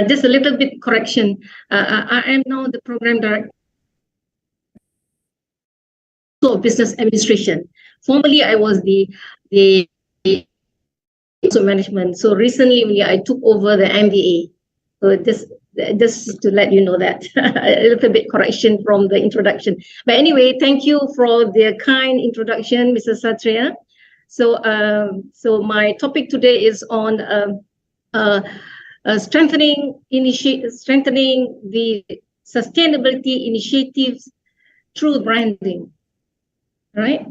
Just a little bit correction. I am now the program director of business administration. Formerly, I was the management. So recently, I took over the MBA. So just to let you know that a little bit correction from the introduction. But anyway, thank you for the kind introduction, Mr. Satria. So, so my topic today is on strengthening the sustainability initiatives through branding. Right,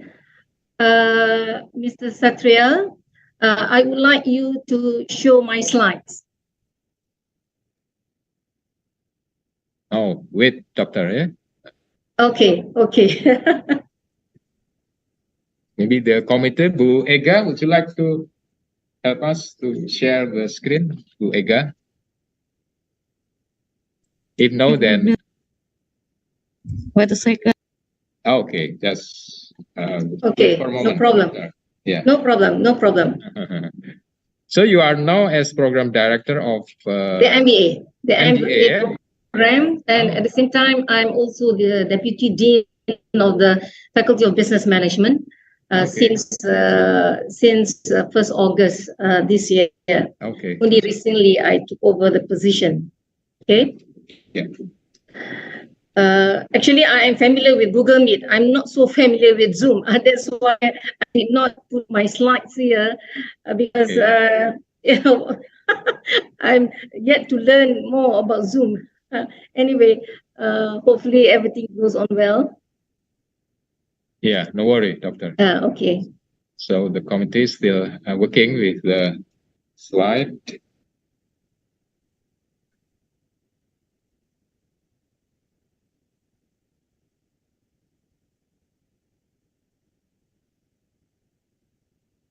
Mr. Satria, I would like you to show my slides. Oh, wait, Doctor. Yeah. Okay. Maybe the committee, Bu Ega, would you like to help us to share the screen, Bu Ega? If no, then... Wait a second. Okay, just... okay, no problem. Yeah. No problem. So you are now as program director of... the MBA. The MBA program. And at the same time, I'm also the Deputy Dean of the Faculty of Business Management. Since 1st August this year. Okay. Only recently I took over the position. Okay. Yeah. Actually, I am familiar with Google Meet. I'm not so familiar with Zoom. That's why I did not put my slides here because you know I'm yet to learn more about Zoom. Anyway, hopefully everything goes on well. Yeah, no worry, Doctor. Okay. So the committee is still working with the slide.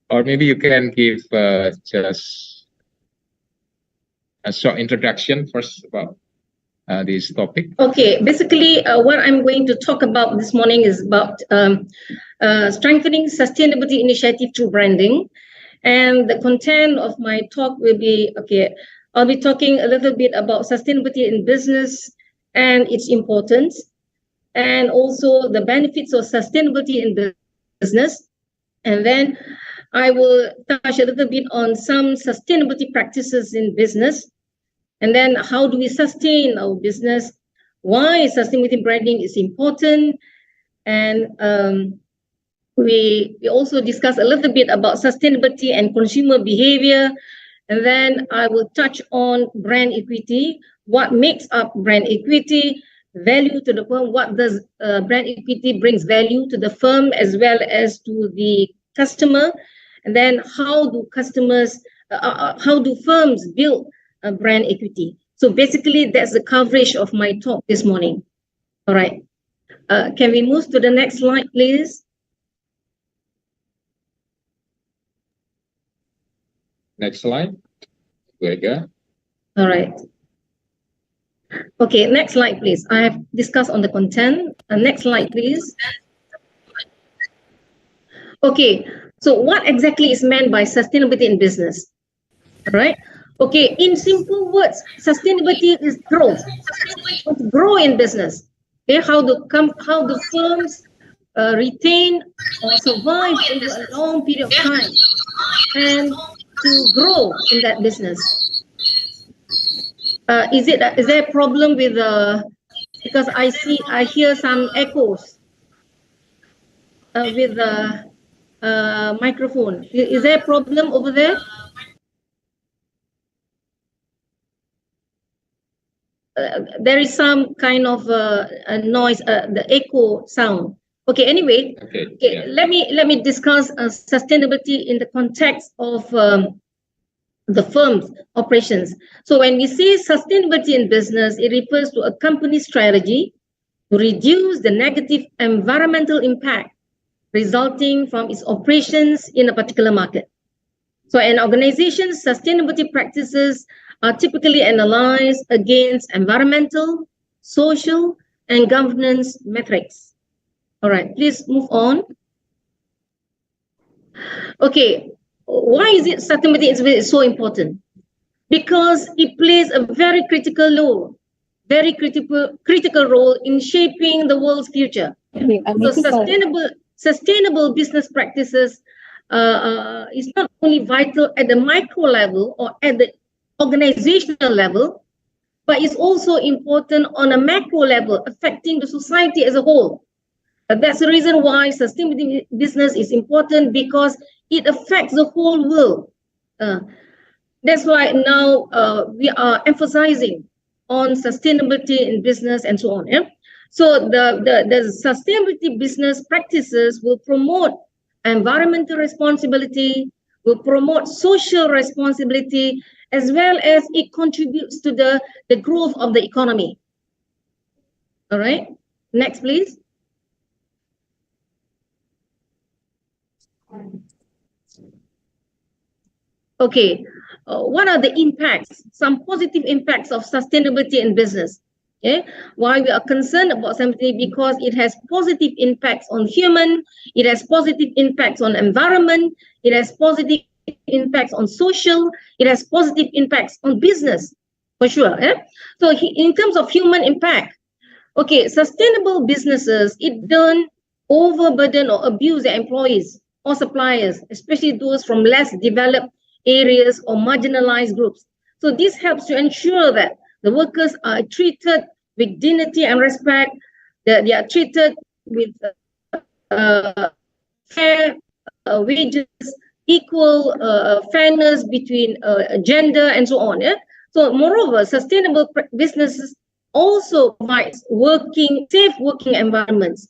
Or maybe you can give just a short introduction first about this topic. Okay, basically what I'm going to talk about this morning is about strengthening sustainability initiative through branding. And the content of my talk will be, I'll be talking a little bit about sustainability in business and its importance, and also the benefits of sustainability in business. And then I will touch a little bit on some sustainability practices in business. And then how do we sustain our business? Why sustainability branding is important? And we also discuss a little bit about sustainability and consumer behavior. And then I will touch on brand equity. What makes up brand equity? Value to the firm. What does brand equity brings value to the firm as well as to the customer? And then how do firms build brand equity? So basically, that's the coverage of my talk this morning. All right. Can we move to the next slide, please? Next slide. Vega. All right. Okay, next slide, please. I have discussed on the content. Next slide, please. Okay, so what exactly is meant by sustainability in business? All right. Okay, in simple words, sustainability is growth. It's grow in business. Okay, how the firms retain or survive over a long period of time and to grow in that business. Is there a problem with because I hear some echoes with the microphone. Is there a problem over there? There is some kind of a noise, the echo sound. Okay, anyway, yeah. let me discuss sustainability in the context of the firm's operations. So when we say sustainability in business, it refers to a company's strategy to reduce the negative environmental impact resulting from its operations in a particular market. So an organization's sustainability practices are typically analyzed against environmental, social, and governance metrics. All right, please move on. Okay, why is it sustainability is so important? because it plays a very critical role in shaping the world's future. So sustainable business practices is not only vital at the micro level or at the organizational level, but it's also important on a macro level, affecting the society as a whole. That's the reason why sustainable business is important, because it affects the whole world. That's why now we are emphasizing on sustainability in business and so on. Yeah? So the sustainability business practices will promote environmental responsibility, will promote social responsibility, as well as it contributes to the growth of the economy. All right, next please. Okay, what are the impacts, some positive impacts of sustainability in business? Okay, why we are concerned about sustainability? Because it has positive impacts on human, it has positive impacts on environment, it has positive impacts on social, it has positive impacts on business, for sure. Yeah? So in terms of human impact, okay, sustainable businesses, it don't overburden or abuse their employees or suppliers, especially those from less developed areas or marginalized groups. So this helps to ensure that the workers are treated with dignity and respect, that they are treated with fair wages, equal fairness between gender and so on. Yeah? So moreover, sustainable businesses also provides safe working environments,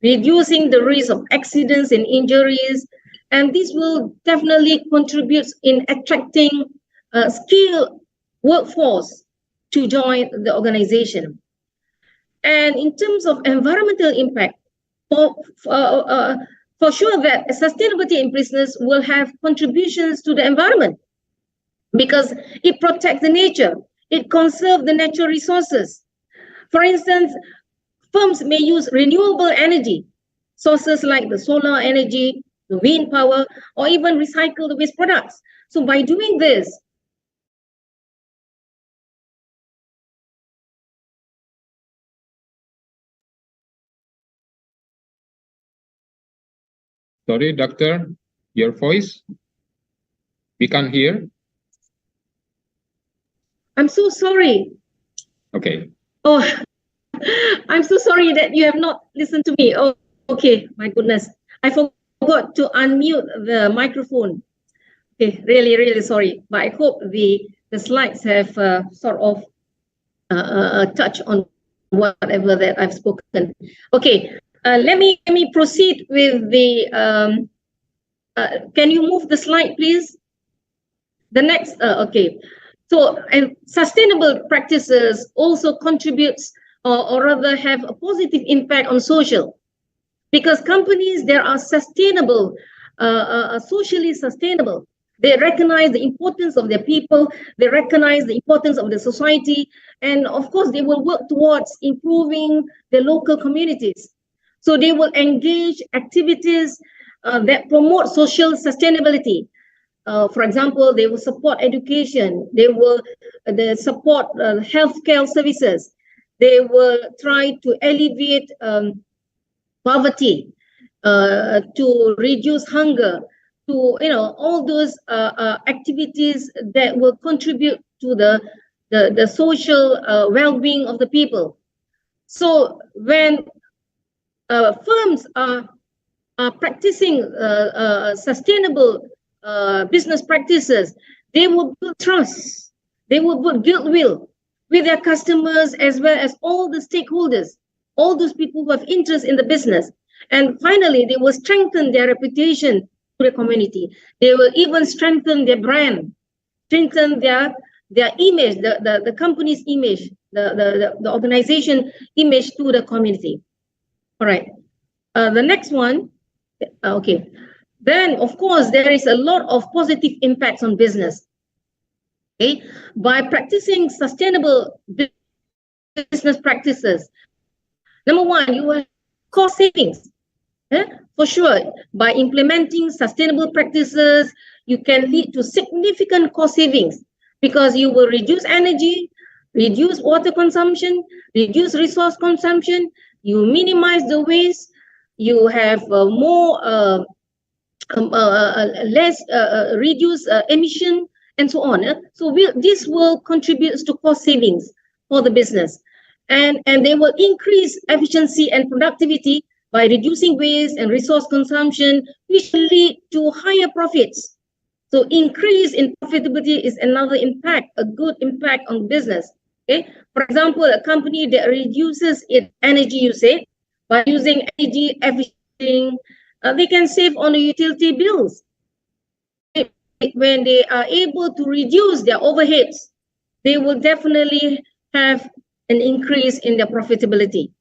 reducing the risk of accidents and injuries, and this will definitely contribute in attracting a skilled workforce to join the organization. And in terms of environmental impact, for sure that sustainability in business will have contributions to the environment, because it protects the nature, it conserves the natural resources. For instance, firms may use renewable energy sources like the solar energy, the wind power, or even recycle the waste products. So by doing this, Sorry, doctor, your voice, we can't hear. I'm so sorry. Okay. Oh, I'm so sorry that you have not listened to me. Oh, okay, my goodness. I forgot to unmute the microphone. Okay, really sorry. But I hope the slides have sort of touch on whatever that I've spoken. Okay, let me proceed with the. Can you move the slide, please? The next. Okay. So, and sustainable practices also contributes or rather have a positive impact on social, because companies that are sustainable, socially sustainable, they recognize the importance of their people, they recognize the importance of the society, and of course they will work towards improving the local communities. So they will engage activities that promote social sustainability. For example, they will support education, they will support healthcare services, they will try to alleviate poverty, to reduce hunger, to all those activities that will contribute to the social well-being of the people. So when firms are practicing sustainable business practices, they will build trust, they will build goodwill with their customers as well as all the stakeholders, all those people who have interest in the business. And finally, they will strengthen their reputation to the community. They will even strengthen their brand, strengthen their image, the company's image, the organization image to the community. All right. The next one. Okay. Then, of course, there is a lot of positive impacts on business. Okay, by practicing sustainable business practices, number one, you will cost savings. For sure, by implementing sustainable practices, you can lead to significant cost savings. because you will reduce energy, reduce water consumption, reduce resource consumption, you minimize the waste, you have less reduce emission and so on. So this will contribute to cost savings for the business, and they will increase efficiency and productivity by reducing waste and resource consumption, which will lead to higher profits. So increase in profitability is another impact, a good impact on business. Okay, for example, a company that reduces its energy usage by using energy efficient, they can save on the utility bills. When they are able to reduce their overheads, they will definitely have an increase in their profitability.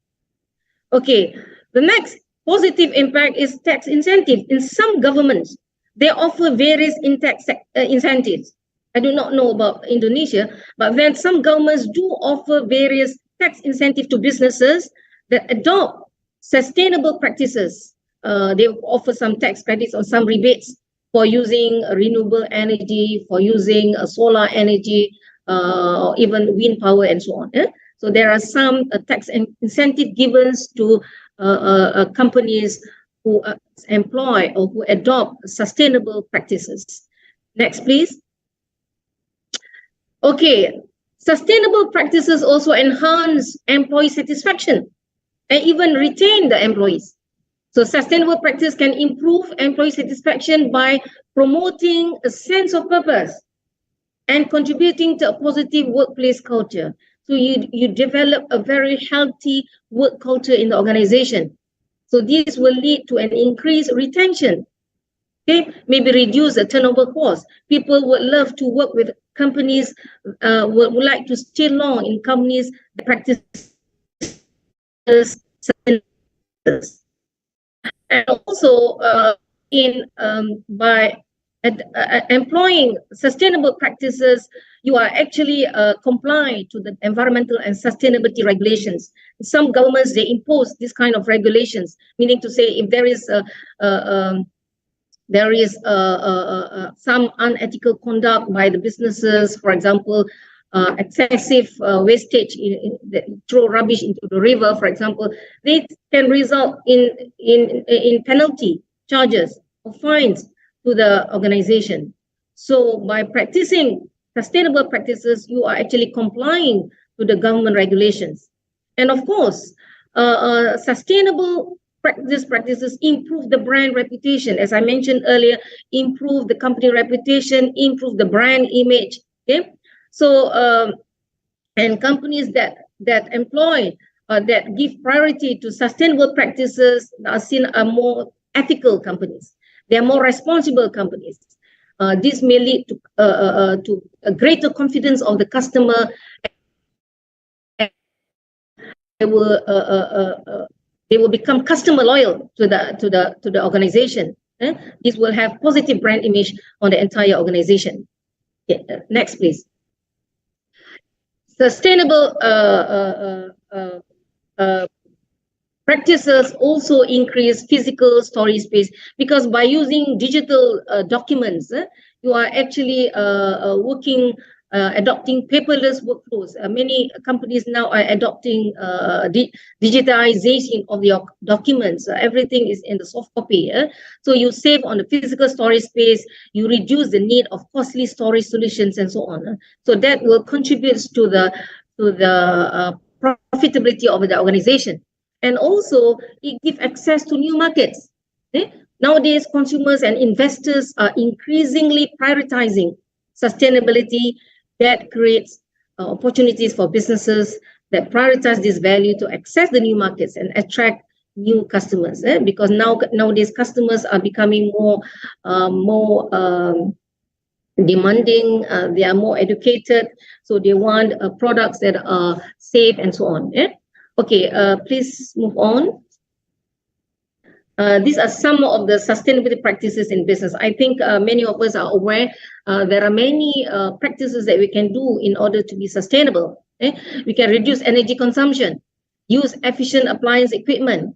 Okay, the next positive impact is tax incentive. In some governments, they offer various tax incentives. I do not know about Indonesia, but then some governments do offer various tax incentives to businesses that adopt sustainable practices. They offer some tax credits or some rebates for using renewable energy, for using solar energy, or even wind power and so on. So there are some tax incentive given to companies who employ or who adopt sustainable practices. Next, please. Okay, sustainable practices also enhance employee satisfaction and even retain the employees. So sustainable practice can improve employee satisfaction by promoting a sense of purpose and contributing to a positive workplace culture. So you develop a very healthy work culture in the organization. So this will lead to an increased retention. Okay, maybe reduce the turnover cost. People would love to work with companies, would like to stay long in companies that practice sustainability. And also by employing sustainable practices, you are actually complying to the environmental and sustainability regulations. Some governments, they impose this kind of regulations, meaning to say if there is some unethical conduct by the businesses, for example, excessive wastage, throw rubbish into the river, for example, they can result in penalty charges or fines to the organization. So by practicing sustainable practices, you are actually complying to the government regulations. And of course, sustainable practices improve the brand reputation. As I mentioned earlier, improve the company reputation, improve the brand image. Okay, so and companies that employ that give priority to sustainable practices are seen as more ethical companies. They are more responsible companies. This may lead to a greater confidence of the customer. They will become customer loyal to the organization. This will have positive brand image on the entire organization. Yeah, next, please. Sustainable practices also increase physical storage space, because by using digital documents, you are actually adopting paperless workflows. Many companies now are adopting digitization of your documents. Everything is in the soft copy. So you save on the physical storage space, you reduce the need of costly storage solutions and so on. So that will contribute to the profitability of the organization. And also it gives access to new markets. Nowadays, consumers and investors are increasingly prioritizing sustainability. That creates opportunities for businesses that prioritize this value to access the new markets and attract new customers. Because nowadays customers are becoming more demanding. They are more educated, so they want products that are safe and so on. Okay, please move on. These are some of the sustainability practices in business. I think many of us are aware there are many practices that we can do in order to be sustainable. We can reduce energy consumption, use efficient appliance equipment,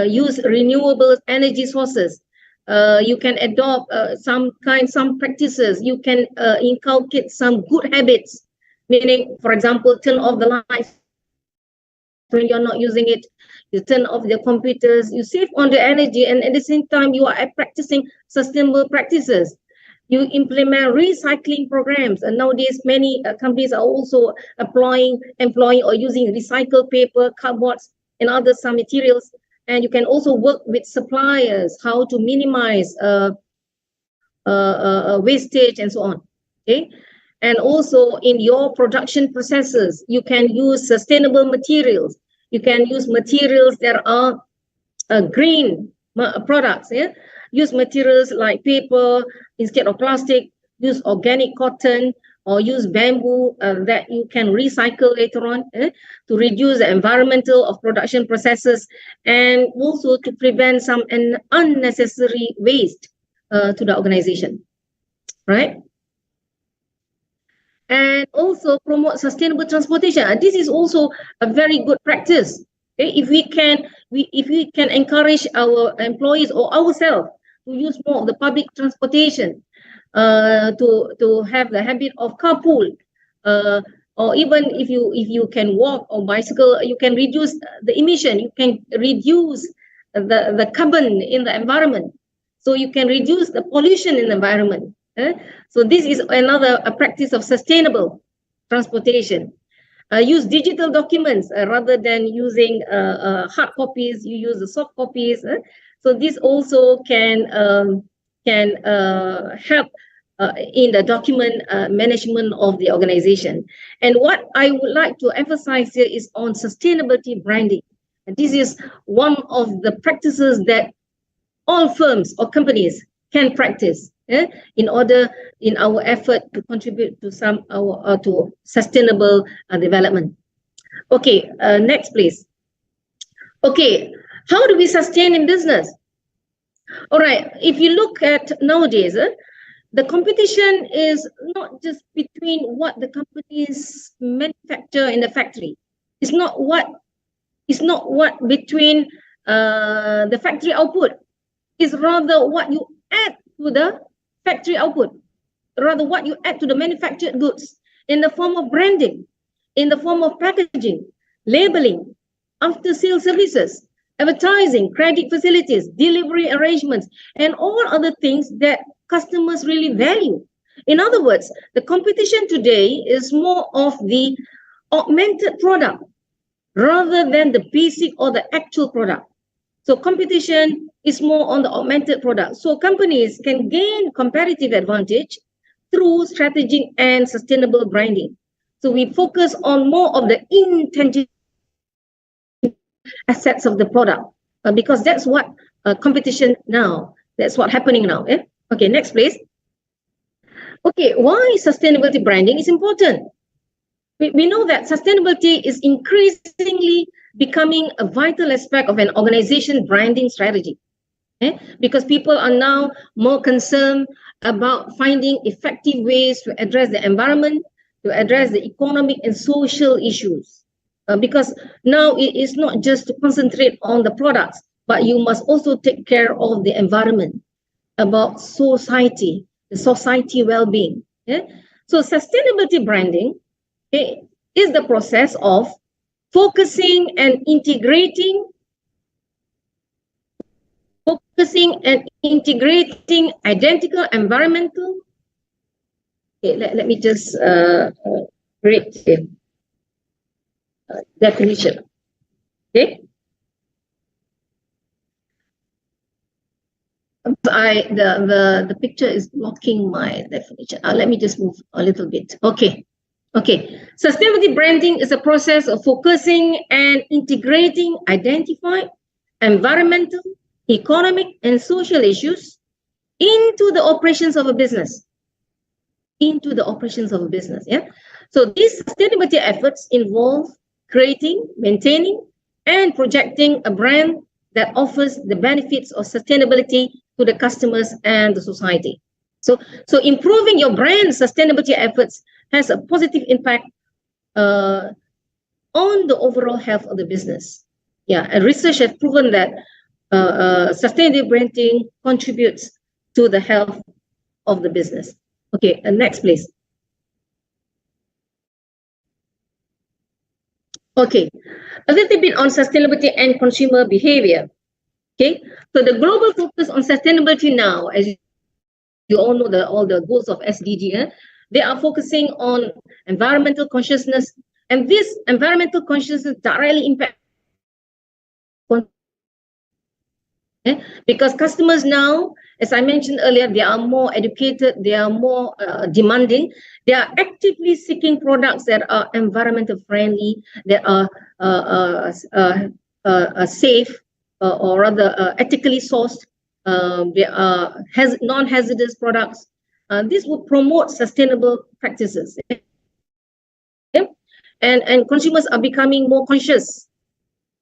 use renewable energy sources, You can adopt some practices. You can inculcate some good habits, meaning, for example, turn off the lights when you're not using it. You turn off the computers, you save on the energy, and at the same time, you are practicing sustainable practices. You implement recycling programs, and nowadays many companies are also employing or using recycled paper, cardboards, and other some materials. And you can also work with suppliers how to minimize wastage and so on. Okay, and also in your production processes, you can use sustainable materials. You can use materials that are green products. Yeah, use materials like paper instead of plastic. Use organic cotton or use bamboo that you can recycle later on to reduce the environmental of production processes, and also to prevent some unnecessary waste to the organization, right? And also promote sustainable transportation. And this is also a very good practice. Okay? If we can encourage our employees or ourselves to use more of the public transportation, to have the habit of carpool, or even if you can walk or bicycle, you can reduce the emission. You can reduce the carbon in the environment. So you can reduce the pollution in the environment. So this is another practice of sustainable transportation. Use digital documents rather than using hard copies. You use the soft copies. So this also can help in the document management of the organization. And what I would like to emphasize here is on sustainability branding. And this is one of the practices that all firms or companies can practice in our effort to contribute to to sustainable development. Okay, next please. Okay, how do we sustain in business? All right, if you look at nowadays, the competition is not just between what the companies manufacture in the factory. It's not what between the factory output. It's rather what you add to the factory output, rather what you add to the manufactured goods in the form of branding, in the form of packaging, labeling, after-sale services, advertising, credit facilities, delivery arrangements, and all other things that customers really value. In other words, the competition today is more of the augmented product rather than the basic or the actual product. So competition is more on the augmented product. So companies can gain competitive advantage through strategic and sustainable branding. So we focus on more of the intangible assets of the product because that's what competition now. That's what's happening now. Okay, next please. Okay, why sustainability branding is important? We know that sustainability is increasingly becoming a vital aspect of an organization branding strategy. Because people are now more concerned about finding effective ways to address the environment, to address the economic and social issues. Because now it is not just to concentrate on the products, but you must also take care of the environment, about society, the society well-being. So sustainability branding is the process of focusing and integrating identical environmental. Okay, let me just read the definition. Okay. The picture is blocking my definition. Let me just move a little bit. Okay. Sustainability branding is a process of focusing and integrating identified environmental, economic, and social issues into the operations of a business. So these sustainability efforts involve creating, maintaining, and projecting a brand that offers the benefits of sustainability to the customers and the society. So improving your brand sustainability efforts has a positive impact on the overall health of the business. And research has proven that sustainable branding contributes to the health of the business. Okay, next please. Okay, a little bit on sustainability and consumer behavior. Okay, so the global focus on sustainability now, as you all know, all the goals of SDG, they are focusing on environmental consciousness, and this environmental consciousness directly impacts because customers now, as I mentioned earlier, they are more educated, they are more demanding, they are actively seeking products that are environmental friendly, that are safe, or rather ethically sourced. They are non-hazardous products. This will promote sustainable practices. And consumers are becoming more conscious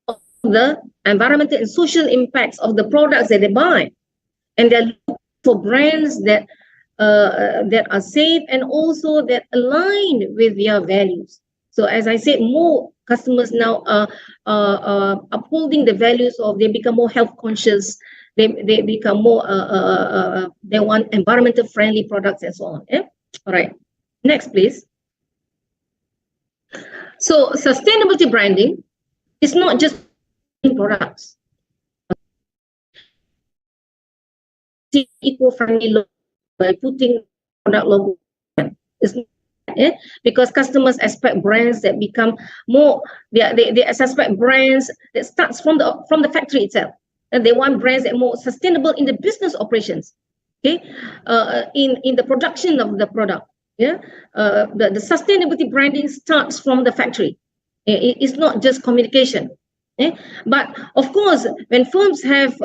of the environmental and social impacts of the products that they buy, and they're looking for brands that are safe and also that align with their values. So as I said, more customers now are upholding the values of, they become more health conscious, they become more they want environmental friendly products and so on. All right, next please. So sustainability branding is not just products. Eco-friendly logo by putting product logo. It's not, because customers expect brands that become more. They suspect brands that starts from the factory itself, and they want brands that are more sustainable in the business operations. Okay, in the production of the product. Yeah, the sustainability branding starts from the factory. It's not just communication. But of course, when firms have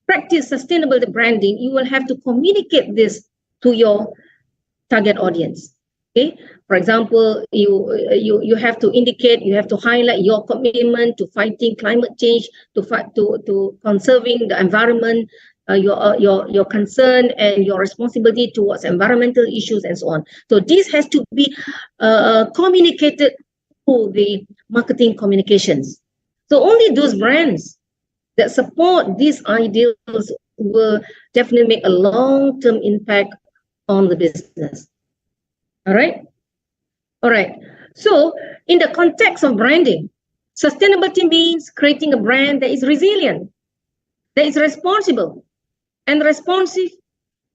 practiced sustainable branding, you will have to communicate this to your target audience. Okay, for example, you have to indicate, you have to highlight your commitment to fighting climate change, to conserving the environment, your concern and your responsibility towards environmental issues and so on. So this has to be communicated to the marketing communications. So only those brands that support these ideals will definitely make a long-term impact on the business. All right. All right. So in the context of branding, sustainability means creating a brand that is resilient, that is responsible and responsive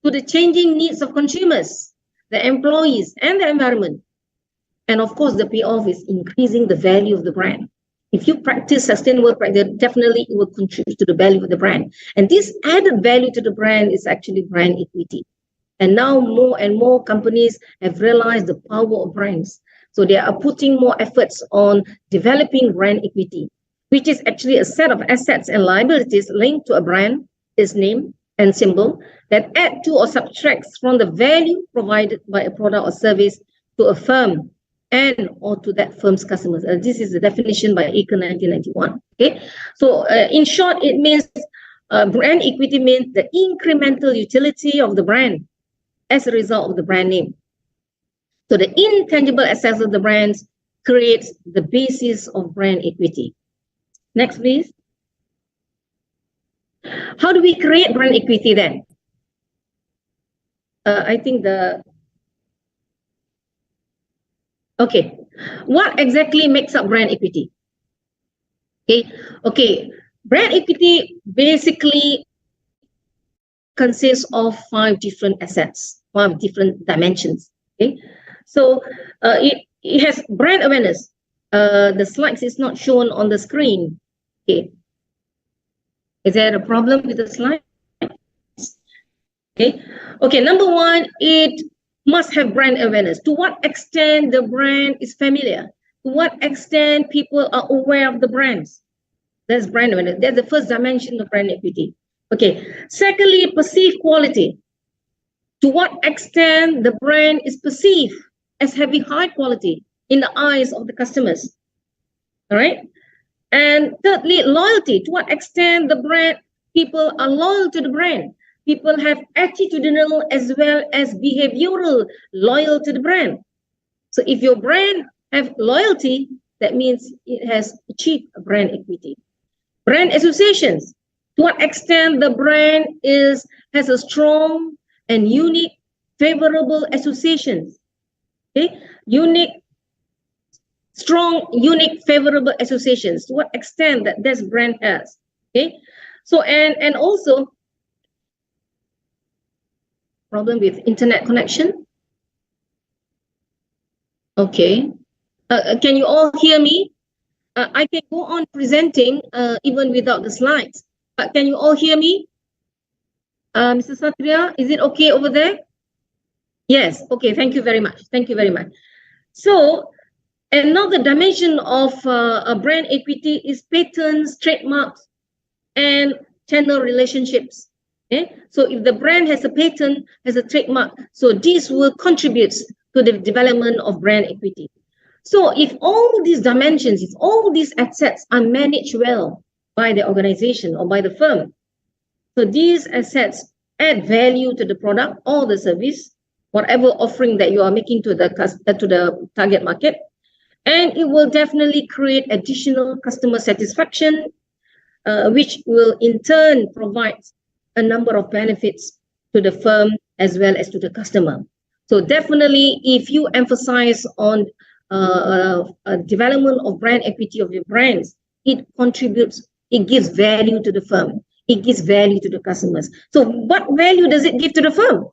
to the changing needs of consumers, the employees, and the environment. And of course, the payoff is increasing the value of the brand. If you practice sustainable practice, definitely it will contribute to the value of the brand. And this added value to the brand is actually brand equity. And now more and more companies have realized the power of brands. So they are putting more efforts on developing brand equity, which is actually a set of assets and liabilities linked to a brand, its name and symbol, that add to or subtracts from the value provided by a product or service to a firm and or to that firm's customers. This is the definition by Aker 1991. Okay, so in short, it means brand equity means the incremental utility of the brand as a result of the brand name. So the intangible assets of the brands creates the basis of brand equity. Next, please. How do we create brand equity then? I think okay, what exactly makes up brand equity? Okay, brand equity basically consists of 5 different assets, 5 different dimensions. Okay, so it has brand awareness. The slides is not shown on the screen. Okay, is there a problem with the slide? Okay, number 1, it must have brand awareness. To what extent the brand is familiar? To what extent people are aware of the brands? That's brand awareness. That's the first dimension of brand equity. Okay. Secondly, perceived quality. To what extent the brand is perceived as having high quality in the eyes of the customers. All right. And thirdly, loyalty. To what extent the brand, people are loyal to the brand. People have attitudinal as well as behavioral loyal to the brand. So if your brand have loyalty, that means it has achieved a brand equity. Brand associations. To what extent the brand has a strong and unique favorable associations. Okay, strong, unique, favorable associations. To what extent that this brand has. Okay, so and also problem with internet connection. Okay, can you all hear me? I can go on presenting even without the slides. But can you all hear me? Mr. Satria, is it okay over there? Yes. Okay. Thank you very much. Thank you very much. So another dimension of a brand equity is patents, trademarks, and channel relationships. Okay? So if the brand has a patent, has a trademark, so this will contribute to the development of brand equity. So if all these dimensions, if all these assets are managed well by the organization or by the firm, so these assets add value to the product or the service, whatever offering that you are making to the target market, and it will definitely create additional customer satisfaction, which will in turn provide a number of benefits to the firm as well as to the customer. So definitely, if you emphasize on development of brand equity of your brands, it contributes, it gives value to the firm, it gives value to the customers. So what value does it give to the firm?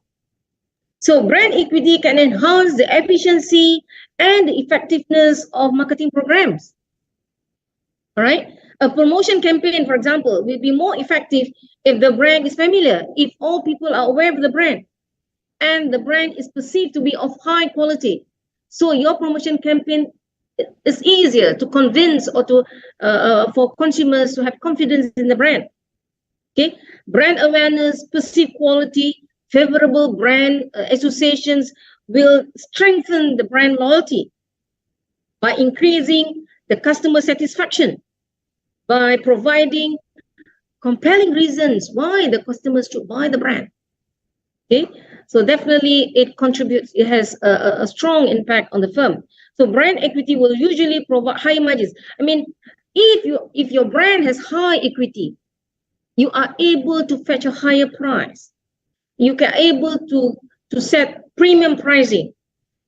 So brand equity can enhance the efficiency and the effectiveness of marketing programs. All right. A promotion campaign, for example, will be more effective if the brand is familiar, if all people are aware of the brand, and the brand is perceived to be of high quality. So your promotion campaign is easier to convince or to for consumers to have confidence in the brand. Okay, brand awareness, perceived quality, favorable brand associations will strengthen the brand loyalty by increasing the customer satisfaction, by providing compelling reasons why the customers should buy the brand. Okay, so definitely it contributes, it has a strong impact on the firm. So brand equity will usually provide high margins. I mean, if your brand has high equity, you are able to fetch a higher price. You can able to set premium pricing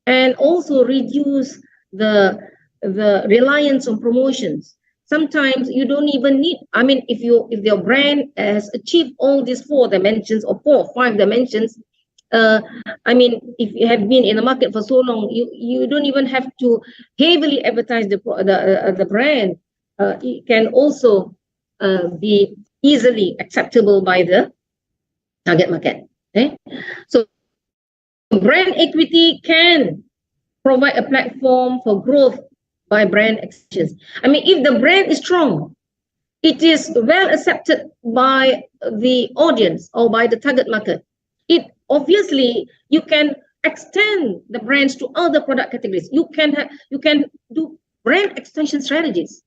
and also reduce the reliance on promotions. Sometimes you don't even need, I mean, if your brand has achieved all these 4 dimensions or 4 or 5 dimensions, I mean, if you have been in the market for so long, you don't even have to heavily advertise the brand. It can also be easily acceptable by the target market. Okay, so brand equity can provide a platform for growth by brand extensions. I mean, if the brand is strong, it is well accepted by the audience or by the target market. It obviously, you can extend the brands to other product categories. You can do brand extension strategies.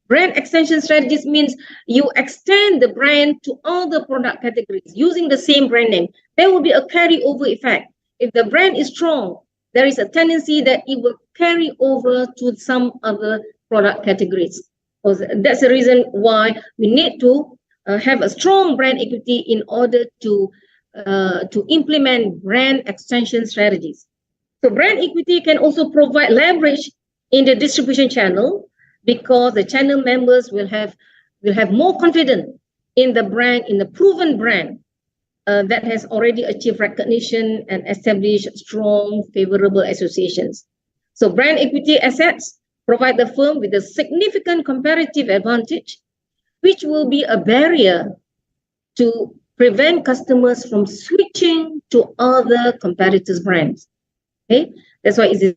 Brand extension strategies means you extend the brand to other product categories using the same brand name. There will be a carryover effect. If the brand is strong, there is a tendency that it will carry over to some other product categories. That's the reason why we need to have a strong brand equity in order to implement brand extension strategies. So brand equity can also provide leverage in the distribution channel, because the channel members will have more confidence in the brand, in the proven brand that has already achieved recognition and established strong, favorable associations. So brand equity assets provide the firm with a significant comparative advantage, which will be a barrier to prevent customers from switching to other competitors' brands. Okay, that's why it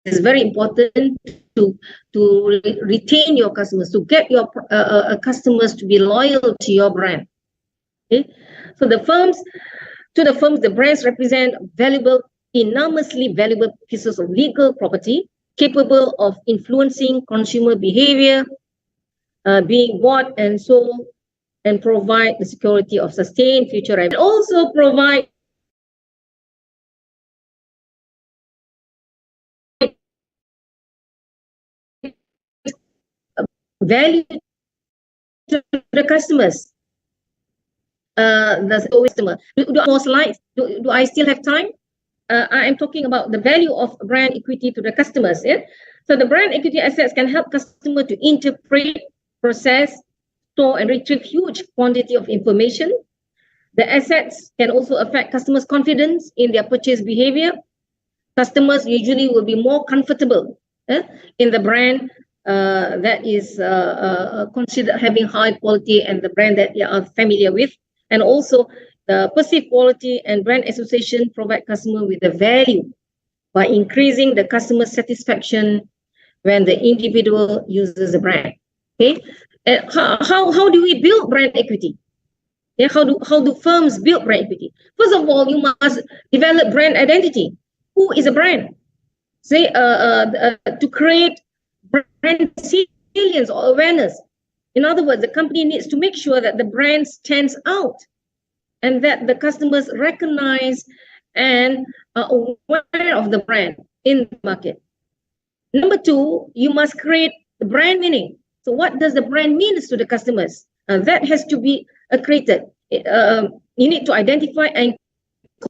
is very important to retain your customers, to get your customers to be loyal to your brand. Okay, so the brands represent enormously valuable pieces of legal property capable of influencing consumer behavior, being bought and sold, and provide the security of sustained future revenue. Also provide value to the customers. the customer. Do more slides? Do I still have time? I am talking about the value of brand equity to the customers. Yeah? So the brand equity assets can help customer to interpret, process, store, and retrieve huge quantity of information. The assets can also affect customers' confidence in their purchase behavior. Customers usually will be more comfortable in the brand that is considered having high quality and the brand that they are familiar with. And also the perceived quality and brand association provide customer with a value by increasing the customer satisfaction when the individual uses the brand. Okay, how do we build brand equity? Yeah, how do firms build brand equity? First of all, you must develop brand identity. Who is a brand? Say to create brand salience or awareness. In other words, the company needs to make sure that the brand stands out and that the customers recognize and are aware of the brand in the market. Number two, you must create the brand meaning. So what does the brand mean to the customers? That has to be created. You need to identify and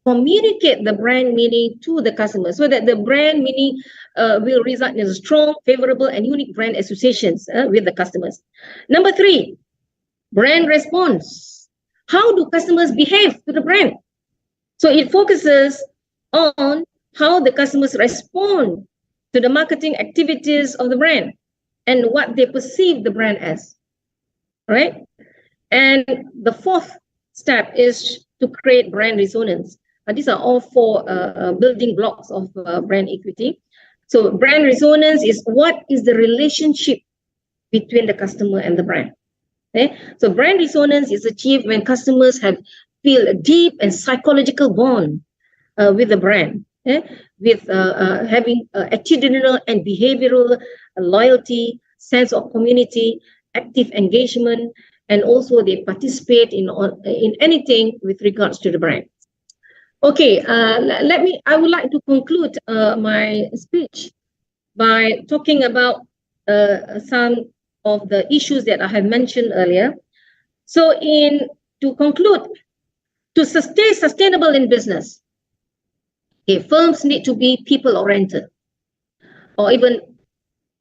communicate the brand meaning to the customer so that the brand meaning will result in a strong, favorable, and unique brand associations with the customers. Number three, brand response. How do customers behave to the brand? So it focuses on how the customers respond to the marketing activities of the brand and what they perceive the brand as, right? And the fourth step is to create brand resonance. These are all four building blocks of brand equity. So brand resonance is what is the relationship between the customer and the brand. Okay? So brand resonance is achieved when customers feel a deep and psychological bond with the brand, with having attitudinal and behavioral loyalty, sense of community, active engagement, and also they participate in anything with regards to the brand. Okay, I would like to conclude my speech by talking about some of the issues that I have mentioned earlier. So to conclude, to stay sustainable in business, okay, firms need to be people-oriented or even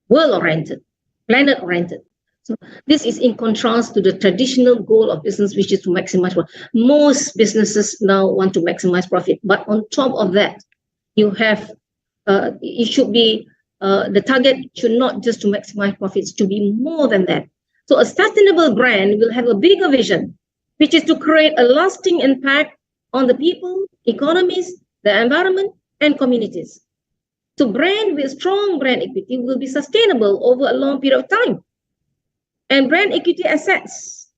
world-oriented, planet-oriented. So this is in contrast to the traditional goal of business, which is to maximize profit. Most businesses now want to maximize profit, but on top of that, you have it should be the target should not just to maximize profits, to be more than that. So a sustainable brand will have a bigger vision, which is to create a lasting impact on the people, economies, the environment, and communities. So brand with strong brand equity will be sustainable over a long period of time. And brand equity assets,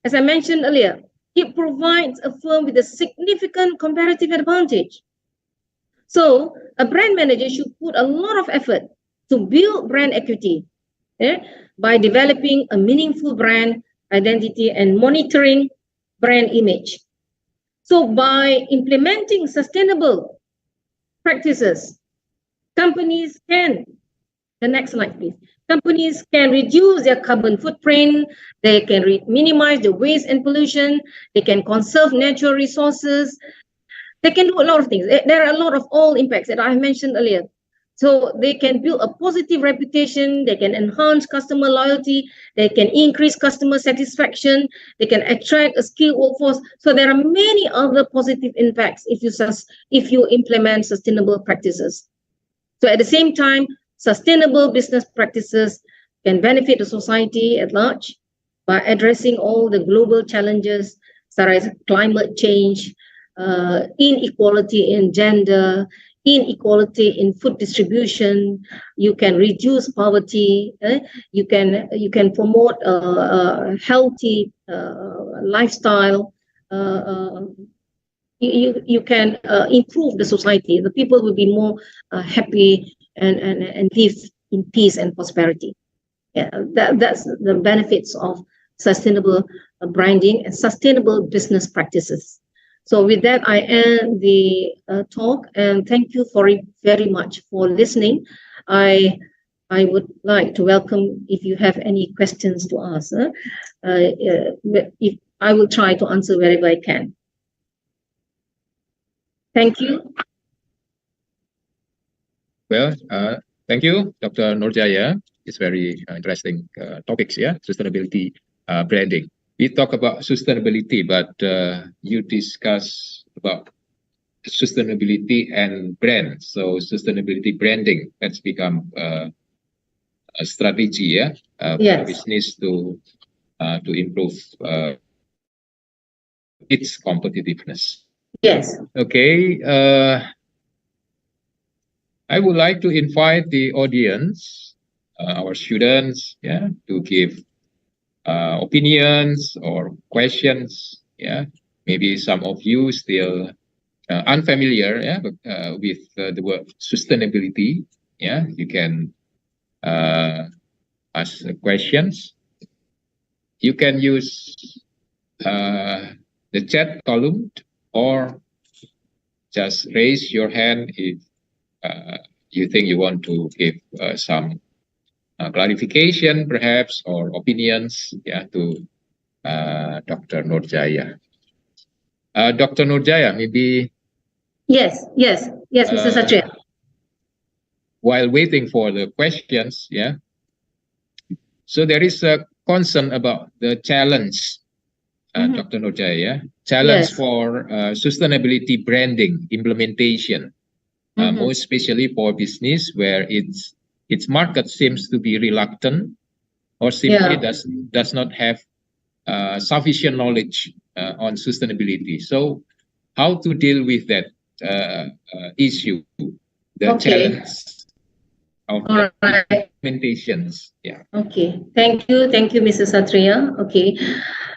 as I mentioned earlier, it provides a firm with a significant comparative advantage. So a brand manager should put a lot of effort to build brand equity by developing a meaningful brand identity and monitoring brand image. So by implementing sustainable practices, companies can, the next slide please, companies can reduce their carbon footprint, they can minimize the waste and pollution, they can conserve natural resources, they can do a lot of things. There are a lot of all impacts that I mentioned earlier. So they can build a positive reputation, they can enhance customer loyalty, they can increase customer satisfaction, they can attract a skilled workforce. So there are many other positive impacts if you implement sustainable practices. So at the same time, sustainable business practices can benefit the society at large by addressing all the global challenges such as climate change, inequality in gender, inequality in food distribution. You can reduce poverty. You can promote a healthy lifestyle. You can improve the society. The people will be more happy and live in peace and prosperity. Yeah, that's the benefits of sustainable branding and sustainable business practices. So with that, I end the talk, and thank you very much for listening. I would like to welcome if you have any questions to ask. If I will try to answer wherever I can. Thank you. Well, thank you, Dr. Nurjaya. It's very interesting topics, yeah, sustainability branding. We talk about sustainability, but you discuss about sustainability and brand. So sustainability branding has become a strategy, yeah, for business to improve its competitiveness. Yes. Okay. I would like to invite the audience, our students, yeah, to give opinions or questions. Yeah, maybe some of you still unfamiliar, yeah, with the word sustainability. Yeah, you can ask questions. You can use the chat column or just raise your hand if you think you want to give some clarification, perhaps, or opinions, yeah, to Dr. Nurjaya. Dr. Nurjaya, maybe. Yes, Mr. Satria. While waiting for the questions, yeah. So there is a concern about the challenge, Dr. Nurjaya, challenge for sustainability branding implementation, most especially for business where its market seems to be reluctant or simply does not have sufficient knowledge on sustainability. So how to deal with that issue, the challenge of implementations. Yeah. Okay. Thank you, Mrs. Satria. Okay.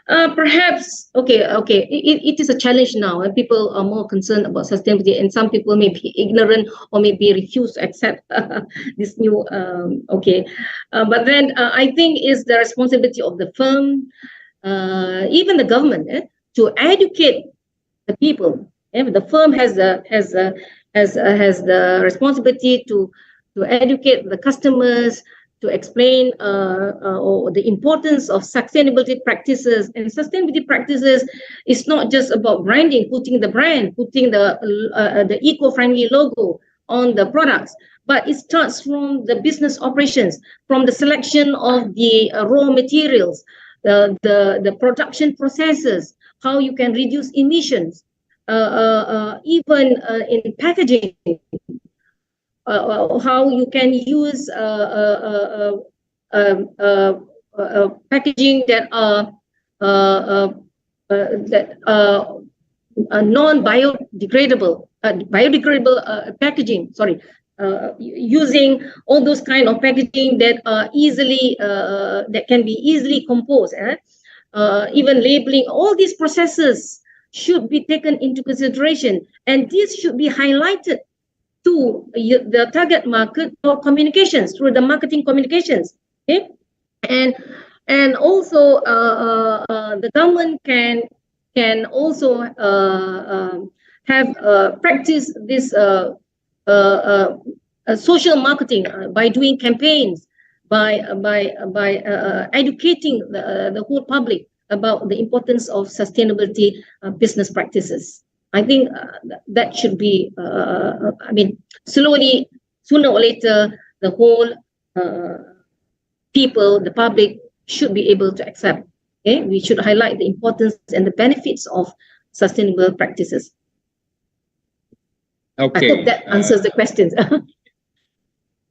Perhaps, it is a challenge now, and people are more concerned about sustainability, and some people may be ignorant or maybe refuse to accept this new, but then I think it's the responsibility of the firm, even the government, to educate the people. The firm has the responsibility to educate the customers, to explain the importance of sustainability practices. And sustainability practices is not just about branding, putting the brand, putting the eco-friendly logo on the products, but it starts from the business operations, from the selection of the raw materials, the production processes, how you can reduce emissions, even in packaging, how you can use packaging that are non-biodegradable, packaging. Sorry, using all those kind of packaging that are easily that can be easily composed. Even labeling, all these processes should be taken into consideration, and this should be highlighted to the target market for communications, through the marketing communications. Okay, and also the government can also have practice this social marketing by doing campaigns, by educating the whole public about the importance of sustainability business practices. I think that should be, slowly, sooner or later, the whole people, the public, should be able to accept. Okay, we should highlight the importance and the benefits of sustainable practices. Okay. I hope that answers the questions.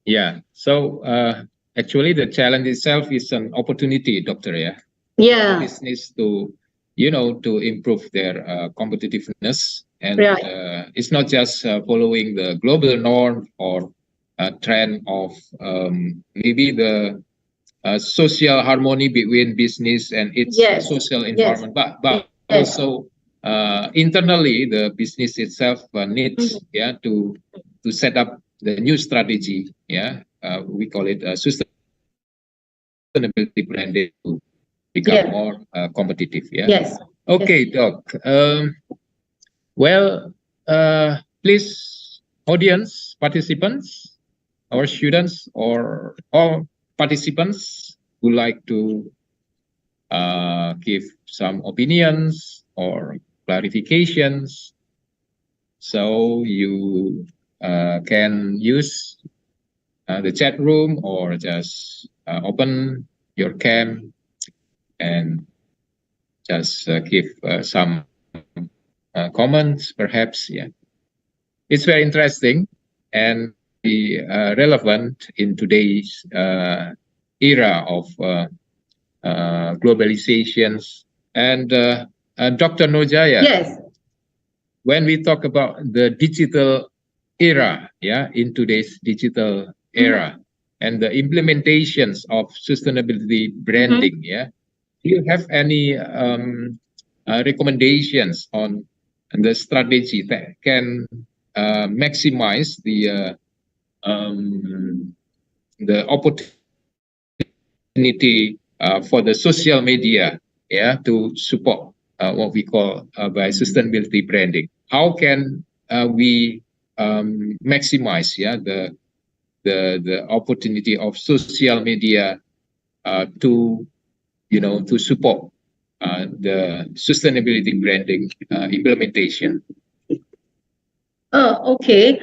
Yeah. So actually, the challenge itself is an opportunity, Doctor. Yeah. Yeah. Business to, to improve their competitiveness, and it's not just following the global norm or trend of maybe the social harmony between business and its social environment, but also internally the business itself needs to set up the new strategy. We call it sustainability branding to become more competitive. Okay, Doc. Well, please, audience participants, our students, or all participants who like to give some opinions or clarifications. So you can use the chat room or just open your cam and just give some comments, perhaps. Yeah, it's very interesting and relevant in today's era of globalizations. And Dr. Nojaya, Yes. When we talk about the digital era, yeah, in today's digital era, and the implementations of sustainability branding, yeah, do you have any recommendations on the strategy that can maximize the opportunity for the social media, yeah, to support what we call by sustainability branding? How can we maximize, yeah, the opportunity of social media to to support the sustainability branding implementation? Okay.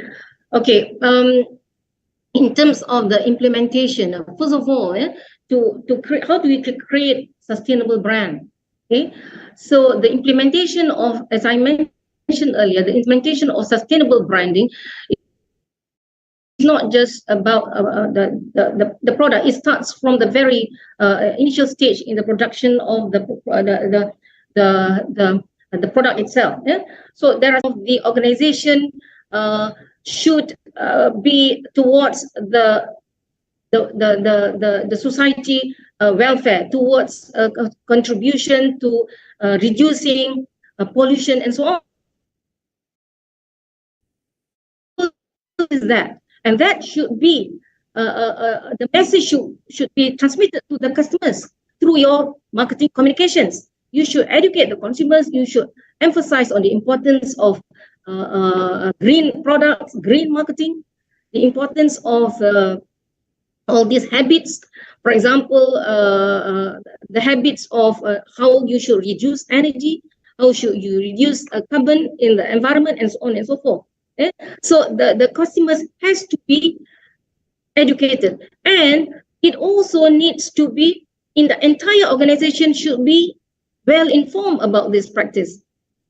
In terms of the implementation, first of all, how do we create sustainable brand? Okay, so the implementation of, as I mentioned earlier, the implementation of sustainable branding is not just about the product. It starts from the very initial stage in the production of the product itself. Yeah? So there are the organization should be towards the society welfare, towards contribution to reducing pollution and so on. Is that, and that should be the message should be transmitted to the customers through your marketing communications. You should educate the consumers. You should emphasize on the importance of green products, green marketing, the importance of all these habits. For example, the habits of how you should reduce energy, how should you reduce carbon in the environment, and so on and so forth. So the customers has to be educated, and it also needs to be in the entire organization should be well informed about this practice.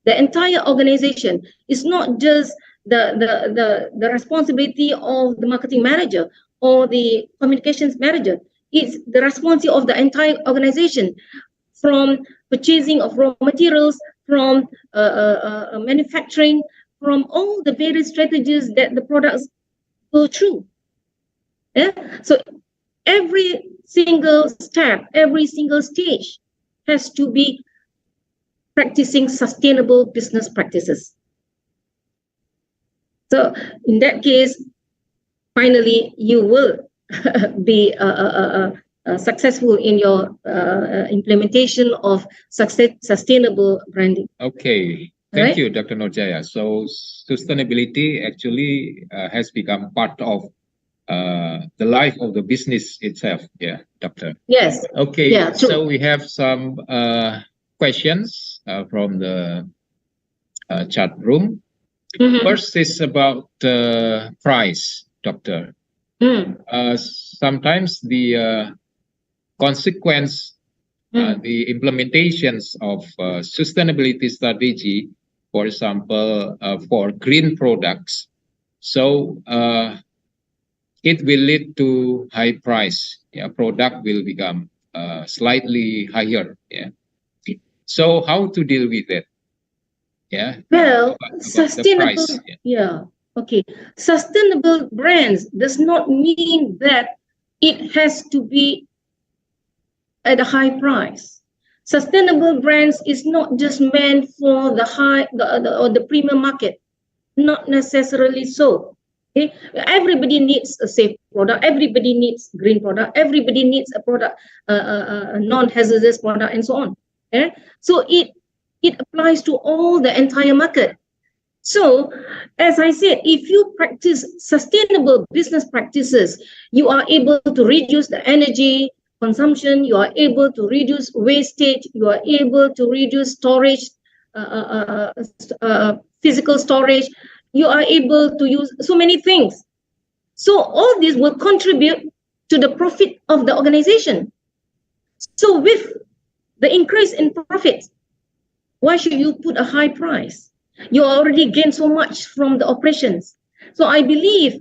The entire organization is not just the responsibility of the marketing manager or the communications manager. It's the responsibility of the entire organization, from purchasing of raw materials, from manufacturing, from all the various strategies that the products go through. Yeah? So every single step, every single stage has to be practicing sustainable business practices. So in that case, finally, you will be successful in your implementation of sustainable branding. Okay. Thank you, Dr. Nojaya. So sustainability actually has become part of the life of the business itself. Yeah, Doctor. Yes. Okay. Yeah, so we have some questions from the chat room. First is about price, Doctor. Sometimes the consequence, the implementations of sustainability strategy, for example, for green products, so it will lead to high price. Yeah, product will become slightly higher. Yeah. So how to deal with it? Yeah. Well, sustainable. Yeah. Okay. Sustainable brands does not mean that it has to be at a high price. Sustainable brands is not just meant for the high or the premium market. Not necessarily so. Okay? Everybody needs a safe product. Everybody needs green product. Everybody needs a product, a non-hazardous product, and so on. Okay? So it applies to all the entire market. So, as I said, if you practice sustainable business practices, you are able to reduce the energy consumption, you are able to reduce wastage, you are able to reduce storage, physical storage, you are able to use so many things. So all this will contribute to the profit of the organization. So with the increase in profits, why should you put a high price? You already gained so much from the operations. So I believe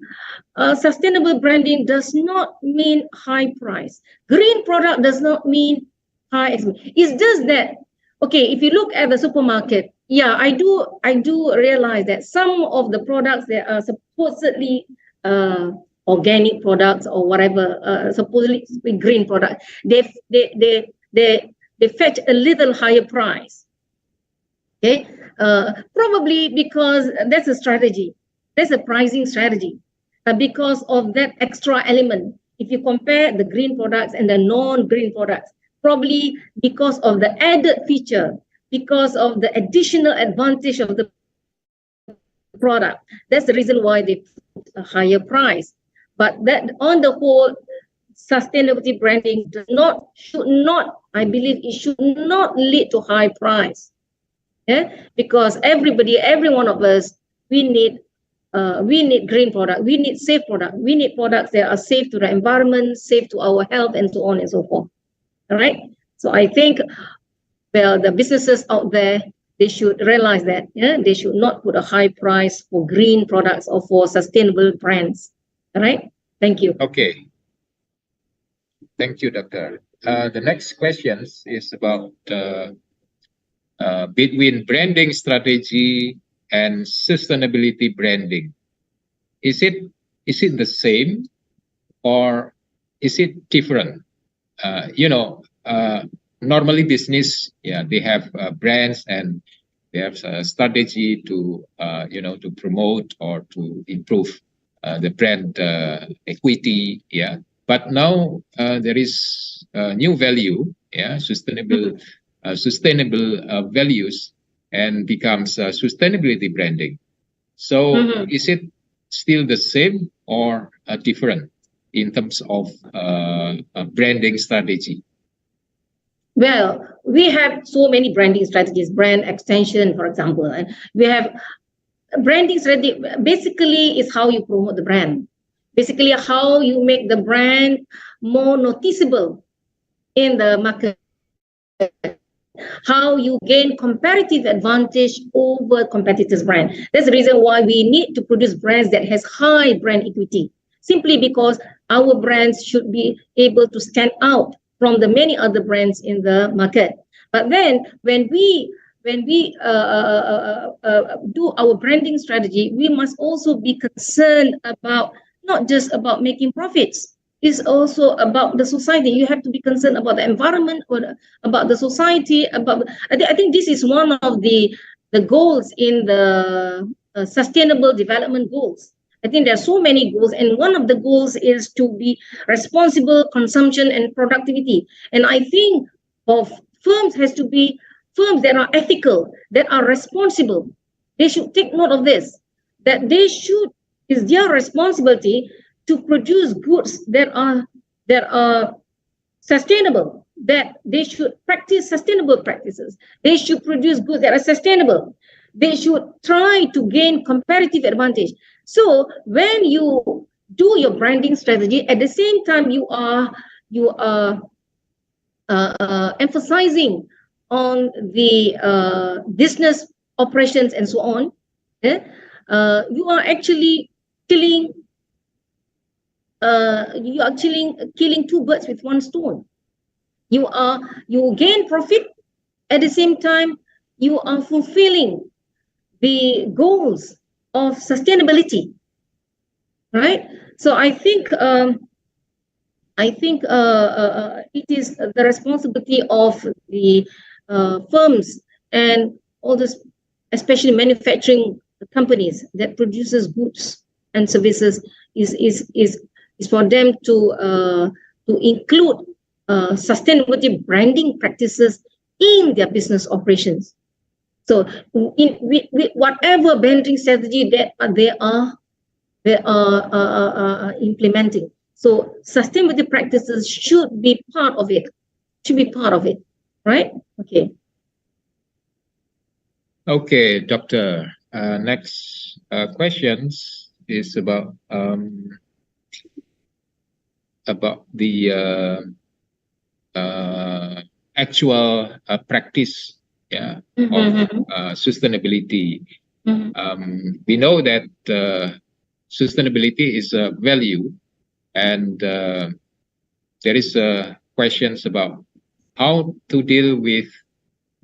sustainable branding does not mean high price. Green product does not mean high expense. It's just that, okay, if you look at the supermarket, yeah, I do realize that some of the products that are supposedly organic products or whatever, supposedly green product, they fetch a little higher price. Okay, probably because that's a strategy. That's a pricing strategy. Because of that extra element, if you compare the green products and the non-green products, probably because of the added feature, because of the additional advantage of the product, that's the reason why they put a higher price. But that, on the whole, sustainability branding should not, I believe it should not lead to high price. Yeah? Because every one of us, we need green product, we need safe product, we need products that are safe to the environment, safe to our health, and so on and so forth. All right. So I think, well, the businesses out there, they should realize that, yeah, they should not put a high price for green products or for sustainable brands. All right. Thank you. Okay. Thank you, Doctor. The next question is about between branding strategy and sustainability branding. Is it the same or is it different? Normally business, yeah, they have brands and they have a strategy to to promote or to improve the brand equity, yeah. But now there is new value, yeah, sustainable values, and becomes sustainability branding. So is it still the same or different in terms of branding strategy? Well, we have so many branding strategies, brand extension, for example, and we have branding strategy. Basically, is how you promote the brand. Basically, how you make the brand more noticeable in the market. How you gain comparative advantage over competitors' brand. That's the reason why we need to produce brands that has high brand equity. Simply because our brands should be able to stand out from the many other brands in the market. But then when we do our branding strategy, we must also be concerned about not just about making profits. It's also about the society. You have to be concerned about the environment, or about the society. I think this is one of the goals in the sustainable development goals. I think there are so many goals, and one of the goals is to be responsible consumption and productivity. And I think of firms has to be firms that are ethical, that are responsible. They should take note of this, that it's their responsibility to produce goods that are sustainable, that they should practice sustainable practices. They should produce goods that are sustainable. They should try to gain comparative advantage. So when you do your branding strategy, at the same time you are emphasizing on the business operations and so on. You are actually killing two birds with one stone. You gain profit, at the same time you are fulfilling the goals of sustainability, right? So I think it is the responsibility of the firms and all this, especially manufacturing companies that produces goods and services, is for them to include sustainability branding practices in their business operations. So, with whatever branding strategy that they are implementing. So sustainability practices should be part of it. Right? Okay. Okay, Doctor. Next questions is about the actual practice, of sustainability. We know that sustainability is a value, and there is questions about how to deal with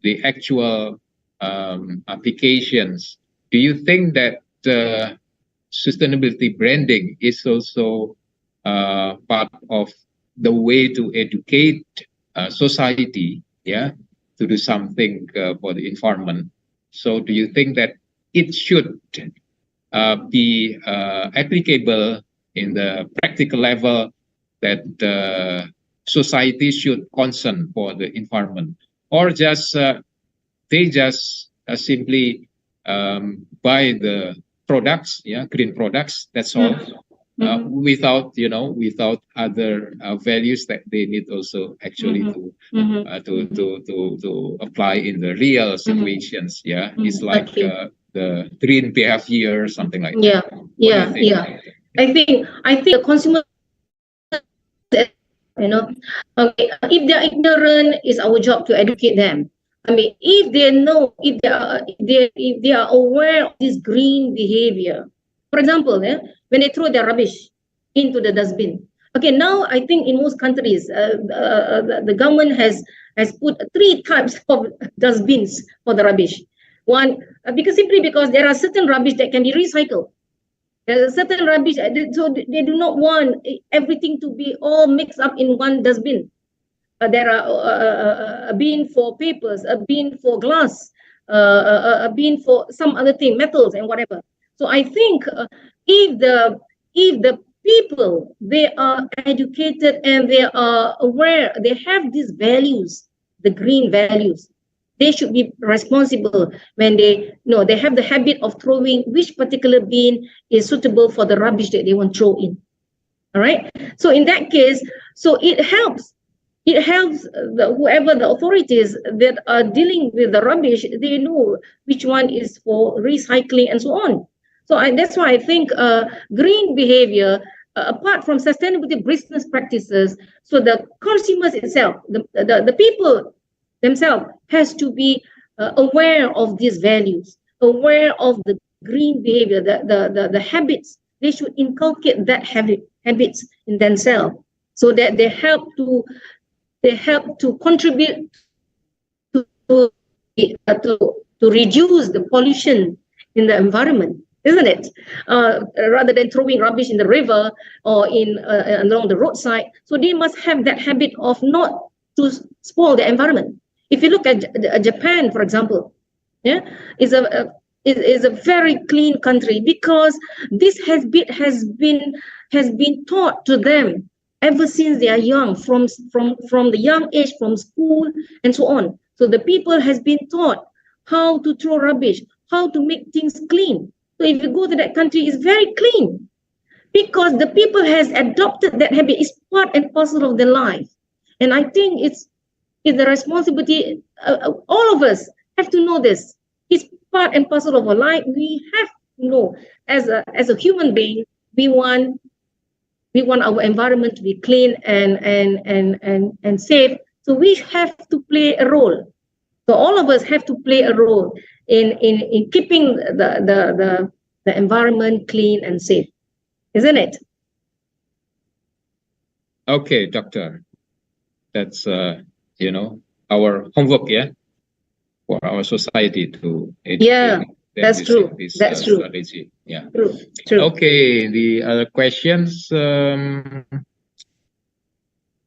the actual applications. Do you think that sustainability branding is also part of the way to educate society, to do something for the environment? So do you think that it should be applicable in the practical level, that society should concern for the environment, or just they just simply buy the products, green products, that's all, without without other values that they need also actually to apply in the real situations. It's like the green behavior, something like that. I think the consumer, okay, if they're ignorant, it's our job to educate them. I mean, if they know, if they are aware of this green behavior, for example, when they throw their rubbish into the dustbin. Okay, now I think in most countries, the government has put 3 types of dustbins for the rubbish. One, simply because there are certain rubbish that can be recycled. There's a certain rubbish, so they do not want everything to be all mixed up in one dustbin. There are a bin for papers, a bin for glass, a bin for some other thing, metals and whatever. So I think if the people, they are educated and they are aware, they have these values, the green values, they should be responsible when they they have the habit of throwing which particular bin is suitable for the rubbish that they want to throw in. All right. So in that case, so it helps whoever the authorities that are dealing with the rubbish, they know which one is for recycling and so on. So that's why I think green behavior, apart from sustainability business practices, so the consumers itself, the people themselves has to be aware of these values, aware of the green behavior, the habits. They should inculcate that habits in themselves, so that they help to contribute to reduce the pollution in the environment, isn't it? Rather than throwing rubbish in the river or in along the roadside. So they must have that habit of not to spoil the environment. If you look at Japan, for example, is a very clean country, because this has been taught to them ever since they are young, from the young age, from school and so on. So the people has been taught how to throw rubbish, how to make things clean. So if you go to that country, it's very clean, because the people has adopted that habit. It's part and parcel of their life. And I think it's the responsibility, all of us have to know this. It's part and parcel of our life. We have to know, as a human being, we want our environment to be clean and safe. So we have to play a role. So all of us have to play a role in keeping the environment clean and safe, isn't it? Okay, Doctor. That's our homework, for our society to educate. That's true. That's true. Strategy. Yeah. True. Okay. The other questions.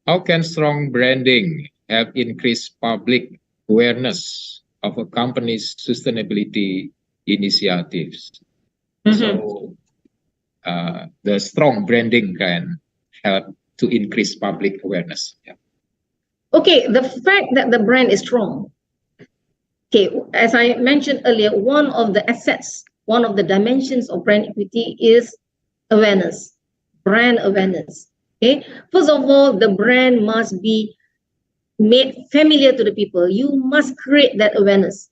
How can strong branding help increase public awareness of a company's sustainability initiatives? So the strong branding can help to increase public awareness. Okay, the fact that the brand is strong. Okay, as I mentioned earlier, one of the assets, one of the dimensions of brand equity is awareness, brand awareness. Okay, first of all, the brand must be made familiar to the people. You must create that awareness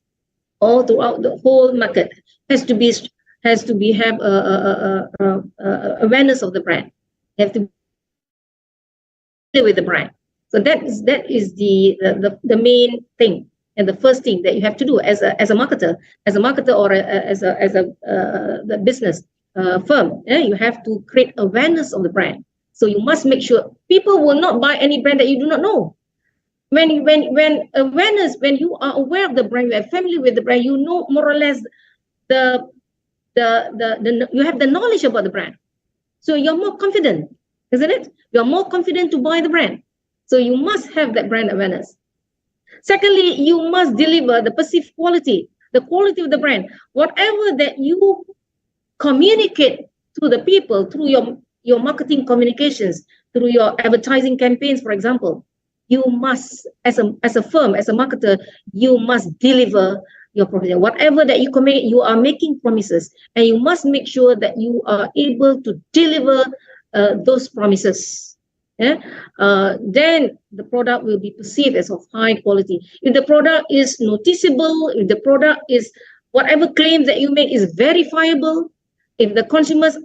all throughout the whole market. Has to be have awareness of the brand. You have to be with the brand. So that is the main thing and the first thing that you have to do as a marketer, or as a the business firm. Yeah, you have to create awareness of the brand. So you must make sure people will not buy any brand that you do not know. When awareness, when you are aware of the brand, you are familiar with the brand, you know more or less the you have the knowledge about the brand. So you're more confident, isn't it? You're more confident to buy the brand. So you must have that brand awareness. Secondly, you must deliver the perceived quality, the quality of the brand. Whatever that you communicate to the people through your marketing communications, through your advertising campaigns, for example, you must, as a firm, as a marketer, you must deliver your promise. Whatever that you commit, you are making promises, and you must make sure that you are able to deliver those promises. Yeah? Then the product will be perceived as of high quality. If the product is noticeable, if the product is, whatever claims that you make is verifiable, if the consumers,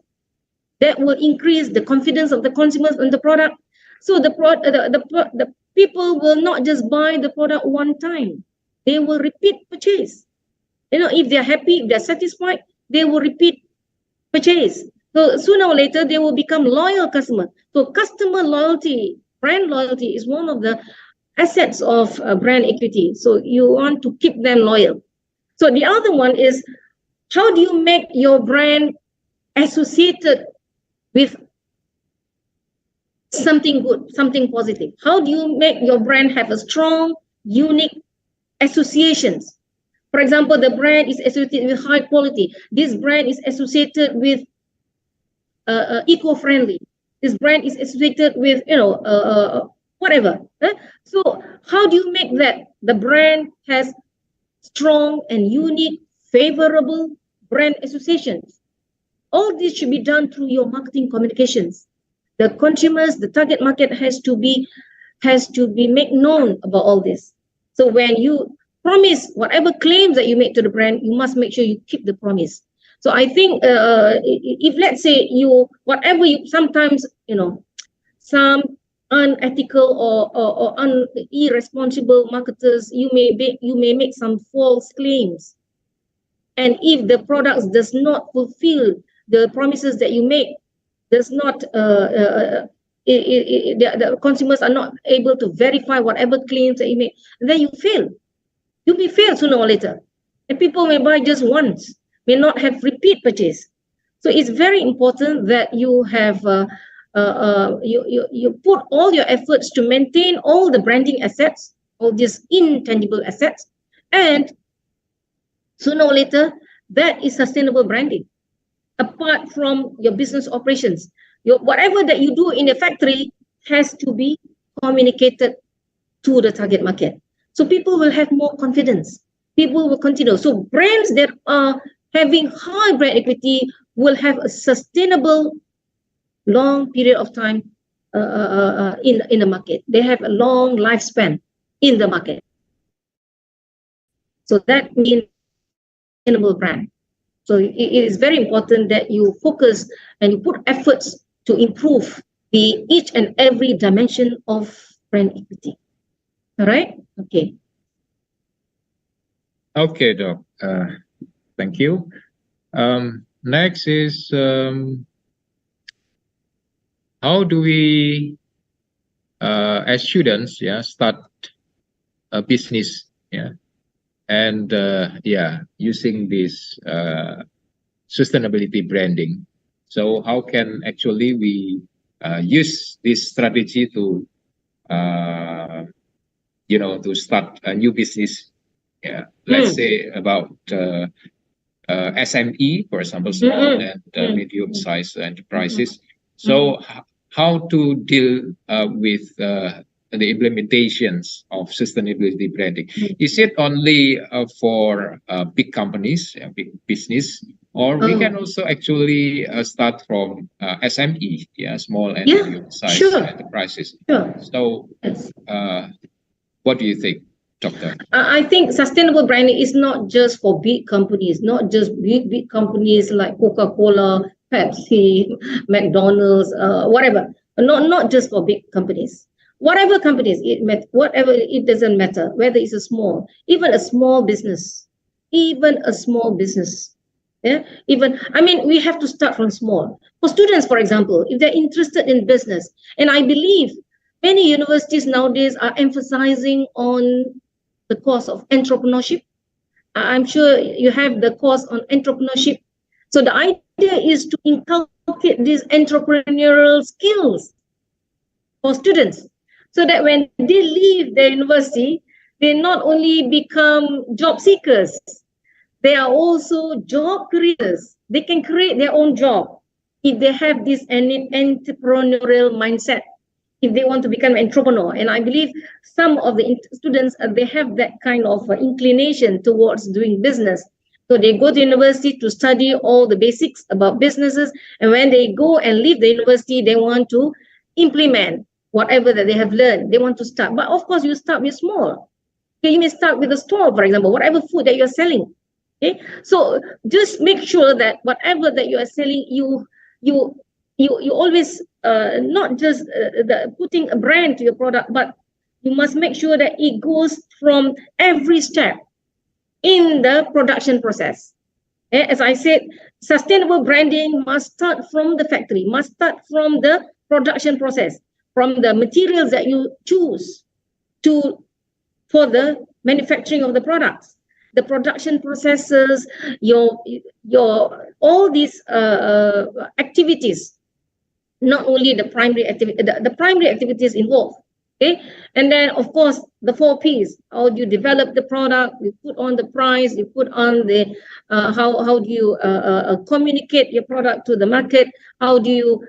that will increase the confidence of the consumers in the product. So the people will not just buy the product one time. They will repeat purchase. If they're happy, if they're satisfied, they will repeat purchase. So sooner or later, they will become loyal customers. So customer loyalty, brand loyalty is one of the assets of brand equity. So you want to keep them loyal. So the other one is, how do you make your brand associated with something good, something positive? How do you make your brand have a strong, unique associations? For example, the brand is associated with high quality. This brand is associated with eco-friendly. This brand is associated with, whatever. So how do you make that the brand has strong and unique, favorable brand associations? All this should be done through your marketing communications. The consumers, the target market has to be made known about all this. So when you promise whatever claims that you make to the brand, you must make sure you keep the promise. So I think if, let's say, sometimes, some unethical or irresponsible marketers, you may make some false claims. And if the products does not fulfill the promises that you make, does not the consumers are not able to verify whatever claims that you make, then you fail. You may fail sooner or later, and people may buy just once, may not have repeat purchase. So it's very important that you have you put all your efforts to maintain all the branding assets, all these intangible assets, and sooner or later that is sustainable branding. Apart from your business operations, whatever that you do in the factory has to be communicated to the target market. So people will have more confidence. People will continue. So brands that are having high brand equity will have a sustainable, long period of time in the market. They have a long lifespan in the market. So that means sustainable brand. So it is very important that you focus and you put efforts to improve each and every dimension of brand equity. All right? Okay. Okay, Doc. Thank you. Next is, how do we, as students, start a business, and using this sustainability branding? So how can actually we use this strategy to to start a new business? Let's say about SME, for example, small and medium-sized enterprises. So how to deal with the implementations of sustainability branding? Is it only for big companies, big business, Or we can also actually start from SME, small and medium-sized enterprises. Sure. So, what do you think, Doctor? I think sustainable branding is not just for big companies, not just big companies like Coca-Cola, Pepsi, McDonald's, whatever. Not just for big companies. Whatever companies, it doesn't matter, whether it's a small, even a small business. Yeah, we have to start from small. For students, for example, if they're interested in business, and I believe many universities nowadays are emphasizing on the course of entrepreneurship. I'm sure you have the course on entrepreneurship. So the idea is to inculcate these entrepreneurial skills for students, so that when they leave the university, they not only become job seekers, they are also job creators. They can create their own job if they have this entrepreneurial mindset, if they want to become an entrepreneur. And I believe some of the students, they have that kind of inclination towards doing business. So they go to university to study all the basics about businesses. And when they go and leave the university, they want to implement whatever that they have learned. They want to start. But of course, you start with small. Okay, you may start with a stall, for example, whatever food that you're selling. Okay, so just make sure that whatever that you are selling, you always not just putting a brand to your product, but you must make sure that it goes from every step in the production process. Okay? As I said, sustainable branding must start from the factory, must start from the production process, from the materials that you choose for the manufacturing of the products. The production processes, your all these activities, not only the primary activity, the primary activities involved. Okay, and then of course the 4 P's: how do you develop the product, you put on the price, you put on the how do you communicate your product to the market, how do you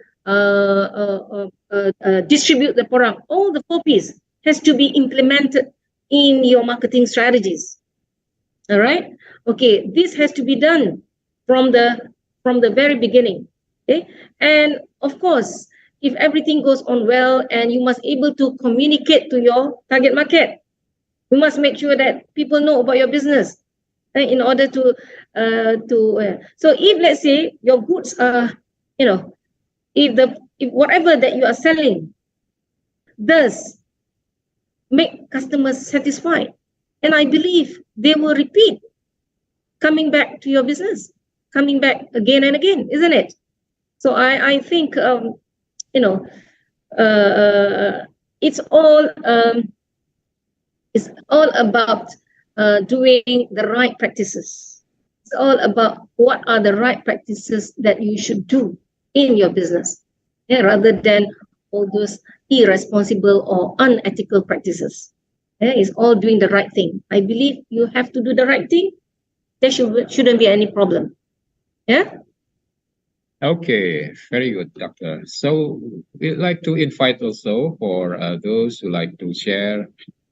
distribute the product. All the 4 P's has to be implemented in your marketing strategies. All right. Okay. This has to be done from the very beginning. Okay. And of course, if everything goes on well, and you must able to communicate to your target market, you must make sure that people know about your business, right, in order to so if let's say your goods are, if whatever that you are selling does make customers satisfied, and I believe they will repeat coming back to your business, coming back again and again, isn't it? So I think, it's all about doing the right practices. It's all about what are the right practices that you should do in your business, rather than all those irresponsible or unethical practices. It's all doing the right thing. I believe you have to do the right thing. There shouldn't be any problem. Yeah. Okay, very good, Doctor. So we'd like to invite also for those who like to share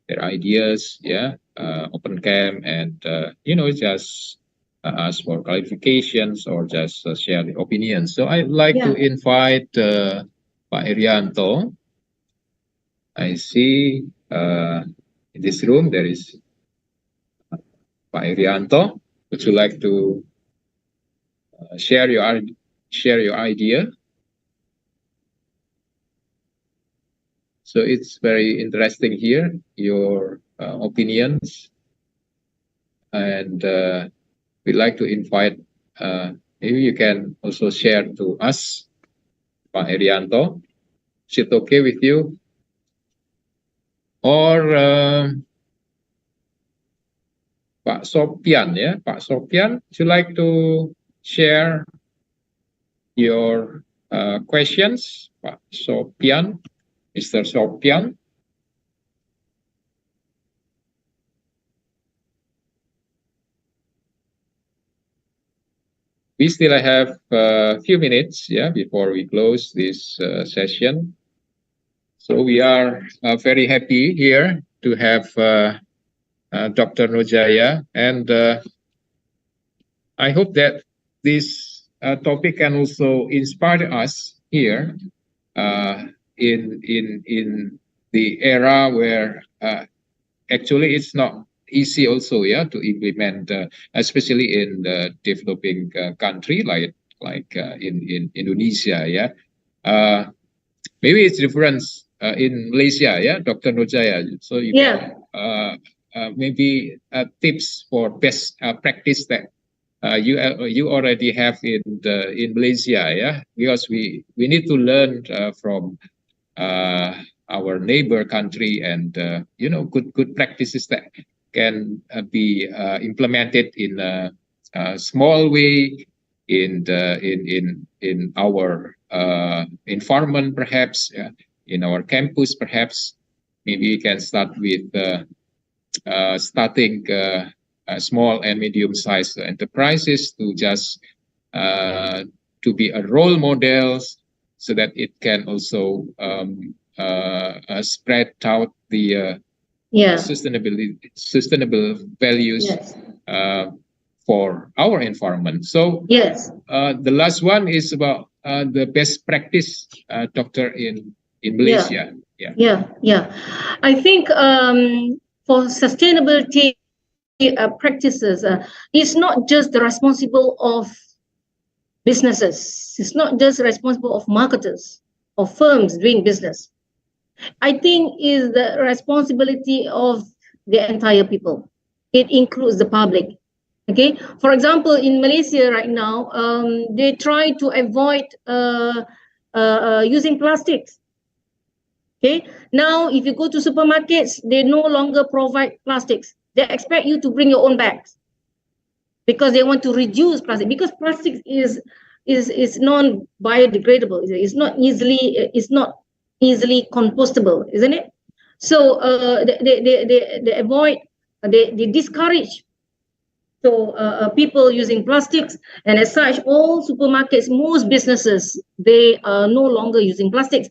their ideas, open cam, and just ask for clarifications or just share the opinions. So I'd like to invite Pak Irianto. I see in this room there is Pak Irianto. Would you like to share your idea? So it's very interesting here, your opinions, and we'd like to invite, maybe you can also share to us, Pak Irianto. Is it okay with you? Or Pak Sopian, Pak Sopian, would you like to share your questions? Pak Sopian, Mr. Sopian. We still have a few minutes, before we close this session. So we are very happy here to have Dr. Nurjaya, and I hope that this topic can also inspire us here in the era where actually it's not easy also, yeah, to implement, especially in the developing country like in Indonesia, yeah. Maybe it's different in Malaysia, yeah, Dr. Nurjaya. So you can maybe tips for best practice that you already have in Malaysia, yeah, because we need to learn from our neighbor country, and you know, good practices that can be implemented in a small way in our environment, perhaps, yeah, in our campus, perhaps. Maybe we can start with starting small and medium-sized enterprises to just to be a role models, so that it can also spread out the sustainable values for our environment. So the last one is about the best practice, Doctor, in Malaysia. I think for sustainability practices, it's not just the responsible of businesses. It's not just responsible of marketers or firms doing business. I think is the responsibility of the entire people. It includes the public. Okay. For example, in Malaysia right now, they try to avoid using plastics. Okay. Now, if you go to supermarkets, they no longer provide plastics. They expect you to bring your own bags because they want to reduce plastic. Because plastic is non-biodegradable. It's not easily compostable, isn't it? So they avoid, they discourage people using plastics, and as such, all supermarkets, most businesses, they are no longer using plastics.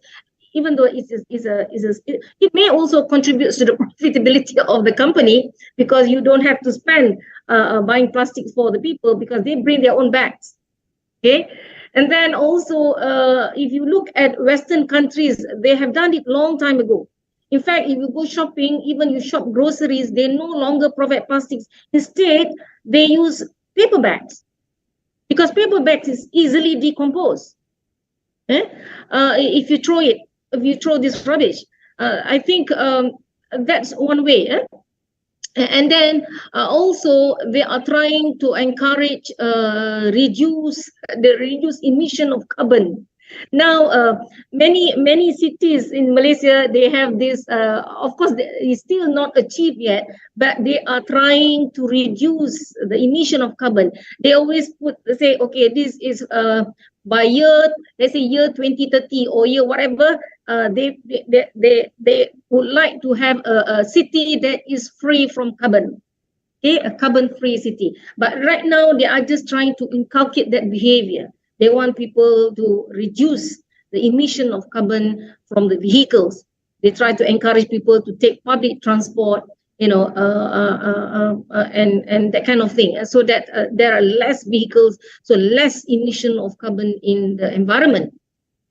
Even though it may also contribute to the profitability of the company, because you don't have to spend buying plastics for the people because they bring their own bags. Okay, and then also if you look at Western countries, they have done it long time ago. In fact, if you go shopping, even you shop groceries, they no longer provide plastics. Instead, they use paper bags because paper bags is easily decomposed. If you throw this rubbish, I think that's one way. And then also they are trying to encourage reduce emission of carbon. Now, many cities in Malaysia, they have this. Of course, it's still not achieved yet, but they are trying to reduce the emission of carbon. They always say, okay, this is by year, let's say year 2030 or year whatever. They would like to have a city that is free from carbon. Okay, a carbon-free city. But right now, they are just trying to inculcate that behavior. They want people to reduce the emission of carbon from the vehicles. They try to encourage people to take public transport, you know, and that kind of thing, so that there are less vehicles, so less emission of carbon in the environment.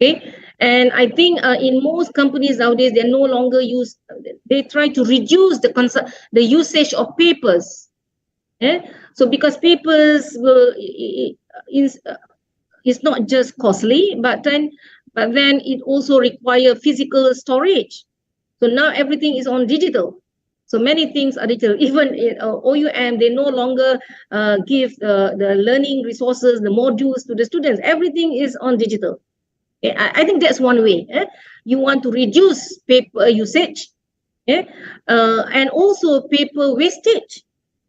Okay, and I think in most companies nowadays, they no longer use. They try to reduce the usage of papers. So because papers will it's not just costly, but then it also requires physical storage. So now everything is on digital. So many things are digital. Even in OUM, they no longer give the learning resources, the modules to the students. Everything is on digital. I think that's one way. You want to reduce paper usage, and also paper wastage.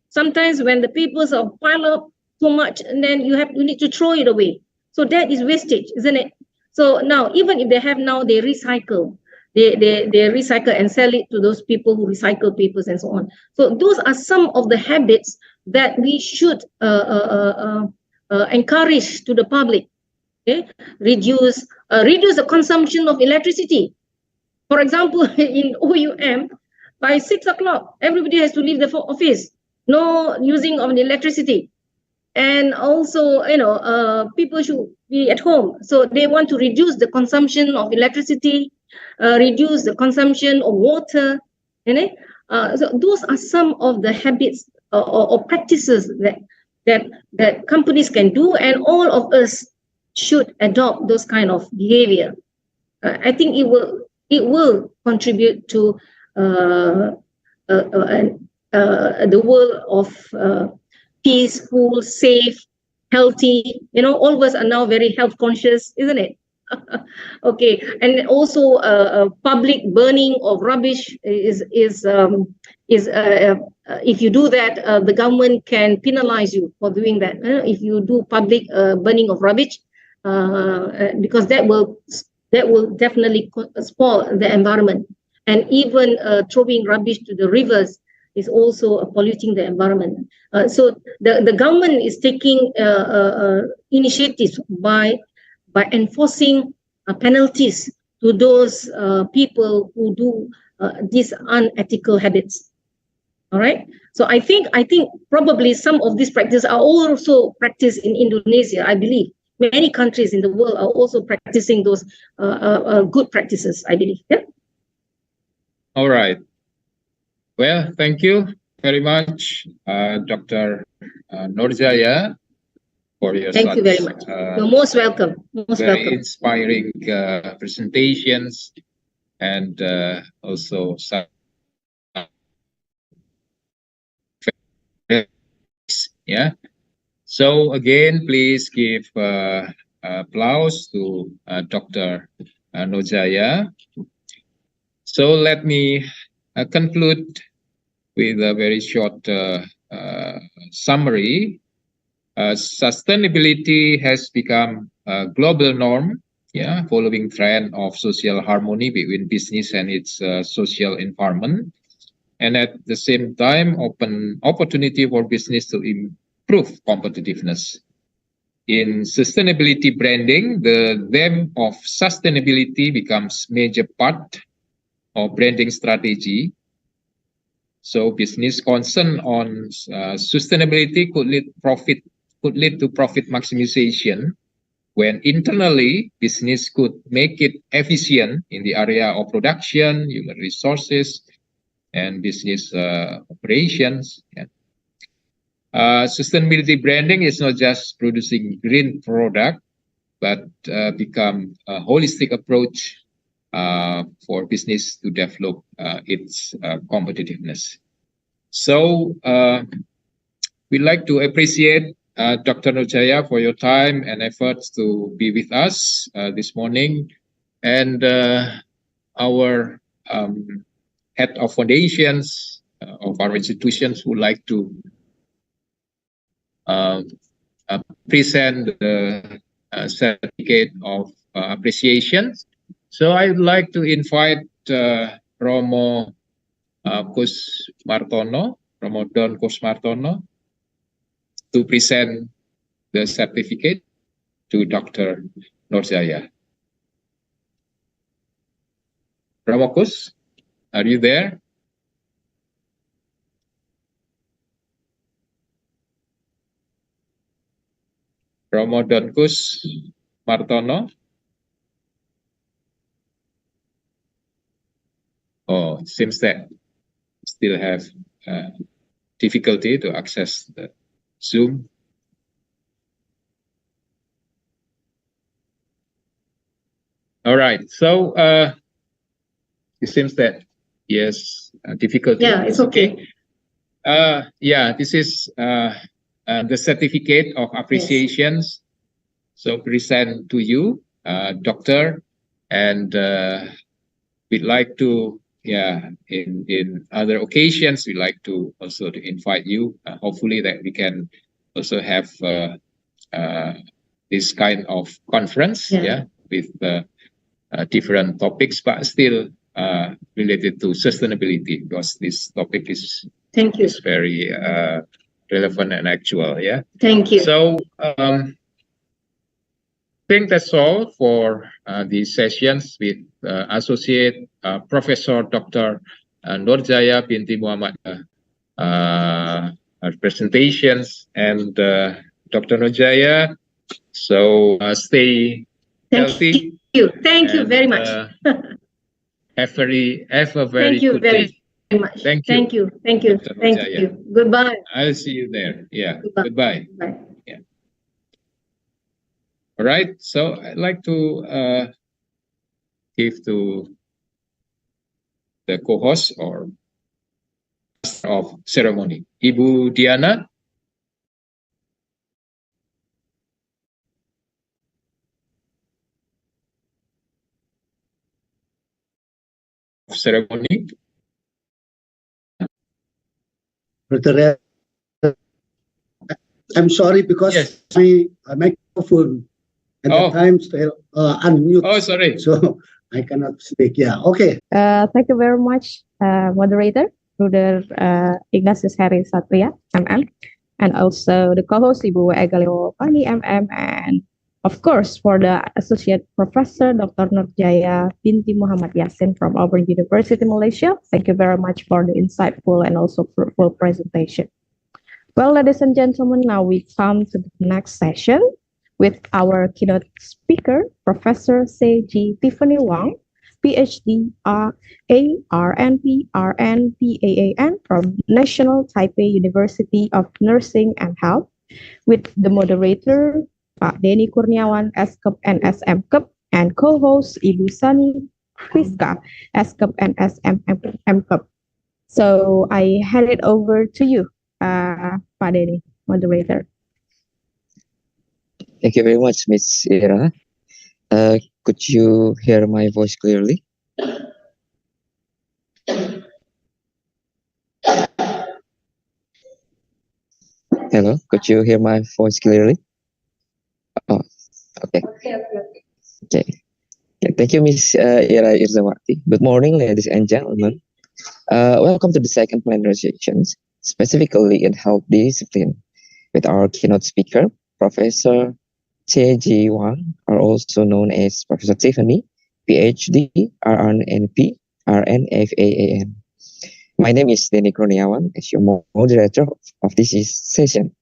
Sometimes when the papers are piled up so much, and then you need to throw it away. So that is wastage, isn't it? So now, even if they recycle. They recycle and sell it to those people who recycle papers and so on. So those are some of the habits that we should encourage to the public. Okay, reduce the consumption of electricity. For example, in OUM, by 6 o'clock, everybody has to leave the office. No using of the electricity. And also, people should be at home. So they want to reduce the consumption of electricity, reduce the consumption of water. So those are some of the habits or practices that companies can do, and all of us should adopt those kind of behavior. I think it will contribute to the world of peaceful, safe, healthy. All of us are now very health conscious, isn't it? Okay, and also public burning of rubbish is if you do that, the government can penalize you for doing that. If you do public burning of rubbish, because that will definitely spoil the environment, and even throwing rubbish to the rivers is also polluting the environment. So the government is taking initiatives by enforcing penalties to those people who do these unethical habits. All right. So I think probably some of these practices are also practiced in Indonesia. I believe many countries in the world are also practicing those good practices, I believe. Yeah. All right. Well, thank you very much, Dr. Nurjaya, for your Thank you very much. You're most welcome. Very inspiring presentations, and also some yeah. So again, please give applause to Dr. Nurjaya. So let me conclude with a very short summary. Sustainability has become a global norm, following trend of social harmony between business and its social environment, and at the same time open opportunity for business to improve competitiveness. In sustainability branding, the theme of sustainability becomes major part of branding strategy. So business concern on sustainability could lead to profit maximization, when internally business could make it efficient in the area of production, human resources, and business operations. Sustainability branding is not just producing green product, but become a holistic approach for business to develop its competitiveness. So we'd like to appreciate Dr. Nurjaya for your time and efforts to be with us this morning, and our head of foundations of our institutions would like to present the certificate of appreciation. So I would like to invite Romo Kusmartono, Romo Don Kusmartono, to present the certificate to Dr. Nurjaya. Romo Kus, are you there? Romo Don Kusmartono. Oh, it seems that still have difficulty to access the Zoom. All right, so it seems that yes, difficulty. Yeah, it's okay. Yeah, this is the certificate of appreciations. Yes. So present to you, Doctor, and we'd like to, in other occasions, we'd like to also to invite you. Hopefully that we can also have this kind of conference, with different topics, but still related to sustainability, because this topic is very relevant and actual. Thank you. So I think that's all for these sessions with Associate Professor Dr. Nurjaya binti Muhammad presentations, and Dr. Nurjaya. So stay healthy. Thank you very much. Have a very Thank you good very day. much. Thank you. Thank you. Thank you. Goodbye. I'll see you there. Yeah. Goodbye. Goodbye. Yeah. All right. So I'd like to give to the co-host or master of ceremony, Ibu Diana. Ceremony. I'm sorry because Yes. my microphone at the time unmute. Oh, sorry. So I cannot speak. Yeah. Okay. Thank you very much, moderator, Ruder Ignatius Harry Satria, MM, and also the co-host Ibu Egalio Pani, MM, and of course for the Associate Professor Dr. Nurjaya Binti Muhammad Yasin from Auburn University, Malaysia. Thank you very much for the insightful and also fruitful presentation. Well, ladies and gentlemen, now we come to the next session with our keynote speaker, Professor C.G. Tiffany Wang, PhD, RNP, RNPAAN from National Taipei University of Nursing and Health, with the moderator, Pak Denny Kurniawan, SKEP and SMKEP, and co-host Ibu Sani Friska, SKEP and SMKEP. So I hand it over to you, Pak Denny, moderator. Thank you very much, Miss Ira. Could you hear my voice clearly? Hello, could you hear my voice clearly? Oh, okay. Okay. Thank you, Miss Ira Irzawati. Good morning, ladies and gentlemen. Welcome to the second plenary sessions, specifically in health discipline, with our keynote speaker, Professor C.G. Wang, are also known as Professor Tiffany, PhD, RNP, RNFAAN. My name is Denny Kurniawan, as your moderator of this session.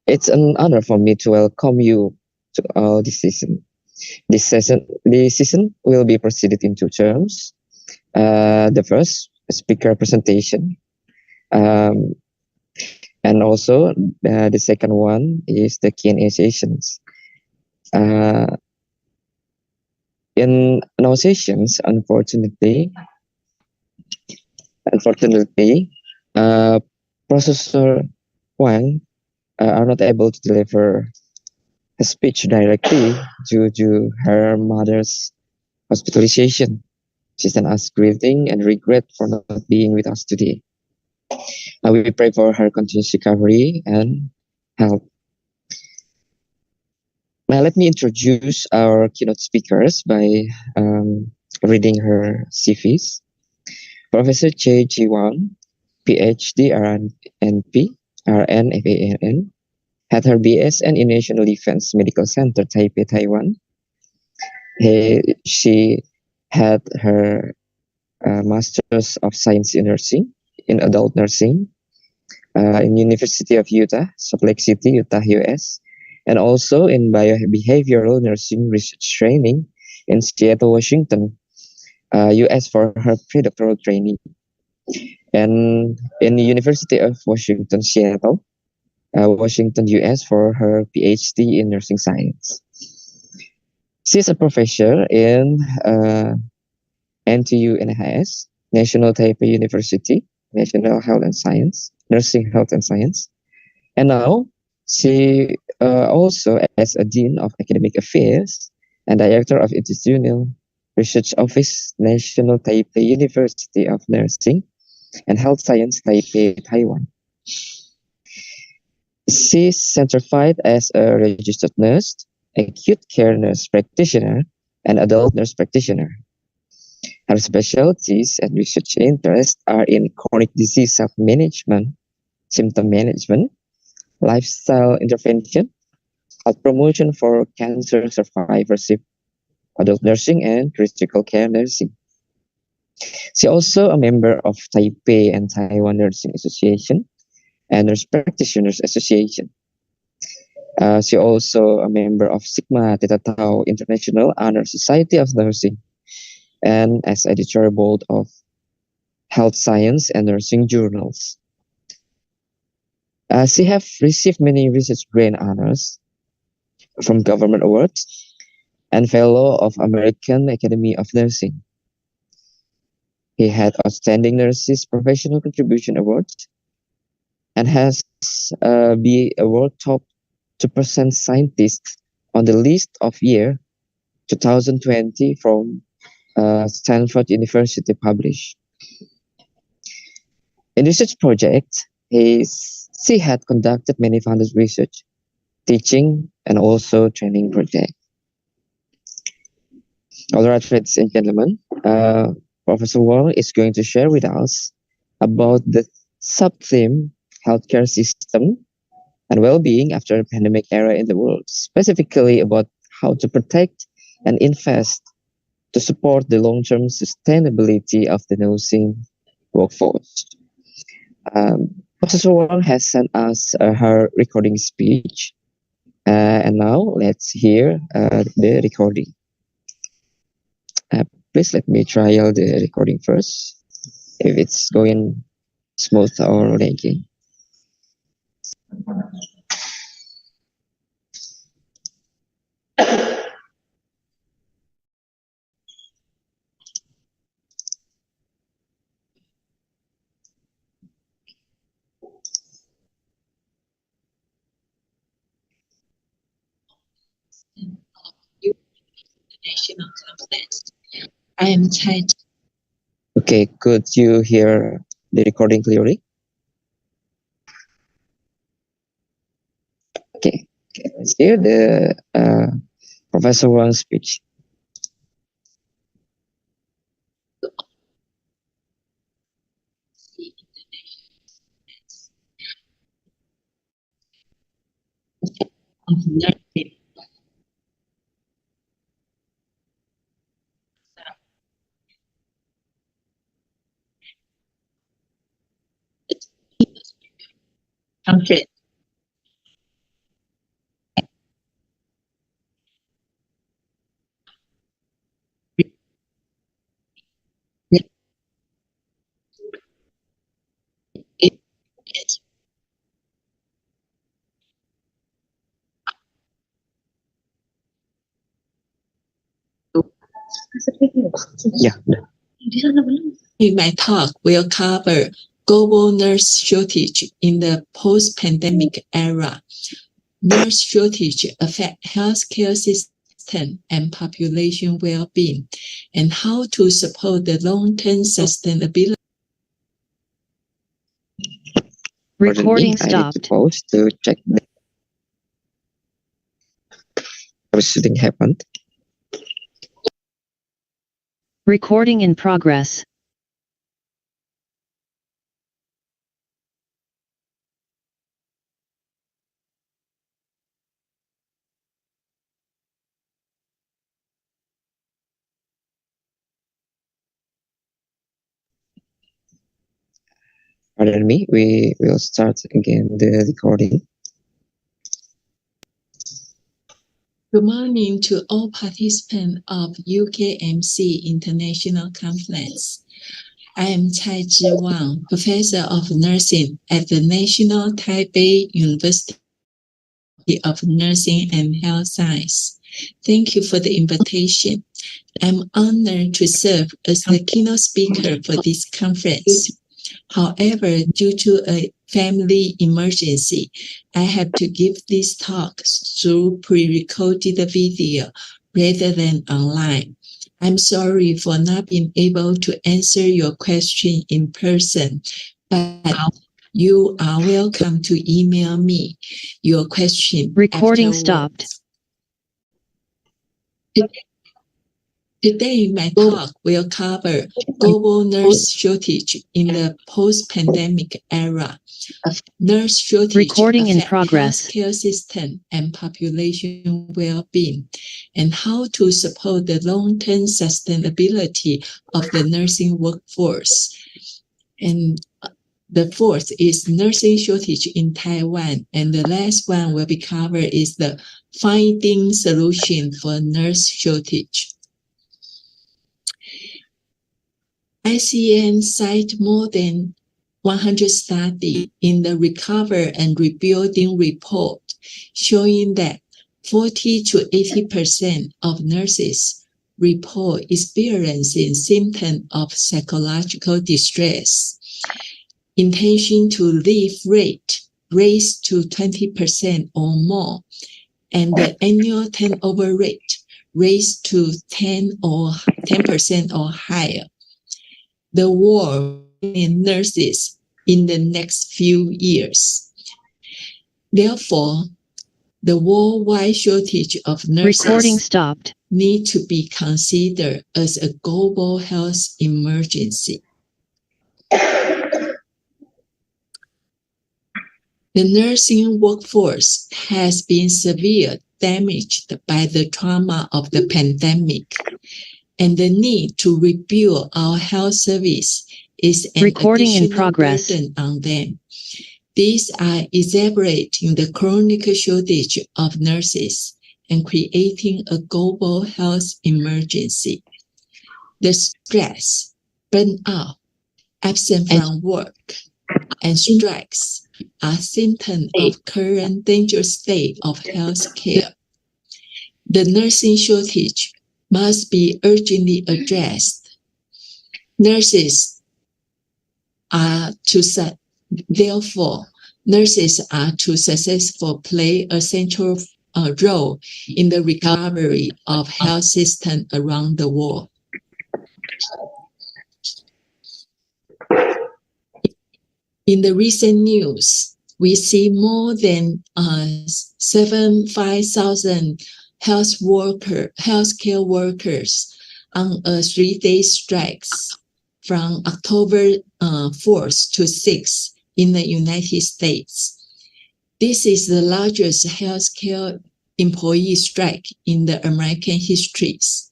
It's an honor for me to welcome you to this season. This season will be proceeded in two terms. The first, speaker presentation, and also the second one is the Q&A sessions. In our sessions, unfortunately, Professor Wang are not able to deliver a speech directly due to her mother's hospitalization. She sent us greeting and regret for not being with us today. We pray for her continuous recovery and health. Now, let me introduce our keynote speakers by reading her CVs. Professor C.G. Wang, PhD, RNP, RNFAAN, had her BSN in National Defense Medical Center, Taipei, Taiwan. She had her Masters of Science in Nursing, in Adult Nursing, in University of Utah, Salt Lake City, Utah, US, and also in Biobehavioral Nursing Research Training in Seattle, Washington, US for her predoctoral training, and in the University of Washington, Seattle, Washington, US for her PhD in Nursing Science. She's a professor in NTU NHS, National Taipei University, National Health and Science, Nursing Health and Science. And now she also as a Dean of Academic Affairs and Director of Institutional Research Office, National Taipei University of Nursing and Health Science, Taipei, Taiwan. She's certified as a registered nurse, acute care nurse practitioner, and adult nurse practitioner. Her specialties and research interests are in chronic disease self-management, symptom management, lifestyle intervention, health promotion for cancer survivorship, adult nursing, and critical care nursing. She also a member of Taipei and Taiwan Nursing Association and Nurse Practitioners Association. She also a member of Sigma Theta Tau International Honor Society of Nursing, and as editor board of Health Science and Nursing Journals. She have received many research grant honors from government awards and fellow of American Academy of Nursing. He had outstanding nurses professional contribution awards and has be a world top 2% scientist on the list of year 2020 from Stanford University published. In research projects, she had conducted many funded research, teaching, and also training projects. All right, ladies and gentlemen, Professor Wong is going to share with us about the sub-theme healthcare system and well-being after the pandemic era in the world, specifically about how to protect and invest to support the long-term sustainability of the nursing workforce. Professor Wong has sent us her recording speech, and now let's hear the recording. Please let me trial the recording first, if it's going smooth or lagging. National Conference. I am Chai. Okay, could you hear the recording clearly? Okay, let's hear the Professor Wang's speech. Of nursing. Okay. Yeah. In my talk, we'll cover global nurse shortage in the post-pandemic era. Nurse shortage affect healthcare system and population well-being, and how to support the long-term sustainability. Recording stopped. I need to pause to check everything happened. Recording in progress. Pardon me, we will start again the recording. Good morning to all participants of UKMC International Conference. I am Chai Zhi Wang, Professor of Nursing at the National Taipei University of Nursing and Health Science. Thank you for the invitation. I'm honored to serve as the keynote speaker for this conference. However, due to a family emergency, I have to give this talk through pre-recorded video rather than online. I'm sorry for not being able to answer your question in person, but you are welcome to email me your question. Recording afterwards. stopped. Today, my talk will cover global nurse shortage in the post-pandemic era. Nurse shortage Recording in affect progress. healthcare system and population well-being, and how to support the long-term sustainability of the nursing workforce. And The fourth is nursing shortage in Taiwan. And the last one will be covered is the finding solution for nurse shortage. ICN cite more than 100 studies in the Recover and Rebuilding report showing that 40 to 80% of nurses report experiencing symptoms of psychological distress. Intention to leave rate raised to 20% or more, and the annual turnover rate raised to 10% or higher. The war in nurses in the next few years. Therefore, the worldwide shortage of nurses Recording stopped. need to be considered as a global health emergency. The nursing workforce has been severely damaged by the trauma of the pandemic, and the need to rebuild our health service is an Recording in additional progress. burden on them. These are exacerbating the chronic shortage of nurses and creating a global health emergency. The stress, burnout, absence from work, and strikes are symptoms of current dangerous state of health care. The nursing shortage must be urgently addressed. Therefore, nurses are to successfully play a central role in the recovery of health systems around the world. In the recent news, we see more than 75,000 healthcare workers on a 3-day strikes from October 4th to 6th in the United States. This is the largest healthcare employee strike in the American histories.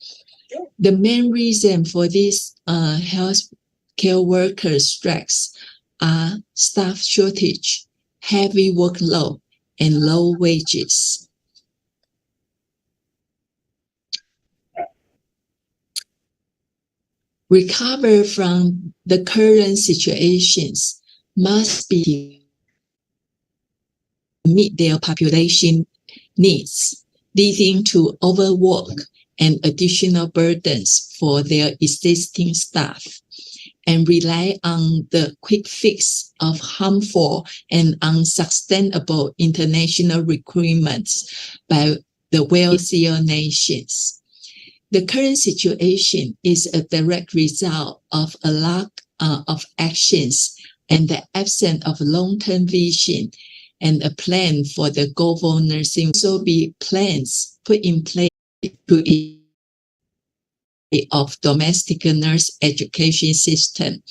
The main reason for these healthcare workers strikes are staff shortage, heavy workload, and low wages. Recover from the current situations must be to meet their population needs, leading to overwork and additional burdens for their existing staff, and rely on the quick fix of harmful and unsustainable international recruitments by the wealthier nations. The current situation is a direct result of a lack of actions and the absence of long-term vision and a plan for the global nursing. Also be plans put in place to of domestic nurse education system,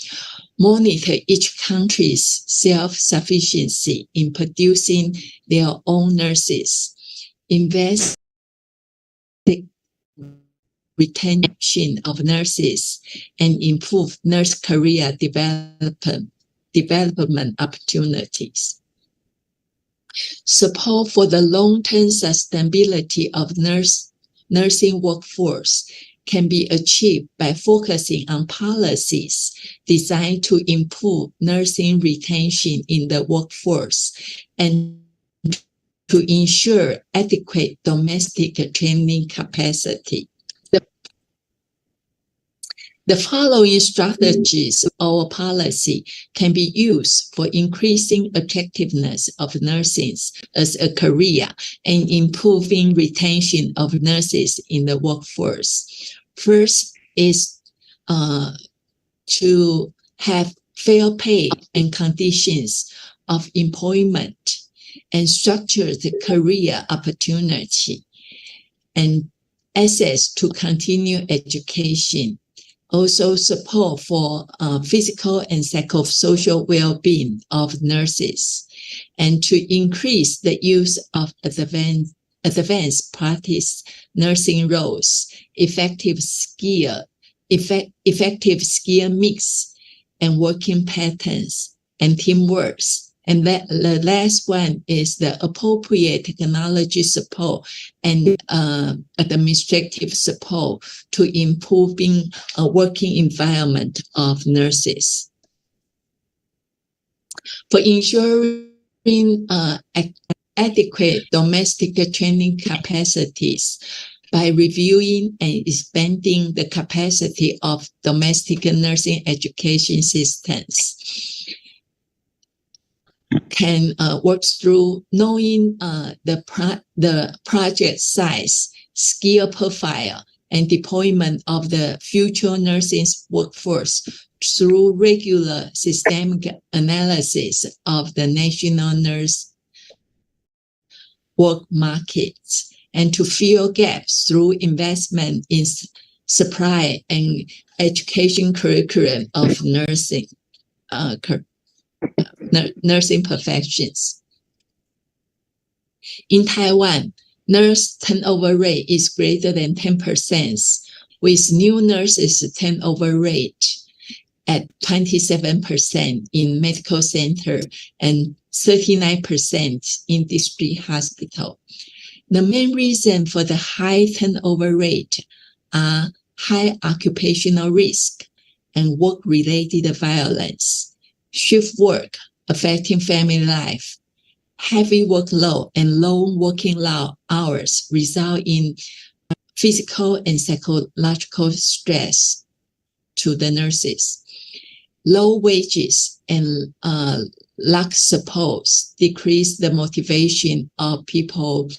monitor each country's self-sufficiency in producing their own nurses, invest in retention of nurses, and improve nurse career development opportunities. Support for the long-term sustainability of nursing workforce can be achieved by focusing on policies designed to improve nursing retention in the workforce and to ensure adequate domestic training capacity. The following strategies or policy can be used for increasing attractiveness of nursing as a career and improving retention of nurses in the workforce. First is to have fair pay and conditions of employment and structure the career opportunity and access to continuing education. Also support for physical and psychosocial well-being of nurses, and to increase the use of advanced practice nursing roles, effective skill mix, and working patterns, and teamwork. And the last one is the appropriate technology support and administrative support to improving a working environment of nurses. For ensuring adequate domestic training capacities, by reviewing and expanding the capacity of domestic nursing education systems, can work through knowing the project size, skill profile, and deployment of the future nursing workforce through regular systemic analysis of the national nurse work markets, and to fill gaps through investment in supply and education curriculum of nursing professions. In Taiwan, nurse turnover rate is greater than 10%, with new nurses turnover rate at 27% in medical center and 39% in district hospital. The main reason for the high turnover rate are high occupational risk and work-related violence, shift work affecting family life, heavy workload, and long working hours result in physical and psychological stress to the nurses. Low wages and lack support decrease the motivation of people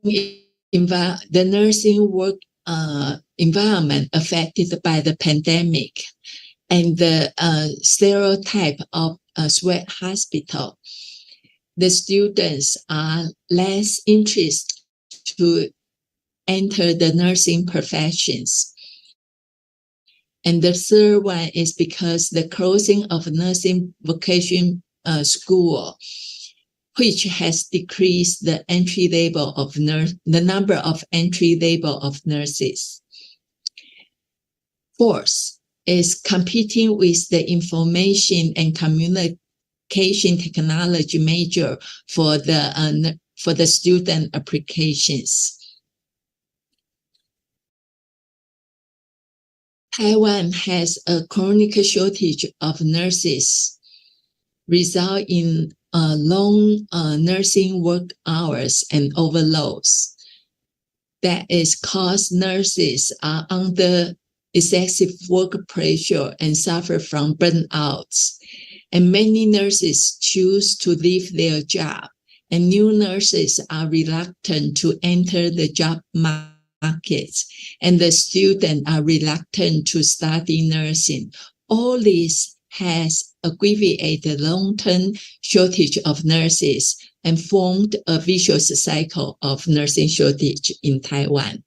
the nursing work environment affected by the pandemic and the stereotype of a sweat hospital. The students are less interested to enter the nursing professions. And the third one is because the closing of nursing vocation school, which has decreased the entry level of the number of entry level of nurses. Fourth is competing with the information and communication technology major for the student applications. Taiwan has a chronic shortage of nurses, result in long nursing work hours and overloads. That is cause nurses are under excessive work pressure and suffer from burnouts. And many nurses choose to leave their job, and new nurses are reluctant to enter the job markets, and the students are reluctant to study nursing. All this has aggravated the long-term shortage of nurses and formed a vicious cycle of nursing shortage in Taiwan.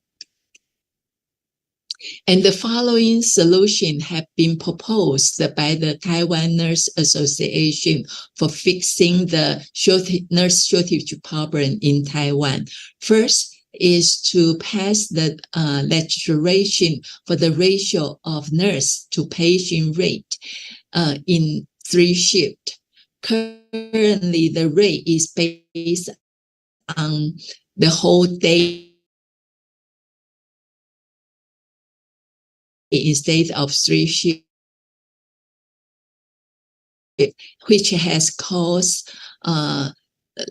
And the following solution have been proposed by the Taiwan Nurse Association for fixing the nurse shortage problem in Taiwan. First is to pass the legislation for the ratio of nurse to patient rate in 3 shifts. Currently, the rate is based on the whole day instead of 3 shifts, which has caused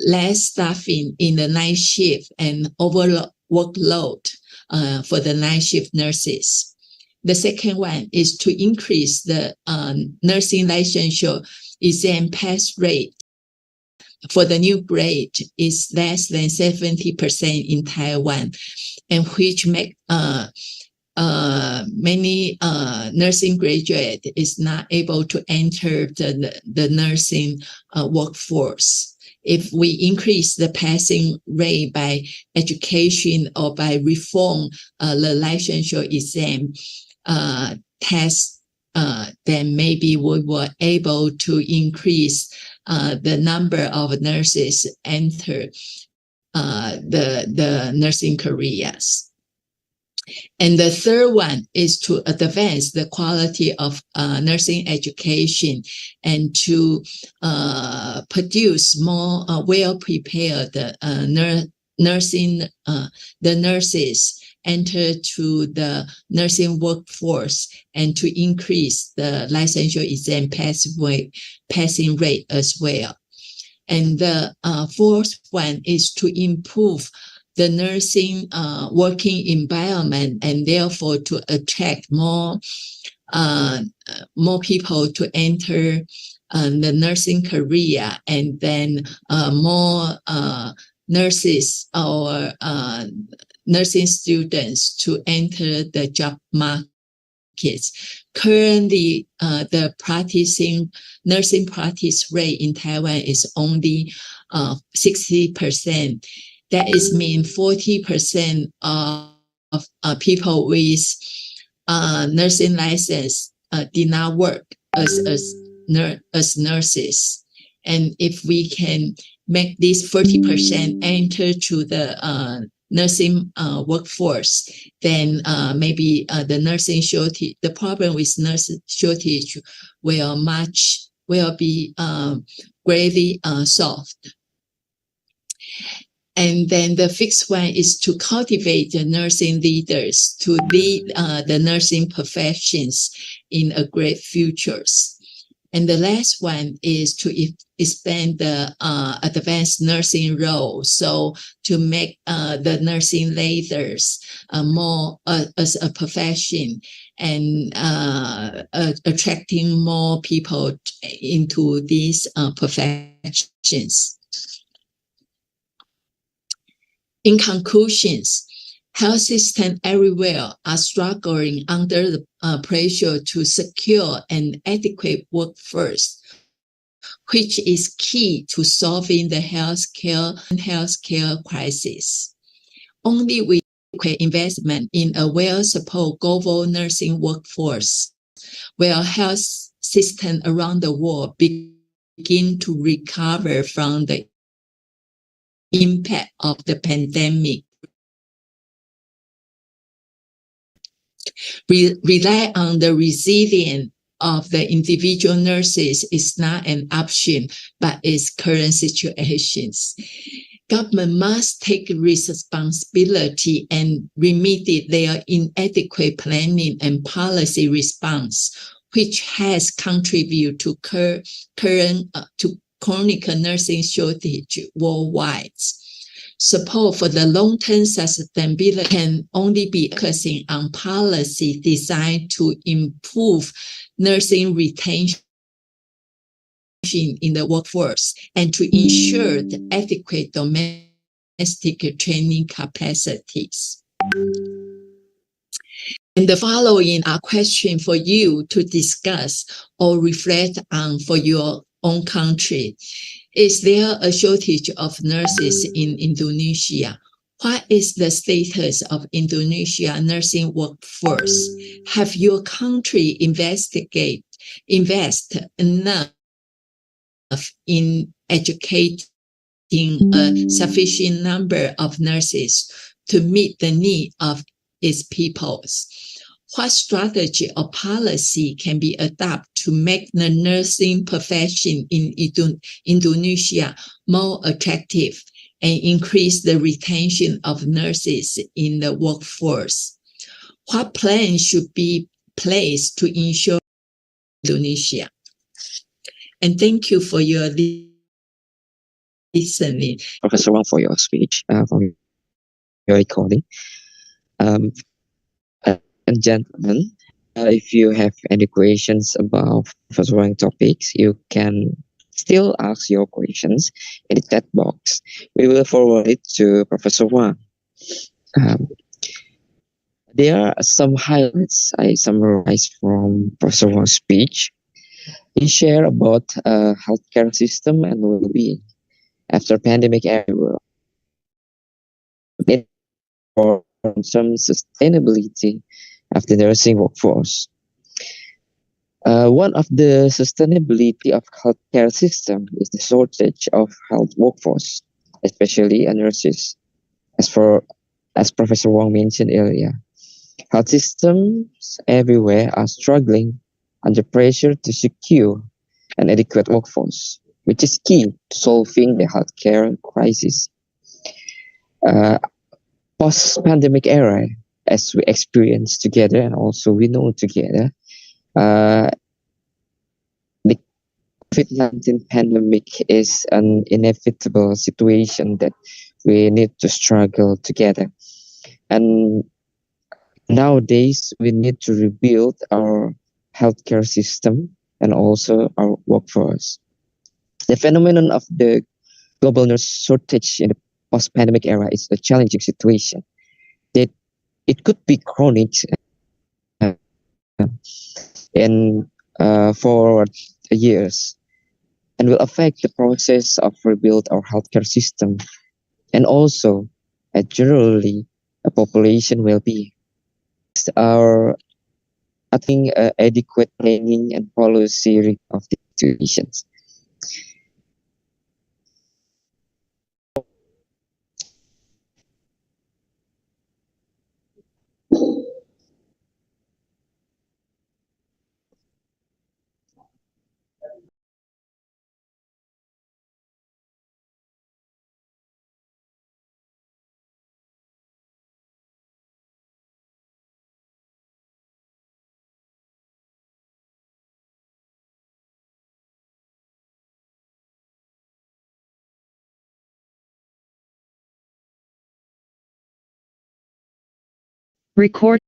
less staffing in the night shift and workload for the night shift nurses. The second one is to increase the nursing licensure exam pass rate for the new grade is less than 70% in Taiwan, and which make many nursing graduate is not able to enter the nursing workforce. If we increase the passing rate by education or by reform the licensure exam test, then maybe we were able to increase the number of nurses enter the nursing careers. And the third one is to advance the quality of nursing education and to produce more well-prepared nurses enter to the nursing workforce and to increase the licensure exam passing rate as well. And the fourth one is to improve the nursing working environment and therefore to attract more people to enter the nursing career, and then more nurses or nursing students to enter the job markets. Currently, the nursing practice rate in Taiwan is only 60%. That is mean 40% of people with nursing license did not work as nurses. And if we can make this 40% enter to the nursing workforce, then maybe the nursing shortage, the problem with nursing shortage will be greatly solved. And then the fifth one is to cultivate the nursing leaders to lead the nursing professions in a great futures. And the last one is to expand the advanced nursing role. So to make the nursing leaders more as a profession and attracting more people into these professions. In conclusions, health systems everywhere are struggling under the pressure to secure an adequate workforce, which is key to solving the healthcare crisis. Only with adequate investment in a well-supported global nursing workforce will health systems around the world begin to recover from the impact of the pandemic. Rely on the resilience of the individual nurses is not an option, but its current situations. government must take responsibility and remedy their inadequate planning and policy response, which has contributed to chronic nursing shortage worldwide. Support for the long-term sustainability can only be focusing on policy designed to improve nursing retention in the workforce and to ensure the adequate domestic training capacities. And the following are questions for you to discuss or reflect on for your own country. Is there a shortage of nurses in Indonesia? What is the status of Indonesia nursing workforce? Have your country invest enough in educating a sufficient number of nurses to meet the need of its peoples? What strategy or policy can be adopted to make the nursing profession in Indonesia more attractive and increase the retention of nurses in the workforce? What plans should be placed to ensure Indonesia? And thank you for your listening. Professor Wang, for your speech, for your recording. And gentlemen, if you have any questions about Professor Wang's topics, you can still ask your questions in the chat box. We will forward it to Professor Wang. There are some highlights I summarized from Professor Wang's speech. He shared about healthcare system and well-being after pandemic era. For some sustainability of the nursing workforce. One of the sustainability of healthcare system is the shortage of health workforce, especially nurses. As Professor Wang mentioned earlier, health systems everywhere are struggling under pressure to secure an adequate workforce, which is key to solving the healthcare crisis. Post-pandemic era, as we experience together and also we know together, the COVID-19 pandemic is an inevitable situation that we need to struggle together. And nowadays, we need to rebuild our healthcare system and also our workforce. The phenomenon of the global nurse shortage in the post-pandemic era is a challenging situation. That it could be chronic in forward years and will affect the process of rebuild our healthcare system and also generally a population well-being. I think adequate planning and policy of the situations. Record.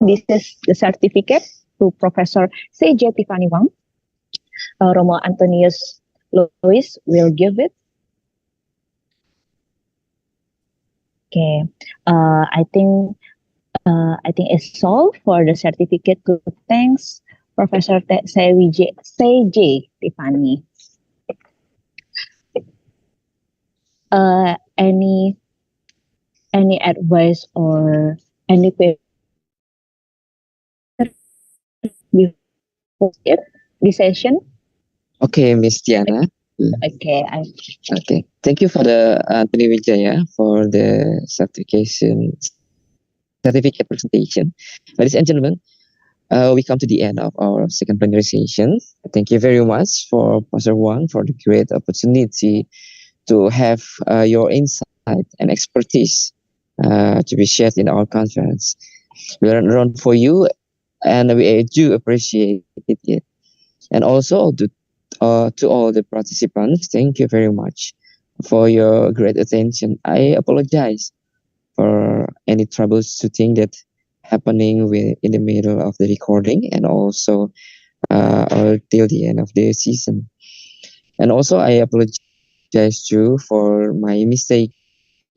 This is the certificate to Professor C.J. Tiffany Wang. Romo Antonius Louis will give it. Okay, I think it's all for the certificate. Good, thanks, Professor C.J. Tiffany. Any advice or any question before this session? Okay, Miss Diana. Okay, Okay, thank you for the Anthony Wijaya for the certificate presentation. Ladies and gentlemen, we come to the end of our second plenary session. Thank you very much for Professor Wang for the great opportunity to have your insight and expertise to be shared in our conference. We learn for you, and we do appreciate it. And also to all the participants, thank you very much for your great attention. I apologize for any troubleshooting that happening in the middle of the recording, and also or till the end of the season. And also I apologize too for my mistake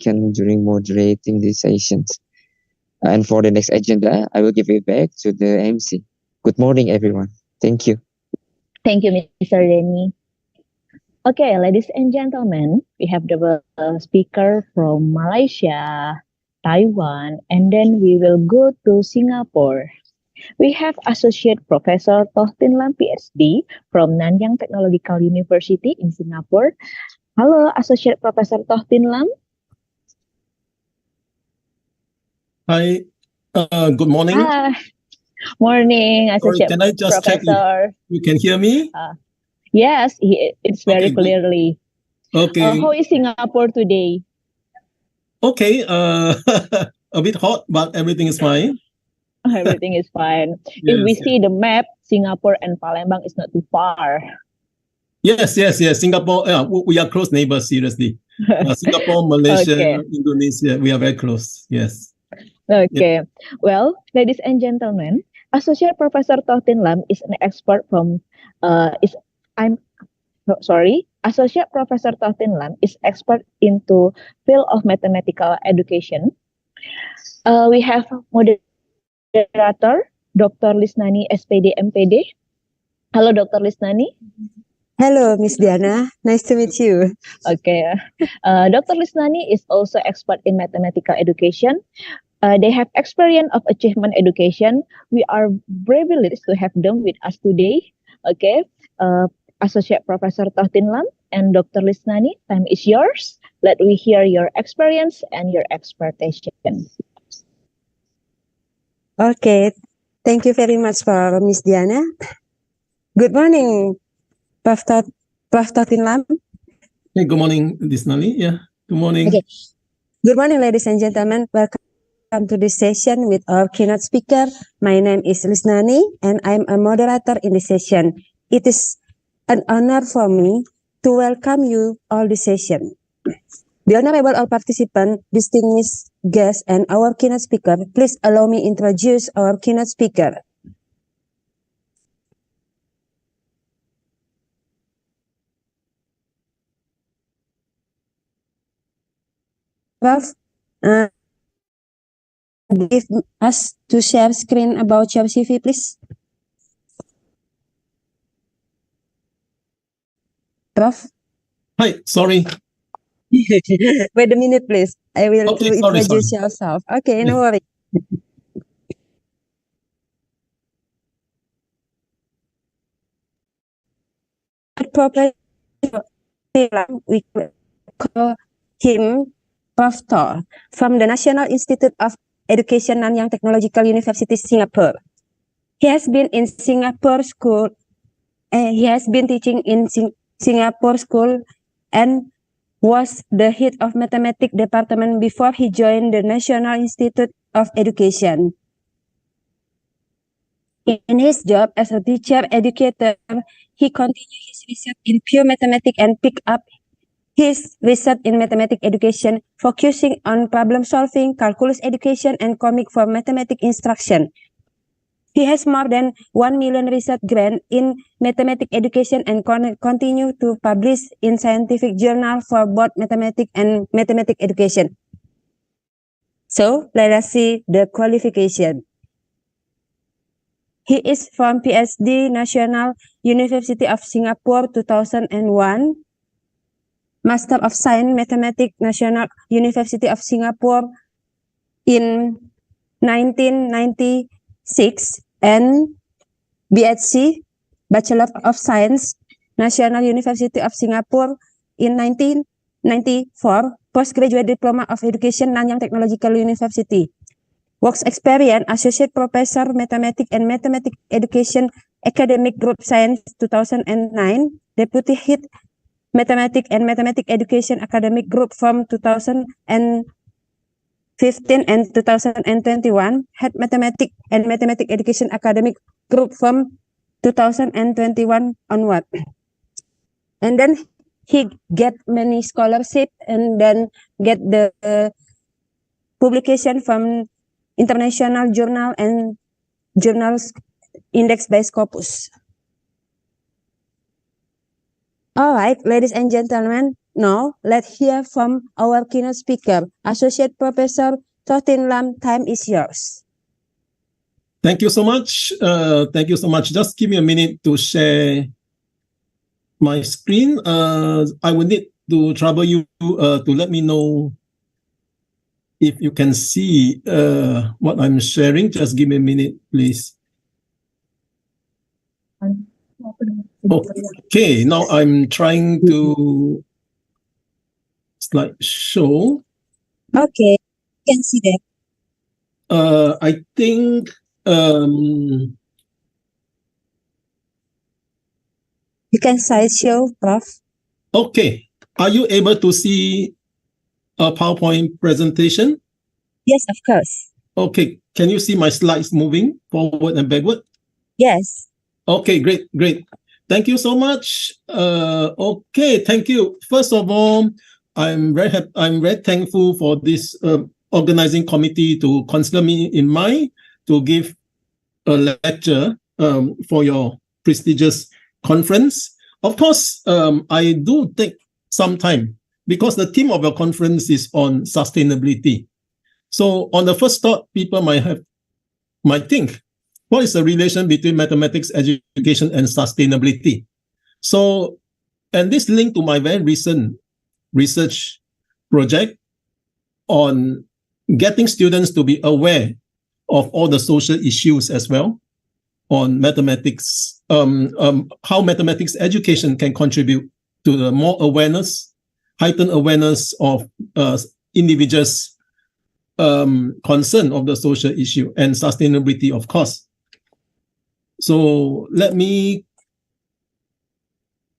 during moderating these sessions. And for the next agenda, I will give it back to the MC. Good morning, everyone. Thank you. Thank you, Mr. Denny. Okay, ladies and gentlemen, we have the speaker from Malaysia, Taiwan, and then we will go to Singapore. We have Associate Professor Toh Tin Lam, PhD, from Nanyang Technological University in Singapore. Hello, Associate Professor Toh Tin Lam. Hi, good morning. Hi. Morning, Associate Can I just Professor. check if you can hear me? Yes, it's very clearly. Okay. How is Singapore today? Okay, a bit hot, but everything is fine. Everything is fine. Yes, If we see the map, Singapore and Palembang is not too far. Yes. Singapore, we are close neighbors, seriously. Singapore, Malaysia, Okay. Indonesia, we are very close. Yes. Okay. Well, ladies and gentlemen, Associate Professor Toh Tin Lam is an expert from Associate Professor Toh Tin Lam is expert into field of mathematical education. We have moderator Dr. Lisnani, SPD, MPD. Hello, Dr. Lisnani. Hello, Miss Diana. Nice to meet you. Okay. Dr. Lisnani is also expert in mathematical education. They have experience of achievement education. We are privileged to have them with us today. Okay. Associate Professor Toh Tin Lam and Dr. Lisnani, time is yours. Let me hear your experience and your expectation. Okay. Thank you very much for Miss Diana. Good morning, Prof. Toh Tin Lam. Hey, good morning, Lisnani. Yeah, good morning. Okay. Good morning, ladies and gentlemen. Welcome to this session with our keynote speaker. My name is Lisnani, and I'm a moderator in this session. It is an honor for me to welcome you all this session. The honorable all participants, distinguished guests, and our keynote speaker, please allow me introduce our keynote speaker. Prof, give us to share screen about your CV, please. Prof? Hi, sorry. Wait a minute, please. I will introduce sorry. yourself. Okay, no worry. We call him Prof. Toh from the National Institute of Education, Nanyang Technological University, Singapore. He has been in Singapore school. He has been teaching in Singapore school and was the head of mathematics department before he joined the National Institute of Education. In his job as a teacher educator, he continued his research in pure mathematics and picked up his research in mathematics education, focusing on problem solving, calculus education, and comic for mathematics instruction. He has more than 1 million research grant in mathematics education and continue to publish in scientific journal for both mathematics and mathematics education. So let us see the qualification. He is from PhD National University of Singapore 2001, Master of Science Mathematics National University of Singapore in 1996, and BSc Bachelor of Science National University of Singapore in 1994, Postgraduate Diploma of Education Nanyang Technological University. Works experience, Associate Professor Mathematics and Mathematics Education Academic Group Science 2009, Deputy Head Mathematics and Mathematics Education Academic Group from 2015 and 2021, Head Mathematics and Mathematics Education Academic Group from 2021 onward. And then he get many scholarship and then get the publication from international journal and journals indexed by Scopus. All right, ladies and gentlemen, now let's hear from our keynote speaker, Associate Professor Thortin Lam. Time is yours. Thank you so much. Thank you so much. Just give me a minute to share my screen. I will need to trouble you to let me know if you can see what I'm sharing. Just give me a minute, please. Okay, now I'm trying to slideshow. Okay, you can see that. I think you can slideshow, Prof. Okay, are you able to see a PowerPoint presentation? Yes, of course. Okay, can you see my slides moving forward and backward? Yes. Okay, great, great. Thank you so much. Okay, thank you. First of all, I'm very thankful for this organizing committee to consider me in mind to give a lecture for your prestigious conference. Of course, I do take some time because the theme of your conference is on sustainability. So on the first thought, people might think, what is the relation between mathematics education and sustainability? So, and this linked to my very recent research project on getting students to be aware of all the social issues as well on mathematics, how mathematics education can contribute to the more awareness, heightened awareness of individuals' concern of the social issue and sustainability, of course. So let me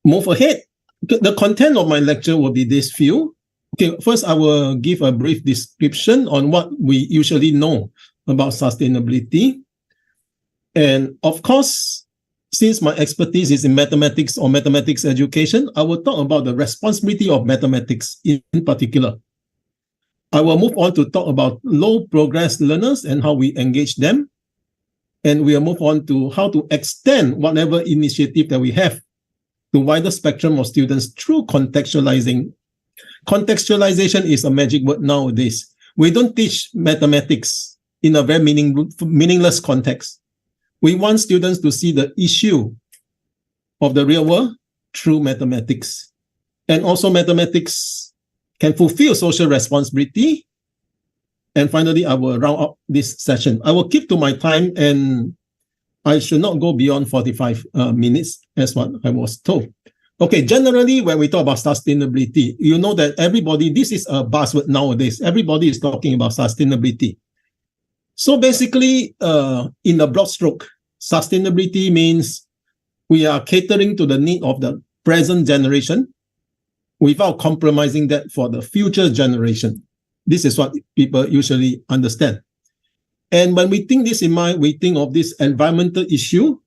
move ahead. The content of my lecture will be this few. Okay, first I will give a brief description on what we usually know about sustainability. And of course, since my expertise is in mathematics or mathematics education, I will talk about the responsibility of mathematics in particular. I will move on to talk about low progress learners and how we engage them. And we'll move on to how to extend whatever initiative that we have to wider spectrum of students through contextualizing. Contextualization is a magic word nowadays. We don't teach mathematics in a very meaningless context. We want students to see the issue of the real world through mathematics. And also mathematics can fulfill social responsibility. And finally, I will round up this session. I will keep to my time and I should not go beyond 45 minutes as what I was told. Okay, generally, when we talk about sustainability, you know that everybody, this is a buzzword nowadays. Everybody is talking about sustainability. So basically, in a broad stroke, sustainability means we are catering to the need of the present generation without compromising that for the future generation. This is what people usually understand. And when we think this in mind, we think of this environmental issue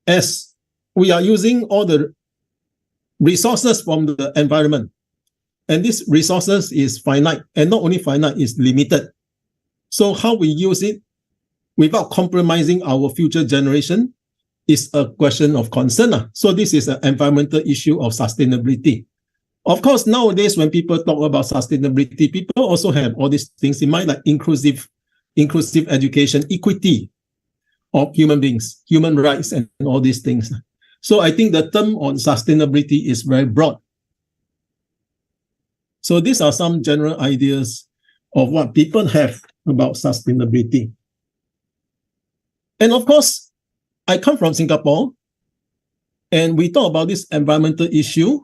as we are using all the resources from the environment. And these resources is finite, and not only finite, is limited. So how we use it without compromising our future generation is a question of concern. So this is an environmental issue of sustainability. Of course, nowadays when people talk about sustainability, people also have all these things in mind, like inclusive education, equity of human beings, human rights, and all these things. So I think the term on sustainability is very broad. So these are some general ideas of what people have about sustainability. And of course, I come from Singapore, and we talk about this environmental issue.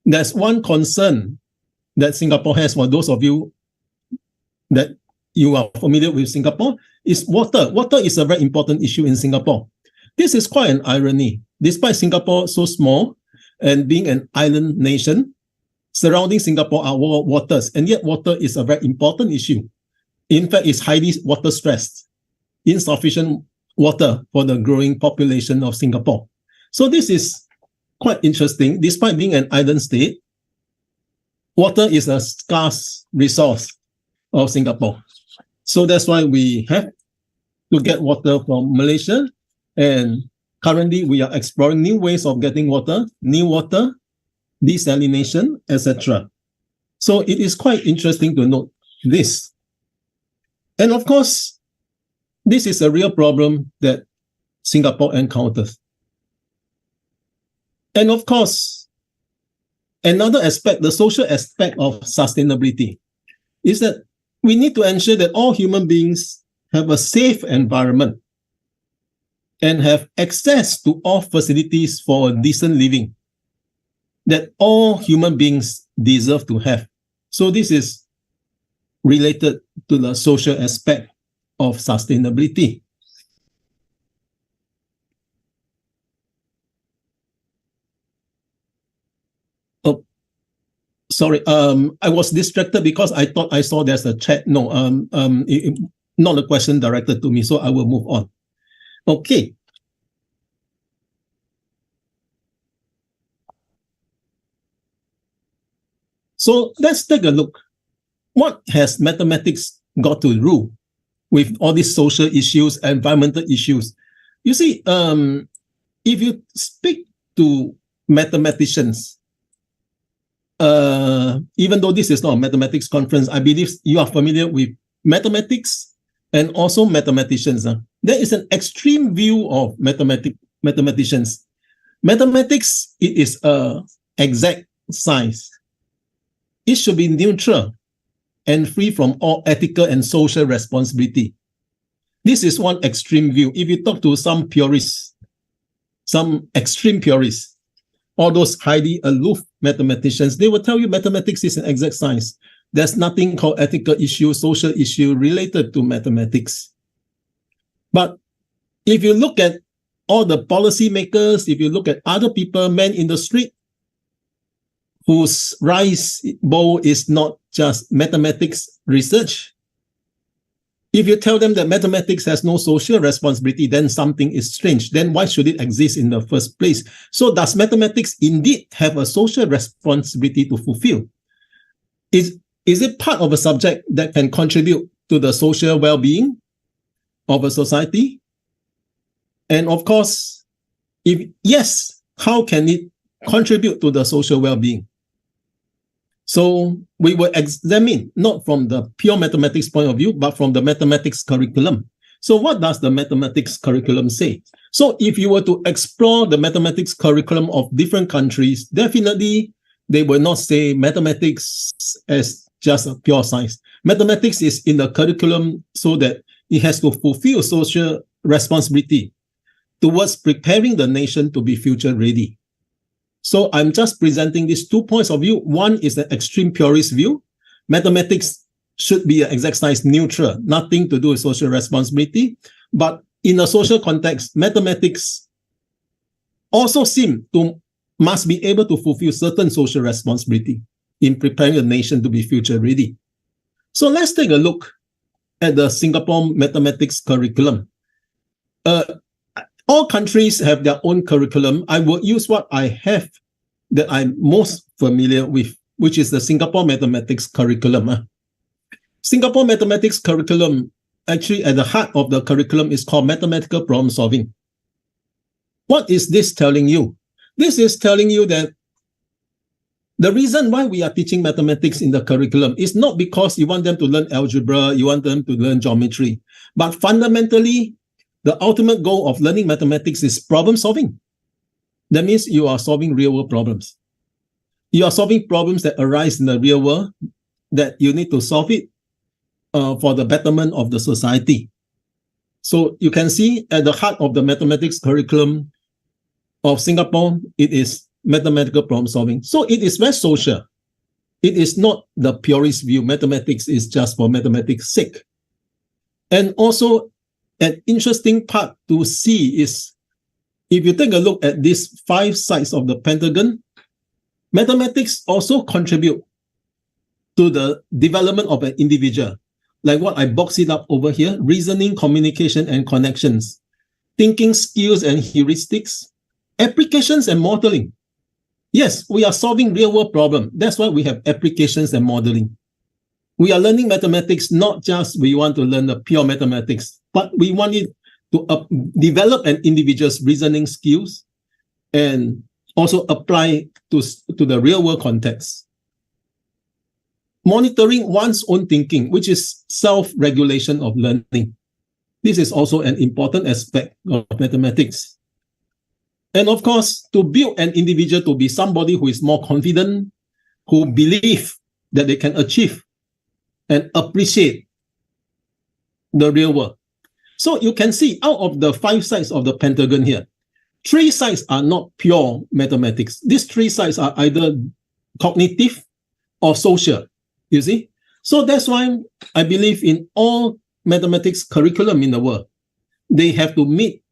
There's one concern that Singapore has, for those of you that you are familiar with Singapore, is water. Water is a very important issue in Singapore. This is quite an irony. Despite Singapore so small and being an island nation, surrounding Singapore are waters, and yet water is a very important issue. In fact, it's highly water stressed, insufficient water for the growing population of Singapore. So this is quite interesting. Despite being an island state, water is a scarce resource of Singapore. So that's why we have to get water from Malaysia, and currently we are exploring new ways of getting water, desalination, etc. So it is quite interesting to note this. And of course, this is a real problem that Singapore encounters. And of course, another aspect, the social aspect of sustainability, is that we need to ensure that all human beings have a safe environment and have access to all facilities for a decent living that all human beings deserve to have. So this is related to the social aspect of sustainability. Oh, sorry, I was distracted because I thought I saw there's a chat. No, not a question directed to me, so I will move on. Okay. So let's take a look. What has mathematics got to do with all these social issues, environmental issues? You see, if you speak to mathematicians, even though this is not a mathematics conference, I believe you are familiar with mathematics and also mathematicians. There is an extreme view of mathematicians. Mathematics, it is an exact science. It should be neutral and free from all ethical and social responsibility. This is one extreme view. If you talk to some purists, some extreme purists, all those highly aloof mathematicians, they will tell you mathematics is an exact science. There's nothing called ethical issue, social issue related to mathematics. But if you look at all the policymakers, if you look at other people, men in the street, whose rice bowl is not just mathematics research. If you tell them that mathematics has no social responsibility, then something is strange. Then why should it exist in the first place? So does mathematics indeed have a social responsibility to fulfill? Is it part of a subject that can contribute to the social well-being of a society? And of course, if yes, how can it contribute to the social well-being? So we will examine, not from the pure mathematics point of view, but from the mathematics curriculum. So what does the mathematics curriculum say? So if you were to explore the mathematics curriculum of different countries, definitely they will not say mathematics as just a pure science. Mathematics is in the curriculum so that it has to fulfill social responsibility towards preparing the nation to be future ready. So I'm just presenting these 2 points of view. One is the extreme purist view. Mathematics should be an exact science neutral, nothing to do with social responsibility. But in a social context, mathematics also must be able to fulfill certain social responsibility in preparing the nation to be future ready. So let's take a look at the Singapore mathematics curriculum. All countries have their own curriculum. I will use what I have that I'm most familiar with, which is the Singapore mathematics curriculum. Singapore mathematics curriculum actually at the heart of the curriculum is called mathematical problem solving. What is this telling you? This is telling you that the reason why we are teaching mathematics in the curriculum is not because you want them to learn algebra, you want them to learn geometry, but fundamentally, the ultimate goal of learning mathematics is problem solving. That means you are solving real world problems. You are solving problems that arise in the real world that you need to solve it for the betterment of the society. So you can see at the heart of the mathematics curriculum of Singapore, it is mathematical problem solving. So it is very social. It is not the purist view. Mathematics is just for mathematics' sake. And also, an interesting part to see is, if you take a look at these 5 sides of the pentagon, mathematics also contribute to the development of an individual. Like what I box it up over here: reasoning, communication, and connections, thinking skills and heuristics, applications and modeling. Yes, we are solving real-world problems. That's why we have applications and modeling. We are learning mathematics, not just we want to learn the pure mathematics, but we want it to develop an individual's reasoning skills and also apply to the real-world context. Monitoring one's own thinking, which is self-regulation of learning. This is also an important aspect of mathematics. And of course, to build an individual to be somebody who is more confident, who believe that they can achieve and appreciate the real world. So you can see out of the 5 sides of the pentagon here, 3 sides are not pure mathematics. These 3 sides are either cognitive or social, you see? So that's why I believe in all mathematics curriculum in the world, they have to meet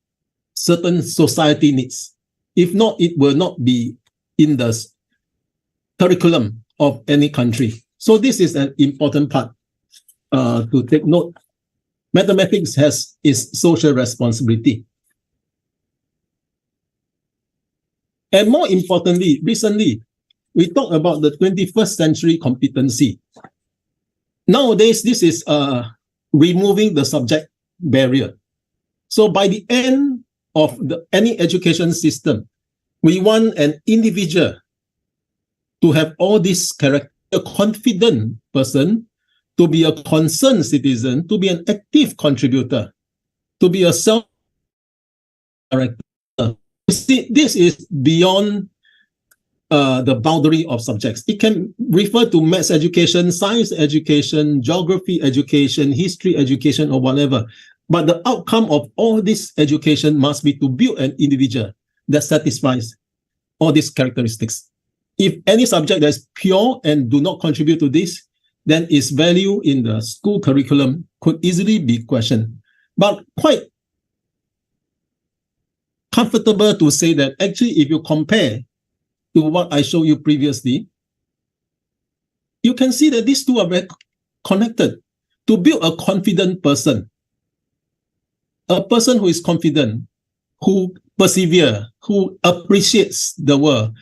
certain society needs. If not, it will not be in the curriculum of any country. So this is an important part to take note. Mathematics has its social responsibility. And more importantly, recently, we talked about the 21st century competency. Nowadays, this is removing the subject barrier. So by the end of any education system, we want an individual to have all these characteristics: a confident person, to be a concerned citizen, to be an active contributor, to be a self-director. You see, this is beyond the boundary of subjects. It can refer to maths education, science education, geography education, history education, or whatever. But the outcome of all this education must be to build an individual that satisfies all these characteristics. If any subject that is pure and do not contribute to this, then its value in the school curriculum could easily be questioned. But quite comfortable to say that actually, if you compare to what I showed you previously, you can see that these two are very connected. To build a confident person, a person who is confident, who perseveres, who appreciates the world,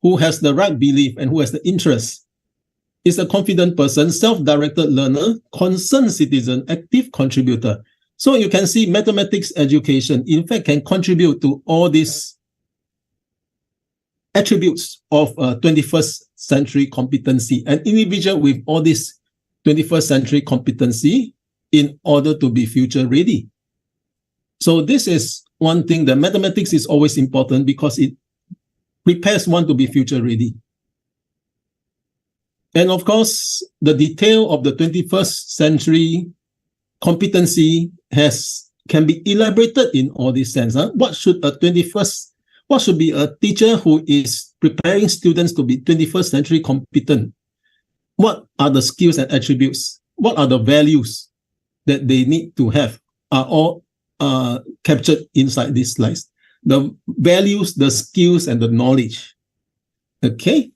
who has the right belief and who has the interest, is a confident person, self-directed learner, concerned citizen, active contributor. So you can see mathematics education, in fact, can contribute to all these attributes of 21st century competency. An individual with all this 21st century competency in order to be future ready. So this is one thing, that mathematics is always important because it prepares one to be future ready. And of course, the detail of the 21st century competency can be elaborated in all these sense. What should be a teacher who is preparing students to be 21st century competent? What are the skills and attributes? What are the values that they need to have? Are all captured inside these slides. The values, the skills, and the knowledge. Okay,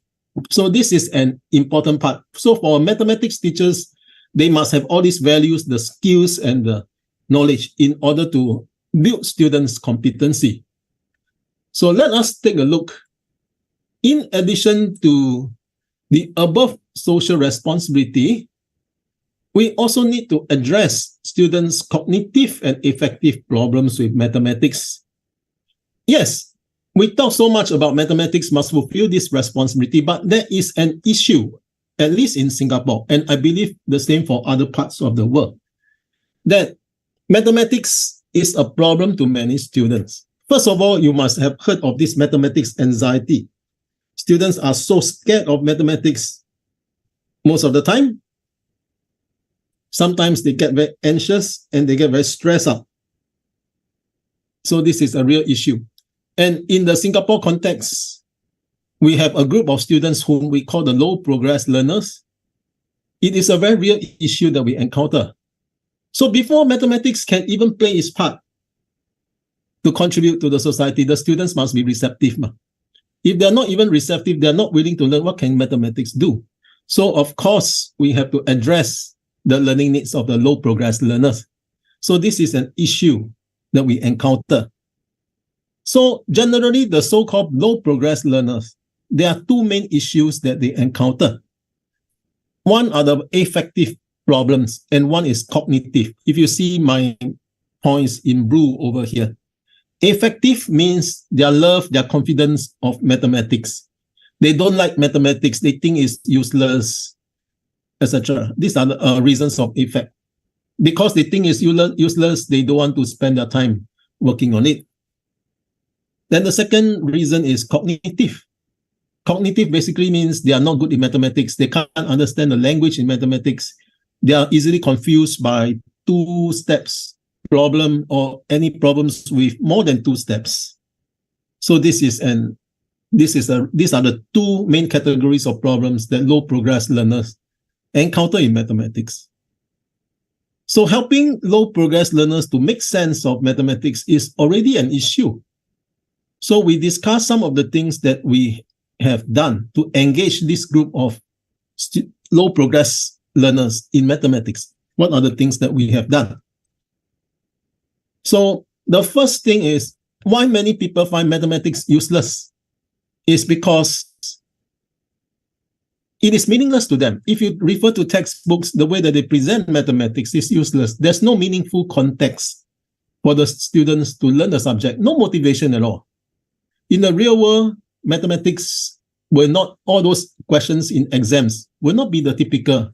so this is an important part. So for mathematics teachers, they must have all these values, the skills, and the knowledge in order to build students' competency. So let us take a look. In addition to the above social responsibility, we also need to address students' cognitive and affective problems with mathematics. Yes, we talk so much about mathematics must fulfill this responsibility, but there is an issue, at least in Singapore, and I believe the same for other parts of the world, that mathematics is a problem to many students. First of all, you must have heard of this mathematics anxiety. Students are so scared of mathematics most of the time. Sometimes they get very anxious and they get very stressed out. So this is a real issue. And in the Singapore context, we have a group of students whom we call the low progress learners. It is a very real issue that we encounter. So before mathematics can even play its part to contribute to the society, the students must be receptive. If they're not even receptive, they're not willing to learn, what can mathematics do? So of course, we have to address the learning needs of the low progress learners. So this is an issue that we encounter. So generally, the so-called low progress learners, there are two main issues that they encounter. One are the affective problems, and one is cognitive. If you see my points in blue over here, affective means their love, their confidence of mathematics. They don't like mathematics. They think it's useless, etc. These are the reasons of affect. Because they think it's useless, they don't want to spend their time working on it. Then the second reason is cognitive. Cognitive basically means they are not good in mathematics. They can't understand the language in mathematics. They are easily confused by two steps problem or any problems with more than two steps. So these are the two main categories of problems that low progress learners encounter in mathematics. So helping low progress learners to make sense of mathematics is already an issue. So we discuss some of the things that we have done to engage this group of low progress learners in mathematics. What are the things that we have done? So the first thing is why many people find mathematics useless is because it is meaningless to them. If you refer to textbooks, the way that they present mathematics is useless. There's no meaningful context for the students to learn the subject, no motivation at all. In the real world, mathematics will not, all those questions in exams will not be the typical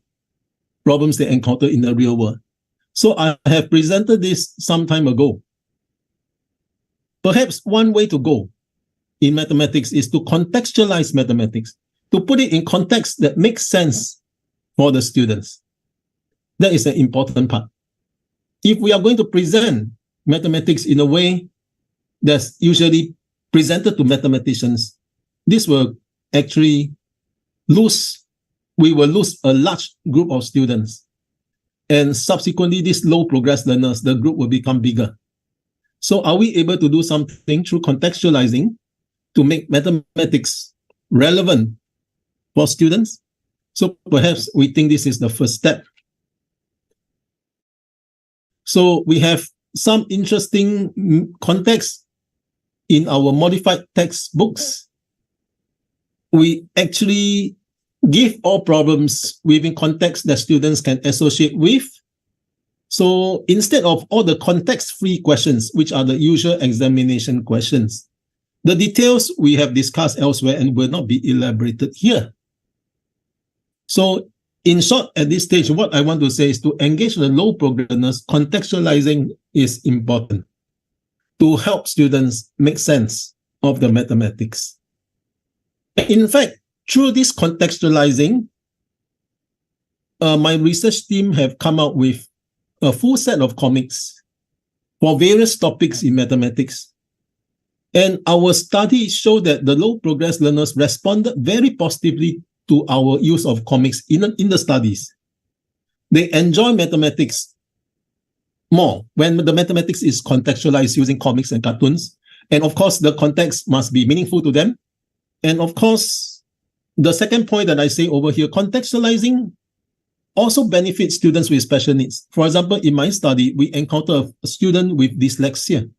problems they encounter in the real world. So I have presented this some time ago. Perhaps one way to go in mathematics is to contextualize mathematics, to put it in context that makes sense for the students. That is an important part. If we are going to present mathematics in a way that's usually presented to mathematicians, this will actually we will lose a large group of students. And subsequently, these low progress learners, the group will become bigger. So are we able to do something through contextualizing to make mathematics relevant for students? So perhaps we think this is the first step. So we have some interesting context in our modified textbooks. We actually give all problems within context that students can associate with. So instead of all the context-free questions, which are the usual examination questions, the details we have discussed elsewhere and will not be elaborated here. So in short, at this stage, what I want to say is to engage the low progress learners, contextualizing is important to help students make sense of the mathematics. In fact, through this contextualizing, my research team have come out with a full set of comics for various topics in mathematics. And our study showed that the low progress learners responded very positively to our use of comics in the studies. They enjoy mathematics more when the mathematics is contextualized using comics and cartoons. And of course, the context must be meaningful to them. And of course, the second point that I say over here, contextualizing also benefits students with special needs. For example, in my study, we encounter a student with dyslexia,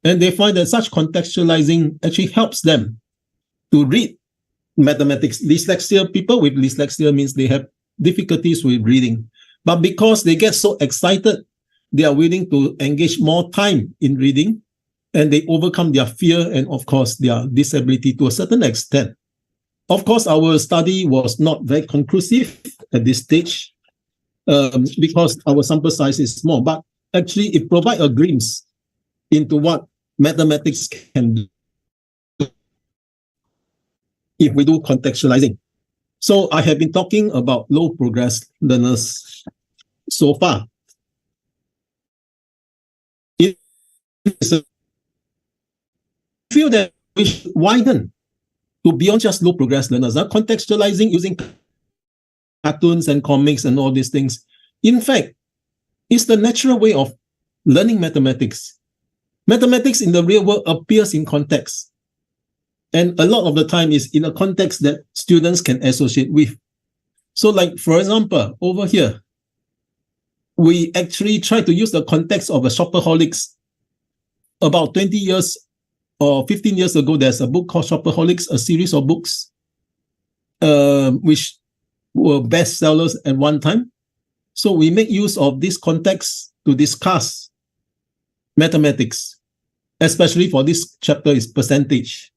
and they find that such contextualizing actually helps them to read mathematics. Dyslexia, people with dyslexia means they have difficulties with reading. But because they get so excited, they are willing to engage more time in reading, and they overcome their fear and, of course, their disability to a certain extent. Of course, our study was not very conclusive at this stage because our sample size is small, but actually it provides a glimpse into what mathematics can do if we do contextualizing. So I have been talking about low progress learners so far. I feel that we should widen to beyond just low progress learners, contextualizing using cartoons and comics and all these things. In fact, it's the natural way of learning mathematics. Mathematics in the real world appears in context. And a lot of the time is in a context that students can associate with. So like, for example, over here, we actually try to use the context of a shopaholics. About 20 years or 15 years ago, there's a book called Shopaholics, a series of books, which were bestsellers at one time. So we make use of this context to discuss mathematics, especially for this chapter is percentage.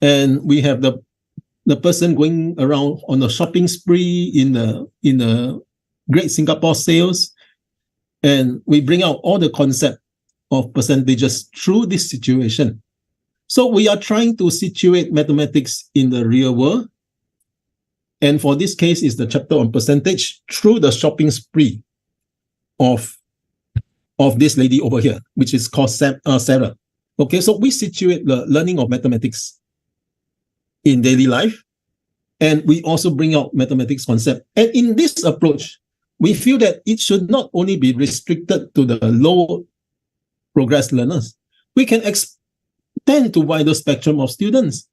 And we have the person going around on a shopping spree in the Great Singapore Sales, and we bring out all the concept of percentages through this situation. So we are trying to situate mathematics in the real world. And for this case is the chapter on percentage through the shopping spree of this lady over here, which is called Sarah. Okay, so we situate the learning of mathematics in daily life, and we also bring out mathematics concept. And in this approach, we feel that it should not only be restricted to the low progress learners. We can extend to wider spectrum of students.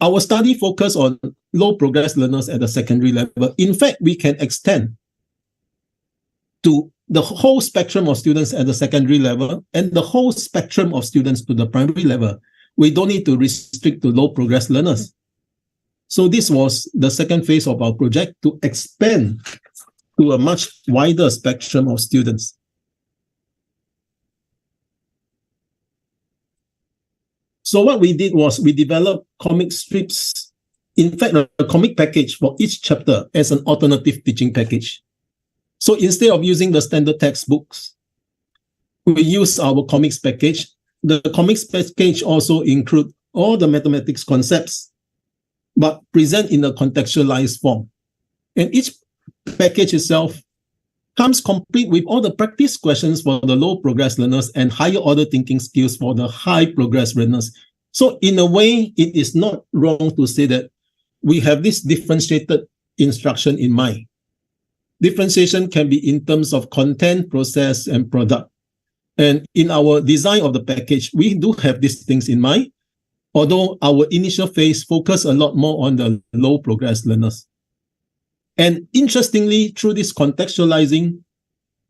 Our study focus on low progress learners at the secondary level. In fact, we can extend to the whole spectrum of students at the secondary level and the whole spectrum of students to the primary level. We don't need to restrict to low progress learners. So this was the second phase of our project, to expand to a much wider spectrum of students. So what we did was we developed comic strips, in fact, a comic package for each chapter as an alternative teaching package. So instead of using the standard textbooks, we use our comics package. The comics package also include all the mathematics concepts, but present in a contextualized form. And each package itself comes complete with all the practice questions for the low progress learners and higher order thinking skills for the high progress learners. So in a way, it is not wrong to say that we have this differentiated instruction in mind. Differentiation can be in terms of content, process, and product. And in our design of the package, we do have these things in mind, although our initial phase focused a lot more on the low progress learners. And interestingly, through this contextualizing,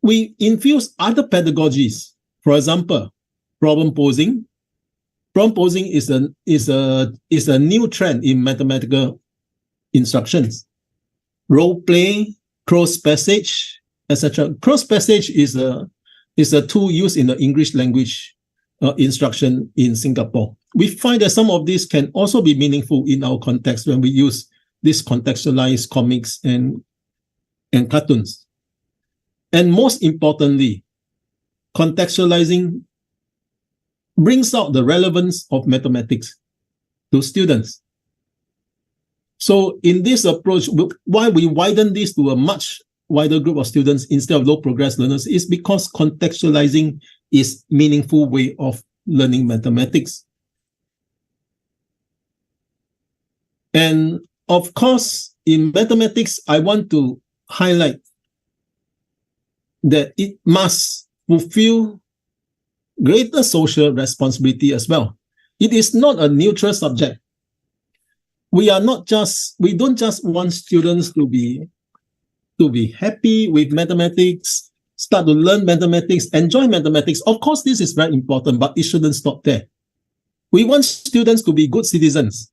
we infuse other pedagogies. For example, problem posing. Problem posing is a new trend in mathematical instructions. Role play, cross passage, etc. Cross passage is a tool used in the English language instruction in Singapore. We find that some of these can also be meaningful in our context when we use this contextualized comics and cartoons. And most importantly, contextualizing brings out the relevance of mathematics to students. So in this approach, why we widen this to a much wider group of students instead of low progress learners is because contextualizing is a meaningful way of learning mathematics. And of course, in mathematics, I want to highlight that it must fulfill greater social responsibility as well. It is not a neutral subject. We don't just want students to be happy with mathematics, start to learn mathematics, enjoy mathematics. Of course, this is very important, but it shouldn't stop there. We want students to be good citizens,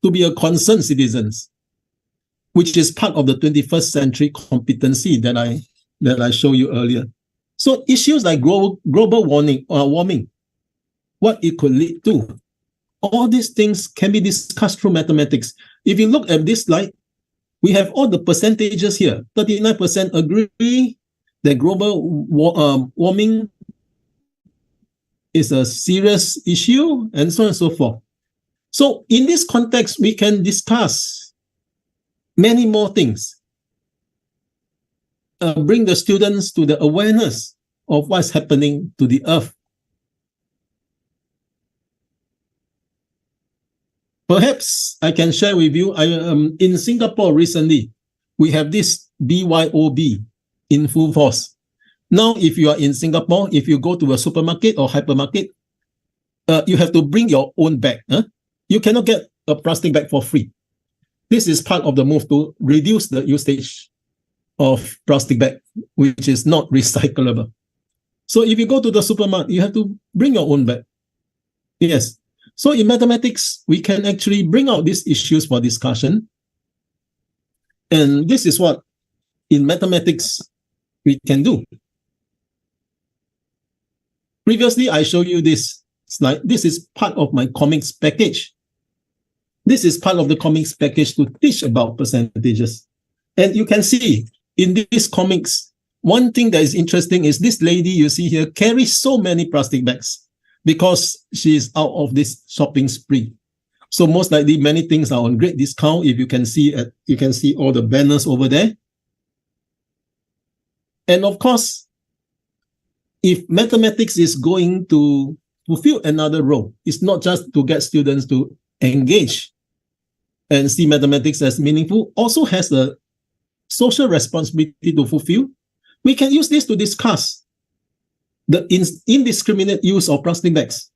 to be a concerned citizens. which is part of the 21st century competency that I showed you earlier. So issues like global warming, what it could lead to, all these things can be discussed through mathematics. If you look at this slide, we have all the percentages here. 39% agree that global warming is a serious issue, and so on and so forth. So in this context, we can discuss many more things. Bring the students to the awareness of what's happening to the earth. Perhaps I can share with you, in Singapore recently, we have this BYOB in full force. Now, if you are in Singapore, if you go to a supermarket or hypermarket, you have to bring your own bag. You cannot get a plastic bag for free. This is part of the move to reduce the usage of plastic bag, which is not recyclable. So if you go to the supermarket, you have to bring your own bag. Yes. So in mathematics, we can actually bring out these issues for discussion. And this is what in mathematics we can do. Previously, I showed you this slide. This is part of my comics package. This is part of the comics package to teach about percentages. And you can see in these comics, one thing that is interesting is this lady you see here carries so many plastic bags because she is out of this shopping spree. So most likely many things are on great discount. If you can see all the banners over there. And of course, if mathematics is going to fulfill another role, it's not just to get students to engage and see mathematics as meaningful, also has a social responsibility to fulfill. We can use this to discuss the indiscriminate use of plastic bags.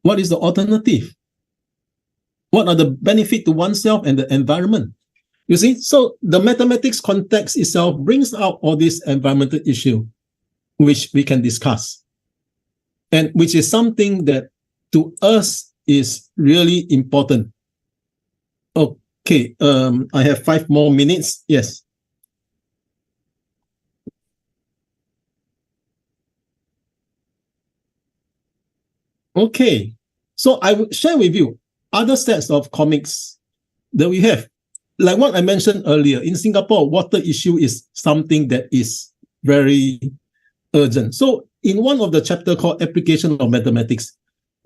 What is the alternative? What are the benefits to oneself and the environment? You see, so the mathematics context itself brings out all these environmental issues, which we can discuss, and which is something that to us is really important. Okay, I have 5 more minutes. Yes. Okay, so I will share with you other sets of comics that we have. Like what I mentioned earlier, in Singapore, water issue is something that is very urgent. So in one of the chapter called Application of Mathematics,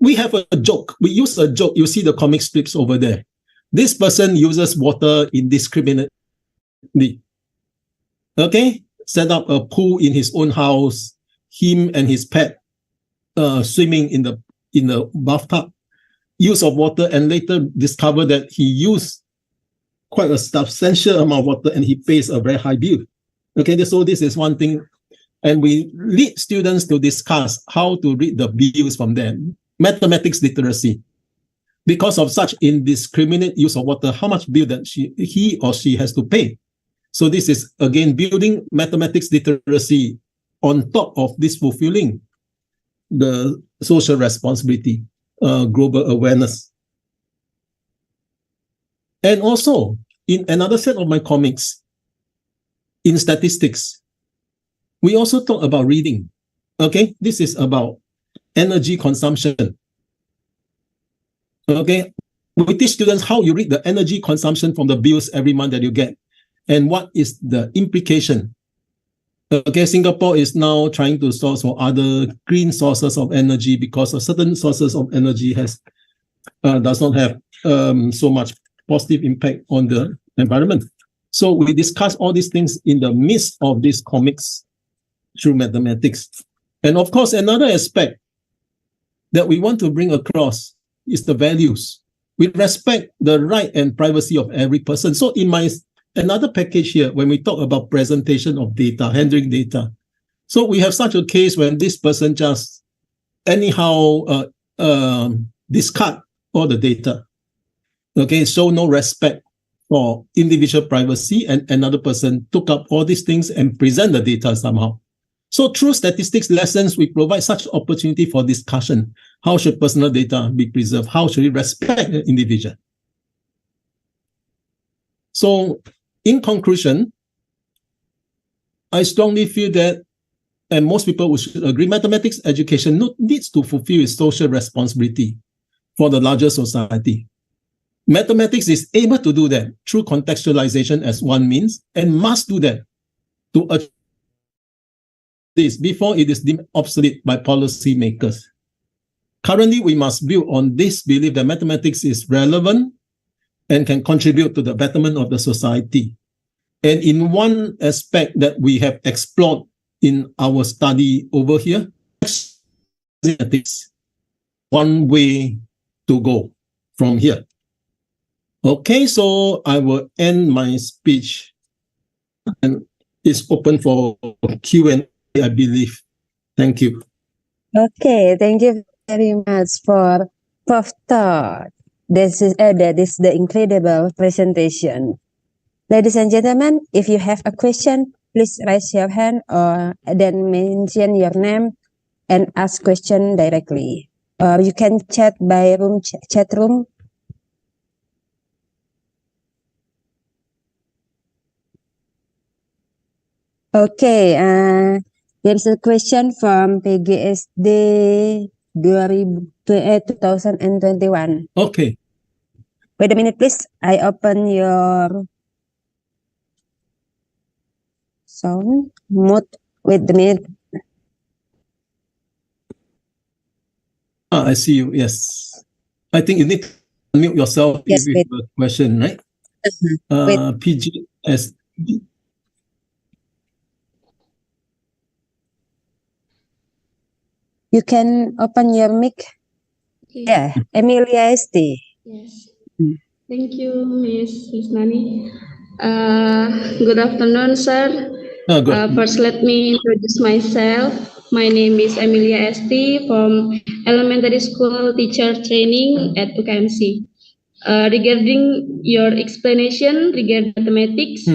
we have a joke. We use a joke. You see the comic strips over there. This person uses water indiscriminately. Okay, set up a pool in his own house, him and his pet swimming in the bathtub, use of water, and later discover that he used quite a substantial amount of water and he pays a very high bill. Okay, so this is one thing. And we lead students to discuss how to read the bills from them. Mathematics literacy. Because of such indiscriminate use of water, how much bill that he or she has to pay. So this is, again, building mathematics literacy on top of this fulfilling the social responsibility, global awareness. And also, in another set of my comics, in statistics, we also talk about reading. Okay, this is about energy consumption. Okay, we teach students how you read the energy consumption from the bills every month that you get, and what is the implication. Okay, Singapore is now trying to source for other green sources of energy because of certain sources of energy does not have so much positive impact on the environment. So we discuss all these things in the midst of these comics through mathematics. And of course, another aspect that we want to bring across is the values. We respect the right and privacy of every person. So in my another package here, when we talk about presentation of data, handling data, so we have such a case when this person just anyhow discard all the data. Okay, show no respect for individual privacy, and another person took up all these things and present the data somehow. So through statistics lessons, we provide such opportunity for discussion. How should personal data be preserved? How should we respect the individual? So in conclusion, I strongly feel that, and most people should agree, mathematics education needs to fulfill its social responsibility for the larger society. Mathematics is able to do that through contextualization as one means, and must do that to achieve this before it is deemed obsolete by policymakers. Currently, we must build on this belief that mathematics is relevant and can contribute to the betterment of the society. And in one aspect that we have explored in our study over here, mathematics, one way to go from here. Okay, so I will end my speech, and it's open for Q&A, I believe. Thank you. Okay, thank you very much for Prof. Todd. That is the incredible presentation. Ladies and gentlemen, if you have a question, please raise your hand or then mention your name and ask question directly. Or you can chat by chat room. Okay, there's a question from PGSD 2021. Okay. Wait a minute, please. I open your sound mode. Wait a minute. I see you. Yes. I think you need to unmute yourself Yes, if you have a question, right? PGSD. You can open your mic. Okay. Yeah, Emilia ST. Yes. Thank you, Miss Nani. Good afternoon, sir. First, let me introduce myself. My name is Emilia ST from Elementary School Teacher Training at UKMC. Regarding your explanation regarding mathematics,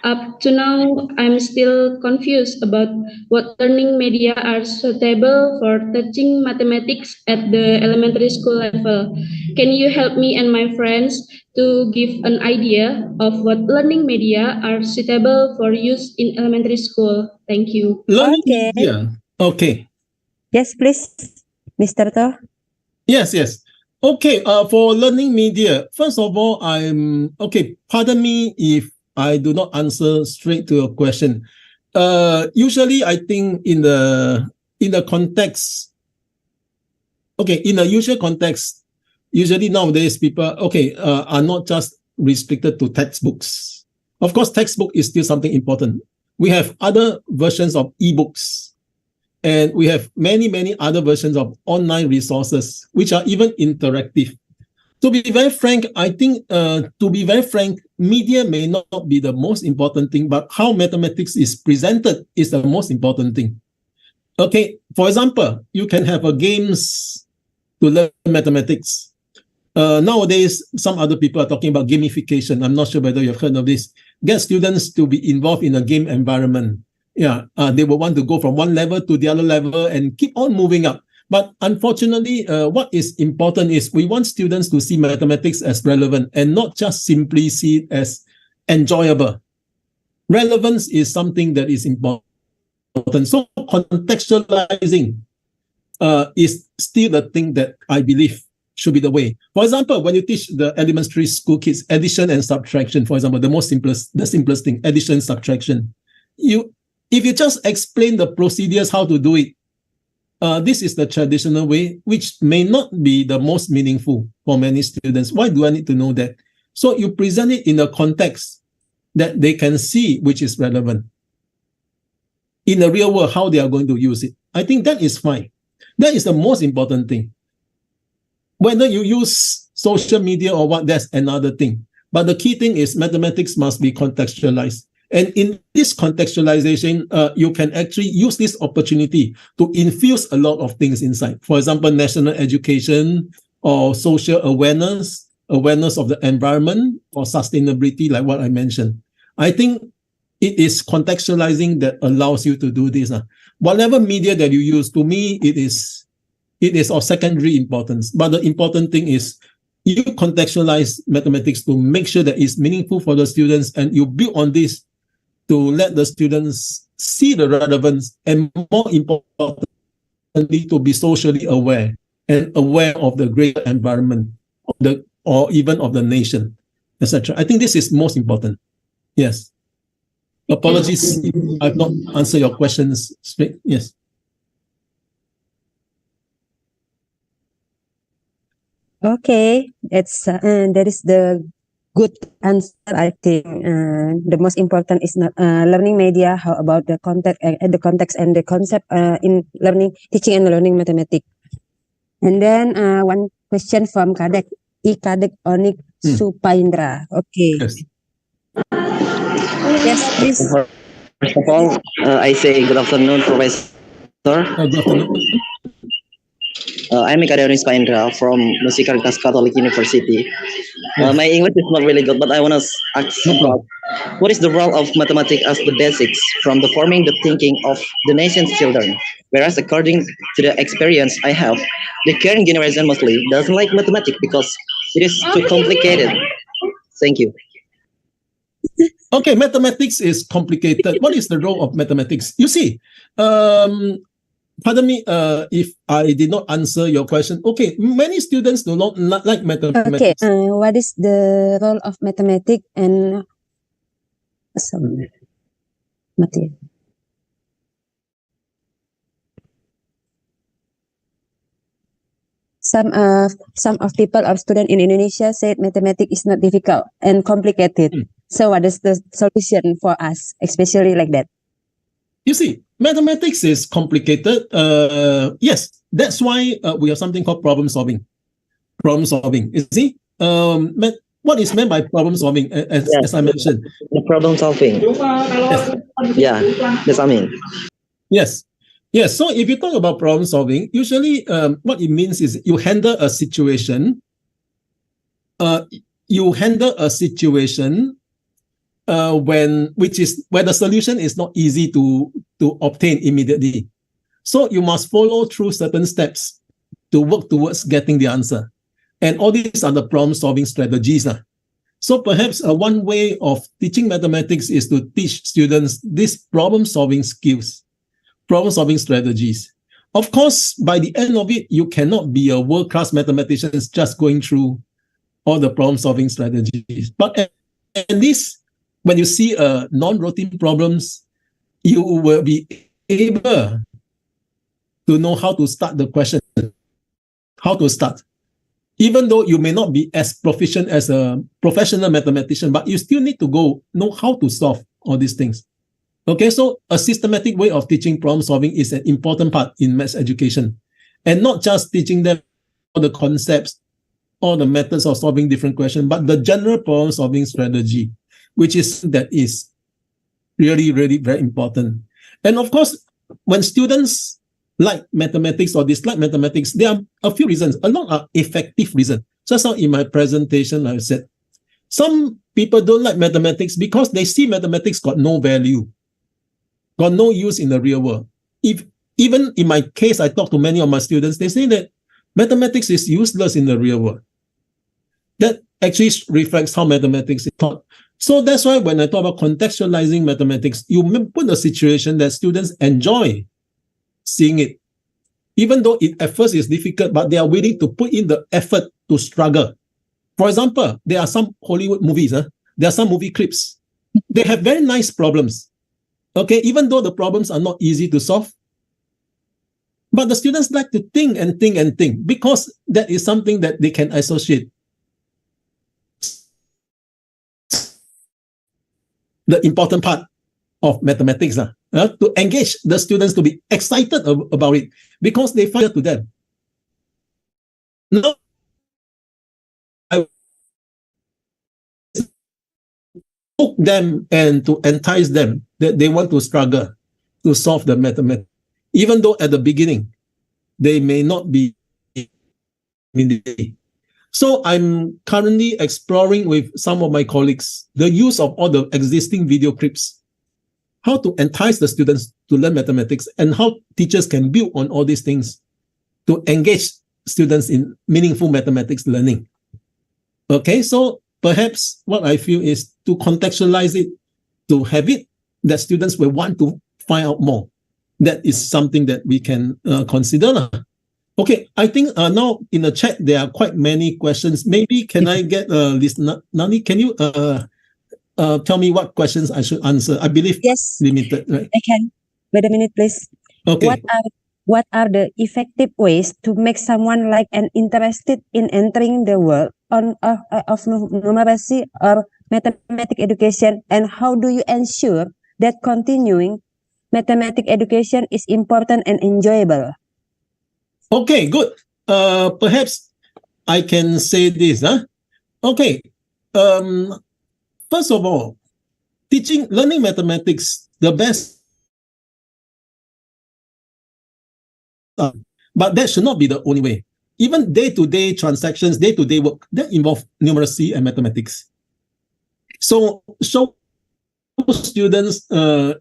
up to now, I'm still confused about what learning media are suitable for teaching mathematics at the elementary school level. Can you help me and my friends to give an idea of what learning media are suitable for use in elementary school? Thank you. Learning media. Okay. Yes, please, Mr. To. Yes. Okay, for learning media, first of all, pardon me if I do not answer straight to your question. Usually, I think in the context, in a usual context, usually nowadays people, are not just restricted to textbooks. Of course, textbook is still something important. We have other versions of ebooks, and we have many other versions of online resources, which are even interactive. To be very frank, I think, media may not be the most important thing, but how mathematics is presented is the most important thing. Okay, for example, you can have a games to learn mathematics. Nowadays, some other people are talking about gamification. I'm not sure whether you've heard of this. Get students to be involved in a game environment. They will want to go from one level to the other level and keep on moving up. But unfortunately, what is important is we want students to see mathematics as relevant and not just simply see it as enjoyable. Relevance is something that is important. So contextualizing is still the thing that I believe should be the way. For example, when you teach the elementary school kids addition and subtraction, for example, the simplest thing, addition, subtraction, if you just explain the procedures, how to do it, this is the traditional way, which may not be the most meaningful for many students. Why do I need to know that? So you present it in a context that they can see, which is relevant. In the real world, how they are going to use it. I think that is fine. That is the most important thing. Whether you use social media or what, that's another thing. But the key thing is mathematics must be contextualized. And in this contextualization, you can actually use this opportunity to infuse a lot of things inside. For example, national education or social awareness of the environment or sustainability, like what I mentioned. I think it is contextualizing that allows you to do this. Whatever media that you use, to me, it is of secondary importance. But the important thing is you contextualize mathematics to make sure that it's meaningful for the students, and you build on this to let the students see the relevance, and more importantly, to be socially aware and aware of the greater environment of the, or even of the nation, etc. I think this is most important. Yes. Apologies if I've not answered your questions straight. Yes. Okay, that is the good answer. I think the most important is not learning media. How about the context and the concept in learning, teaching and learning mathematics? And then one question from Kadek Onik Supaindra. Okay. Yes. Yes, please. First of all, I say good afternoon, Professor. Good afternoon. I'm Ikadeonis Paindra from Musikalitas Catholic University. My English is not really good, but I want to ask about what is the role of mathematics as the basics from the forming the thinking of the nation's children? Whereas according to the experience I have, the current generation mostly doesn't like mathematics because it is too complicated. Thank you. Okay, mathematics is complicated. What is the role of mathematics? You see, pardon me if I did not answer your question. Okay, many students do not like mathematics. Okay, what is the role of mathematics and some of people or students in Indonesia said mathematics is not difficult and complicated. So what is the solution for us, especially like that? You see, mathematics is complicated. Yes, that's why we have something called problem solving. Problem solving. You see, what is meant by problem solving? As I mentioned, the problem solving. Yes. Yeah, that's what I mean. Yes. Yes. So if you talk about problem solving, usually what it means is you handle a situation. Where the solution is not easy to obtain immediately. So you must follow through certain steps to work towards getting the answer. And all these are the problem-solving strategies. So perhaps one way of teaching mathematics is to teach students these problem-solving skills, problem-solving strategies. Of course, by the end of it, you cannot be a world-class mathematician just going through all the problem-solving strategies. But at least when you see non-routine problems, you will be able to know how to start the question, how to start. Even though you may not be as proficient as a professional mathematician, but you still need to know how to solve all these things. Okay, so a systematic way of teaching problem solving is an important part in maths education. And not just teaching them all the concepts, all the methods of solving different questions, but the general problem solving strategy, which is really, really very important. And of course, when students like mathematics or dislike mathematics, there are a few reasons. A lot are effective reasons. Just now in my presentation, I said, some people don't like mathematics because they see mathematics got no value, got no use in the real world. Even in my case, I talk to many of my students, they say that mathematics is useless in the real world. That actually reflects how mathematics is taught. So that's why when I talk about contextualizing mathematics, you put a situation that students enjoy seeing it. Even though it at first is difficult, but they are willing to put in the effort to struggle. For example, there are some Hollywood movies, there are some movie clips. They have very nice problems. Okay, even though the problems are not easy to solve, but the students like to think and think and think because that is something that they can associate. The important part of mathematics, to engage the students to be excited about it because they find it to them. Now, I hook them and to entice them that they want to struggle to solve the mathematics, even though at the beginning they may not be immediately. So I'm currently exploring with some of my colleagues the use of all the existing video clips, how to entice the students to learn mathematics and how teachers can build on all these things to engage students in meaningful mathematics learning. Okay, so perhaps what I feel is to contextualize it, to have it that students will want to find out more. That is something that we can consider. Okay, I think now in the chat there are quite many questions. Maybe can I get listener Nani? Can you tell me what questions I should answer? I believe yes, limited, right? I can. Wait a minute, please. Okay. What are the effective ways to make someone like and interested in entering the world of numeracy or mathematics education, and how do you ensure that continuing mathematics education is important and enjoyable? Okay, good. Perhaps I can say this. Okay. First of all, learning mathematics, the best. But that should not be the only way. Even day-to-day transactions, day-to-day work, that involve numeracy and mathematics. So students,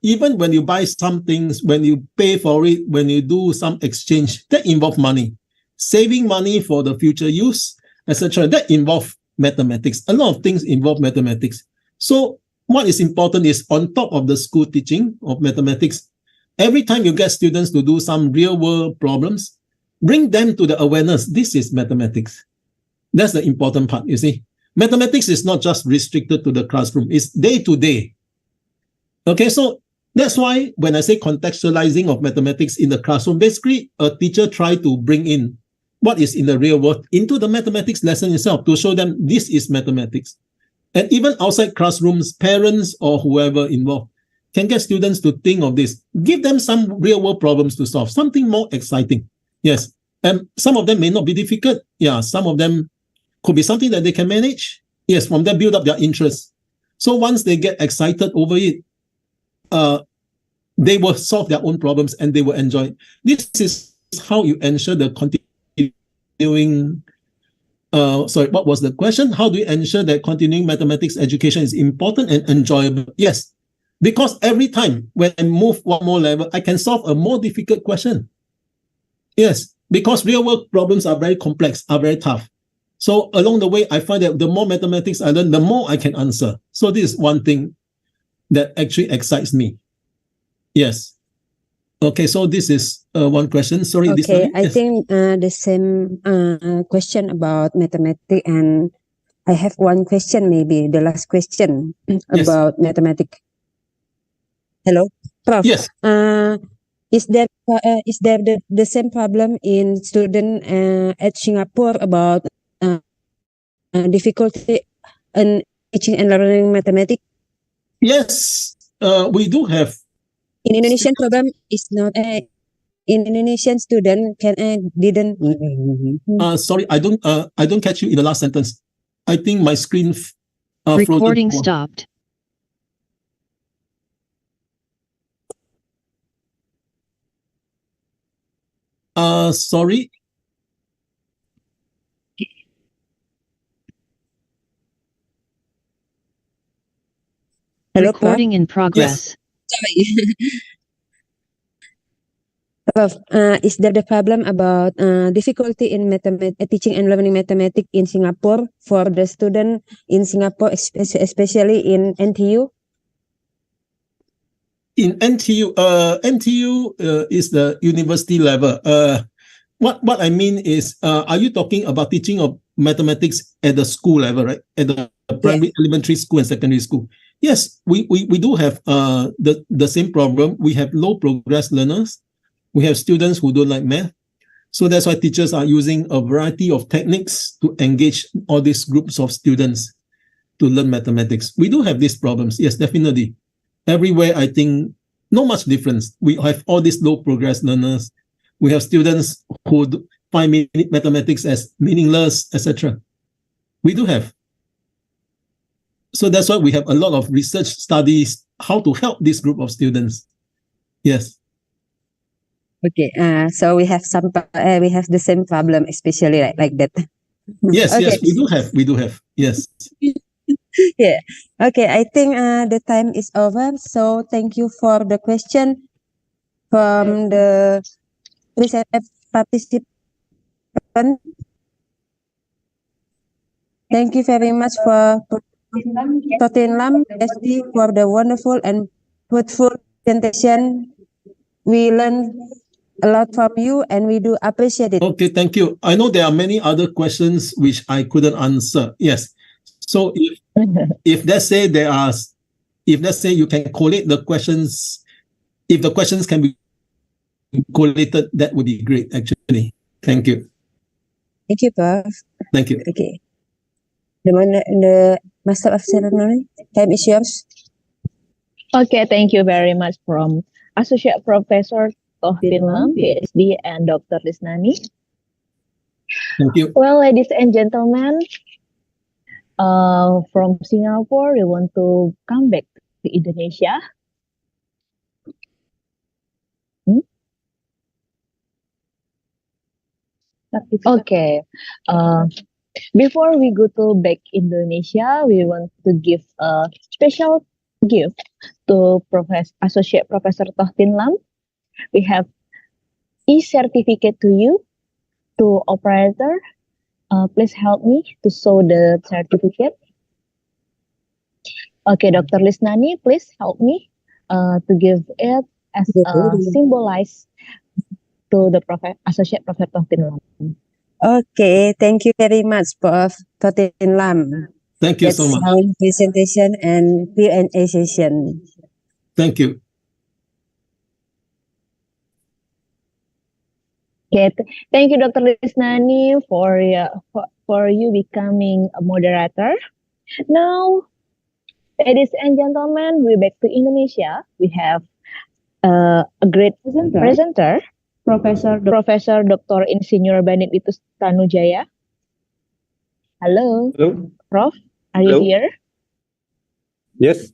even when you buy some things, when you pay for it, when you do some exchange, that involve money. Saving money for the future use, etc. That involve mathematics. A lot of things involve mathematics. So what is important is on top of the school teaching of mathematics, every time you get students to do some real world problems, bring them to the awareness. This is mathematics. That's the important part, you see. Mathematics is not just restricted to the classroom. It's day to day. Okay, so that's why when I say contextualizing of mathematics in the classroom, basically a teacher try to bring in what is in the real world into the mathematics lesson itself to show them this is mathematics. And even outside classrooms, parents or whoever involved can get students to think of this. Give them some real world problems to solve, something more exciting. Yes. And some of them may not be difficult. Yeah, some of them could be something that they can manage. Yes, from there build up their interest. So once they get excited over it, they will solve their own problems and they will enjoy it. This is how you ensure the continuing. Sorry, what was the question? How do you ensure that continuing mathematics education is important and enjoyable? Yes, because every time when I move one more level, I can solve a more difficult question. Yes, because real world problems are very complex, are very tough. So along the way, I find that the more mathematics I learn, the more I can answer. So this is one thing that actually excites me. Yes. Okay, so this is one question. Sorry. Okay, I think the same question about mathematics, and I have one question, maybe the last question about mathematics. Hello, Prof. Yes. Is there the same problem in student at Singapore about difficulty in teaching and learning mathematics? Yes, we do have. In Indonesian program is not in Indonesian student didn't. Sorry, I don't catch you in the last sentence. I think my screen. Recording stopped. Sorry. Hello, Recording in progress. Sorry. Is there the problem about difficulty in teaching and learning mathematics in Singapore for the student in Singapore, especially in NTU? In NTU, NTU is the university level. What I mean is, are you talking about teaching of mathematics at the school level, right? At the primary, elementary school and secondary school? Yes, we do have the same problem. We have low progress learners. We have students who don't like math. So that's why teachers are using a variety of techniques to engage all these groups of students to learn mathematics. We do have these problems. Yes, definitely. Everywhere, I think, not much difference. We have all these low progress learners. We have students who find mathematics as meaningless, etc. We do have. So that's why we have a lot of research studies how to help this group of students. Yes. Okay. So we have the same problem, especially like that. Yes. Okay. Yes. We do have. Yes. Yeah. Okay. I think the time is over. So thank you for the question from the participant. Thank you very much for Totin Lam SD for the wonderful and fruitful presentation. We learned a lot from you and we do appreciate it. Okay, thank you. I know there are many other questions which I couldn't answer. Yes. So if let's say you can collate the questions, if the questions can be collated, that would be great actually. Thank you. Thank you, Prof. Thank you. Okay. The Master of Ceremony, time is yours. Okay, thank you very much from Associate Professor Tohfin Lam, PhD, and Dr. Lisnani. Thank you. Well, ladies and gentlemen, from Singapore, we want to come back to Indonesia. Okay. Before we go to back Indonesia, we want to give a special gift to Associate Professor Tohfin Lam. We have e-certificate to you, to operator. Please help me to show the certificate. Okay, Dr. Lisnani, please help me to give it as a symbolize to the Associate Professor Tohfin Lam. Okay, thank you very much, Prof. Tohfin Lam. Thank you so much. Sound presentation and Q&A session. Thank you. Okay, thank you, Dr. Lisnani, for you becoming a moderator. Now, ladies and gentlemen, we're back to Indonesia. We have a great presenter, Professor Dr. Insinyur Benedictus Tanujaya. Hello. Hello. Prof, are Hello. you here? Yes.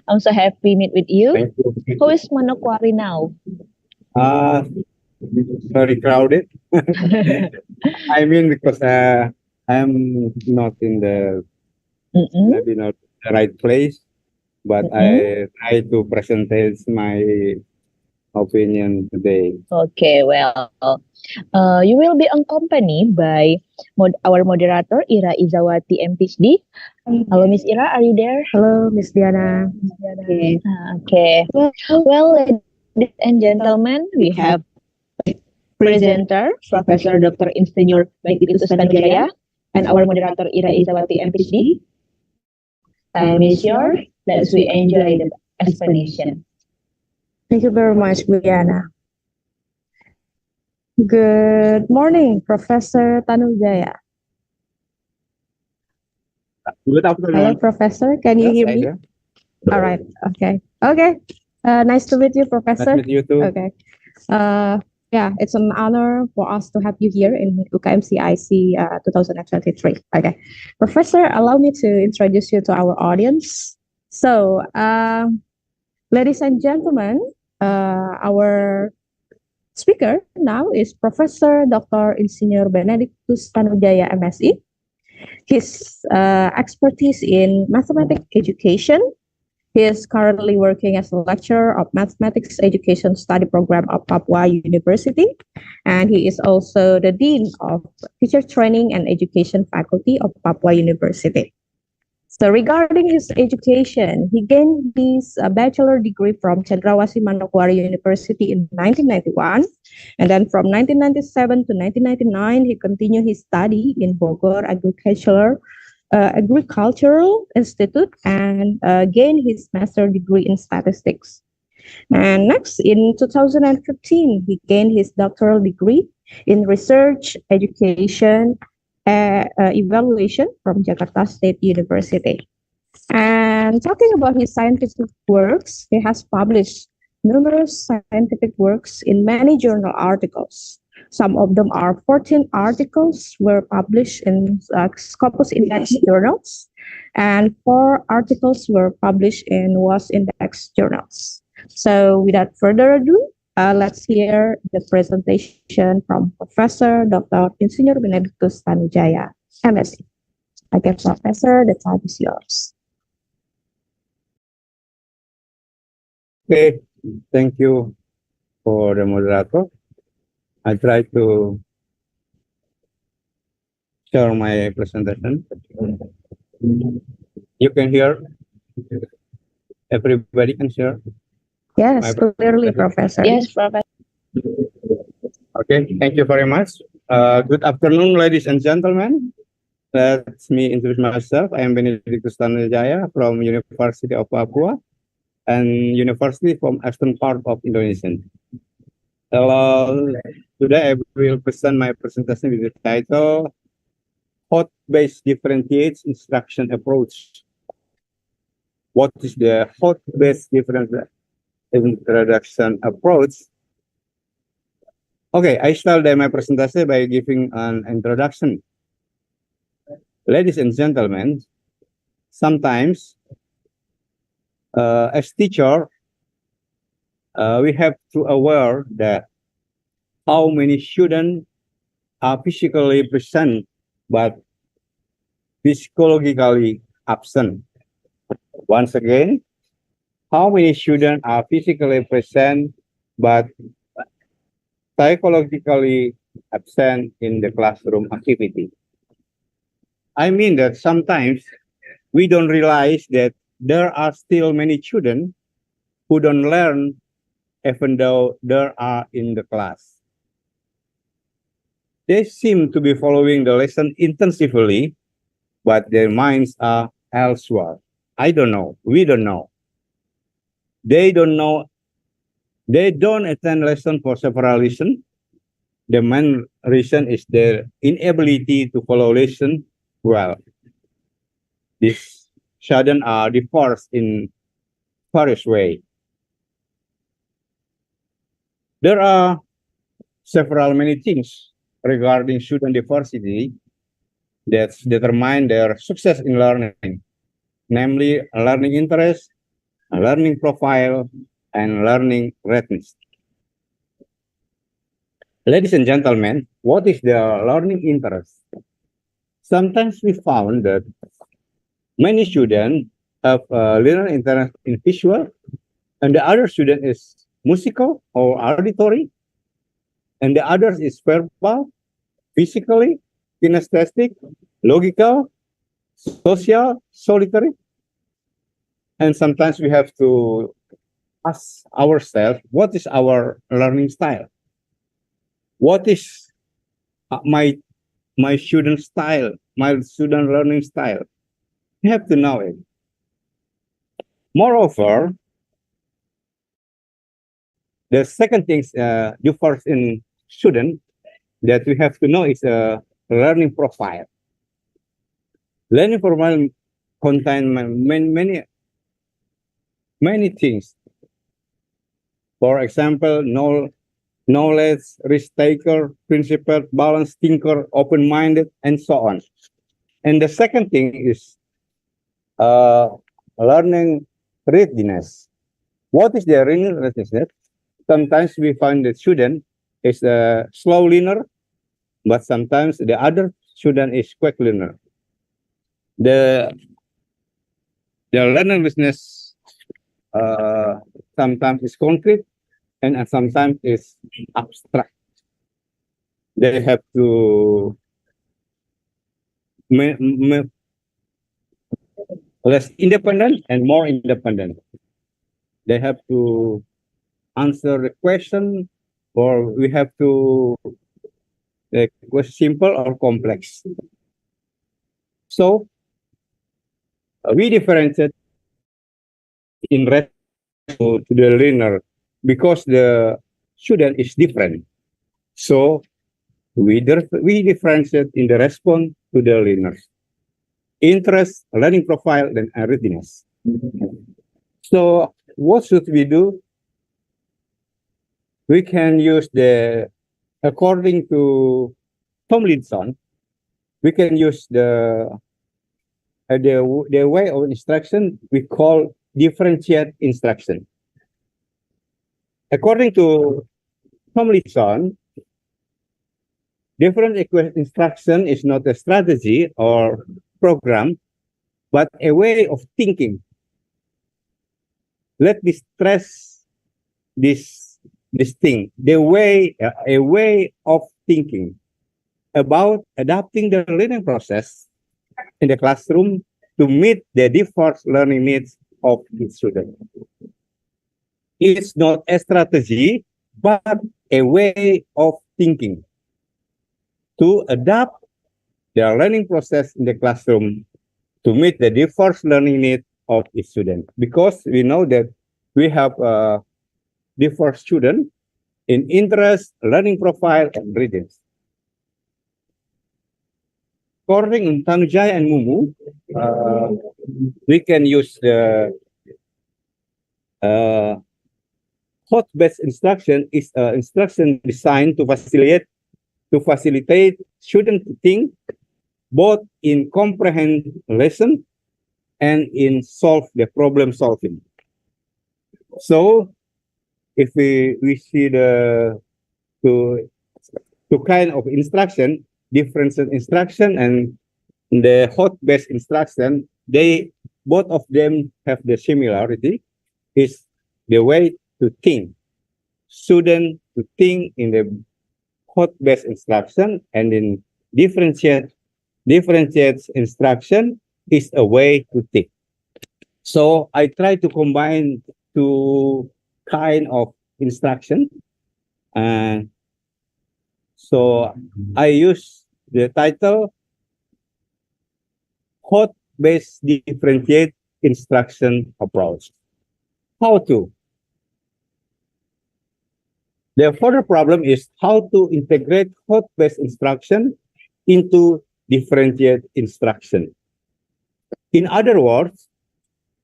I'm so happy to meet with you. Thank you. Who is Manokwari now? Very crowded. I mean, because I'm not in the maybe not the right place, but I try to present my opinion today. Okay, well, you will be accompanied by our moderator, Ira Izawati, MPhD. Hello, Miss Ira, are you there? Hello, Miss Diana. Okay. Okay. Well, ladies and gentlemen, we have presenter, Professor Dr. Insinyur Benedictus Tanujaya, and our moderator, Ira Izawati, MPhD. Time is yours. Let's we enjoy the explanation. Thank you very much, Diana. Good morning, Professor Tanujaya. Good afternoon. Hello, Professor. Can you hear me? All right. Okay. Okay. Nice to meet you, Professor. Nice to meet you too. Okay. Yeah, it's an honor for us to have you here in UKMC IC 2023. Okay. Professor, allow me to introduce you to our audience. So, ladies and gentlemen, our speaker now is Professor Dr. Insinyur Benedictus Tanujaya, MSc. His expertise in mathematics education. He is currently working as a lecturer of Mathematics Education Study Program of Papua University, and he is also the Dean of Teacher Training and Education Faculty of Papua University. So regarding his education, he gained his bachelor degree from Cendrawasih Manokwari University in 1991, and then from 1997 to 1999, he continued his study in Bogor Agricultural Institute and gained his master degree in statistics. And next, in 2015, he gained his doctoral degree in research education evaluation from Jakarta State University. And talking about his scientific works, he has published numerous scientific works in many journal articles. Some of them are 14 articles were published in Scopus Index journals, and 4 articles were published in WAS Index journals. So without further ado, let's hear the presentation from Professor Dr. Insinyur Benedictus Tanujaya, MSc. Okay, Professor, the time is yours. Okay, thank you for the moderator. I try to share my presentation. You can hear. Everybody can share. Yes, clearly, Professor. Yes, Professor. Okay, thank you very much. Good afternoon, ladies and gentlemen. Let me introduce myself. I am Benedictus Tanujaya from University of Papua and University from Eastern part of Indonesia. Hello, today I will present my presentation with the title Hot-Based Differentiates Instruction Approach. What is the hot-based introduction approach? Okay, I start my presentation by giving an introduction. Ladies and gentlemen, sometimes as teacher, we have to aware that how many students are physically present but psychologically absent. Once again, how many students are physically present but psychologically absent in the classroom activity? I mean that sometimes we don't realize that there are still many children who don't learn even though they are in the class. They seem to be following the lesson intensively, but their minds are elsewhere. I don't know. We don't know. They don't know. They don't attend lesson for several reasons. The main reason is their inability to follow lesson well. These students are divorced in various ways. There are several many things regarding student diversity that determine their success in learning, namely learning interest, learning profile, and learning readiness. Ladies and gentlemen, what is the learning interest? Sometimes we found that many students have learning interest in visual, and the other student is musical or auditory, and the others is verbal, physically, kinesthetic, logical, social, solitary. And sometimes we have to ask ourselves, what is our learning style? What is my student style, my student learning style? You have to know it. Moreover, the second thing differs in student that we have to know is a learning profile. Learning profile contains many things. For example, knowledge, risk taker, principled, balanced thinker, open-minded, and so on. And the second thing is learning readiness. What is the learning readiness? Sometimes we find the student is a slow learner, but sometimes the other student is quick learner. The learning readiness sometimes is concrete and sometimes is abstract. They have to less independent and more independent. They have to answer the question, or we have to simple or complex. So we differentiate in response to the learner because the student is different. So we differentiate in the response to the learner. Interest, learning profile, and readiness. So what should we do? We can use according to Tomlinson, we can use the way of instruction we call differentiate instruction. According to Tomlinson, different instruction is not a strategy or program, but a way of thinking. Let me stress this thing, a way of thinking. about adapting the learning process in the classroom to meet the diverse learning needs of the student. It's not a strategy, but a way of thinking to adapt the learning process in the classroom to meet the diverse learning needs of the student. Because we know that we have diverse students in interest, learning profile, and regions. According to Tanujaya and Mumu, we can use the hot-based instruction is instruction designed to facilitate student to think both in comprehend lesson and in solve the problem solving. So if we see the two kind of instruction, different instruction and the hot-based instruction, they both of them have the similarity, is the way to think. Student to think in the hot-based instruction, and in differentiate instruction is a way to think. So I try to combine two kind of instruction, and so I use the title hot-based differentiate instruction approach. How to? The further problem is how to integrate hot-based instruction into differentiate instruction. In other words,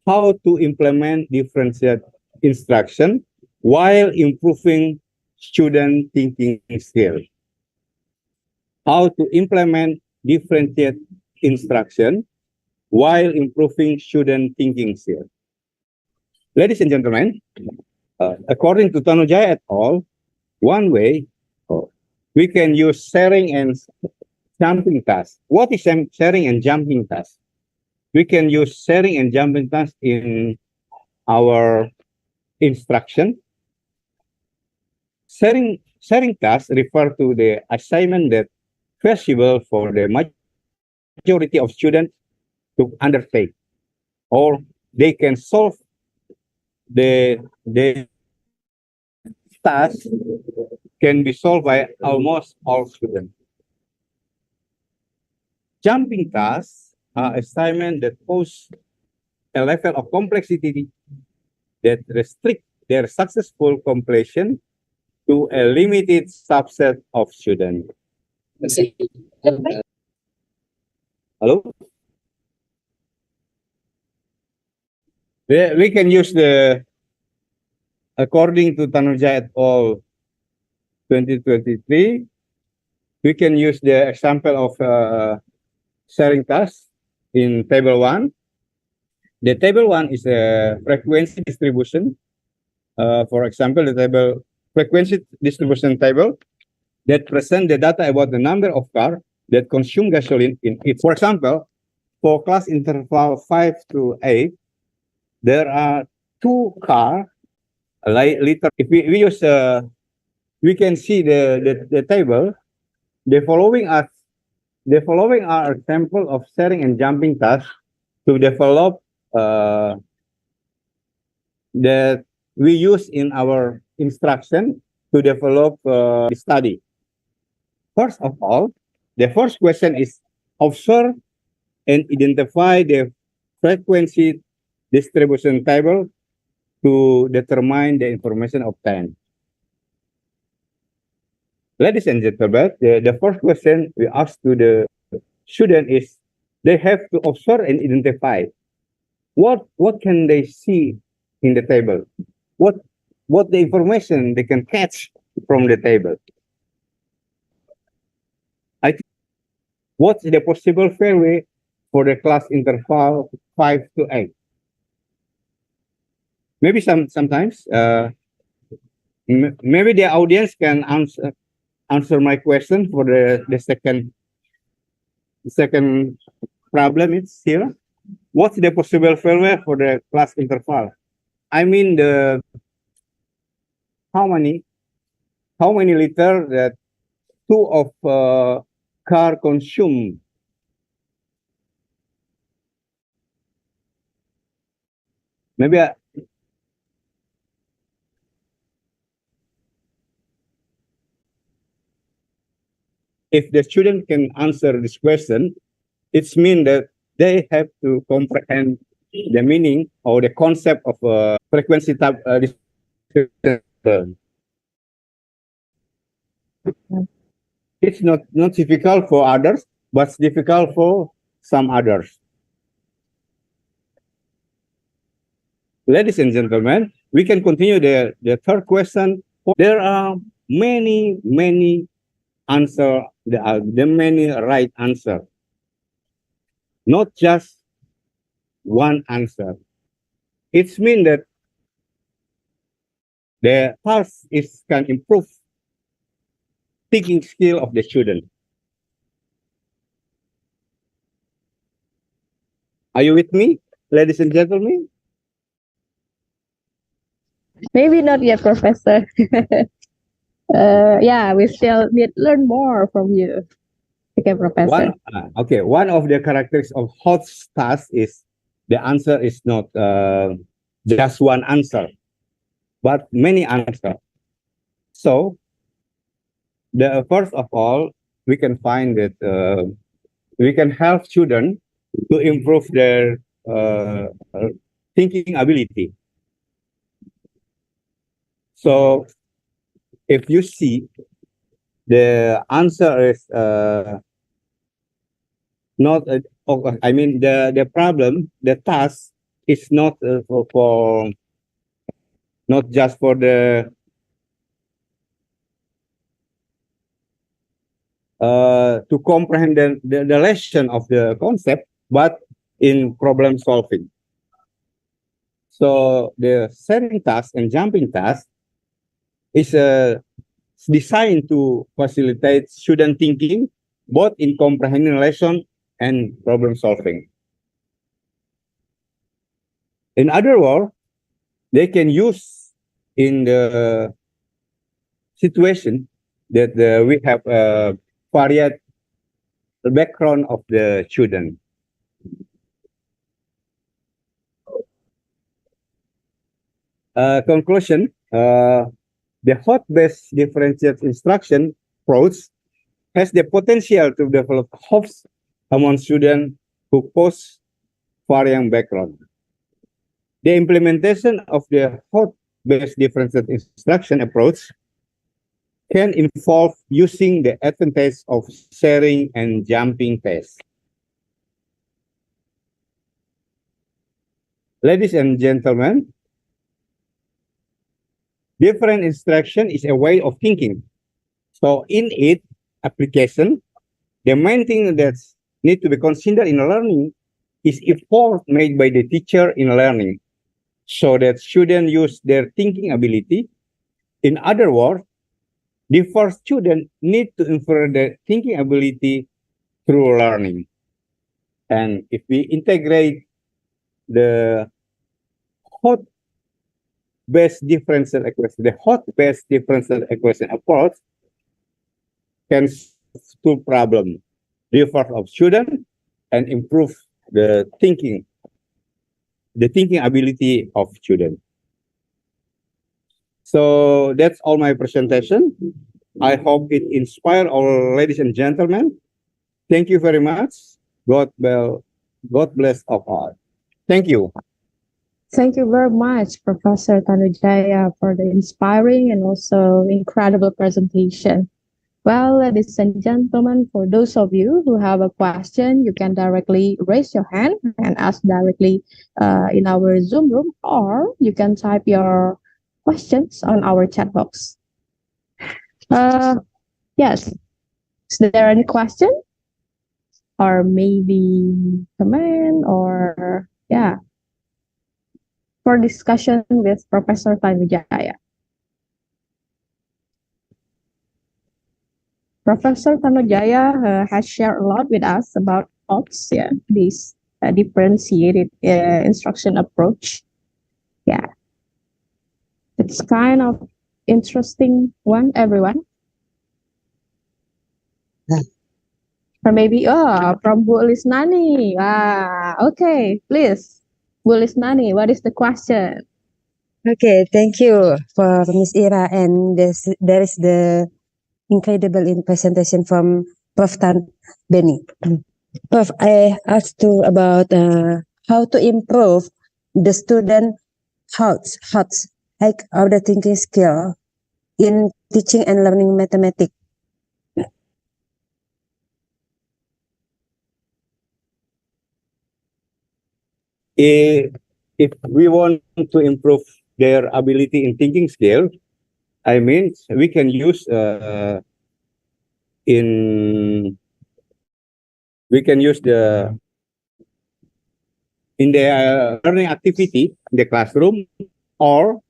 how to implement differentiate instruction while improving student thinking skills. How to implement differentiate instruction while improving student thinking skills. Ladies and gentlemen, according to Tanujaya et al., one way we can use sharing and jumping tasks. What is sharing and jumping tasks? We can use sharing and jumping tasks in our instruction. Sharing tasks refer to the assignment that feasible for the majority of students to undertake, or they can solve the task can be solved by almost all students. Jumping tasks are assignments that pose a level of complexity that restrict their successful completion to a limited subset of students. Hello? We can use the, according to Tanujaya et al. 2023, we can use the example of sharing tasks in table 1. The table 1 is a frequency distribution. For example, the table frequency distribution table that present the data about the number of cars that consume gasoline in it. For example, for class interval 5 to 8, there are 2 cars. Liter. If we use we can see the table. The following are example of sharing and jumping tasks to develop that we use in our instruction to develop study. First of all, the first question is observe and identify the frequency distribution table to determine the information obtained. Ladies and gentlemen, the first question we ask to the student is they have to observe and identify what can they see in the table, what the information they can catch from the table. I think what's the possible fairway for the class interval 5 to 8? Maybe sometimes maybe the audience can answer my question for the second problem. It's here. What's the possible failure for the class interval? I mean the how many liter that 2 of car consume maybe if the student can answer this question, it's mean that they have to comprehend the meaning or the concept of frequency type distribution. It's not difficult for others, but it's difficult for some others. Ladies and gentlemen, we can continue the third question. There are many answer. There are many right answer. Not just one answer. It means that the task can improve thinking skill of the student. Are you with me, ladies and gentlemen? Maybe not yet, Professor. Yeah, we still need to learn more from you. Okay, Professor. One of the characteristics of hot task is the answer is not just one answer, but many answers. So, the first of all, we can find that we can help students to improve their thinking ability. So, if you see the answer is not, I mean, the problem, the task is not for not just for the to comprehend the lesson of the concept, but in problem solving. So the sharing task and jumping task is designed to facilitate student thinking, both in comprehending lesson and problem solving. In other words, they can use in the situation that we have varied the background of the student. Conclusion, the hot-based differentiated instruction approach has the potential to develop hopes among students who possess varying background. The implementation of the hot-based differentiated instruction approach can involve using the advantage of sharing and jumping tests. Ladies and gentlemen, different instruction is a way of thinking. So in its application, the main thing that need to be considered in learning is effort made by the teacher in learning, so that students use their thinking ability. In other words, the first student need to improve their thinking ability through learning. And if we integrate the hot-based differential equation, the hot-based differential equation approach can solve two problems: the effort of student and improve the thinking ability of student. So that's all my presentation. I hope it inspires our ladies and gentlemen. Thank you very much. God bless of all. Thank you. Thank you very much, Professor Tanujaya, for the inspiring and also incredible presentation. Well, ladies and gentlemen, for those of you who have a question, you can directly raise your hand and ask directly in our Zoom room, or you can type your questions on our chat box. Yes, is there any question? Or maybe comment, or yeah, for discussion with Professor Tanujaya. Professor Tanujaya has shared a lot with us about HOPS, yeah, this differentiated instruction approach. Yeah, it's kind of interesting one, everyone. Or maybe, from Bu Lisnani. Okay, please. Bu Lisnani, what is the question? Okay, thank you for Miss Ira, and there is the incredible in presentation from Prof. Tan Benny. Prof, I asked you about how to improve the student thoughts, like of the thinking skill in teaching and learning mathematics. If we want to improve their ability in thinking skill, I mean, we can use we can use in the learning activity in the classroom, or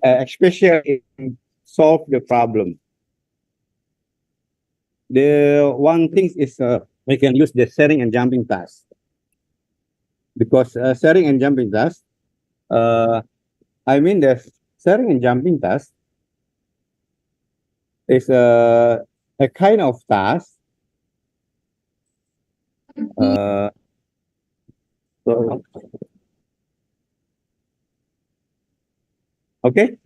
especially in solve the problem. The one thing is we can use the sharing and jumping task, because sharing and jumping task, I mean the sharing and jumping task is a kind of task. So, okay,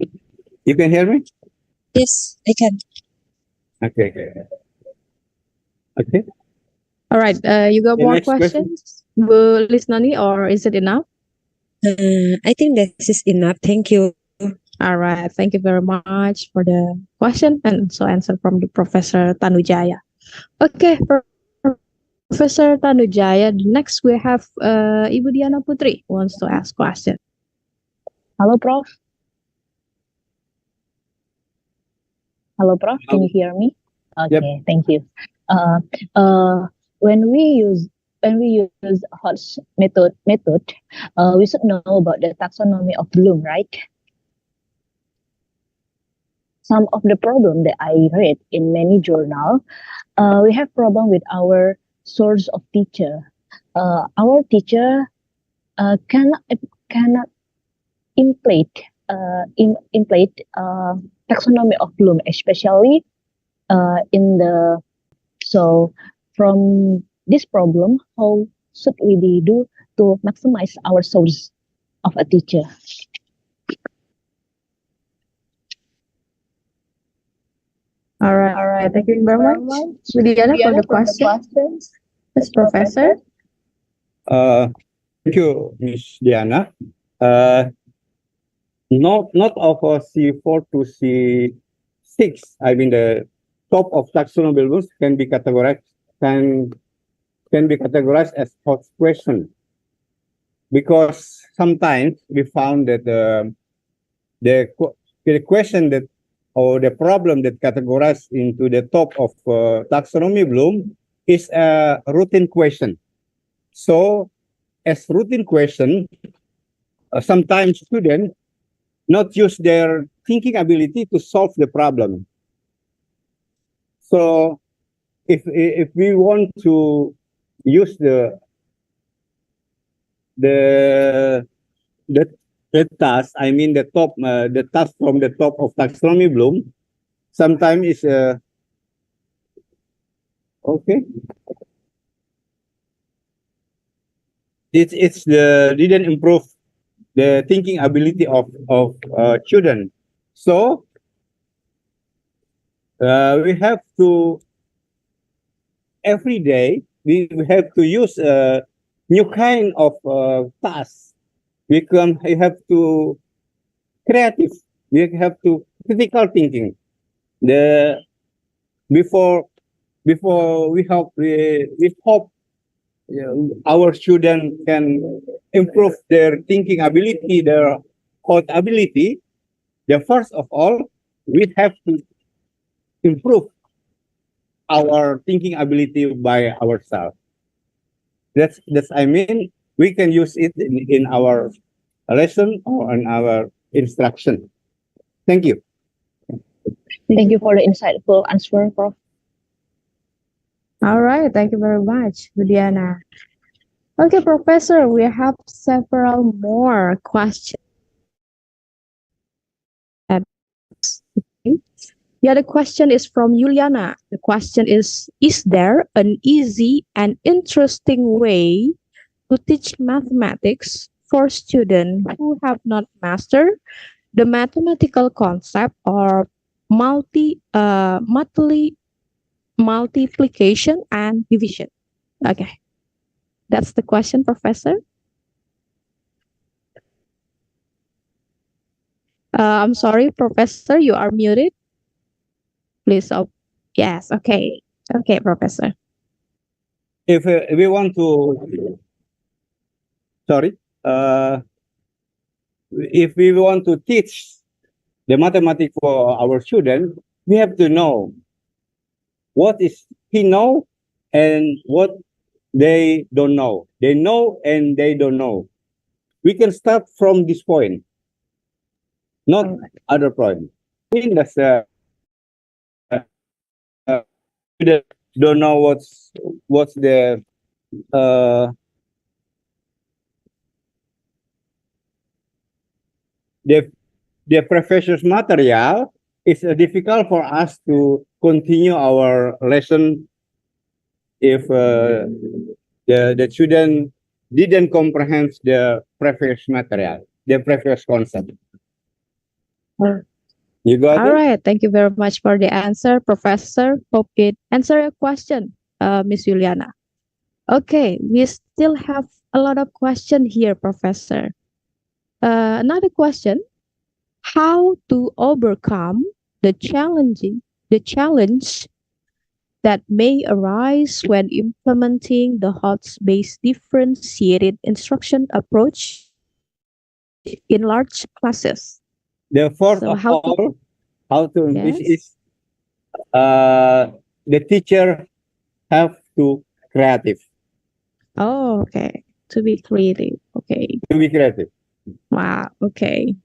you can hear me? Yes, I can. Okay. Okay. All right. You got The more next question. questions, Bu Lisnani, or is it enough? I think this is enough. Thank you. All right. Thank you very much for the question and also answer from the Professor Tanujaya. Okay, Professor Tanujaya. Next we have Ibu Diana Putri wants to ask question. Hello, Prof. Hello, Prof. Can you hear me? Okay, Yep. thank you. When we use Hodge method, we should know about the taxonomy of Bloom, right? Some of the problem that I read in many journal, we have problem with our source of teacher. Our teacher cannot implement taxonomy of Bloom, especially in the. So from this problem, how should we do to maximize our source of a teacher? All right. Thank you very much, Ibu Diana, for the questions. Yes, Professor. Thank you, Miss Diana. Not of C4 to C6. I mean, the top of taxonomy rules can be categorized as hot question, because sometimes we found that the question that, or the problem that categorized into the top of taxonomy Bloom is a routine question. So as routine question, sometimes students not use their thinking ability to solve the problem. So if we want to use the task, I mean the task from the top of taxonomy Bloom, sometimes is okay. It's didn't improve the thinking ability of children. So we have to every day we have to use a new kind of task. We have to creative. We have to critical thinking. Before we hope our students can improve their thinking ability, their thought ability. First of all, we have to improve our thinking ability by ourselves. That's I mean, we can use it in our lesson or in our instruction. Thank you. Thank you for the insightful answer, Prof. All right, thank you very much, Diana. Okay, Professor, we have several more questions. The other question is from Juliana. The question is there an easy and interesting way to teach mathematics for students who have not mastered the mathematical concept or multiplication and division? Okay, that's the question, Professor. I'm sorry, Professor, you are muted. Please, oh, yes, okay. Okay, Professor. If we want to, sorry, if we want to teach the mathematics for our students, we have to know what is he know and what they don't know. They know and they don't know. We can start from this point, not other point. I think that's don't know what's the the professor's material. It's difficult for us to continue our lesson if the student didn't comprehend the previous material, the previous concept. You got All it? right. Thank you very much for the answer, Professor. Hope it answer your question, Miss Juliana. Okay, we still have a lot of questions here, Professor. Another question: how to overcome the challenge that may arise when implementing the HOTS-based differentiated instruction approach in large classes? The fourth So of how to- all, how to this Yes. is the teacher have to creative. Oh, okay. To be creative. Okay. To be creative. Wow. Okay.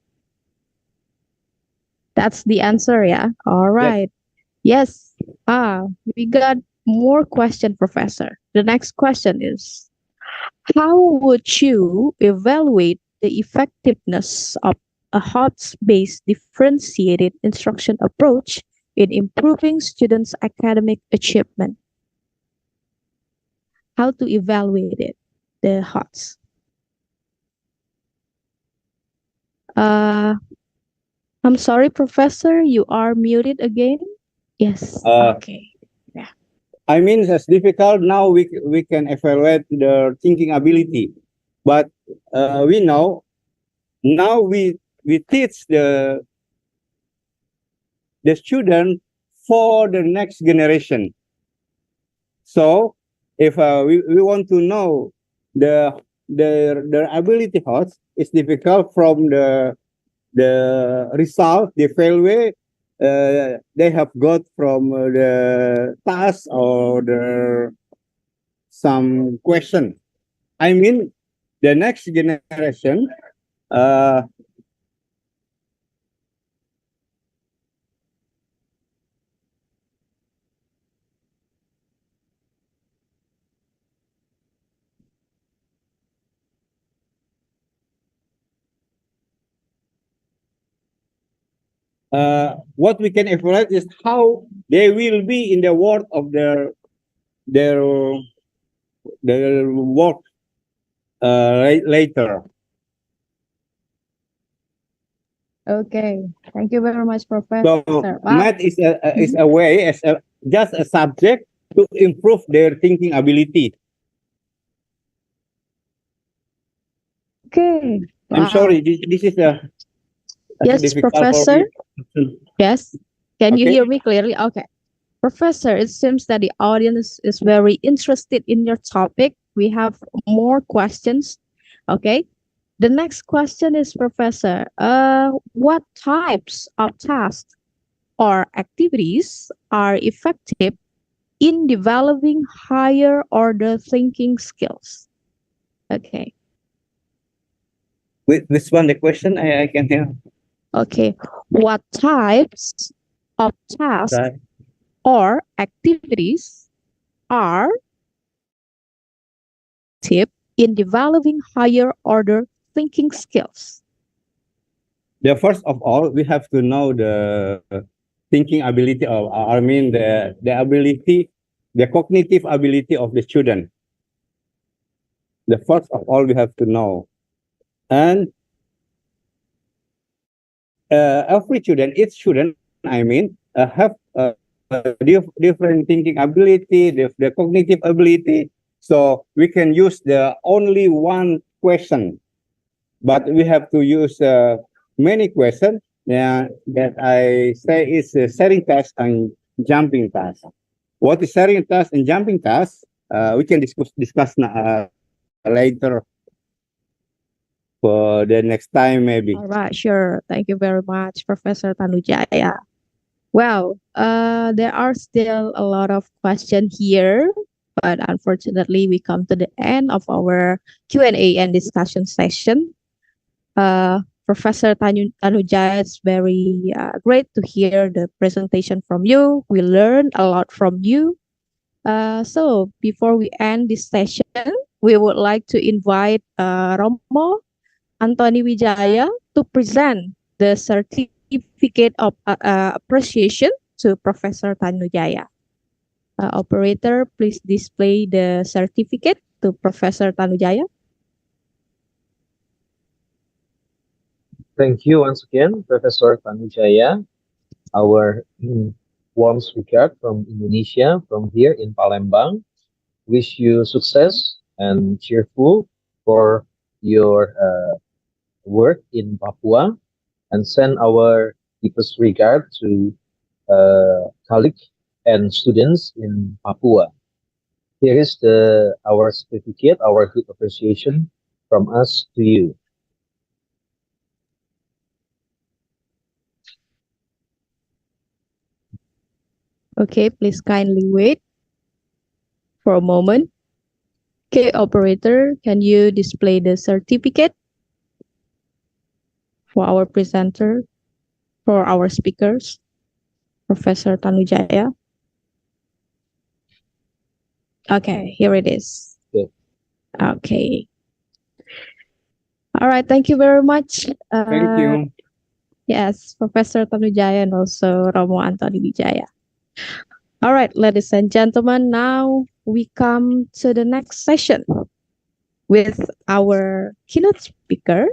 That's the answer, yeah. All right. Yes. We got more question, Professor. The next question is, how would you evaluate the effectiveness of a HOTS-based differentiated instruction approach in improving students' academic achievement? How to evaluate it, the HOTS? I'm sorry, Professor, you are muted again. Yes. Okay. Yeah. I mean, it's difficult now. We can evaluate the thinking ability, but we know now we teach the student for the next generation. So if we want to know the ability HOTS, it's difficult from the result, the failure they have got from the task or the some question. I mean, the next generation what we can evaluate is how they will be in the world of their work later. Okay. Thank you very much, Professor. So math is a way as just a subject to improve their thinking ability. Okay. I'm sorry. This is a yes, difficult Professor. for me. Yes. Can you Okay. hear me clearly? Okay. Professor, it seems that the audience is very interested in your topic. We have more questions. Okay. The next question is, Professor, what types of tasks or activities are effective in developing higher order thinking skills? Okay. With this one, the question I can hear. Okay. What types of tasks Right. or activities are effective in developing higher order thinking skills? The first of all, we have to know the thinking ability of, I mean the ability, the cognitive ability of the student. The first of all we have to know, and every student, each student, I mean, have different thinking ability, the cognitive ability. So we can use the only one question, but we have to use many questions. Yeah, that I say is sharing task and jumping task. What is sharing task and jumping task? We can discuss later for the next time maybe. All right, sure. Thank you very much, Professor Tanujaya. Well, there are still a lot of questions here, but unfortunately, we come to the end of our Q&A and discussion session. Professor Tanujaya, it's very great to hear the presentation from you. We learned a lot from you. So before we end this session, we would like to invite Romo Antoni Wijaya to present the certificate of appreciation to Professor Tanujaya. Operator, please display the certificate to Professor Tanujaya. Thank you once again, Professor Tanujaya, our warm regard from Indonesia, from here in Palembang. Wish you success and cheerful for your work in Papua, and send our deepest regard to colleagues and students in Papua. Here is our certificate, our good appreciation from us to you. Okay, please kindly wait for a moment. Okay, operator, can you display the certificate for our presenter, for our speakers, Professor Tanujaya? Okay, here it is. Good. Okay. All right, thank you very much. Thank you. Yes, Professor Tanujaya and also Romo Antoni Wijaya. All right, ladies and gentlemen, now we come to the next session with our keynote speaker,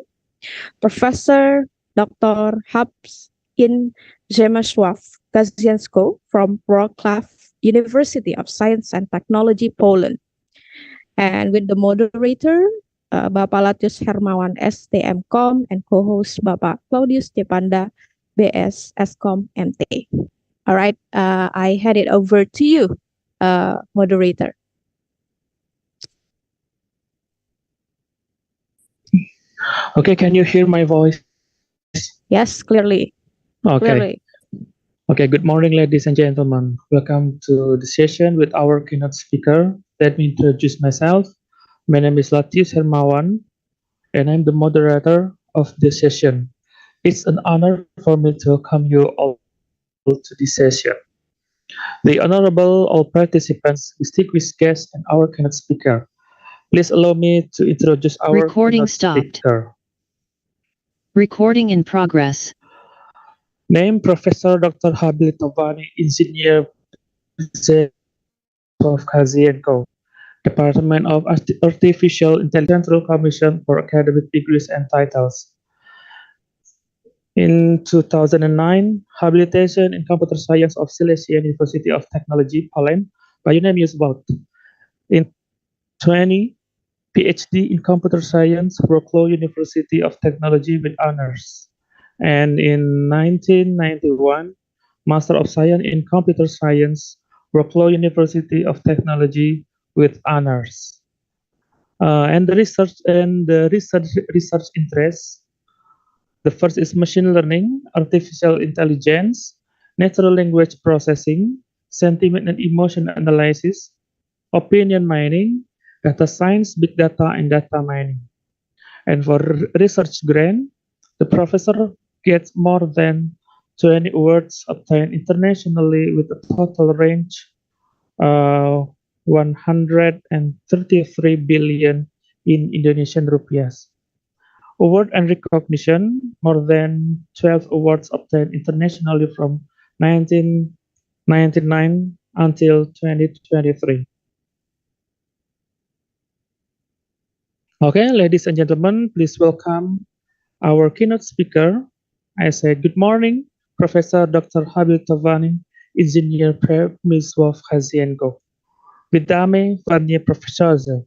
Professor Dr. Habs in Przemysław Kaziensko from Wrocław University of Science and Technology, Poland. And with the moderator, Bapak Latius Hermawan STMcom and co-host Bapak Claudius Depanda BS Eskom MT. All right, I hand it over to you, moderator. Okay, can you hear my voice? Yes, clearly. Okay. Clearly. Okay, good morning, ladies and gentlemen. Welcome to the session with our keynote speaker. Let me introduce myself. My name is Latius Hermawan, and I'm the moderator of this session. It's an honor for me to welcome you all to this session. The honorable all participants, distinguished guests, and our keynote speaker. Please allow me to introduce our Recording stopped. speaker. Recording in progress. Name Professor Dr. Habil Tovani, Engineer of Kazienko, Department of Artificial Intelligence, Central Commission for Academic Degrees and Titles. In 2009, habilitation in Computer Science of Silesian University of Technology, Poland, by unanimous vote. In 20, PhD in Computer Science, Wrocław University of Technology with honors. And in 1991, Master of Science in Computer Science, Wrocław University of Technology with honors. And the research interests. The first is machine learning, artificial intelligence, natural language processing, sentiment and emotion analysis, opinion mining, data science, big data, and data mining. And for research grant, the professor gets more than 20 awards obtained internationally with a total range 133 billion in Indonesian rupiahs. Award and recognition, more than 12 awards obtained internationally from 1999 until 2023. Okay, ladies and gentlemen, please welcome our keynote speaker. I say good morning, Professor Dr. Habil Tavani, Engineer Premiswov Hazienko. Witamy panie profesorze.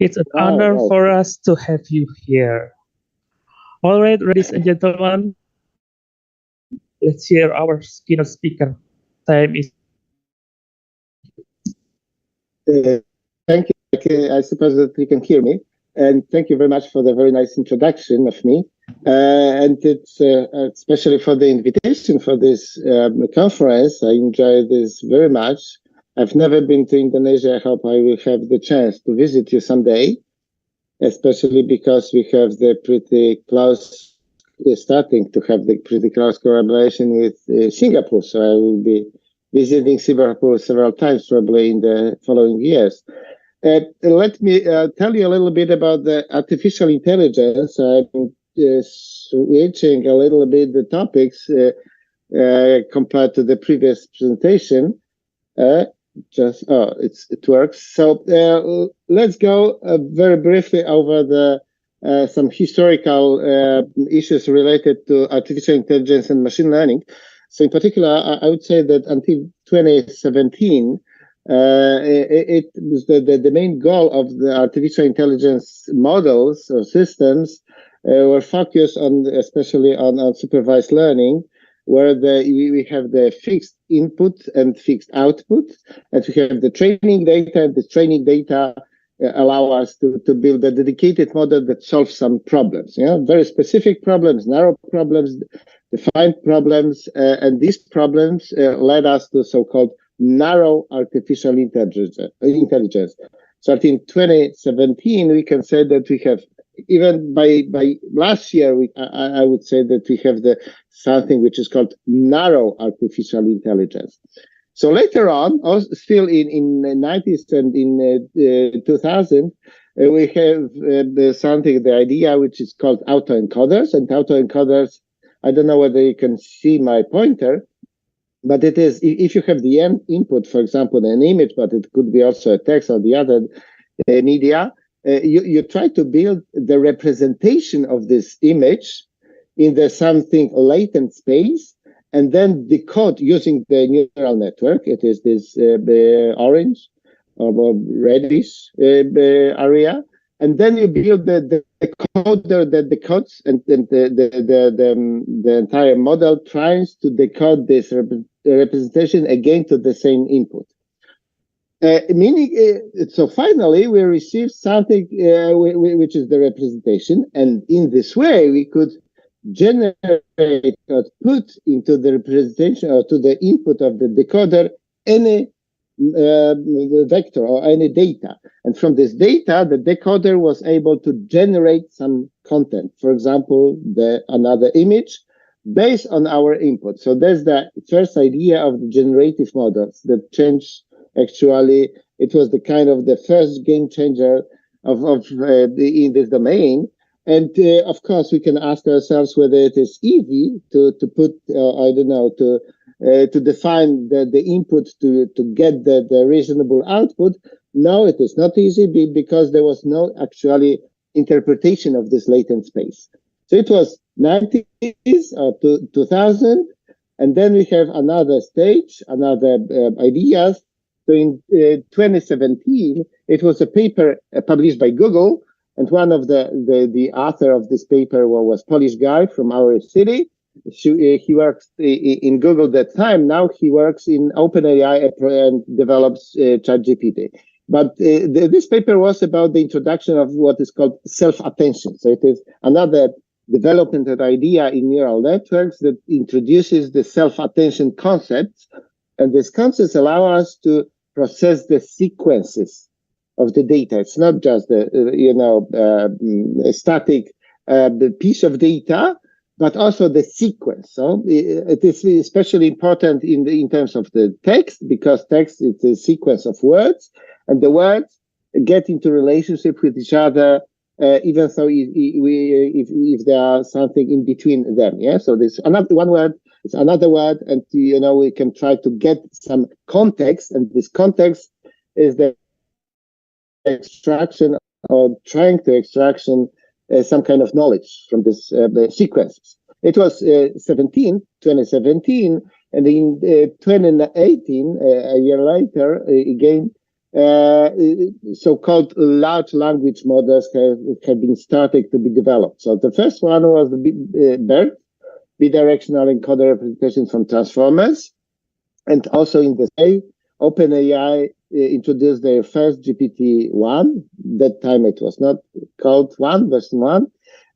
It's an honor for us to have you here. All right, ladies and gentlemen, let's hear our keynote speaker. Time is. Thank you. Okay, I suppose that you can hear me. And thank you very much for the very nice introduction of me. And it's especially for the invitation for this conference. I enjoy this very much. I've never been to Indonesia. I hope I will have the chance to visit you someday, especially because we have the pretty close, starting to have the pretty close collaboration with Singapore. So I will be visiting Singapore several times probably in the following years. Let me tell you a little bit about the artificial intelligence. I'm switching a little bit the topics compared to the previous presentation. It works. So let's go very briefly over the some historical issues related to artificial intelligence and machine learning. So in particular, I would say that until 2017, it was the main goal of the artificial intelligence models or systems were focused on, especially on supervised learning, where we have the fixed input and fixed output, and we have the training data, and the training data allow us to build a dedicated model that solves some problems, very specific problems, narrow problems, defined problems, and these problems led us to so-called narrow artificial intelligence. So in 2017, we can say that we have, even by last year, I would say that we have something which is called narrow artificial intelligence. So later on, still in the 90s and in 2000, we have the idea which is called autoencoders. And autoencoders, I don't know whether you can see my pointer, but it is, if you have the input, for example, an image, but it could be also a text or the other media, you try to build the representation of this image in the something latent space, and then decode using the neural network. It is this orange or reddish area, and then you build the decoder that decodes, and the entire model tries to decode this representation again to the same input. So finally, we received something which is the representation, and in this way, we could generate or put into the representation or to the input of the decoder any vector or any data. And from this data, the decoder was able to generate some content. For example, another image based on our input. So that's the first idea of the generative models that changed. Actually, it was the kind of the first game changer in this domain. And of course, we can ask ourselves whether it is easy to put, to define the input to get the reasonable output. No, it is not easy because there was no actually interpretation of this latent space. So it was 90s or 2000, and then we have another stage, another ideas. So in 2017, it was a paper published by Google, and one of the author of this paper was Polish guy from our city. He worked in Google that time. Now he works in OpenAI and develops ChatGPT. But this paper was about the introduction of what is called self-attention. So it is another development idea in neural networks that introduces the self-attention concepts. And these concepts allow us to process the sequences of the data. It's not just a static the piece of data, but also the sequence. So it is especially important in terms of the text, because text is a sequence of words, and the words get into relationship with each other, even though if there are something in between them. Yeah. So this another one word It's another word, and we can try to get some context, and this context is the extraction or trying to extraction some kind of knowledge from this sequences. It was 2017, and in 2018, a year later, again, so-called large language models have been started to be developed. So the first one was the BERT, bidirectional encoder representation from transformers, and also in the same OpenAI introduced their first GPT-1. That time it was not called version 1.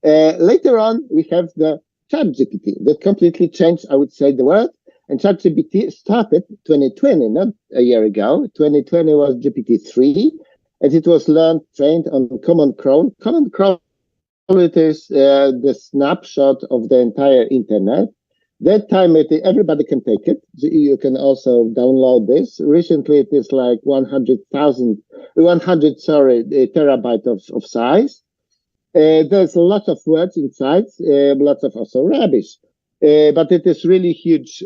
Later on, we have the ChatGPT that completely changed, I would say, the world. And ChatGPT started 2020, not a year ago. 2020 was GPT-3, and it was trained on Common Crawl. Common Crawl, it is the snapshot of the entire internet. That time, everybody can take it. You can also download this. Recently, it is like 100 terabyte of size. There's a lot of words inside, lots of also rubbish. But it is really huge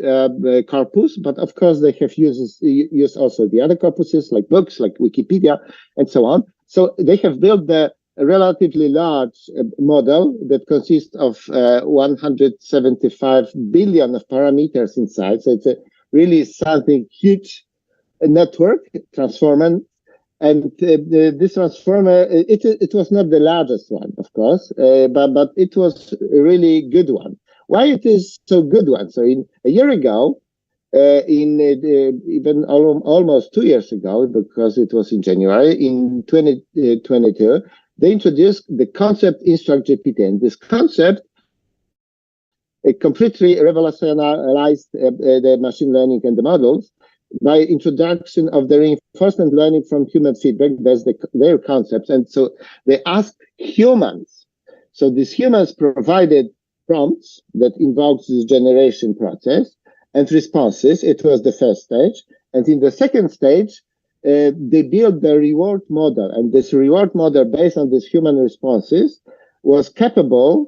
corpus. But of course, they have used also the other corpuses like books, like Wikipedia, and so on. So they have built a relatively large model that consists of 175 billion of parameters inside. So it's a really something huge network transformer. And this transformer, it was not the largest one, of course, but it was a really good one. Why it is so good one? So a year ago, even almost 2 years ago, because it was in January, in 2022, they introduced the concept Instruct GPT. And this concept completely revolutionized the machine learning and the models by introduction of the reinforcement learning from human feedback. That's their concepts. And so they asked humans. So these humans provided prompts that invokes this generation process and responses. It was the first stage. And in the second stage, they built the reward model. And this reward model, based on these human responses, was capable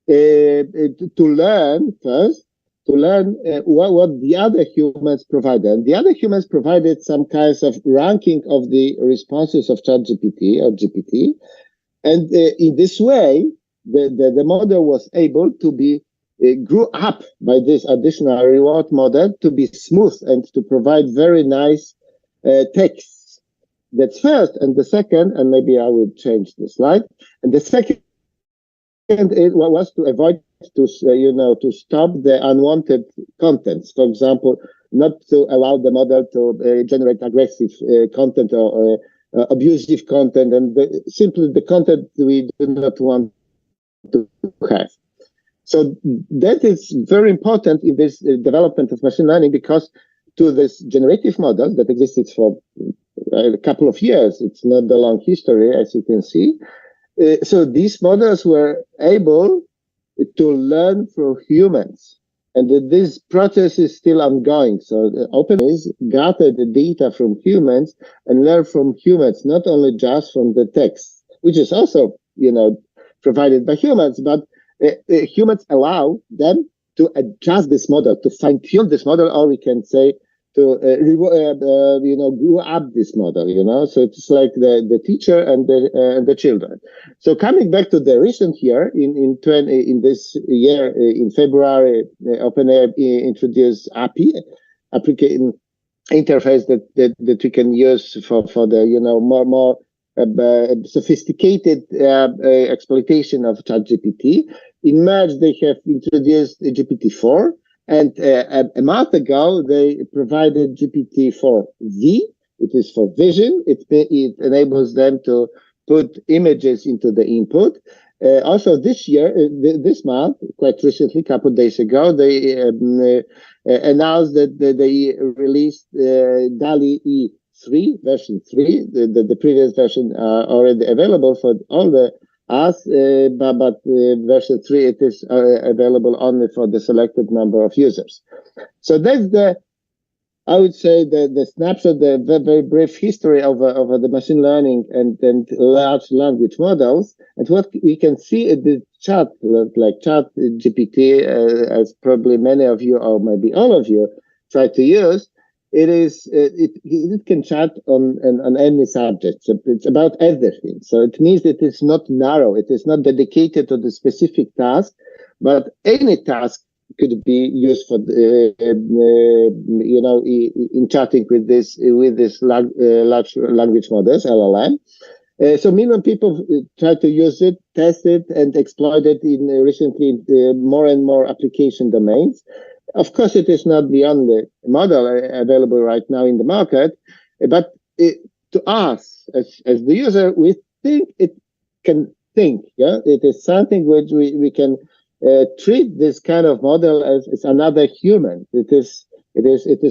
to learn what the other humans provided. And the other humans provided some kinds of ranking of the responses of ChatGPT or GPT. And in this way, the model was able to be grew up by this additional reward model to be smooth and to provide very nice texts. That's first. And the second, and maybe I will change the slide. And the second was to avoid to stop the unwanted contents. For example, not to allow the model to generate aggressive content or abusive content, and simply the content we do not want to have. So that is very important in this development of machine learning, because to this generative model that existed for a couple of years, it's not a long history, as you can see. So these models were able to learn from humans, and this process is still ongoing. So OpenAI gather the data from humans and learn from humans, not only just from the text, which is also, provided by humans, but humans allow them to adjust this model, to fine-tune this model, or we can say to grow up this model. So it's like the teacher and the children. So coming back to the recent year, in this year, in February, OpenAI introduced API, application interface that we can use for the more sophisticated exploitation of ChatGPT. In March, they have introduced GPT-4. And a month ago, they provided GPT-4V. It is for vision. It enables them to put images into the input. Also, this year, this month, quite recently, a couple of days ago, they announced that they released DALL-E 3, version 3. The previous version are already available for all the but version 3, it is available only for the selected number of users. So that's the I would say the snapshot, the very brief history of the machine learning and large language models, and what we can see in the chat, like chat GPT, as probably many of you or maybe all of you try to use, it can chat on any subject. So it's about everything. So it means that it's not narrow. It is not dedicated to the specific task, but any task could be used for in chatting with this large language models, LLM. So million people try to use it, test it, and exploit it in recently more and more application domains. Of course, it is not the only model available right now in the market, but to us as the user, we think it can think. Yeah, it is something which we can treat this kind of model as another human. It is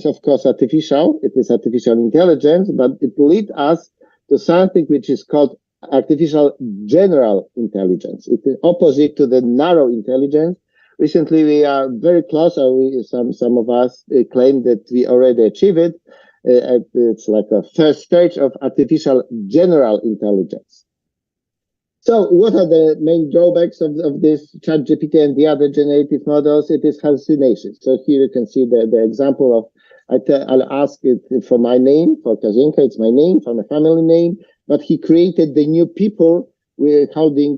of course artificial. It is artificial intelligence, but it leads us to something which is called artificial general intelligence. It is opposite to the narrow intelligence. Recently, we are very close. Some of us claim that we already achieved it. It's like a first stage of artificial general intelligence. So what are the main drawbacks of this ChatGPT and the other generative models? It is hallucinations. So here you can see the example of, I'll ask it for my name, for Kazinka, it's my name, for my family name, but he created the new people holding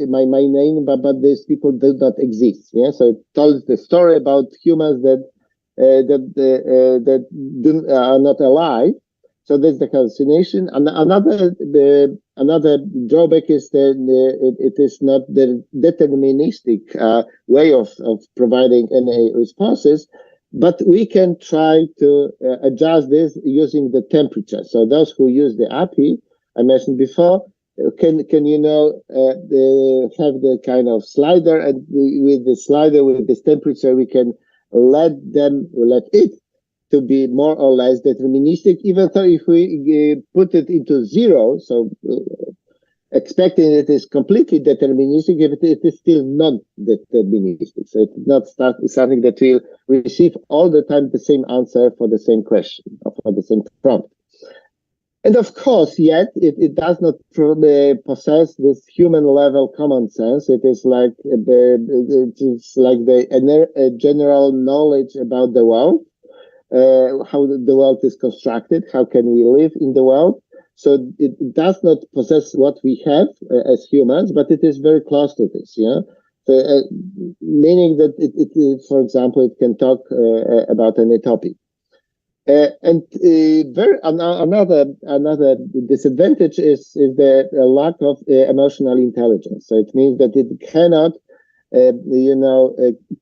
my name, but these people do not exist. Yeah, so it tells the story about humans that are not alive. So that's the hallucination. And another drawback is that it is not the deterministic way of providing any responses, but we can try to adjust this using the temperature. So those who use the API I mentioned before can have the kind of slider, and with the slider with this temperature we can let it to be more or less deterministic, even though if we put it into zero, so expecting it is completely deterministic, if it is still not deterministic. So it's not something that will receive all the time the same answer for the same question or for the same prompt. And of course, yet it does not possess this human level common sense. It is like the general knowledge about the world. How the world is constructed, how can we live in the world. So it does not possess what we have as humans, but it is very close to this, yeah? So, meaning that for example, it can talk about any topic. Another disadvantage is the lack of emotional intelligence. So it means that it cannot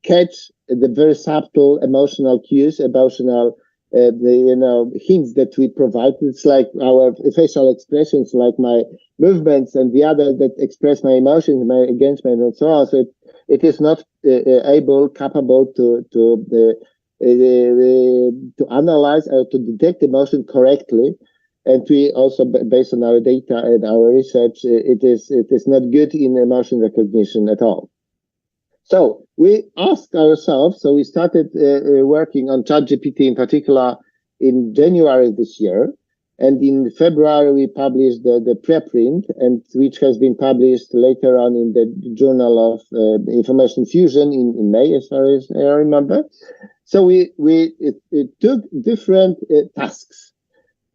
catch the very subtle emotional cues, emotional, hints that we provide. It's like our facial expressions, like my movements, and the other that express my emotions, my engagement, and so on. So it is not capable to analyze or to detect emotion correctly. And we also, based on our data and our research, it is not good in emotion recognition at all. So we asked ourselves, so we started working on ChatGPT in particular in January this year. And in February, we published the preprint, and which has been published later on in the Journal of Information Fusion in May, as far as I remember. So it took different tasks,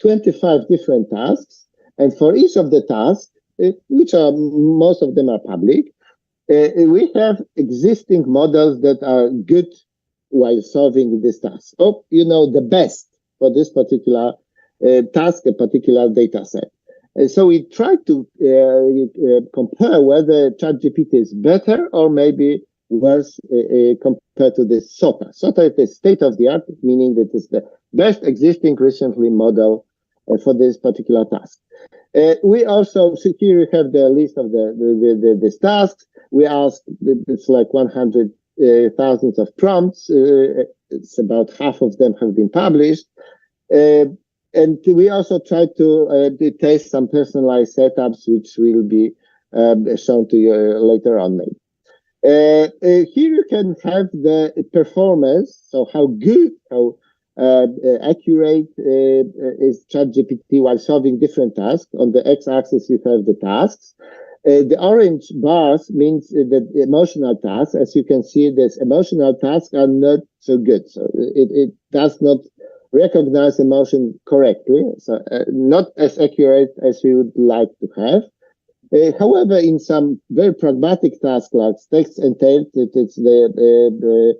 25 different tasks. And for each of the tasks, which are, most of them are public, we have existing models that are good while solving this task. The best for this particular task, a particular data set. So we try to compare whether ChatGPT is better or maybe worse compared to the SOTA. SOTA is state of the art, meaning that it's the best existing recently model for this particular task. We also, so here you have the list of the tasks. We asked, it's like 100,000 of prompts. It's about half of them have been published. And we also tried to test some personalized setups, which will be shown to you later on. Maybe. Here you can have the performance, so how good, how accurate is ChatGPT while solving different tasks. On the x-axis, you have the tasks. The orange bars means the emotional tasks. As you can see, these emotional tasks are not so good. So it does not recognize emotion correctly. So not as accurate as we would like to have. However, in some very pragmatic tasks like text entailed, it's the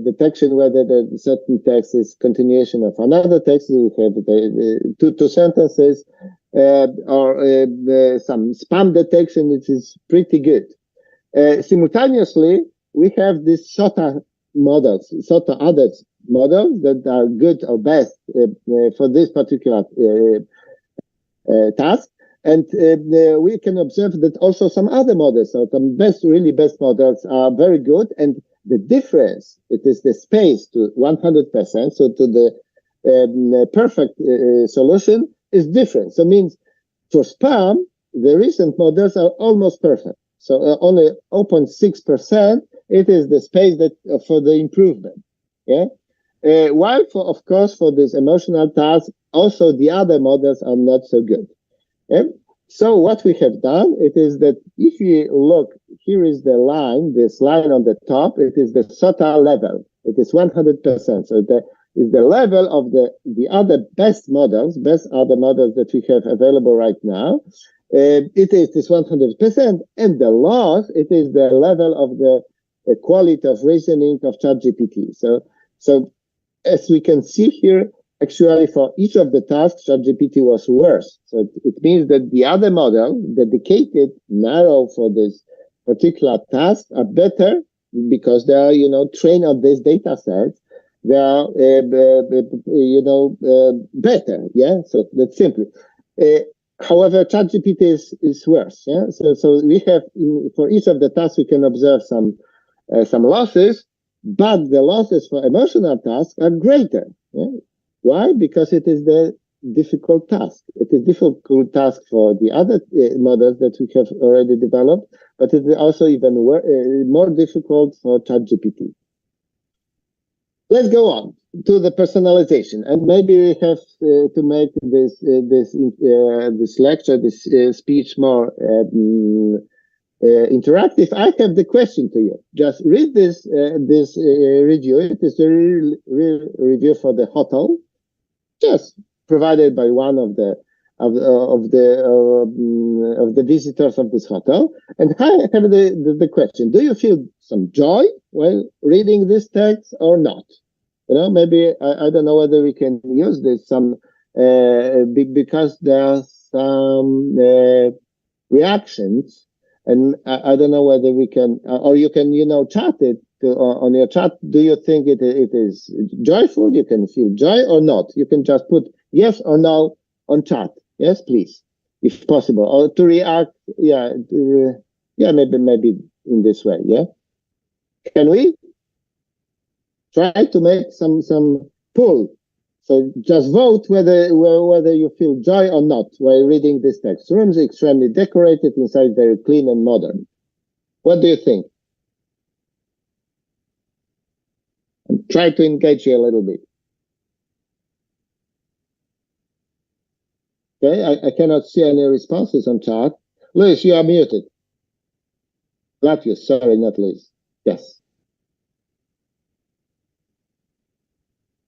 detection whether the certain text is continuation of another text. We have the two sentences or some spam detection. It is pretty good. Simultaneously, we have these SOTA models, SOTA others models that are good or best for this particular task. And we can observe that also some other models, so some really best models are very good. And the difference, it is the space to 100%, so to the perfect solution is different. So it means for spam, the recent models are almost perfect. So only 0.6%, it is the space that for the improvement. Yeah. While of course, for this emotional task, also the other models are not so good. Yeah? So what we have done, it is that if you look, here is the line, this line on the top, it is the SOTA level. It is 100%. So is the level of the other best models, best other models that we have available right now. It is this 100%, and the loss, it is the level of the quality of reasoning of ChatGPT. So as we can see here, actually, for each of the tasks, ChatGPT was worse. So it means that the other model, dedicated, narrow for this particular task, are better because they are, trained on this data set. They are, better. Yeah. So that's simply. However, ChatGPT is worse. Yeah. So we have for each of the tasks we can observe some losses, but the losses for emotional tasks are greater. Yeah? Why? Because it is the difficult task. It is difficult task for the other models that we have already developed, but it is also even more difficult for ChatGPT. Let's go on to the personalization, and maybe we have to make this lecture, this speech more interactive. I have the question to you. Just read this review. It is a real review for the hotel, just provided by one of the visitors of this hotel. And I have the question: do you feel some joy while reading this text or not? Maybe I don't know whether we can use this because there are some reactions, and I don't know whether we can, or you can, chat it on your chat. Do you think it is joyful? You can feel joy or not. You can just put yes or no on chat. Yes, please, if possible, or to react. Yeah, maybe in this way. Yeah, can we try to make some poll? So just vote whether you feel joy or not while reading this text. Rooms extremely decorated, inside very clean and modern. What do you think? And try to engage you a little bit. Okay, I cannot see any responses on chat. Luis, you are muted. Latvius, sorry, not Luis. Yes.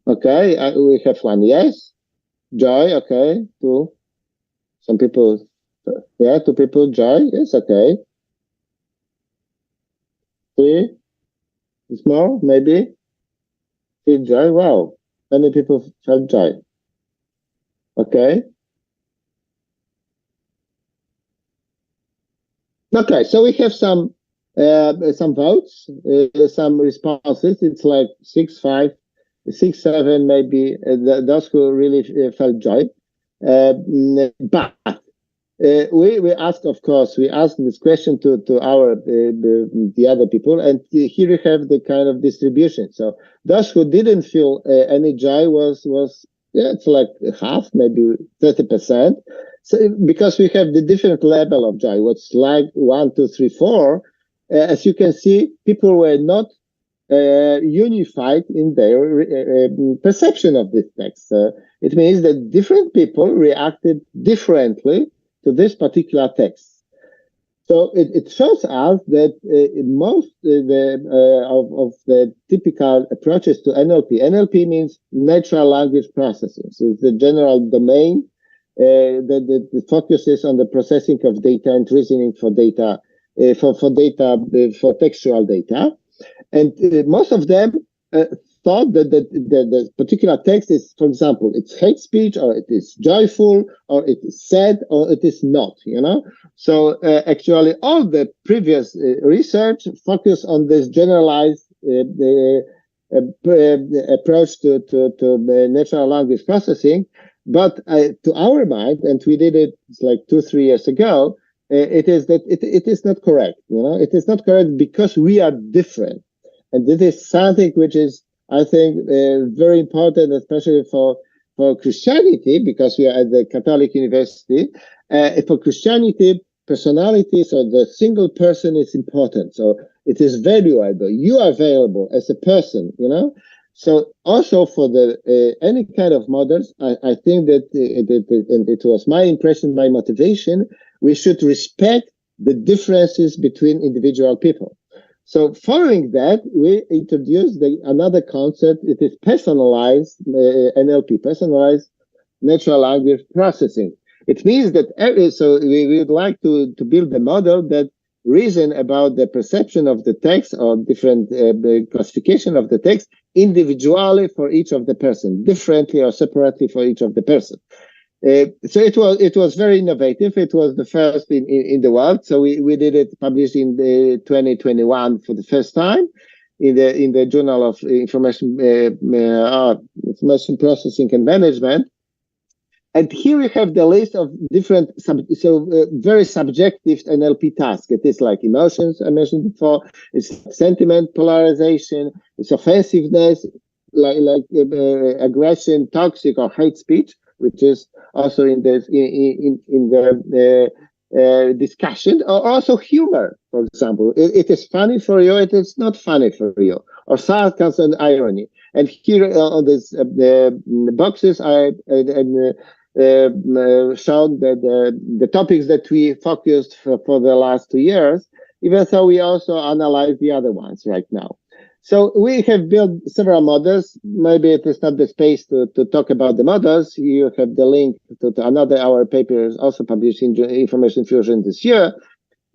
Okay, we have one yes. Joy, okay. Two. Some people, yeah, 2 people, joy, yes, okay. 3. It's more, maybe. Feel joy, wow. Many people felt joy. Okay. Okay, so we have some votes, some responses. It's like 6-5. 6-7, maybe those who really felt joy. But we ask, of course, we ask this question to our the other people, and here we have the kind of distribution. So those who didn't feel any joy was it's like half, maybe 30%. So because we have the different level of joy, what's like 1, 2, 3, 4. As you can see, people were not unified in their perception of this text. It means that different people reacted differently to this particular text. So it shows us that most of the typical approaches to NLP means natural language processing. So it's the general domain that focuses on the processing of data and reasoning for data, for textual data. And most of them thought that the particular text is, for example, it's hate speech, or it is joyful, or it is sad, or it is not, you know? So actually all the previous research focused on this generalized approach to natural language processing. But to our mind, and we did it like 2-3 years ago, it is that it is not correct, you know? It is not correct because we are different. And this is something which is, I think, very important, especially for Christianity, because we are at the Catholic University. For Christianity, personality, so the single person is important. So it is valuable. You are valuable as a person, you know. So also for the any kind of models, I think that and it was my impression, my motivation, we should respect the differences between individual people. So following that, we introduced another concept. It is personalized NLP, personalized natural language processing. It means that so we would like to build a model that reason about the perception of the text or different classification of the text individually for each of the person, differently or separately for each of the person. So it was very innovative. It was the first in the world. So we did it, published in the 2021 for the first time in the Journal of Information Processing and Management. And here we have the list of different, very subjective NLP tasks. It is like emotions, I mentioned before. It's sentiment, polarization, it's offensiveness, like aggression, toxic or hate speech, which is also in the discussion, or also humor, for example. It is funny for you, it is not funny for you, or sarcasm and irony. And here on this the boxes I shown the topics that we focused for the last 2 years, even though we also analyze the other ones right now. So we have built several models. Maybe it is not the space to talk about the models. You have the link to another our papers also published in Information Fusion this year,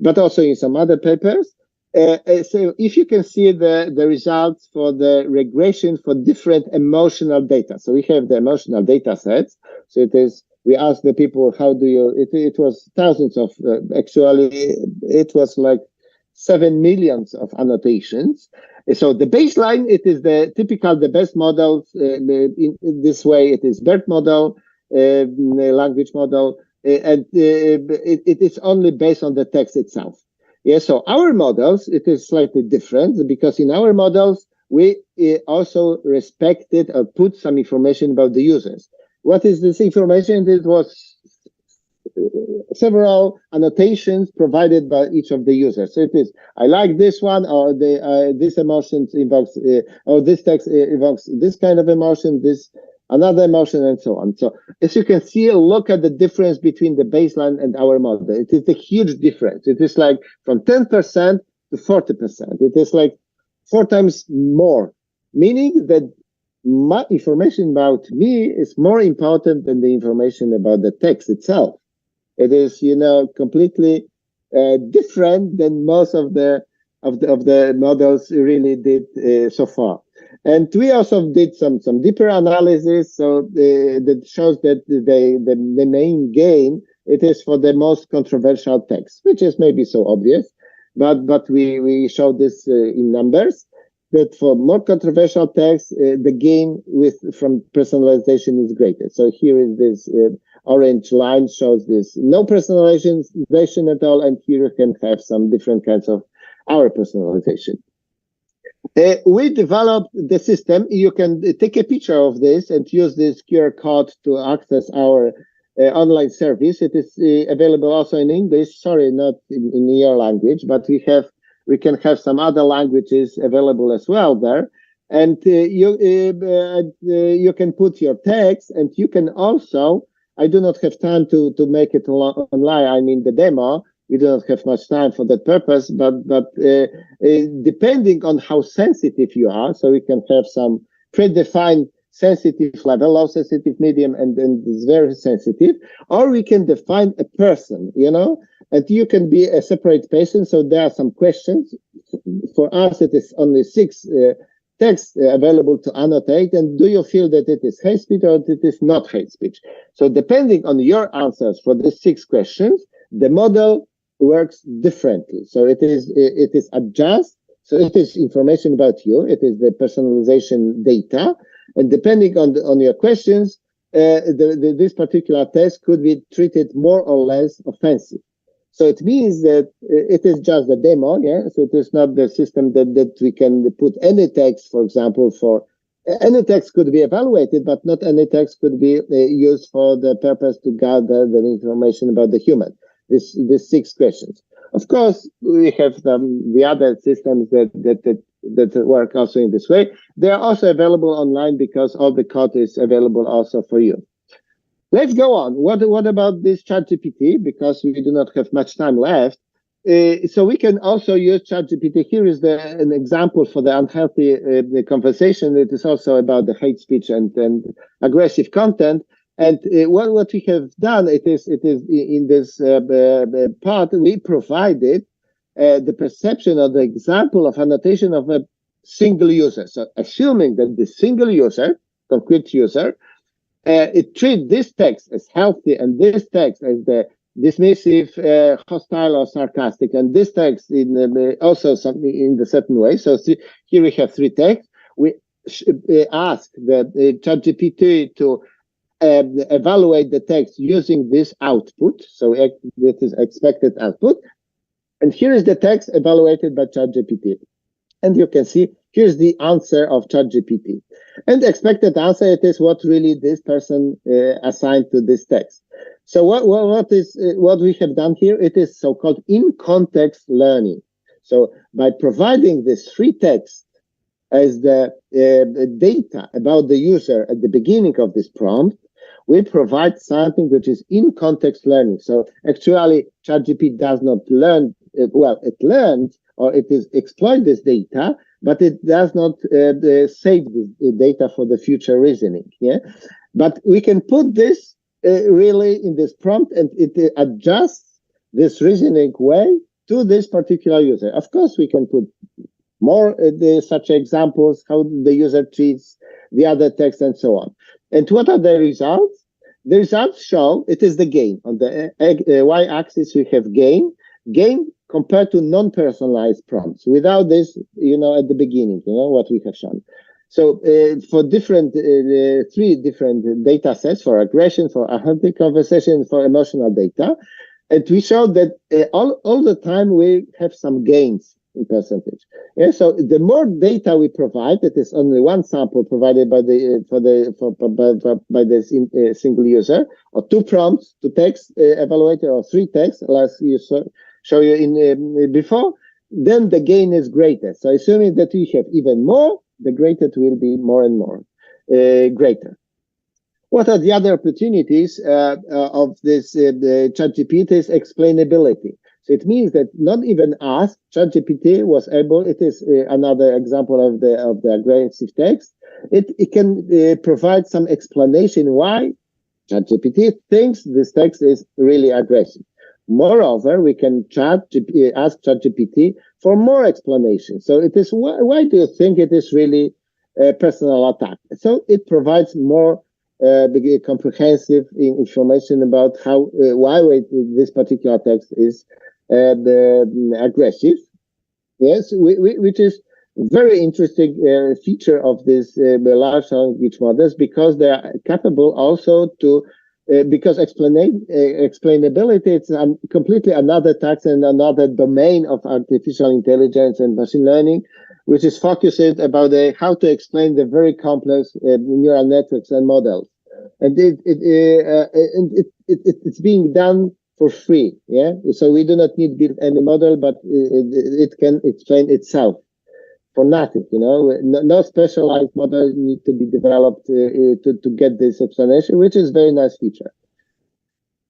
but also in some other papers. So if you can see the results for the regression for different emotional data. So we have the emotional data sets. So it is, we asked the people, how do you, it was thousands of, actually, it was like 7 million of annotations. So the baseline, it is the typical, the best models. In this way, it is BERT model, language model, and it is only based on the text itself. Yeah, so our models, it is slightly different because in our models, we also respected or put some information about the users. What is this information? It was several annotations provided by each of the users. So it is, I like this one, or this emotion invokes, or this text evokes this kind of emotion, this another emotion, and so on. So as you can see, look at the difference between the baseline and our model. It is a huge difference. It is like from 10% to 40%. It is like 4 times more, meaning that my information about me is more important than the information about the text itself. It is, you know, completely different than most of the models really did so far. And we also did some deeper analysis, so that shows that the main gain, it is for the most controversial text, which is maybe so obvious, but we showed this in numbers, that for more controversial text, the gain from personalization is greater. So here is this orange line shows this no personalization at all, and here you can have some different kinds of our personalization. We developed the system. You can take a picture of this and use this QR code to access our online service. It is available also in English, sorry, not in your language, but we have We can have some other languages available as well there. And you can put your text, and you can also, I do not have time to make it online, I mean the demo, we do not have much time for that purpose, but depending on how sensitive you are, so we can have some predefined sensitive level, low sensitive, medium, and then it's very sensitive, or we can define a person, and you can be a separate person. So there are some questions. For us, it is only 6 texts available to annotate. And do you feel that it is hate speech or it is not hate speech? So depending on your answers for these 6 questions, the model works differently. So it is adjust. So it is information about you. It is the personalization data. And depending on your questions, this particular test could be treated more or less offensive. So it means that it is just a demo, yeah? So it is not the system that we can put any text, for example, any text could be evaluated, but not any text could be used for the purpose to gather the information about the human. These 6 questions. Of course, we have the other systems that work also in this way. They are also available online because all the code is available also for you. Let's go on. What about this ChatGPT? Because we do not have much time left. So we can also use ChatGPT. Here is an example for the unhealthy conversation. It is also about the hate speech and aggressive content. And what we have done, it is in this part, we provided the perception or the example of annotation of a single user. So assuming that the single user, concrete user, it treats this text as healthy and this text as the dismissive, hostile, or sarcastic, and this text in also something in the certain way. So here we have 3 texts. We ask the ChatGPT to evaluate the text using this output. So this is expected output. And here is the text evaluated by ChatGPT. And you can see here's the answer of ChatGPT. And the expected answer, it is what really this person assigned to this text. So what we have done here, it is so-called in-context learning. So by providing this free text as the data about the user at the beginning of this prompt, we provide something which is in-context learning. So actually, ChatGPT does not learn, it learns, or it is exploit this data, but it does not save the data for the future reasoning. Yeah, but we can put this really in this prompt, and it adjusts this reasoning way to this particular user. Of course, we can put more such examples, how the user treats the other text and so on. And what are the results? The results show it is the gain. On the y-axis, we have gain compared to non-personalized prompts. Without this, at the beginning, what we have shown. So for 3 different data sets, for aggression, for authentic conversation, for emotional data, and we showed that all the time we have some gains in percentage. Yeah, so the more data we provide, it is only one sample provided by the single user, or 2 prompts, 2 text evaluated, or 3 texts, as you show you in before, then the gain is greater. So assuming that we have even more, the greater it will be more and more greater. What are the other opportunities of this ChatGPT is explainability. So it means that not even us, ChatGPT was able, it is another example of the aggressive text, it can provide some explanation why ChatGPT thinks this text is really aggressive. Moreover, we can ask ChatGPT for more explanation. So it is, why do you think it is really a personal attack? So it provides more comprehensive information about why this particular text is aggressive. Yes, which is very interesting feature of this large language models, because they are capable also to because explainability, it's completely another task and another domain of artificial intelligence and machine learning, which is focused about how to explain the very complex neural networks and models. And it's being done for free. Yeah, so we do not need build any model, but it can explain itself for nothing. No specialized model need to be developed to get this explanation, which is very nice feature.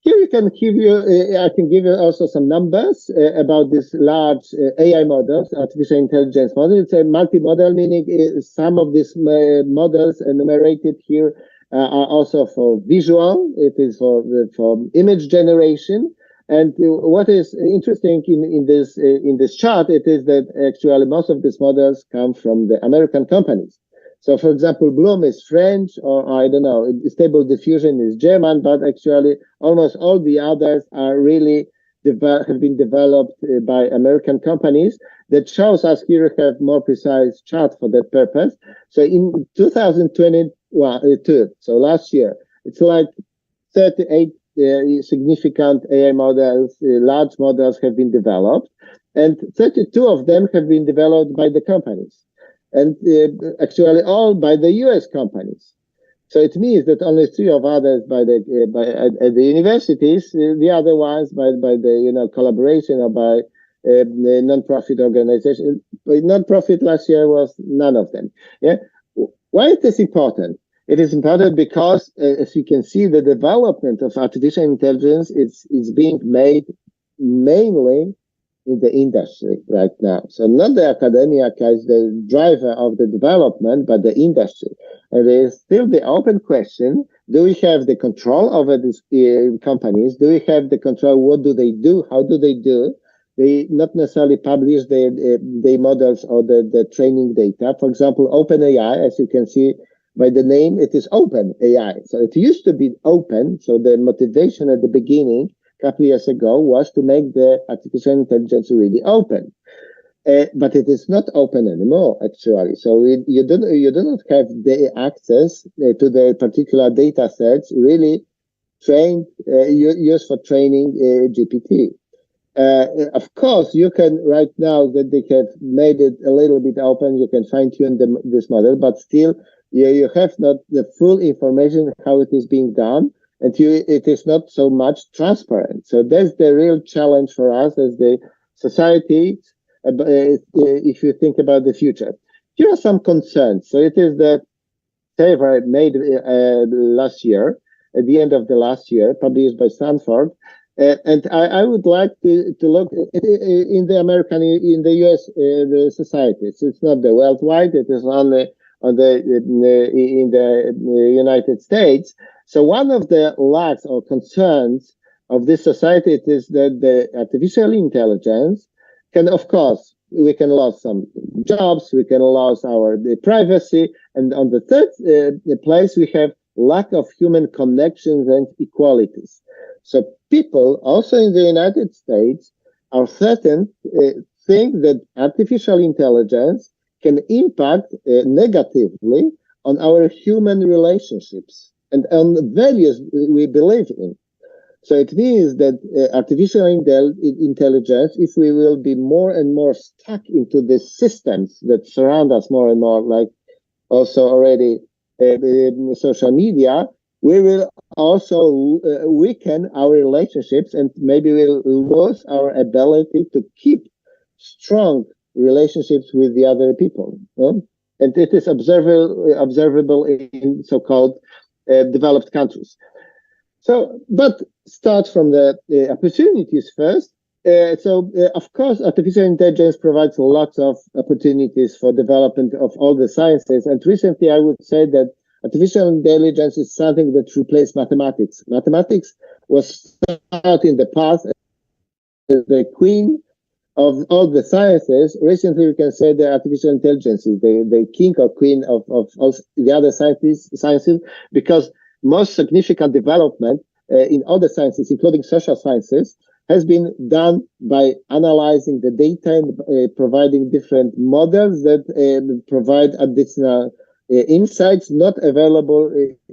Here I can give you also some numbers about this large AI models, artificial intelligence model. It's a multi-model, meaning some of these models enumerated here are also for visual. It is for image generation. And what is interesting in this chart, it is that actually most of these models come from the American companies. So, for example, Bloom is French, or I don't know, Stable Diffusion is German, but actually almost all the others are really have been developed by American companies. That shows us here we have more precise chart for that purpose. So in 2022, so last year, it's like 38 significant AI models, large models have been developed, and 32 of them have been developed by the companies. And actually all by the US companies. So it means that only 3 of others at the universities, the other ones by the collaboration or by the non-profit organization. Non-profit last year was none of them. Yeah. Why is this important? It is important because, as you can see, the development of artificial intelligence is being made mainly in the industry right now. So not the academia as the driver of the development, but the industry. And there is still the open question, do we have the control over these companies? Do we have the control? What do they do? How do they do? They not necessarily publish their models or the training data. For example, OpenAI, as you can see by the name, it is OpenAI. So it used to be open. So the motivation at the beginning couple years ago was to make the artificial intelligence really open, but it is not open anymore actually. So you do not have the access to the particular data sets really trained used for training GPT. Of course, you can right now that they have made it a little bit open, you can fine tune this model, but still you have not the full information how it is being done. And it is not so much transparent. So that's the real challenge for us as the society, if you think about the future. Here are some concerns. So it is the paper made last year, at the end of the last year, published by Stanford. And I would like to look in the US the societies. It's not the worldwide, it is only in the United States. So one of the lacks or concerns of this society is that the artificial intelligence can, of course, we can lose some jobs, we can lose the privacy, and on the third place we have lack of human connections and equalities. So people, also in the United States, are certain think that artificial intelligence can impact negatively on our human relationships and on the values we believe in. So it means that artificial intelligence, if we will be more and more stuck into the systems that surround us more and more, like also already social media, we will also weaken our relationships and maybe we'll lose our ability to keep strong relationships with the other people. And it is observable in so-called developed countries. So, but start from the opportunities first. Of course, artificial intelligence provides lots of opportunities for development of all the sciences. And recently, I would say that artificial intelligence is something that replaced mathematics. Mathematics was thought in the past as the queen of all the sciences. Recently, we can say that artificial intelligence is the king or queen of all the other sciences, because most significant development in other sciences, including social sciences, has been done by analyzing the data and providing different models that provide additional insights not available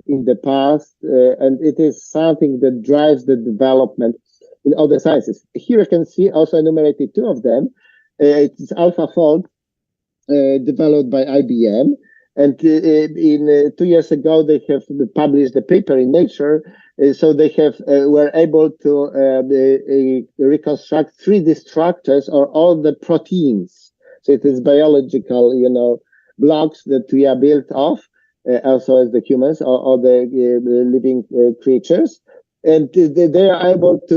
in the past, and it is something that drives the development in other sciences. Here you can see also enumerated 2 of them. It's AlphaFold, developed by IBM. And in 2 years ago, they have published a paper in Nature. So they were able to reconstruct 3D structures or all the proteins. So it is biological, blocks that we are built of, also as the humans or the living creatures. And they are able to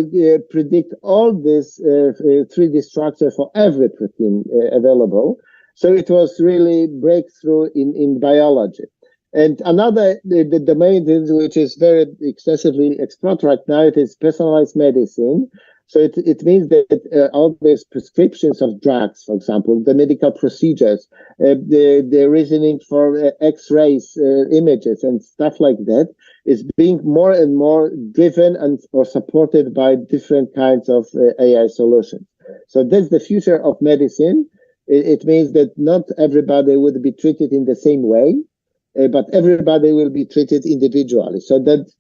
predict all this 3D structure for every protein available. So it was really breakthrough in biology. And another the domain which is very excessively explored right now, it is personalized medicine. So it means that all these prescriptions of drugs, for example, the medical procedures, the reasoning for X-rays, images and stuff like that is being more and more driven or supported by different kinds of AI solutions. So that's the future of medicine. It means that not everybody would be treated in the same way, but everybody will be treated individually. So that's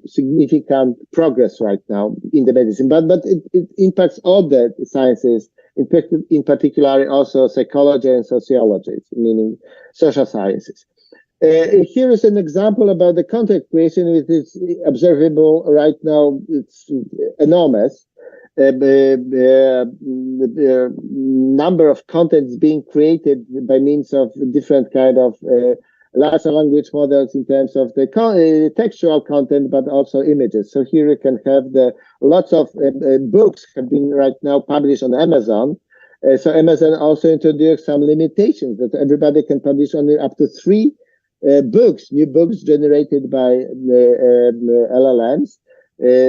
significant progress right now in the medicine. But it impacts all the sciences, in particular also psychology and sociology, meaning social sciences. Here is an example about the content creation, which is observable right now. It's enormous. The number of contents being created by means of different kind of large language models in terms of the textual content, but also images. So here you can have lots of books have been right now published on Amazon. So Amazon also introduced some limitations that everybody can publish only up to 3 books, new books generated by LLMs,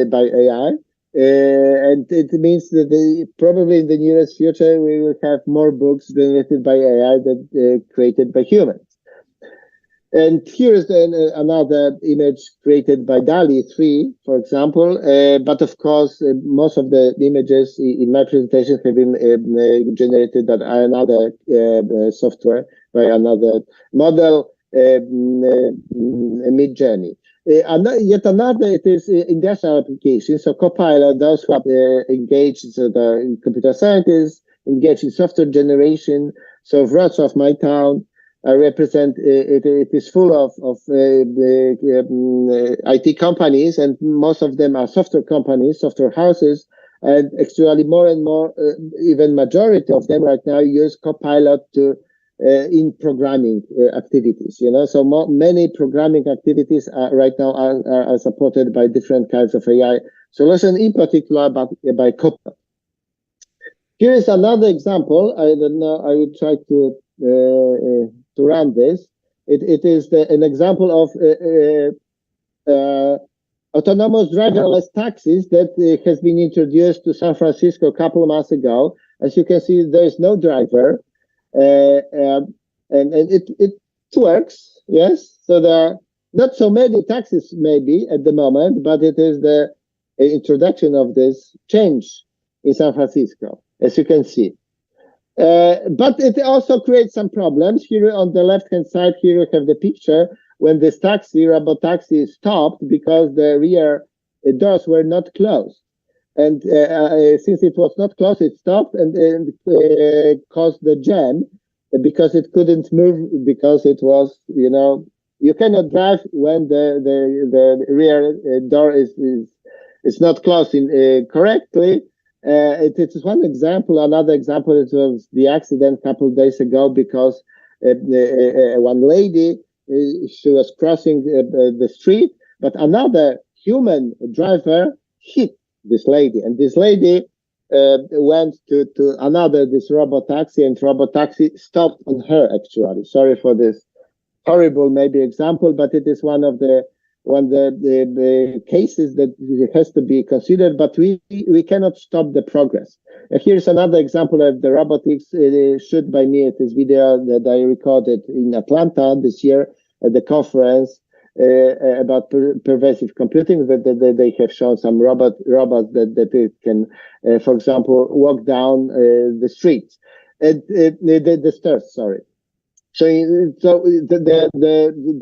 by AI. And it means that probably in the nearest future, we will have more books generated by AI than created by humans. And here's another image created by DALL-E 3, for example. But of course, most of the images in my presentation have been generated by another software, by another model, Midjourney. Yet another, it is industrial application. So Copilot, those who are engaged, so the computer scientists engaged in software generation. So Wrocław, my town, I represent, it is full of IT companies, and most of them are software companies, software houses. And actually more and more, even majority of them right now use Copilot in programming activities, so many programming activities right now are supported by different kinds of AI solutions, in particular by Copilot. Here is another example. I don't know, I will try to run this. It is an example of autonomous driverless taxis that has been introduced to San Francisco a couple of months ago. As you can see, there is no driver. And it works, yes. So there are not so many taxis maybe at the moment, but it is the introduction of this change in San Francisco, as you can see. But it also creates some problems. Here on the left-hand side, here you have the picture when this robot taxi stopped because the rear doors were not closed. And since it was not closed, it stopped and caused the jam because it couldn't move, because it was, you cannot drive when the rear door is not closed correctly. It is one example. Another example is the accident a couple of days ago because one lady, she was crossing the street, but another human driver hit this lady, and this lady went to this robot taxi, and robot taxi stopped on her. Actually, sorry for this horrible maybe example, but it is one of the cases that has to be considered. But we cannot stop the progress. Here's another example of the robotics shoot by me. It is video that I recorded in Atlanta this year at the conference about pervasive computing. That they have shown some robots that it can, for example, walk down the streets, the stairs. Sorry. So the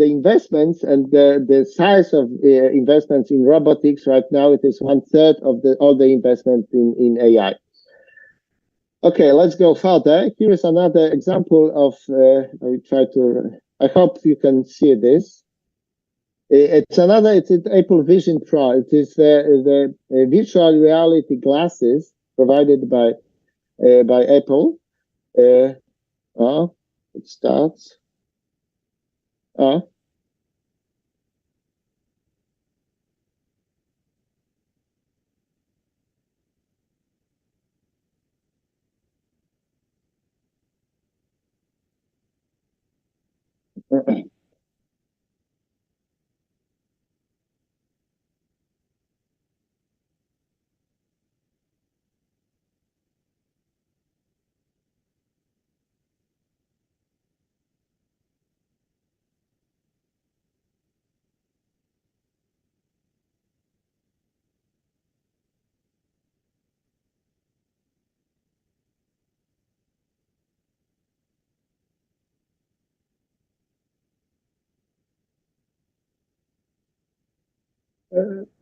investments and the size of investments in robotics right now, it is 1/3 of all the investment in AI. Okay, let's go further. Here is another example of, I hope you can see this. It's an Apple Vision Pro. It is the virtual reality glasses provided by Apple. It starts.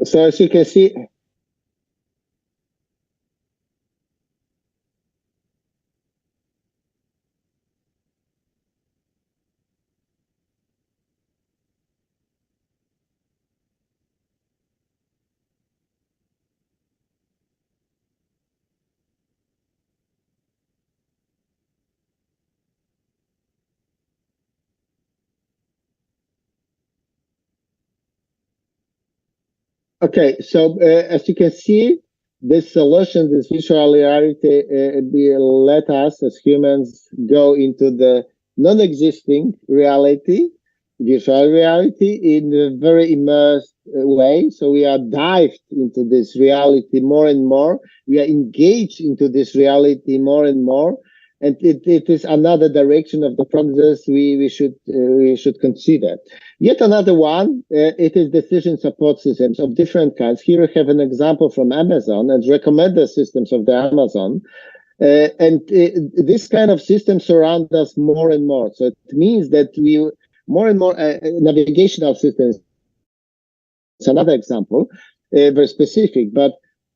So as you can see, okay, so as you can see, this solution, this virtual reality, let us as humans go into the non-existing reality, virtual reality, in a very immersed way. So we are dived into this reality more and more. We are engaged into this reality more and more. And it is another direction of the progress we should consider. Yet another one, it is decision support systems of different kinds. Here we have an example from Amazon and recommender systems of the Amazon. This kind of system surround us more and more. So it means that we more and more navigational systems. It's another example, very specific, but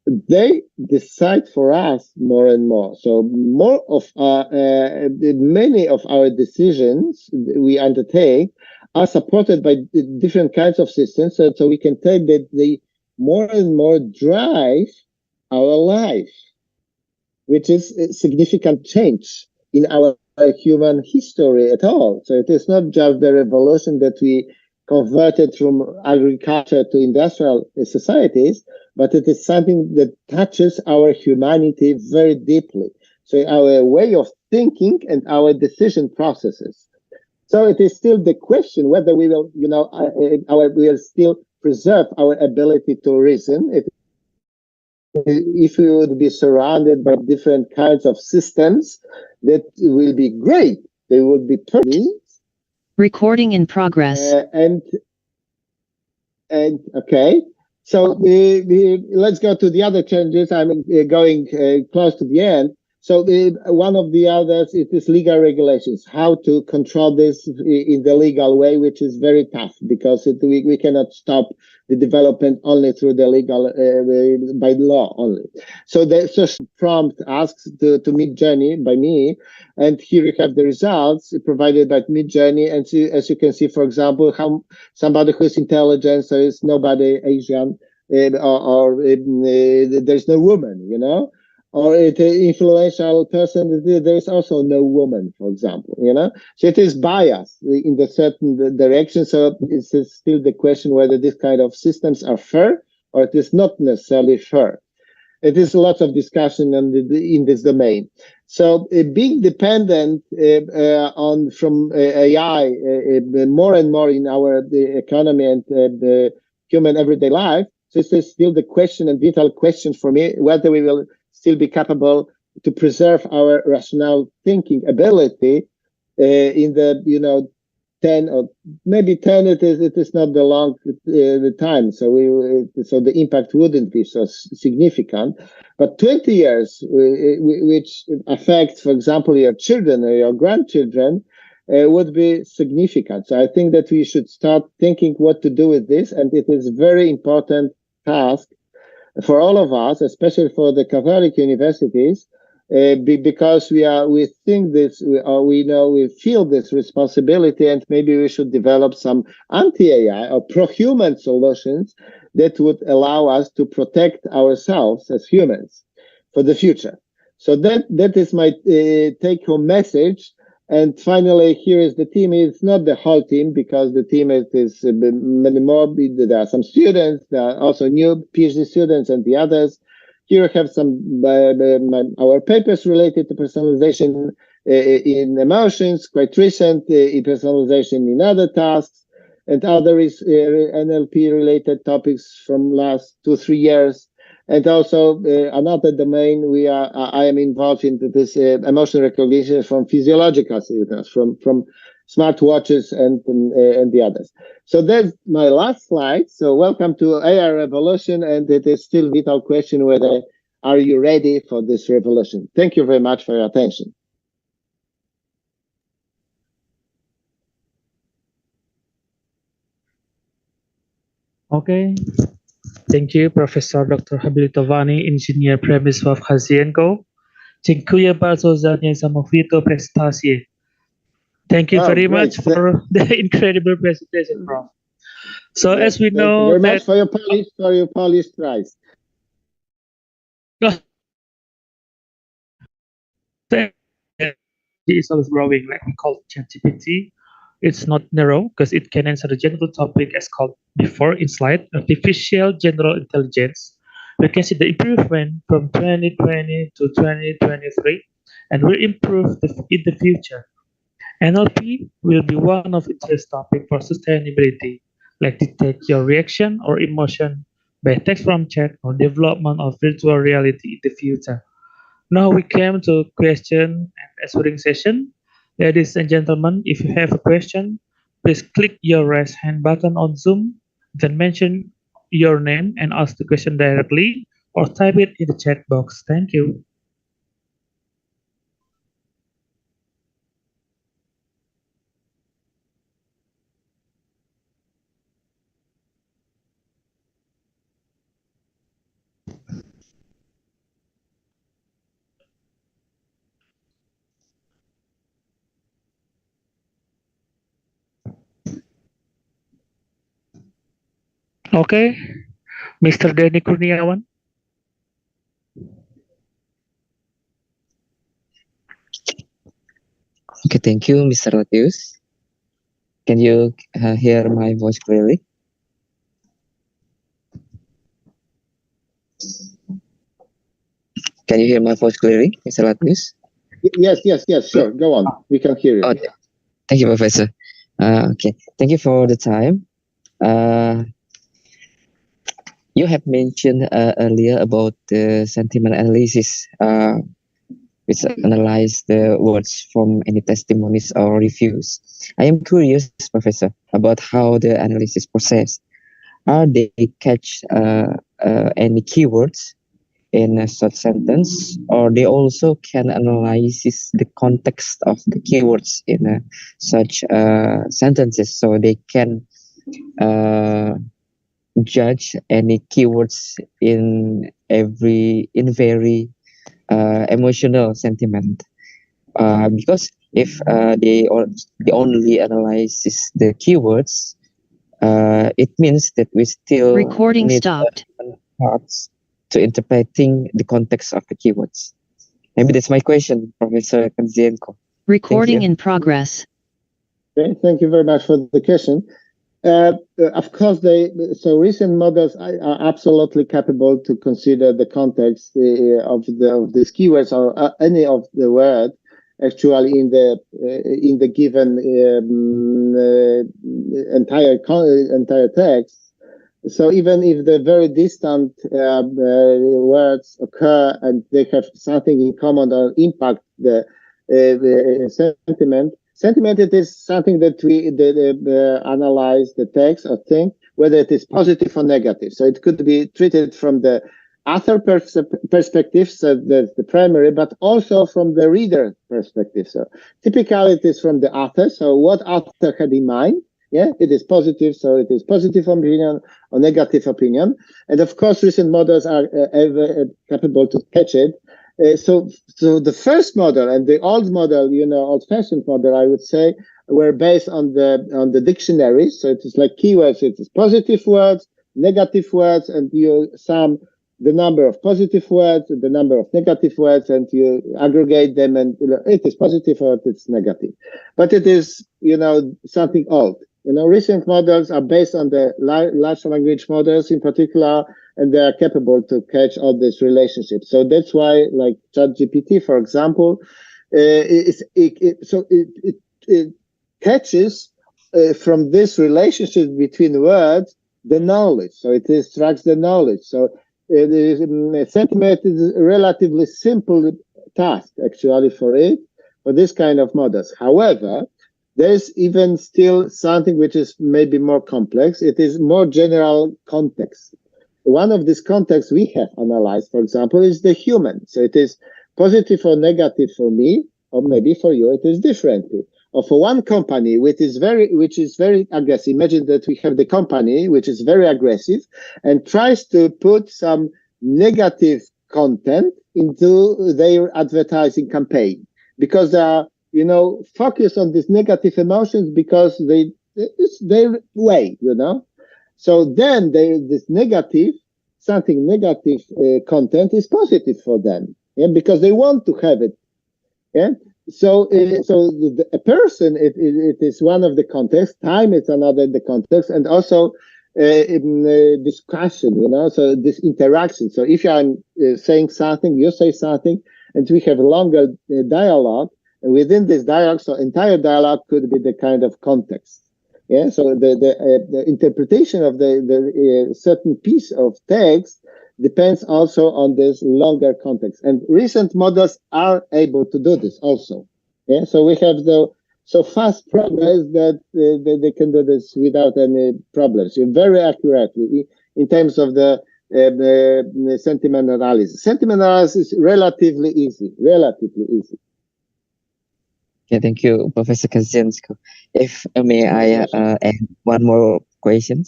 they decide for us more and more. So more of many of our decisions we undertake are supported by different kinds of systems. So we can tell that they more and more drive our life, which is a significant change in our human history at all. So it is not just the revolution that we converted from agriculture to industrial societies, but it is something that touches our humanity very deeply. So our way of thinking and our decision processes. So it is still the question whether we will, we will still preserve our ability to reason. If we would be surrounded by different kinds of systems, that will be great. They would be perfect. Recording in progress. And okay, so let's go to the other challenges. I'm going close to the end. So one of the others, it is legal regulations, how to control this in the legal way, which is very tough because we cannot stop the development only through the legal, by law only. So the social prompt asks to Midjourney by me, and here you have the results provided by Midjourney. And so, as you can see, for example, how somebody who is intelligent, so is nobody Asian, or there's no woman, or an influential person, there is also no woman, for example, So it is biased in the certain direction. So it's still the question whether this kind of systems are fair or it is not necessarily fair. It is lots of discussion in this domain. So being dependent from AI more and more in our economy and the human everyday life, so this is still the question and vital question for me, whether we will still be capable to preserve our rational thinking ability in the 10 or maybe 10 it is not the long the time, so the impact wouldn't be so significant, but 20 years which affects, for example, your children or your grandchildren would be significant. So I think that we should start thinking what to do with this, and it is a very important task for all of us, especially for the Catholic universities, because we think this, or we feel this responsibility, and maybe we should develop some anti-AI or pro-human solutions that would allow us to protect ourselves as humans for the future. So that is my take-home message. And finally, here is the team. It's not the whole team, because the team is many more. There are some students, there are also new PhD students and the others. Here we have some our papers related to personalization in emotions, quite recent, personalization in other tasks, and other NLP-related topics from last 2-3 years. And also another domain I am involved in this emotional recognition from physiological signals, from smartwatches and the others. So that's my last slide. So welcome to AI revolution, and it is still vital question whether are you ready for this revolution. Thank you very much for your attention. Okay. Thank you, Profesor Dr. Habilitovani, Insinyur Przemysław Hazienko. Dziękuję bardzo za niesamowitą prezentację. Thank you very much for the incredible presentation, Prof. So as we know, thank you very much for your Polish prize. Is always growing, like we call ChatGPT. It's not narrow because it can answer the general topic as called before in slide, artificial general intelligence. We can see the improvement from 2020 to 2023, and will improve in the future. NLP will be one of interest topic for sustainability, like detect your reaction or emotion by text from chat or development of virtual reality in the future. Now we came to question and answering session. Ladies and gentlemen, if you have a question, please click your raise hand button on Zoom, then mention your name and ask the question directly, or type it in the chat box. Thank you. Okay, Mr. Denny Kurniawan. Okay, thank you, Mr. Latius. Can you hear my voice clearly? Can you hear my voice clearly, Mr. Latius? Yes, sure. Go on. We can hear you. Okay. Thank you, Professor. Okay, thank you for the time. You have mentioned earlier about the sentiment analysis, which analyze the words from any testimonies or reviews. I am curious, Professor, about how the analysis process. Are they catch any keywords in a short sentence, or they also can analyze the context of the keywords in such sentences, so they can judge any keywords in very emotional sentiment, because if they only analyze the keywords, it means that we still Recording need stopped. parts to interpreting the context of the keywords. Maybe that's my question, Professor Hazienko. Recording in progress. Okay, thank you very much for the question. Of course, recent models are absolutely capable to consider the context of these keywords or any of the word actually in the given entire text. So even if the very distant words occur and they have something in common or impact the sentiment. Sentiment, it is something that we analyze the text or think, whether it is positive or negative. So it could be treated from the author perspective, so that's the primary, but also from the reader perspective. So typically it is from the author. So what author had in mind? Yeah, it is positive, so it is positive opinion or negative opinion. And of course, recent models are capable to catch it. So the first model and the old model, old-fashioned model, I would say, were based on the dictionary. So it is like keywords. It is positive words, negative words, and you sum the number of positive words, the number of negative words, and you aggregate them, and it is positive or it's negative. But it is, something old. Recent models are based on the large language models in particular, and they are capable to catch all these relationships. So that's why, like ChatGPT, for example, it catches from this relationship between words the knowledge. So it extracts the knowledge. So sentiment is a relatively simple task, actually, for this kind of models. However, there's even still something which is maybe more complex. It is more general context. One of these contexts we have analyzed, for example, is the human. So it is positive or negative for me, or maybe for you, it is differently. Or for one company, which is very aggressive. Imagine that we have the company which is very aggressive and tries to put some negative content into their advertising campaign because they are, focused on these negative emotions because it's their way, So then this something negative content is positive for them, because they want to have it. So a person, it is one of the contexts. Time is another the context, and also discussion. So this interaction. So if I'm saying something, you say something, and we have a longer dialogue. And within this dialogue, so entire dialogue could be the kind of context. So the interpretation of the certain piece of text depends also on this longer context. And recent models are able to do this also. So we have so fast progress that they can do this without any problems. Very accurately in terms of the sentiment analysis. Sentiment analysis is relatively easy. Yeah, thank you, Professor Kaziensko. If may I add one more question?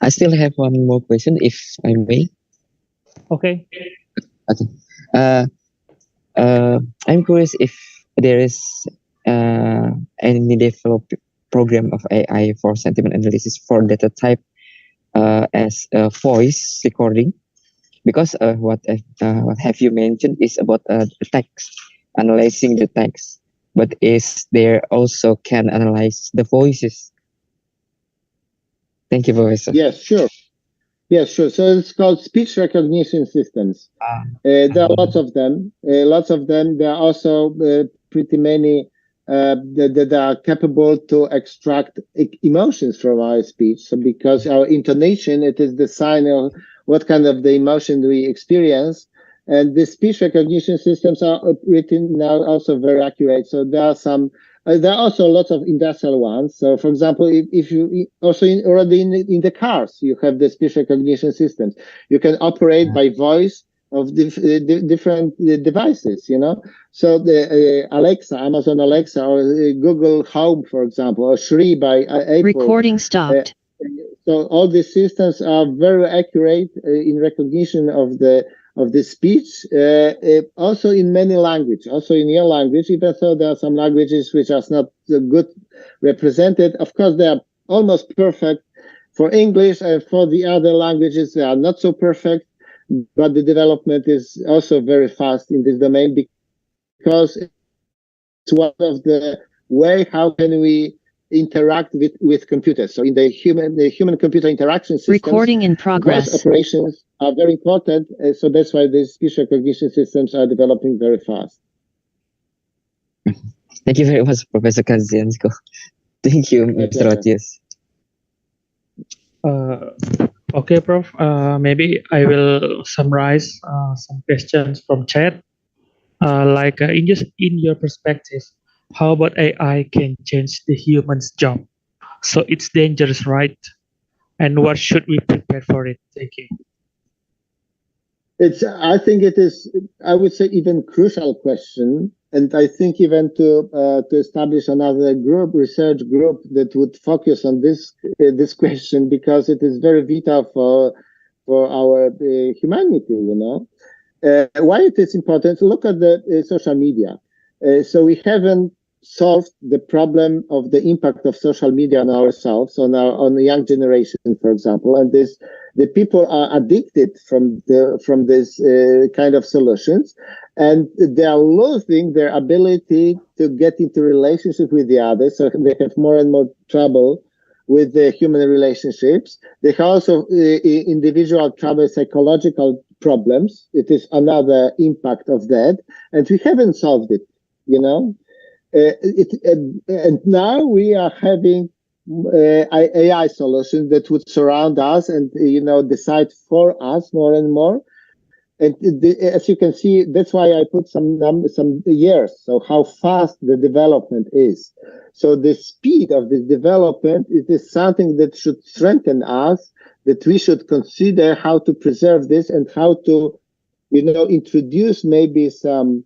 I still have one more question, if I may. Okay. Okay. I'm curious if there is any developed program of AI for sentiment analysis for data type as voice recording. Because what have you mentioned is about the text, analyzing the text, but is there also can analyze the voices? Thank you, Professor. Yes, sure. So it's called speech recognition systems. There are lots of them. There are also pretty many that are capable to extract emotions from our speech. So because our intonation, it is the sign of what kind of the emotion we experience. And the speech recognition systems are written now also very accurate. So there are also lots of industrial ones. So for example, if you also already in the cars, you have the speech recognition systems. You can operate by voice of different devices, So the Alexa, Amazon Alexa, or Google Home, for example, or Siri by Apple. Recording stopped. So all these systems are very accurate in recognition of the speech, also in many languages, also in your language, even though there are some languages which are not good represented. Of course, they are almost perfect for English, and for the other languages, they are not so perfect. But the development is also very fast in this domain because it's one of the way how can we interact with computers. So in the human computer interaction systems, recording in progress. Voice operations are very important. So that's why the speech recognition systems are developing very fast. Thank you very much, Professor Kaziensko. Thank you, Mr. Rogers. Okay, Prof. Maybe I will summarize some questions from chat. In your perspective, how about AI can change the human's job? So it's dangerous, right? And what should we prepare for it? Thank you. I think it is, I would say, even crucial question. And I think even to establish another research group that would focus on this question, because it is very vital for our humanity, why it is important to look at the social media. So we haven't solved the problem of the impact of social media on ourselves, on the young generation, for example, and the people are addicted from this kind of solutions, and they are losing their ability to get into relationship with the others. So they have more and more trouble with the human relationships. They have also individual trouble, psychological problems. It is another impact of that, and we haven't solved it. And now we are having AI solutions that would surround us and decide for us more and more. And as you can see, that's why I put some years. So how fast the development is. So the speed of this development, it is something that should strengthen us. That we should consider how to preserve this and how to, introduce maybe some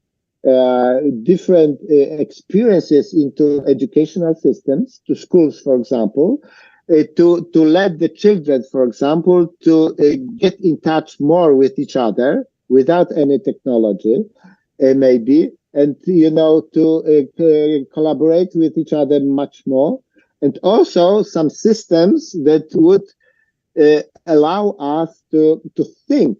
different experiences into educational systems, to schools, for example, to let the children, for example, to get in touch more with each other without any technology, maybe, and to collaborate with each other much more, and also some systems that would allow us to think.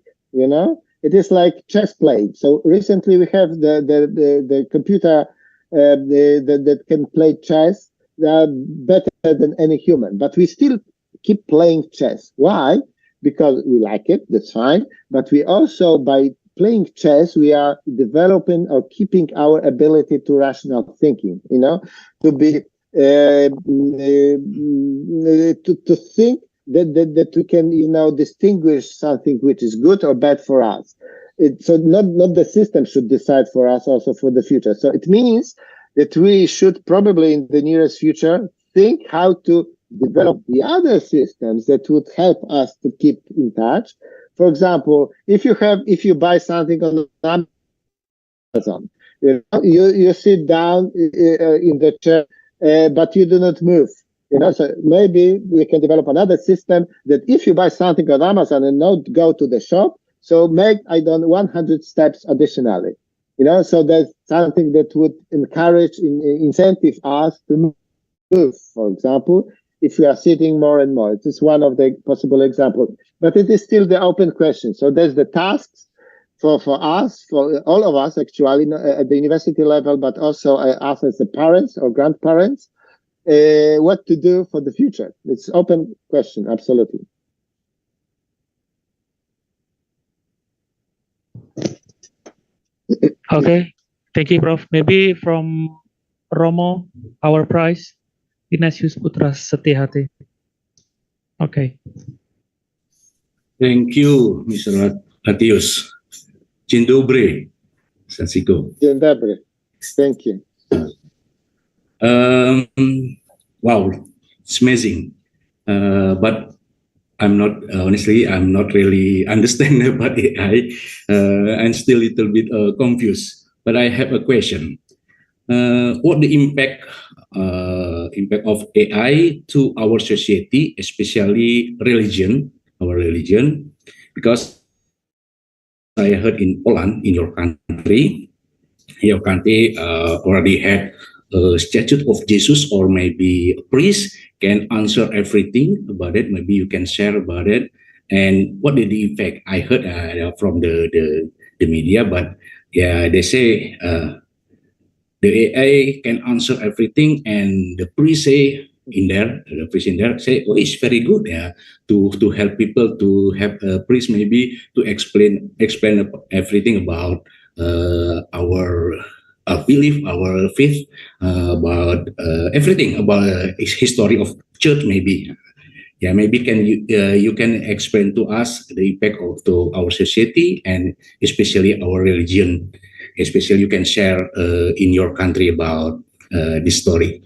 It is like chess playing. So recently we have the computer that can play chess better than any human, but we still keep playing chess. Why? Because we like it, that's fine. But we also, by playing chess, we are developing or keeping our ability to rational thinking, to be to think that we can, distinguish something which is good or bad for us. So not the system should decide for us also for the future. So it means that we should probably in the nearest future think how to develop the other systems that would help us to keep in touch. For example, if you buy something on Amazon, you sit down in the chair, but you do not move. So maybe we can develop another system that if you buy something on Amazon and not go to the shop, so make 100 steps additionally. So there's something that would encourage, incentive us to move, for example, if we are sitting more and more. It is one of the possible examples, but it is still the open question. So there's the tasks for us, for all of us actually at the university level, but also us as the parents or grandparents, what to do for the future. It's open question, absolutely. Okay, thank you, Prof. Maybe from Romo, our prize, Ignatius Putra Setihati. Okay. Thank you, Mr. Matius. Dzień dobry, Satsiko. Dzień dobry. Thank you. Wow, it's amazing. But I'm not really understand about AI. I'm still a little bit confused. But I have a question. What the impact of AI to our society, especially our religion? Because I heard in Poland, in your country already had a statue of Jesus, or maybe a priest can answer everything about it. Maybe you can share about it. And what did the effect? I heard from the media, but yeah, they say the AI can answer everything, and the priest say say, oh, it's very good, to help people, to have a priest maybe to explain everything about our belief, our faith, about everything about history of church, maybe. Yeah, maybe you can explain to us the impact to our society and especially our religion. Especially you can share in your country about this story.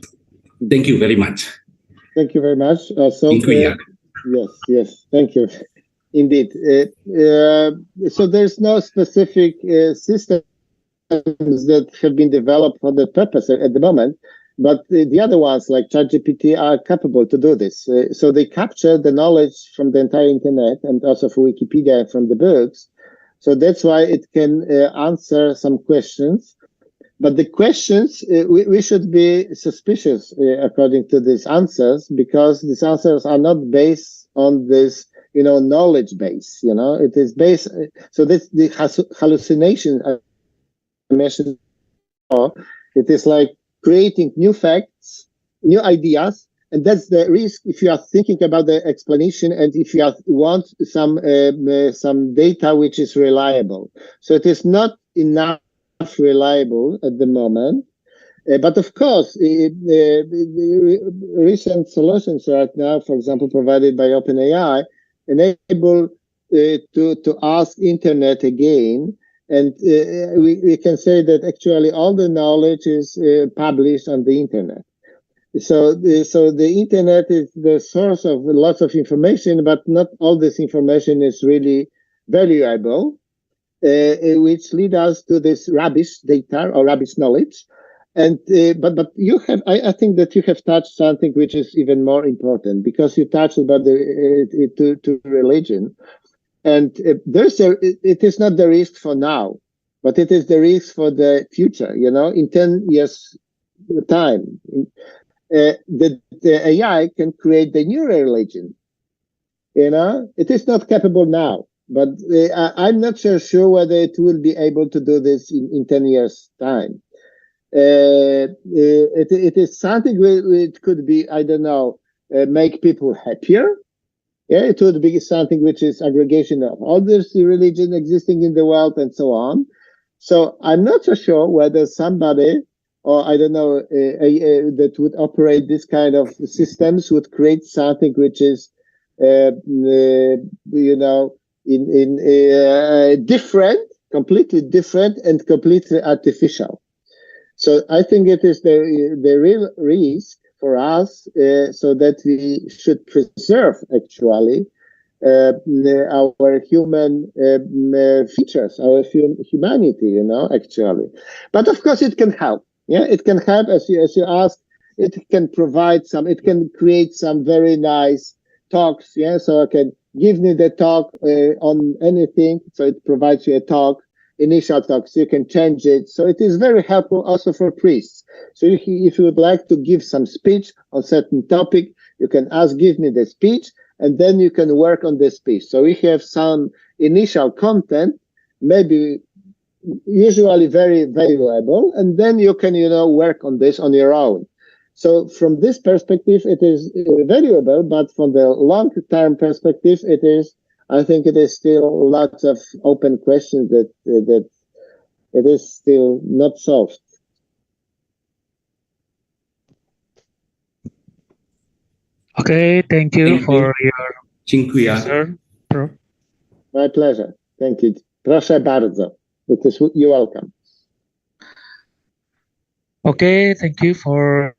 Thank you very much. Thank you very much. Yes, thank you. Indeed. So there's no specific system that have been developed for the purpose at the moment. but the other ones like ChatGPT are capable to do this. So they capture the knowledge from the entire internet and also from Wikipedia and from the books. So that's why it can answer some questions. But the questions, we should be suspicious according to these answers, because these answers are not based on this, knowledge base. It is based. So that's the hallucination I mentioned before. It is like creating new facts, new ideas, and that's the risk if you are thinking about the explanation and if you want some data which is reliable. So it is not enough reliable at the moment. But of course, recent solutions right now, for example, provided by OpenAI, enable to ask internet again. And we can say that actually all the knowledge is published on the internet. So the internet is the source of lots of information, but not all this information is really valuable, which lead us to this rubbish data or rubbish knowledge. And but you have, I think that you have touched something which is even more important, because you touched about the to religion. And it is not the risk for now, but it is the risk for the future. In 10 years' time, the AI can create the new religion. It is not capable now, but I'm not so sure whether it will be able to do this in 10 years' time. It is something which could be, I don't know, make people happier. Yeah, it would be something which is aggregation of all this religion existing in the world and so on. So I'm not so sure whether somebody, or I don't know, that would operate this kind of systems would create something which is, different, completely different and completely artificial. So I think it is the real risk for us, so that we should preserve actually our human features, our humanity, actually. But of course, it can help. Yeah, it can help, as you asked. It can provide some. It can create some very nice talks. Yeah, so I can give me the talk on anything. So it provides you a talk. Initial talks, you can change it. So it is very helpful also for priests. So if you would like to give some speech on certain topic, you can give me the speech, and then you can work on the speech. So we have some initial content, maybe usually very valuable, and then you can, work on this on your own. So from this perspective, it is valuable, but from the long-term perspective, I think it is still lots of open questions that it is still not solved. Okay, thank you for your answer. My pleasure. Thank you. Proszę bardzo. You're welcome. Okay, thank you for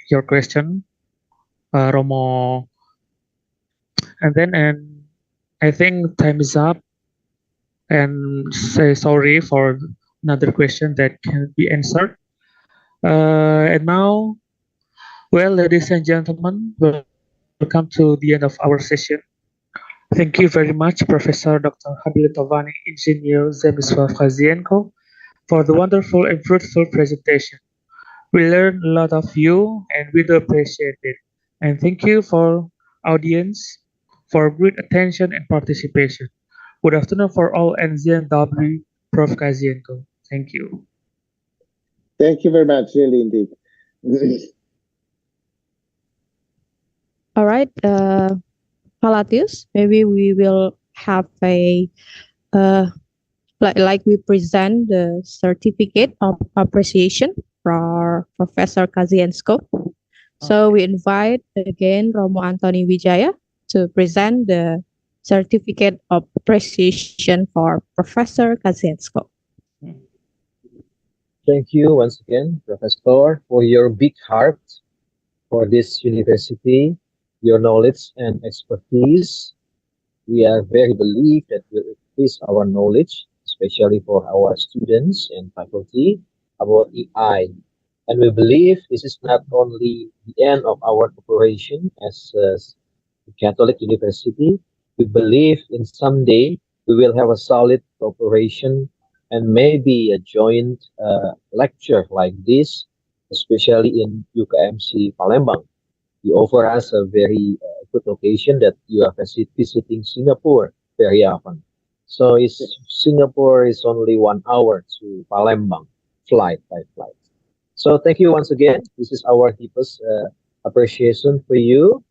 your question, Romo. And I think time is up, and say sorry for another question that can't be answered. And now, well, ladies and gentlemen, welcome to the end of our session. Thank you very much, Professor Dr. Habilitovani Engineer Zemisław Kazienko, for the wonderful and fruitful presentation. We learned a lot of you, and we do appreciate it. And thank you for audience for great attention and participation. Good afternoon for all, and ZNW Prof. Kazienko. Thank you. Thank you very much, really, indeed. All right, Palatius, maybe we will have a like we present the certificate of appreciation for Professor Kazienko. So we invite again Romo Antoni Wijaya to present the certificate of appreciation for Professor Kazienko. Thank you once again, Professor, for your big heart for this university, your knowledge and expertise. We are very believed that will increase our knowledge, especially for our students and faculty, about AI And we believe this is not only the end of our cooperation as a Catholic University. We believe in someday we will have a solid cooperation and maybe a joint lecture like this, especially in UKMC Palembang. You offer us a very good occasion that you are visiting Singapore very often. So Singapore is only 1 hour to Palembang flight by flight. So thank you once again. This is our deepest appreciation for you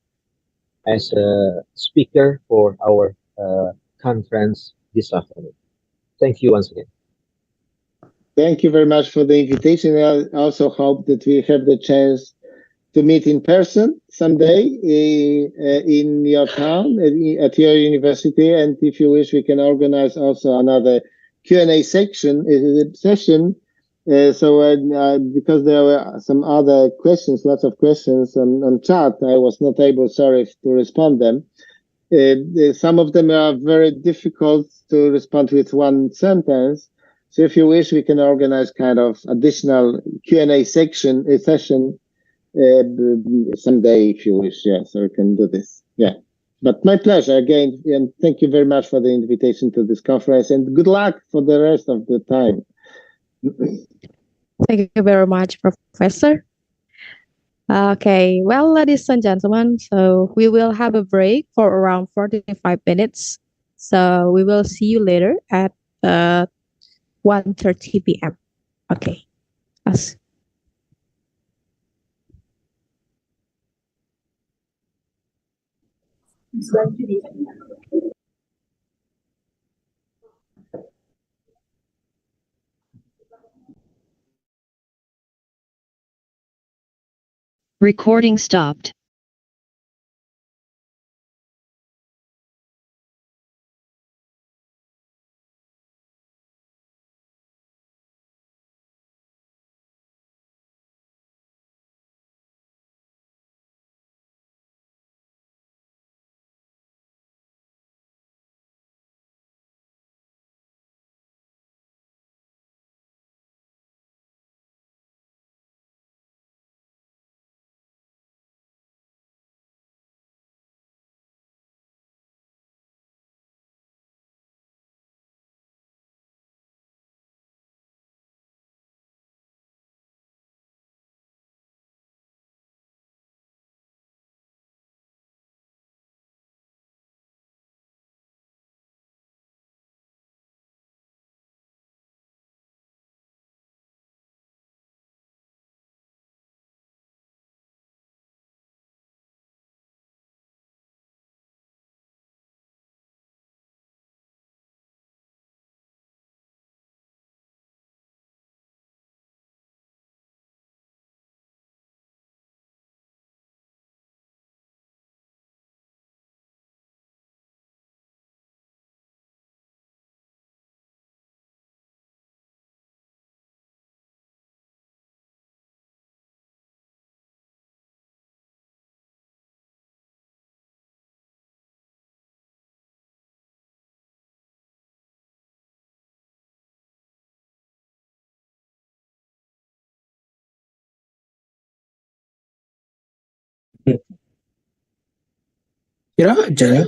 as a speaker for our conference this afternoon. Thank you once again. Thank you very much for the invitation. I also hope that we have the chance to meet in person someday in your town, at your university. And if you wish, we can organize also another Q&A session. Because there were some other questions, lots of questions on chat, I was not able, sorry, to respond them. Some of them are very difficult to respond with one sentence. So if you wish, we can organize kind of additional Q&A session someday if you wish. Yeah, so we can do this. Yeah, but my pleasure again, and thank you very much for the invitation to this conference, and good luck for the rest of the time. Thank you very much, Professor. Okay, well, ladies and gentlemen, so we will have a break for around 45 minutes. So we will see you later at 1:30 p.m. Okay. Recording stopped. Kira aja ya.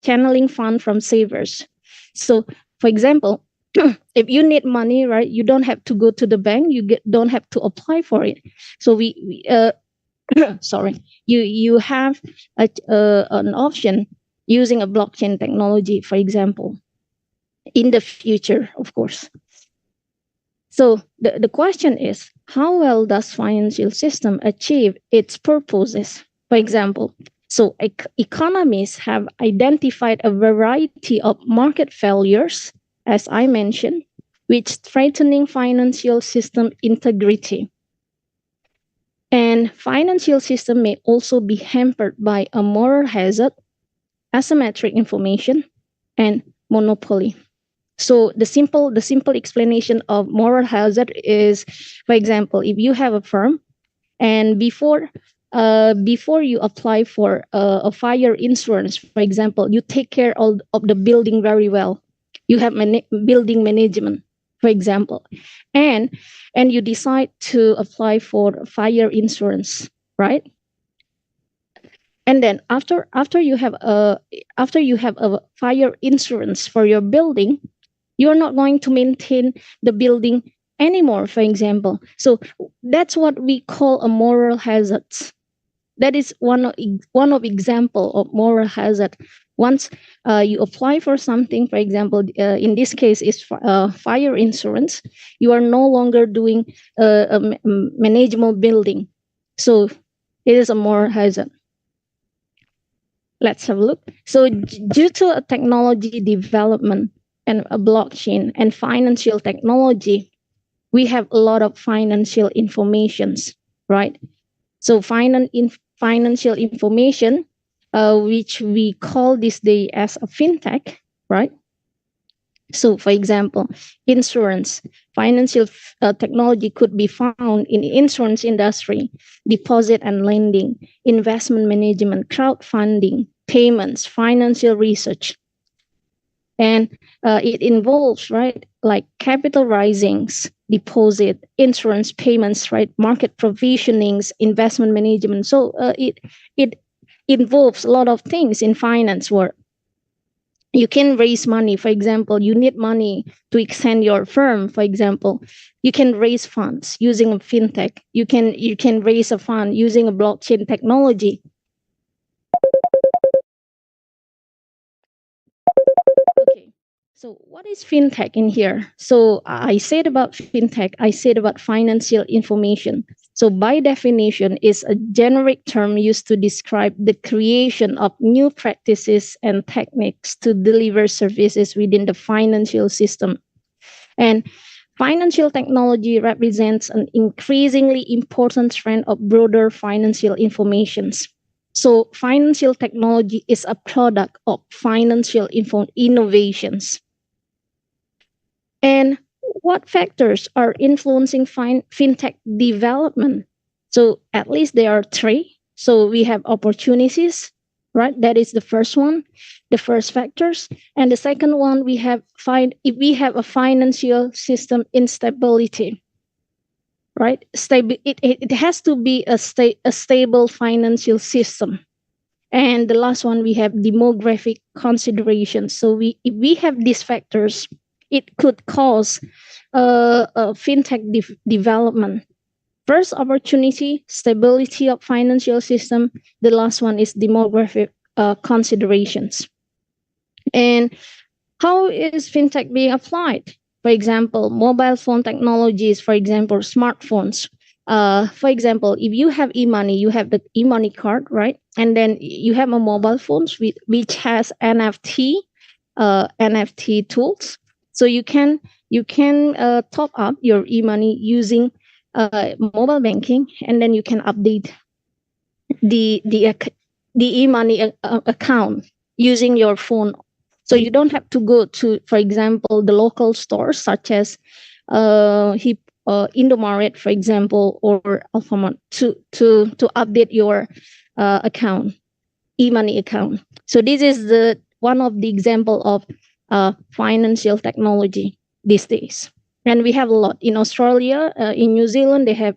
channeling fund from savers. So, for example, if you need money, right, you don't have to go to the bank. Don't have to apply for it. So sorry, you have an option using a blockchain technology, for example, in the future, of course. So the question is, how well does financial system achieve its purposes? For example, so economists have identified a variety of market failures, as I mentioned, which threatening financial system integrity. And financial system may also be hampered by a moral hazard, asymmetric information, and monopoly. So the simple explanation of moral hazard is, for example, if you have a firm and before you apply for a fire insurance, for example, you take care of the building very well. You have building management, for example, and you decide to apply for fire insurance, right? And then after you have a fire insurance for your building, you're not going to maintain the building anymore, for example. So that's what we call a moral hazard. That is one of example of moral hazard. Once you apply for something, for example, in this case is fire insurance, you are no longer doing a management building. So it is a moral hazard. Let's have a look. So due to a technology development and a blockchain and financial technology, we have a lot of financial informations, right? So financial information, which we call this day as a fintech, right? So, for example, insurance, financial technology could be found in the insurance industry, deposit and lending, investment management, crowdfunding, payments, financial research. And it involves, right, like capital risings, deposit, insurance payments, right, market provisionings, investment management. So it involves a lot of things in finance work. You can raise money. For example, you need money to extend your firm. For example, you can raise funds using a fintech. You can raise a fund using a blockchain technology. Okay, so what is fintech in here? So I said about fintech, I said about financial information. So by definition, is a generic term used to describe the creation of new practices and techniques to deliver services within the financial system. And financial technology represents an increasingly important trend of broader financial informations. So financial technology is a product of financial innovations. And what factors are influencing fintech development? So at least there are three. So we have opportunities, right? That is the first one, the first factors. And the second one, if we have a financial system instability, right? It has to be a stable financial system. And the last one, we have demographic considerations. So if we have these factors, it could cause fintech development. First, opportunity, stability of financial system. The last one is demographic considerations. And how is fintech being applied? For example, mobile phone technologies, for example, smartphones. For example, if you have e-money, you have the e-money card, right? And then you have a mobile phone which has NFT tools. So you can top up your e-money using mobile banking, and then you can update the e-money account using your phone. So you don't have to go to, for example, the local stores such as Indomaret, for example, or Alfamart to update your account, e-money account. So this is one of the example of financial technology these days. And we have a lot in Australia, in New Zealand. They have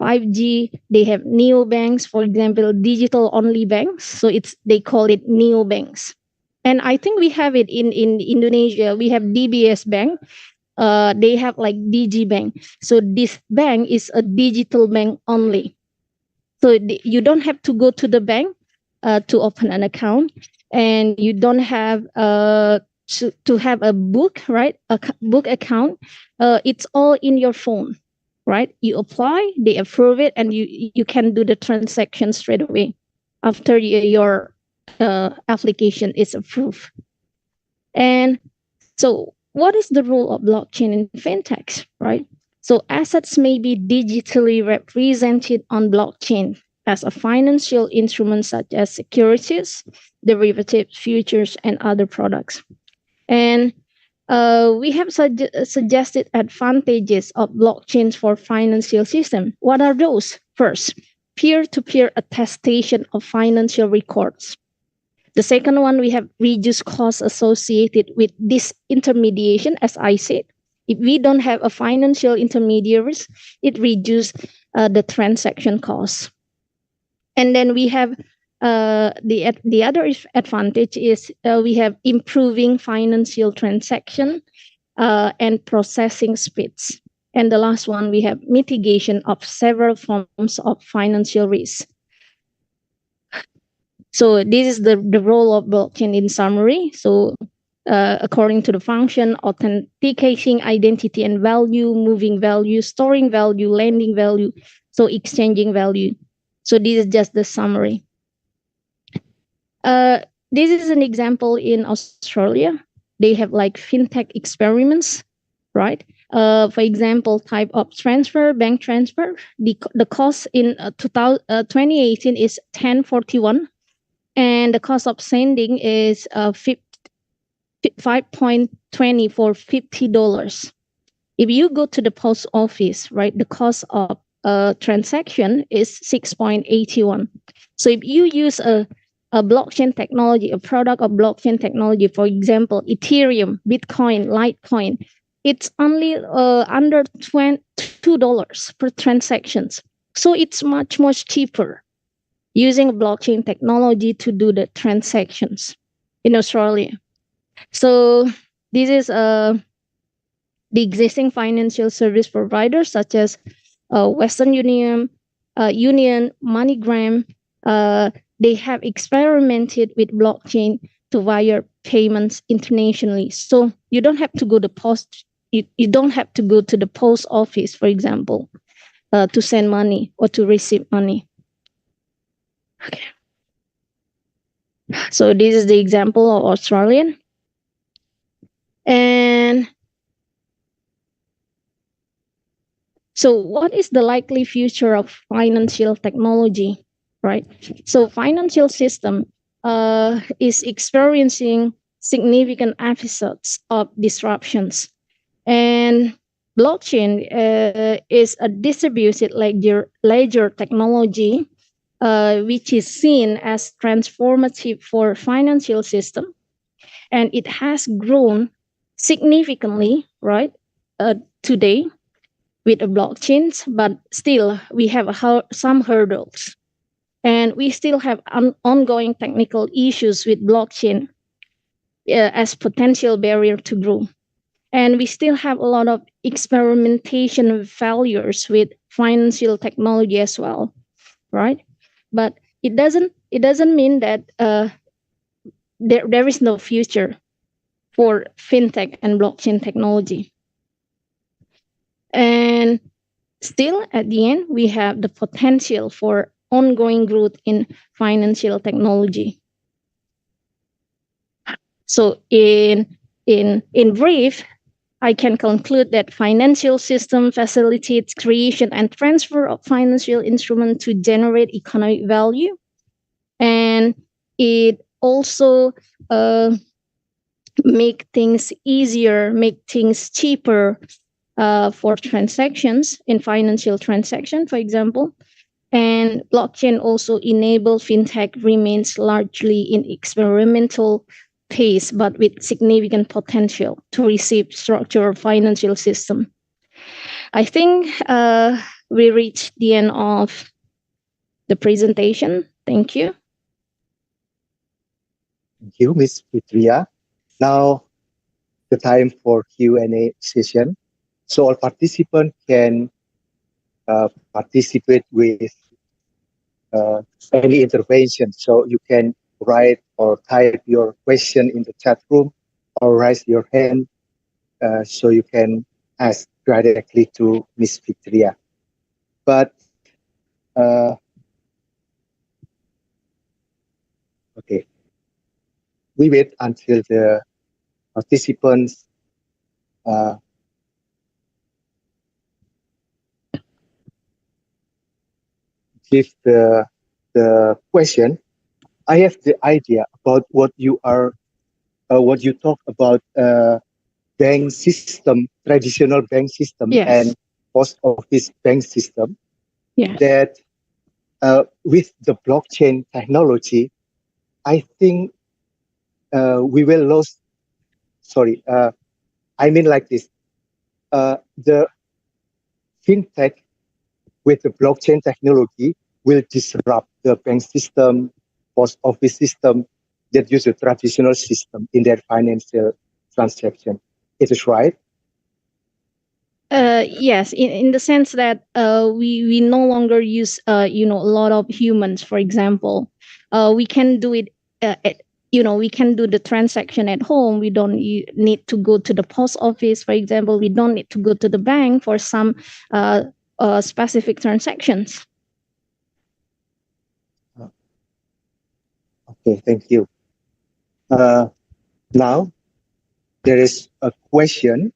5G, they have neobanks, for example, digital-only banks. So they call it neobanks. And I think we have it in Indonesia. We have DBS Bank. They have like DG Bank. So this bank is a digital bank only. So you don't have to go to the bank to open an account, and you don't have to have a book, right? A book account. It's all in your phone, right? You apply, they approve it, and you can do the transaction straight away after your application is approved. And so what is the role of blockchain in fintechs, right? So assets may be digitally represented on blockchain as a financial instrument such as securities, derivatives, futures, and other products. And we have suggested advantages of blockchains for financial system. What are those? First, peer-to-peer attestation of financial records. The second one, we have reduced costs associated with disintermediation, as I said. If we don't have a financial intermediaries, it reduces the transaction costs. And then we have the other advantage is we have improving financial transaction and processing speeds. And the last one, we have mitigation of several forms of financial risk. So this is the role of blockchain in summary. So according to the function, authenticating identity and value, moving value, storing value, lending value, so exchanging value. So this is just the summary. This is an example in Australia. They have like fintech experiments, right? For example, type of transfer, bank transfer. The cost in 2018 is $10.41. And the cost of sending is 5.20 for $50. If you go to the post office, right, the cost of a transaction is 6.81. So if you use a blockchain technology, a product of blockchain technology, for example, Ethereum, Bitcoin, Litecoin, it's only under $2 per transactions. So it's much, much cheaper using blockchain technology to do the transactions in Australia. So this is the existing financial service providers such as Western Union, MoneyGram. They have experimented with blockchain to wire payments internationally. So you don't have to go to you don't have to go to the post office, for example, to send money or to receive money. Okay. So this is the example of Australian. And so what is the likely future of financial technology, right? So financial system is experiencing significant episodes of disruptions. And blockchain is a distributed ledger technology which is seen as transformative for financial system, and it has grown significantly, right, today with the blockchains, but still we have some hurdles, and we still have ongoing technical issues with blockchain as potential barrier to grow, and we still have a lot of experimentation failures with financial technology as well, right? But it doesn't mean that there is no future for fintech and blockchain technology. And still, at the end, we have the potential for ongoing growth in financial technology. So in brief, I can conclude that financial system facilitates creation and transfer of financial instruments to generate economic value. And it also make things easier, make things cheaper for transactions in financial transaction, for example. And blockchain also enable fintech remains largely in experimental phase, but with significant potential to receive structural financial system. I think we reach the end of the presentation. Thank you. Thank you, Ms. Fitria. Now, the time for Q&A session. So all participants can participate with any intervention. So you can write or type your question in the chat room or raise your hand so you can ask directly to Ms. Fitria. But okay, we wait until the participants give the question. I have the idea about what you talk about bank system, traditional bank system, Yes. and post office bank system. Yes. That with the blockchain technology, I think we will lose. Sorry, I mean like this. The fintech with the blockchain technology will disrupt the bank system, post office system that use a traditional system in their financial transaction. It is right? Yes, in the sense that we no longer use a lot of humans. For example, we can do it. We can do the transaction at home. We don't need to go to the post office. For example, we don't need to go to the bank for some specific transactions. Okay, thank you. Now, there is a question.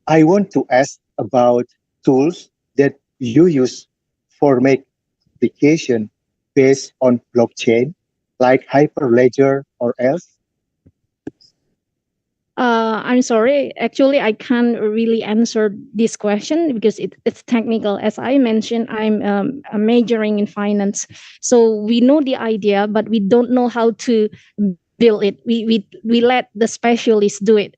I want to ask about tools that you use for make application based on blockchain, like Hyperledger or else. I'm sorry. Actually, I can't really answer this question because it's technical. As I mentioned, I'm majoring in finance, so we know the idea, but we don't know how to build it. We let the specialists do it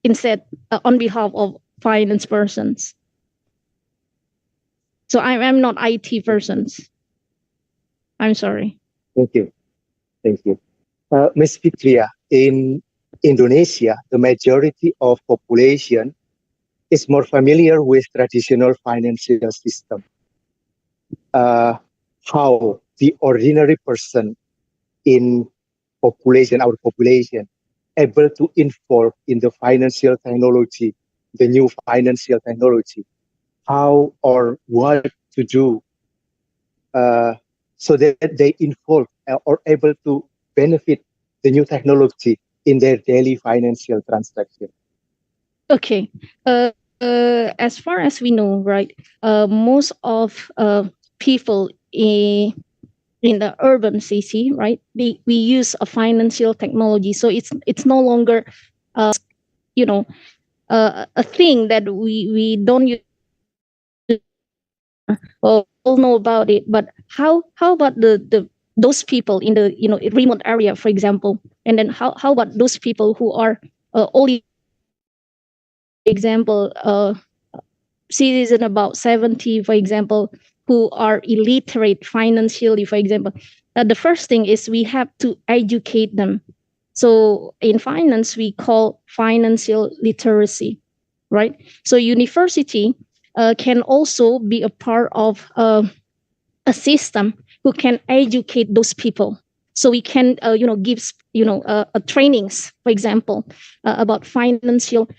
instead on behalf of finance persons. So I'm not IT persons. I'm sorry. Thank you. Thank you. Ms. Fitria, in Indonesia, the majority of population is more familiar with traditional financial system. How the ordinary person in our population, able to involve in the financial technology, the new financial technology, how or what to do so that they involve or able to benefit the new technology in their daily financial transaction. Okay. As far as we know, right, most of people in the urban city, right, we use a financial technology, so it's no longer a thing that we don't use. All know about it, but how about those people in the remote area, for example, and then how about those people who are only example citizen about 70, for example, who are illiterate financially, for example. The first thing is we have to educate them. So in finance, we call financial literacy, right? So university can also be a part of a system who can educate those people. So we can, give, trainings, for example, about financial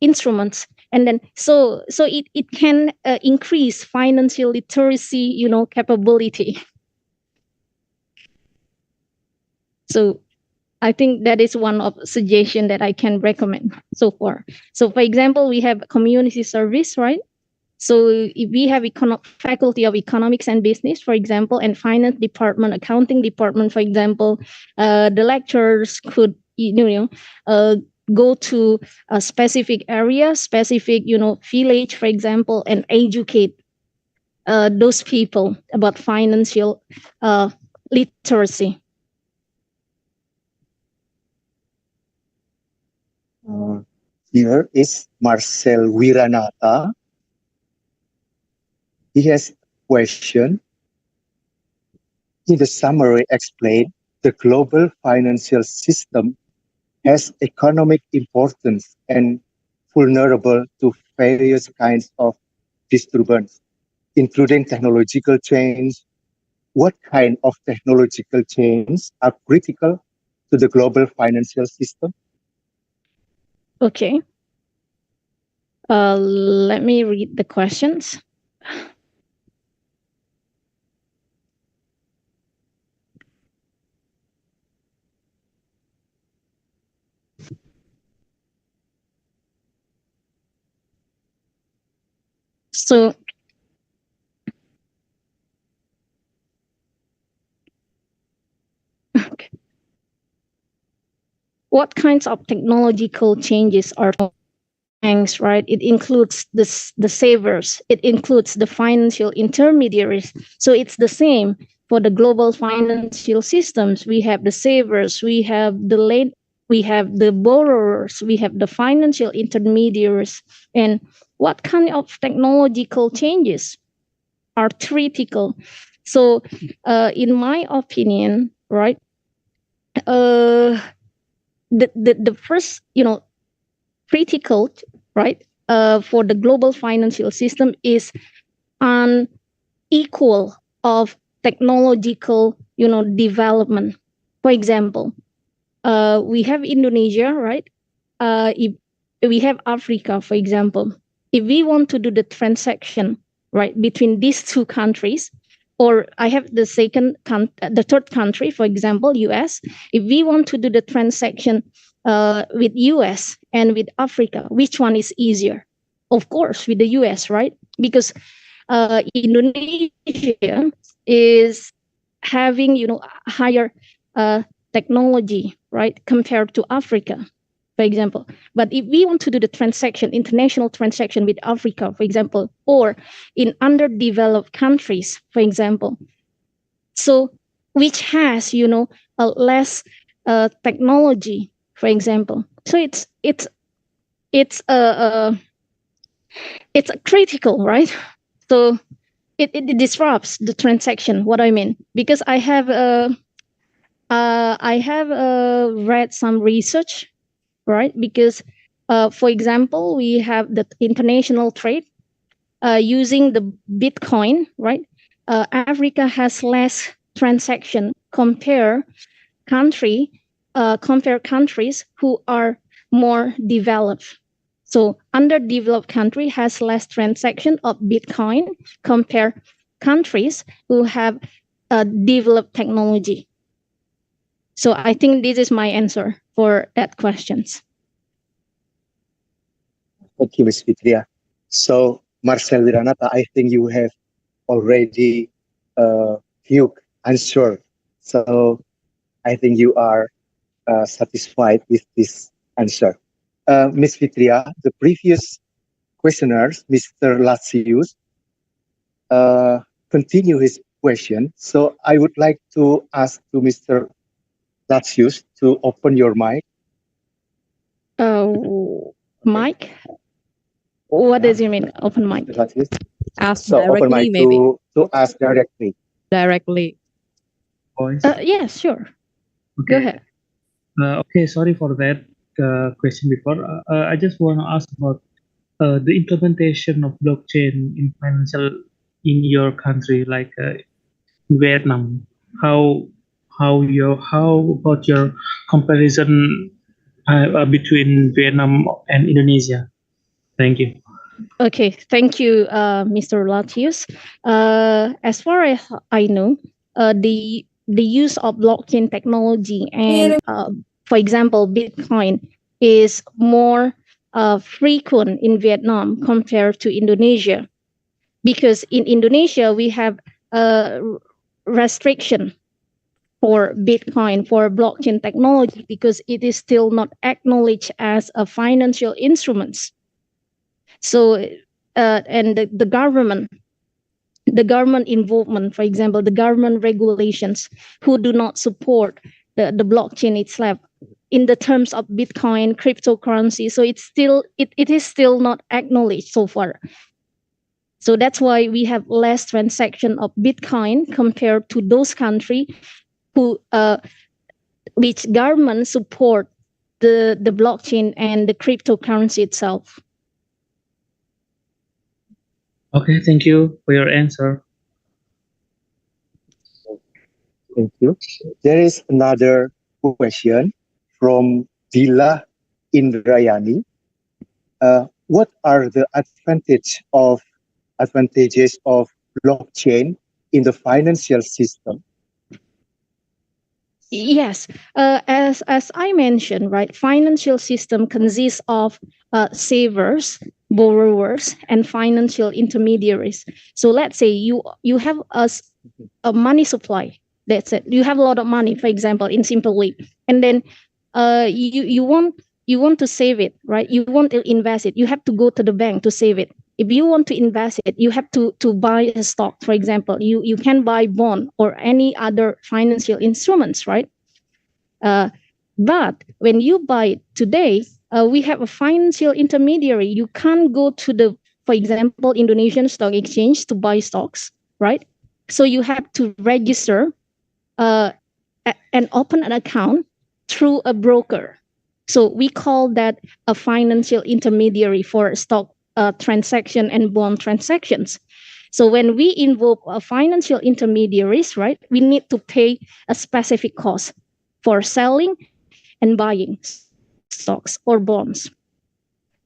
instruments. And then so it can increase financial literacy, capability. So I think that is one of suggestion that I can recommend so far. So for example, we have community service, right? So if we have faculty of economics and business, for example, and finance department, accounting department, for example, the lecturers could, go to a specific area, specific, village, for example, and educate those people about financial literacy. Here is Marcel Wiranata. he has question. In the summary, explained the global financial system has economic importance and vulnerable to various kinds of disturbance, including technological change. What kind of technological change are critical to the global financial system? Okay. Let me read the questions. So, okay. What kinds of technological changes are banks, right? It includes the savers. It includes the financial intermediaries. So it's the same for the global financial systems. We have the savers, we have the borrowers, we have the financial intermediaries. And what kind of technological changes are critical? So, in my opinion, right, the first, critical, right, for the global financial system is an equal of technological, development. For example, we have Indonesia, right? If we have Africa, for example, if we want to do the transaction, right, between these two countries, or I have the third country, for example, US. If we want to do the transaction with US and with Africa, which one is easier? Of course, with the US, right? Because Indonesia is having, higher technology, right, compared to Africa, for example. But if we want to do the transaction, international transaction with Africa, for example, or in underdeveloped countries, for example, so which has, a less technology, for example. So it's critical, right? So it disrupts the transaction. What I mean, because I have read some research, right? Because for example, we have the international trade using the Bitcoin, right? Africa has less transaction compare countries who are more developed. So underdeveloped country has less transaction of Bitcoin compare countries who have developed technology. So I think this is my answer for that questions. Thank you, Ms. Fitria. So Marcel Wiranata, I think you have already few answer. So I think you are satisfied with this answer. Ms. Fitria, the previous questioners, Mr. Latsius, continue his question. So I would like to ask to Mr. Latsius to open your mic. Mic? What does it mean, open mic? Ask so directly, open mic maybe. to ask directly. Directly. Yeah, sure. Okay. Go ahead. Okay, sorry for that question before. I just want to ask about the implementation of blockchain in financial in your country, like Vietnam. How about your comparison between Vietnam and Indonesia? Thank you. Okay, thank you, Mr. Latius. As far as I know, the use of blockchain technology and, for example, Bitcoin is more frequent in Vietnam compared to Indonesia, because in Indonesia we have a restriction for Bitcoin, for blockchain technology, because it is still not acknowledged as a financial instrument. So, and the government involvement, for example, the government regulations who do not support the blockchain itself in the terms of Bitcoin, cryptocurrency. So it is still not acknowledged so far. So that's why we have less transaction of Bitcoin compared to those countries who which government support the blockchain and the cryptocurrency itself. Okay, thank you for your answer. Thank you. There is another question from Dila Indrayani. What are the advantages of blockchain in the financial system? Yes, as I mentioned, right, financial system consists of savers, borrowers, and financial intermediaries. So let's say you have a money supply. That's it. You have a lot of money, for example, in simple way, and then you want to save it, right? You want to invest it. You have to go to the bank to save it. If you want to invest it, you have to buy a stock, for example. You can buy bond or any other financial instruments, right? But when you buy it today, we have a financial intermediary. You can't go to the, for example, Indonesian Stock Exchange to buy stocks, right? So you have to register and open an account through a broker. So we call that a financial intermediary for stock transaction and bond transactions. So when we involve financial intermediaries, right, we need to pay a specific cost for selling and buying stocks or bonds.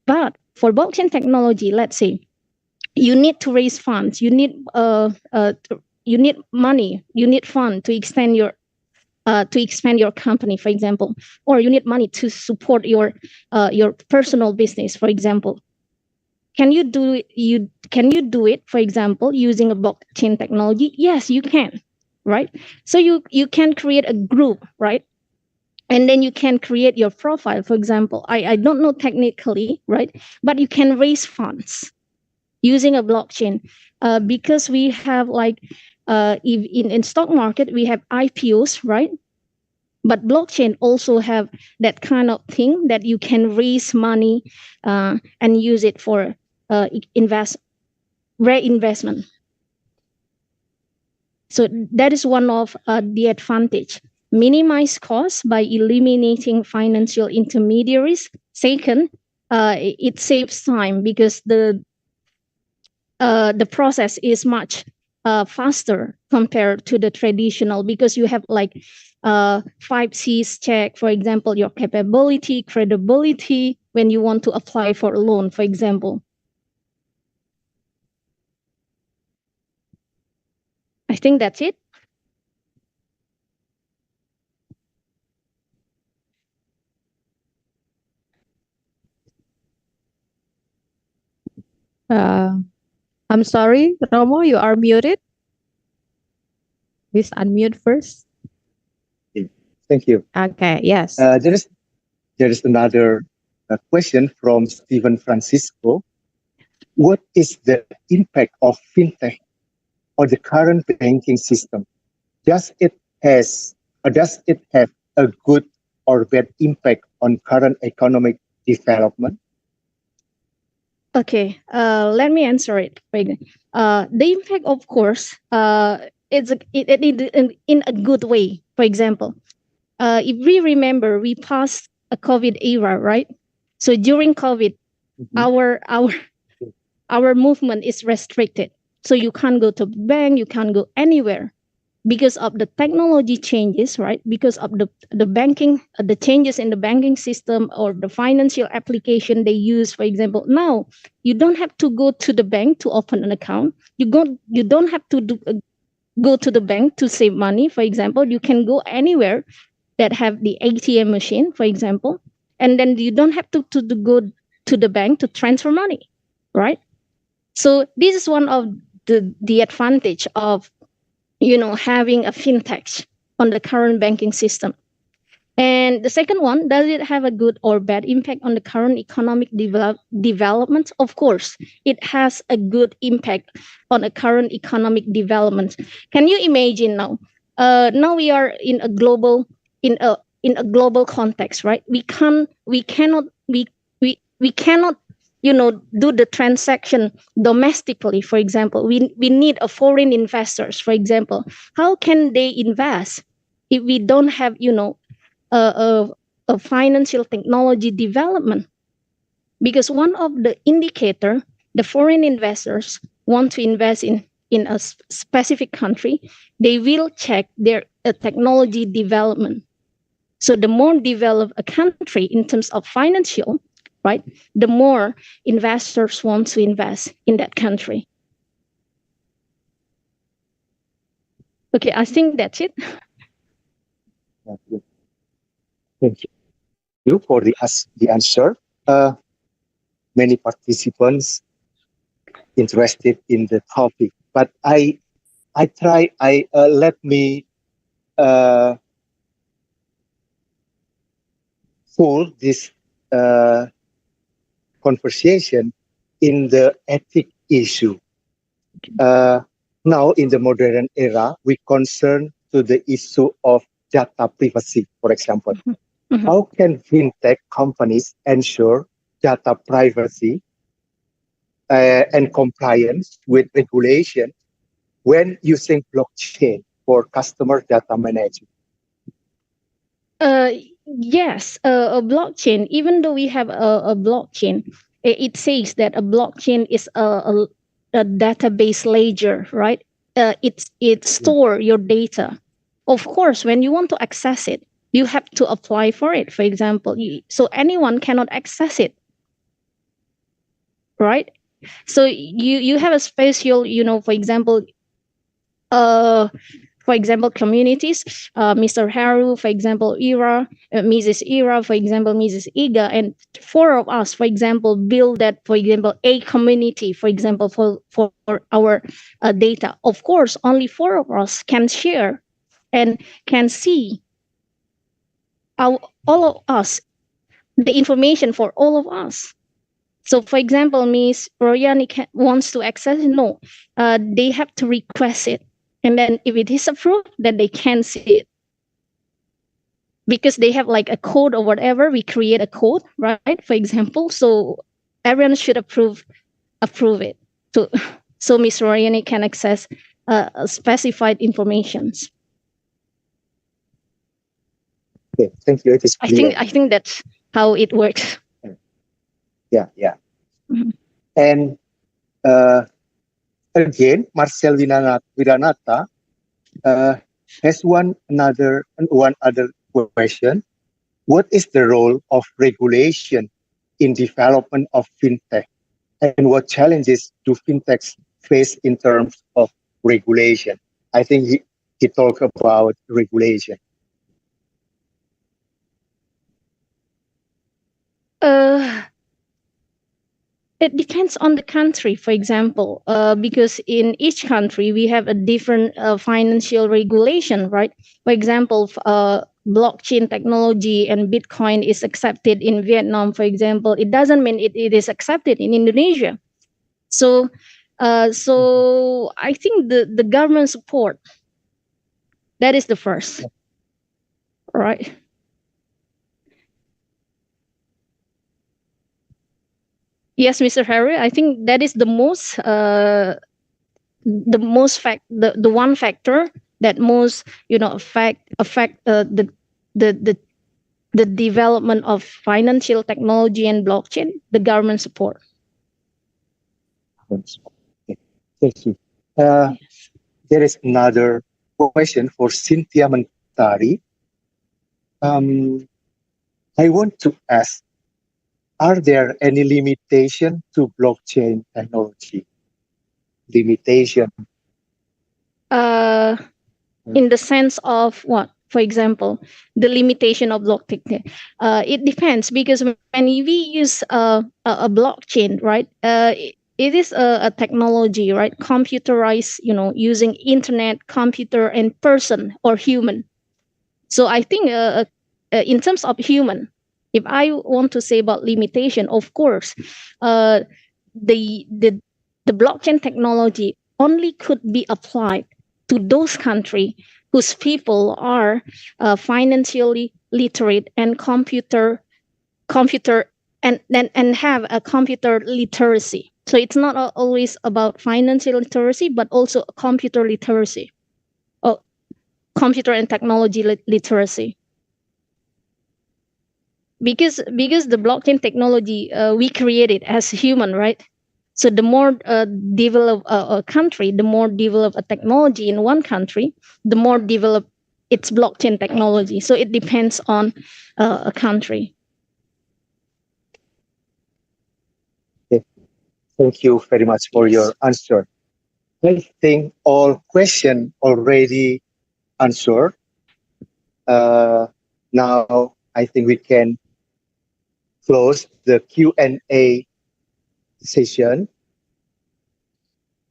But for blockchain technology, let's say you need to raise funds, you need money, you need fund to expand your company, for example, or you need money to support your personal business, for example. Can you do it, for example, using a blockchain technology? Yes, you can, right? So you can create a group, right? And then you can create your profile, for example. I don't know technically, right? But you can raise funds using a blockchain because we have like in stock market, we have IPOs, right? But blockchain also have that kind of thing that you can raise money and use it for reinvestment. So that is one of the advantage. Minimize costs by eliminating financial intermediaries. Second, it saves time because the process is much faster compared to the traditional, because you have like 5 C's check, for example, your capability, credibility, when you want to apply for a loan, for example. I think that's it. I'm sorry, Romo, you are muted. Please unmute first. Thank you. Okay, yes. There is another question from Stephen Francisco. What is the impact of fintech on the current banking system? Does it have a good or bad impact on current economic development? Okay, let me answer it. The impact, of course, it's in a good way. For example, if we remember, we passed a COVID era, right? So during COVID, our movement is restricted. So you can't go to the bank, you can't go anywhere because of the technology changes, right? Because of the banking, the changes in the banking system or the financial application they use, for example. Now, you don't have to go to the bank to open an account. You don't have to go to the bank to save money, for example. You can go anywhere that have the ATM machine, for example, and then you don't have to go to the bank to transfer money, right? So this is one of the advantage of having a fintech on the current banking system. And the second one, does it have a good or bad impact on the current economic development? Of course, it has a good impact on the current economic development. Can you imagine now? Now we are in a global context, right? We cannot do the transaction domestically. For example, we need a foreign investors, for example. How can they invest if we don't have a financial technology development? Because one of the indicator, the foreign investors want to invest in a specific country, they will check their technology development. So the more developed a country in terms of financial, right, the more investors want to invest in that country. Okay, I think that's it. Thank you for the answer. Many participants interested in the topic, but let me pull this conversation in the ethic issue. Now, in the modern era, we concern to the issue of data privacy, for example. How can fintech companies ensure data privacy and compliance with regulation when using blockchain for customer data management? Yes, a blockchain, even though we have a blockchain, it says that a blockchain is a database ledger, right? It store your data. Of course, when you want to access it, you have to apply for it, for example. So anyone cannot access it, right? So you have a special, for example, communities, Mr. Haru, for example, Ira, Mrs. Ira, for example, Mrs. Iga, and four of us, for example, build that, for example, a community, for example, for our data. Of course, only four of us can share and can see all of us, the information for all of us. So, for example, Ms. Royani wants to access it. No, they have to request it. And then if it is approved, then they can see it. Because they have like a code or whatever, we create a code, right? For example, so everyone should approve it. So Ms. Royani can access specified informations. Okay, thank you. It is clear. I think that's how it works. Yeah. And again, Marcel Wiranata has one other question. What is the role of regulation in development of fintech, and what challenges do fintechs face in terms of regulation? I think he talked about regulation. It depends on the country, for example, because in each country we have a different financial regulation, right? For example, blockchain technology and Bitcoin is accepted in Vietnam, for example. It doesn't mean it is accepted in Indonesia. So I think the government support, that is the first, right? Yes, Mr. Harry, I think that is the one factor that most affect the development of financial technology and blockchain, the government support. Thank you. There is another question for Cynthia Mentari. I want to ask, are there any limitation to blockchain technology? Limitation? In the sense of what? For example, the limitation of blockchain. It depends, because when we use a blockchain, right? It is a technology, right? Computerized, using internet, computer, and person or human. So I think in terms of human, if I want to say about limitation, of course, the blockchain technology only could be applied to those countries whose people are financially literate and computer and have a computer literacy. So it's not always about financial literacy, but also computer literacy, or computer and technology literacy. Because the blockchain technology we created as human, right? So the more developed a country, the more developed a technology in one country, the more developed its blockchain technology. So it depends on a country. Okay. Thank you very much for your answer. I think all questions already answered. Now I think we can close the Q&A session.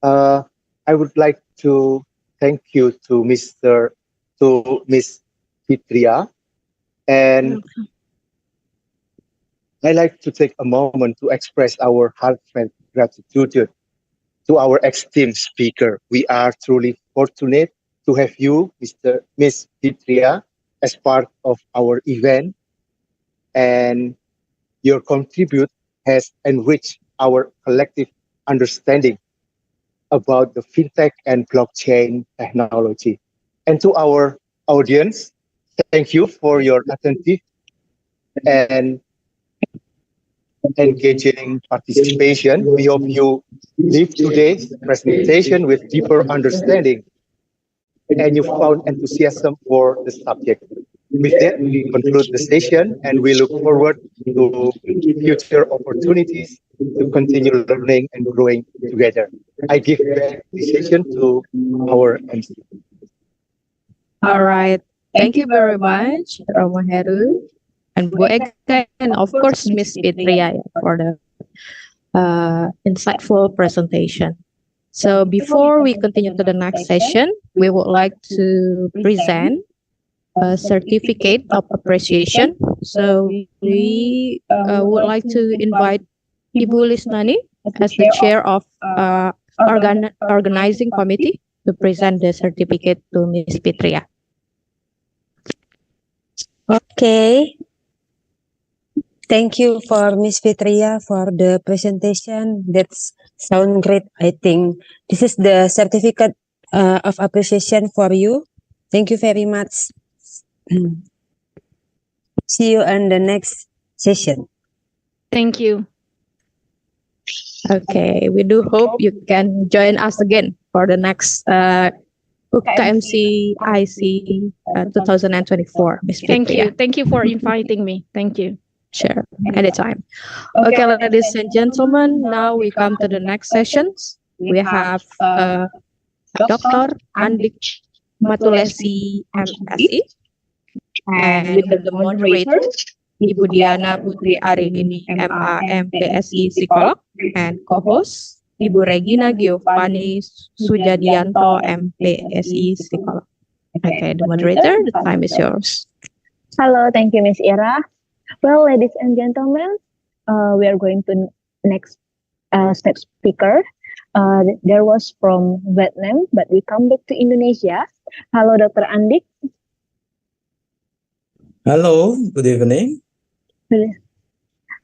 I would like to thank you to Miss Fitria, and I like to take a moment to express our heartfelt gratitude to our esteemed speaker. We are truly fortunate to have you, Miss Fitria, as part of our event, and your contribute has enriched our collective understanding about the fintech and blockchain technology. And to our audience, thank you for your attentive and engaging participation. We hope you leave today's presentation with deeper understanding and you found enthusiasm for the subject. With that, we conclude the session and we look forward to future opportunities to continue learning and growing together. I give back the session to our MC. All right. Thank you very much, Romo Heru and Bu Eka, and of course, Miss Fitria for the insightful presentation. So before we continue to the next session, we would like to present a certificate of appreciation. So we would like to invite Ibu Lisnani as the chair of organizing committee to present the certificate to Miss Fitria. Okay. Thank you for Miss Fitria for the presentation. That's sound great. I think this is the certificate of appreciation for you. Thank you very much. See you on the next session. Thank you. Okay, we do hope you can join us again for the next UKMC IC 2024. Miss Fitria. Thank you for inviting me. Thank you. Sure, anytime. Okay, ladies and gentlemen, now we come to the next sessions. We have Dr. Andik Matulesi, MSI, and with the moderator, Ibu Diana Putri Arini, MA, MPSI, Psikolog, and co-host, Ibu Regina Giovanni Sujadianto, MPSI, Psikolog. Okay, the moderator, the time is yours. Hello, thank you, Miss Ira. Well, ladies and gentlemen, we are going to next speaker. There was from Vietnam, but we come back to Indonesia. Hello, Dr. Andik. Hello, good evening.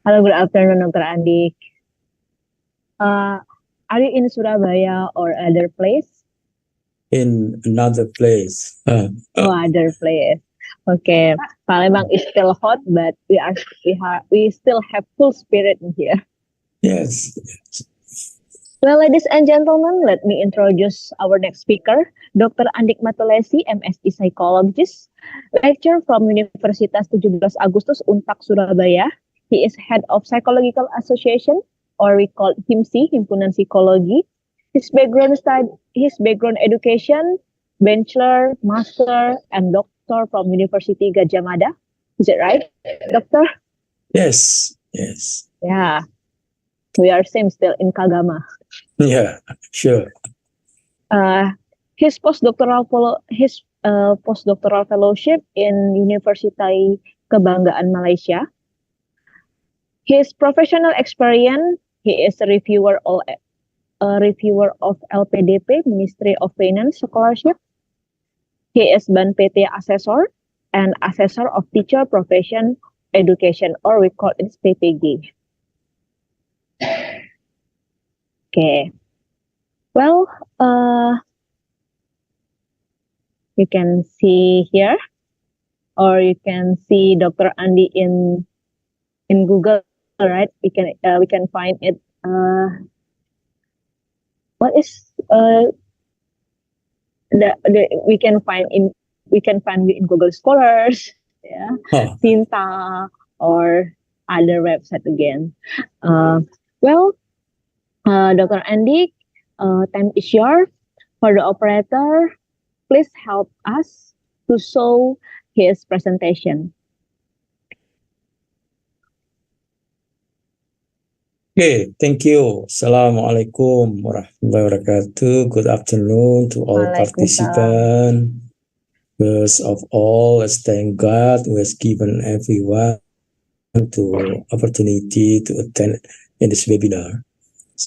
Hello, good afternoon, Dr. Andik. Are you in Surabaya or other place? In another place. Other place. Okay, Palembang is still hot, but we still have full spirit in here. Yes. Well, ladies and gentlemen, let me introduce our next speaker, Dr. Andik Matulesi, MSI Psychologist, lecturer from Universitas 17 Agustus Unpak Surabaya. He is head of Psychological Association, or we call HIMSI, Himpunan Psikologi. His background education, bachelor, master, and doctor from University Gadjah Mada. Is it right, doctor? Yes, yes. Yeah, we are same still in Kagama. Yeah, sure. His postdoctoral fellowship in University Kebanggaan Malaysia. His professional experience, he is a reviewer of LPDP, Ministry of Finance Scholarship. He is BAN PT Assessor and Assessor of Teacher Profession education, or we call it PPG. Okay. Well, you can see here, or you can see Dr. Andi in Google, right? We can find it. What is we can find you in Google Scholars, yeah, Sinta, or other website again. Well, Dr. Andi, time is yours. For the operator, please help us to show his presentation. Okay, thank you. Assalamualaikum warahmatullahi wabarakatuh. Good afternoon to all participants. First of all, let's thank God who has given everyone to opportunity to attend in this webinar.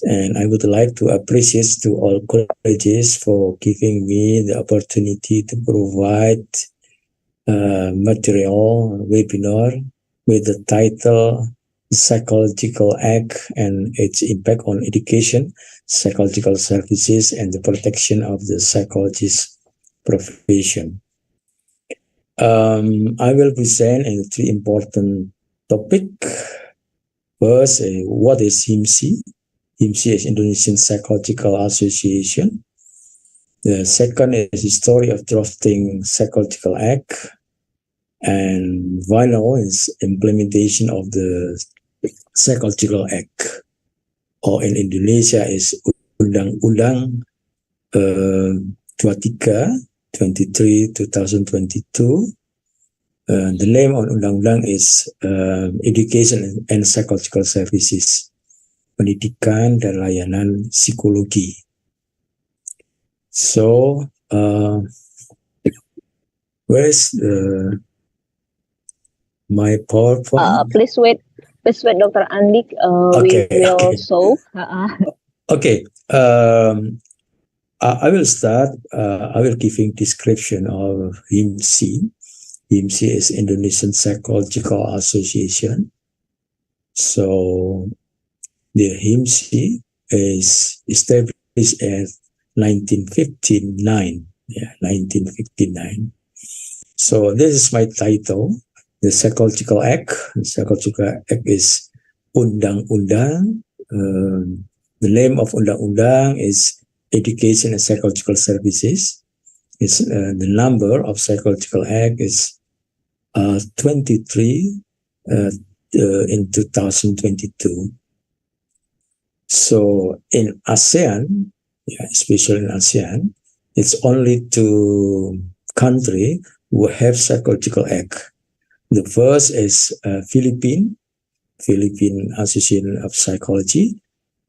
And I would like to appreciate to all colleges for giving me the opportunity to provide material webinar with the title Psychological Act and its impact on education, psychological services, and the protection of the psychologist profession. I will present three important topics. First, what is HIMSI? HIMSI is Indonesian Psychological Association. The second is the story of drafting Psychological Act. And final is implementation of the Psychological Act, or in Indonesia is Undang-Undang 23/2022. The name of Undang-Undang is Education and Psychological Services, Pendidikan dan Layanan Psikologi. So, where's my PowerPoint? Please wait, Dr. Andi. We will show. Okay. I will start. I will giving description of HIMSI. HIMSI is Indonesian Psychological Association. So the HIMSI is established in 1959. Yeah, 1959. So this is my title. The Psychological Act. The Psychological Act is Undang-Undang. The name of Undang-Undang is Education and Psychological Services. It's the number of Psychological Act is 23 in 2022. So in ASEAN, especially in ASEAN, it's only 2 countries who have Psychological Act. The first is Philippine Association of Psychology.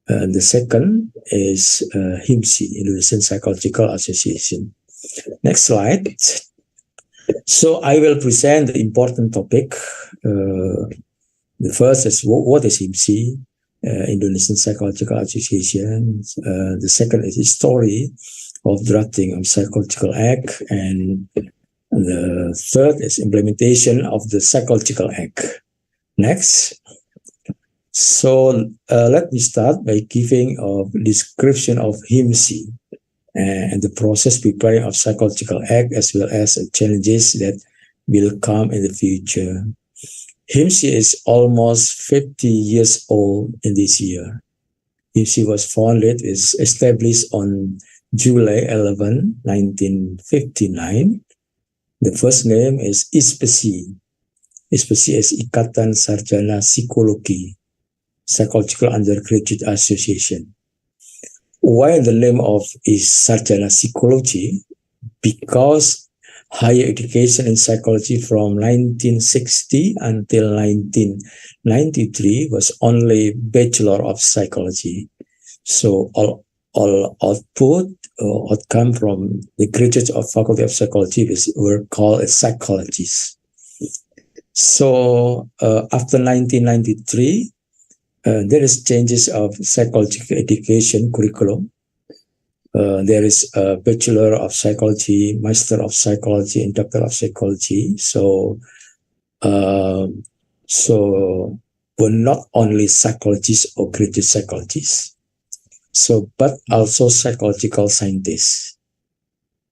The second is HIMSI, Indonesian Psychological Association. Next slide. So I will present the important topic. The first is what is HIMSI, Indonesian Psychological Association. The second is the story of drafting of Psychological Act, and the third is implementation of the Psychological Act. Next. So let me start by giving a description of HIMSI and the process preparing of Psychological Act, as well as challenges that will come in the future. HIMSI is almost 50 years old in this year. HIMSI was founded, is established on July 11, 1959. The first name is ISPSI. ISPSI is Ikatan Sarjana Psikologi, Psychological Undergraduate Association. Why the name of is Sarjana Psikologi? Because higher education in psychology from 1960 until 1993 was only Bachelor of Psychology. So all output or outcome from the graduates of Faculty of Psychology were called as psychologists. So after 1993, there is changes of psychological education curriculum. There is a Bachelor of Psychology, Master of Psychology, and Doctor of Psychology. So So were not only psychologists or graduate psychologists, so but also psychological scientists,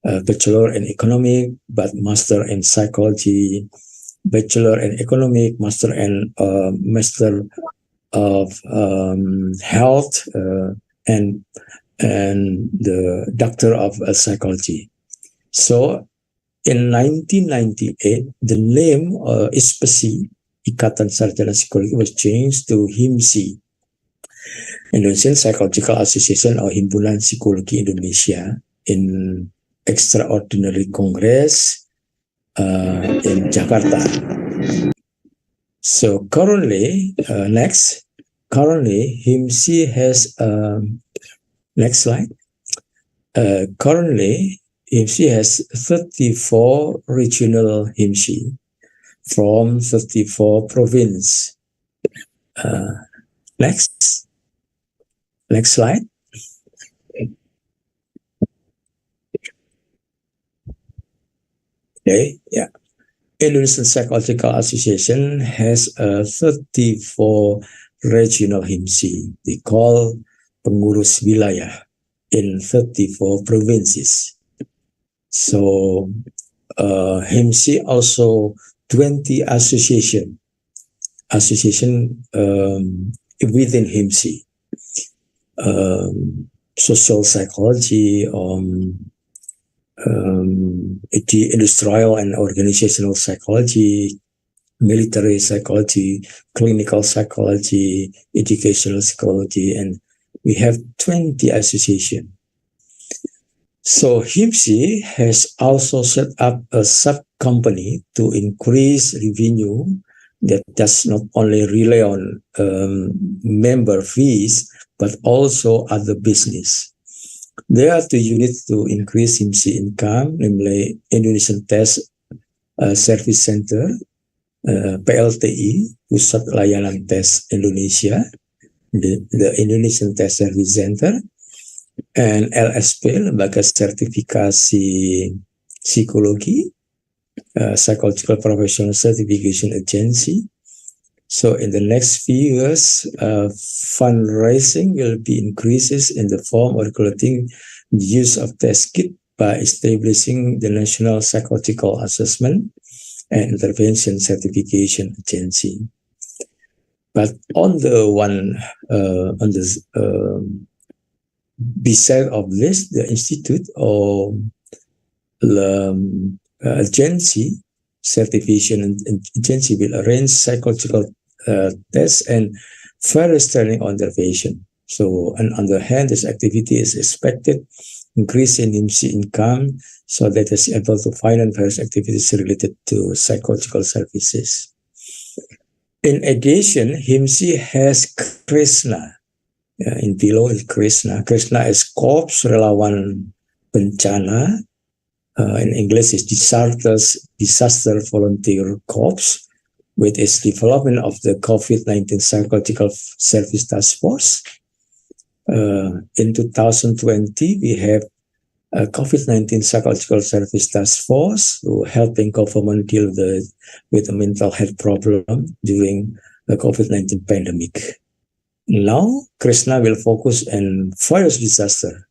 bachelor in economic, but master in psychology, bachelor in economic, master of health, and the doctor of psychology. So in 1998, the name ISPSI, Ikatan Sarjana Psikologi, was changed to HIMSI, Indonesian Psychological Association or Himpunan Psikologi Indonesia, in extraordinary congress in Jakarta. So currently, currently HIMSI has next slide. Currently, HIMSI has 34 regional HIMSI from 34 provinces. Next slide. Okay, yeah. Indonesian Psychological Association has 34 regional HIMSI. They call pengurus wilayah in 34 provinces. So HIMSI also 20 association within HIMSI. Social psychology, industrial and organizational psychology, military psychology, clinical psychology, educational psychology, and we have 20 associations. So HIMSI has also set up a sub-company to increase revenue that does not only rely on member fees, but also other business. There are two units to increase HIMSI income, namely Indonesian Test Service Center, PLTI, Pusat Layanan Tes Indonesia, the Indonesian Test Service Center, and LSP, Lembaga Sertifikasi Psikologi, Psychological Professional Certification Agency. So in the next few years, fundraising will be increases in the form of regulating the use of test kit by establishing the National Psychological Assessment and Intervention Certification Agency. But on the beside of this, the institute or the agency, certification agency will arrange psychological tests and various training on intervention. So, and on the hand, this activity is expected increase in HIMSI income so that it's able to finance various activities related to psychological services. In addition, HIMSI has Krishna. In below is Krishna. Krishna is Korps Relawan Bencana. In English is Disaster Volunteer Corps, with its development of the COVID-19 Psychological Service Task Force. In 2020, we have a COVID-19 Psychological Service Task Force who helping government deal with the mental health problem during the COVID-19 pandemic. Now, Krishna will focus on various disaster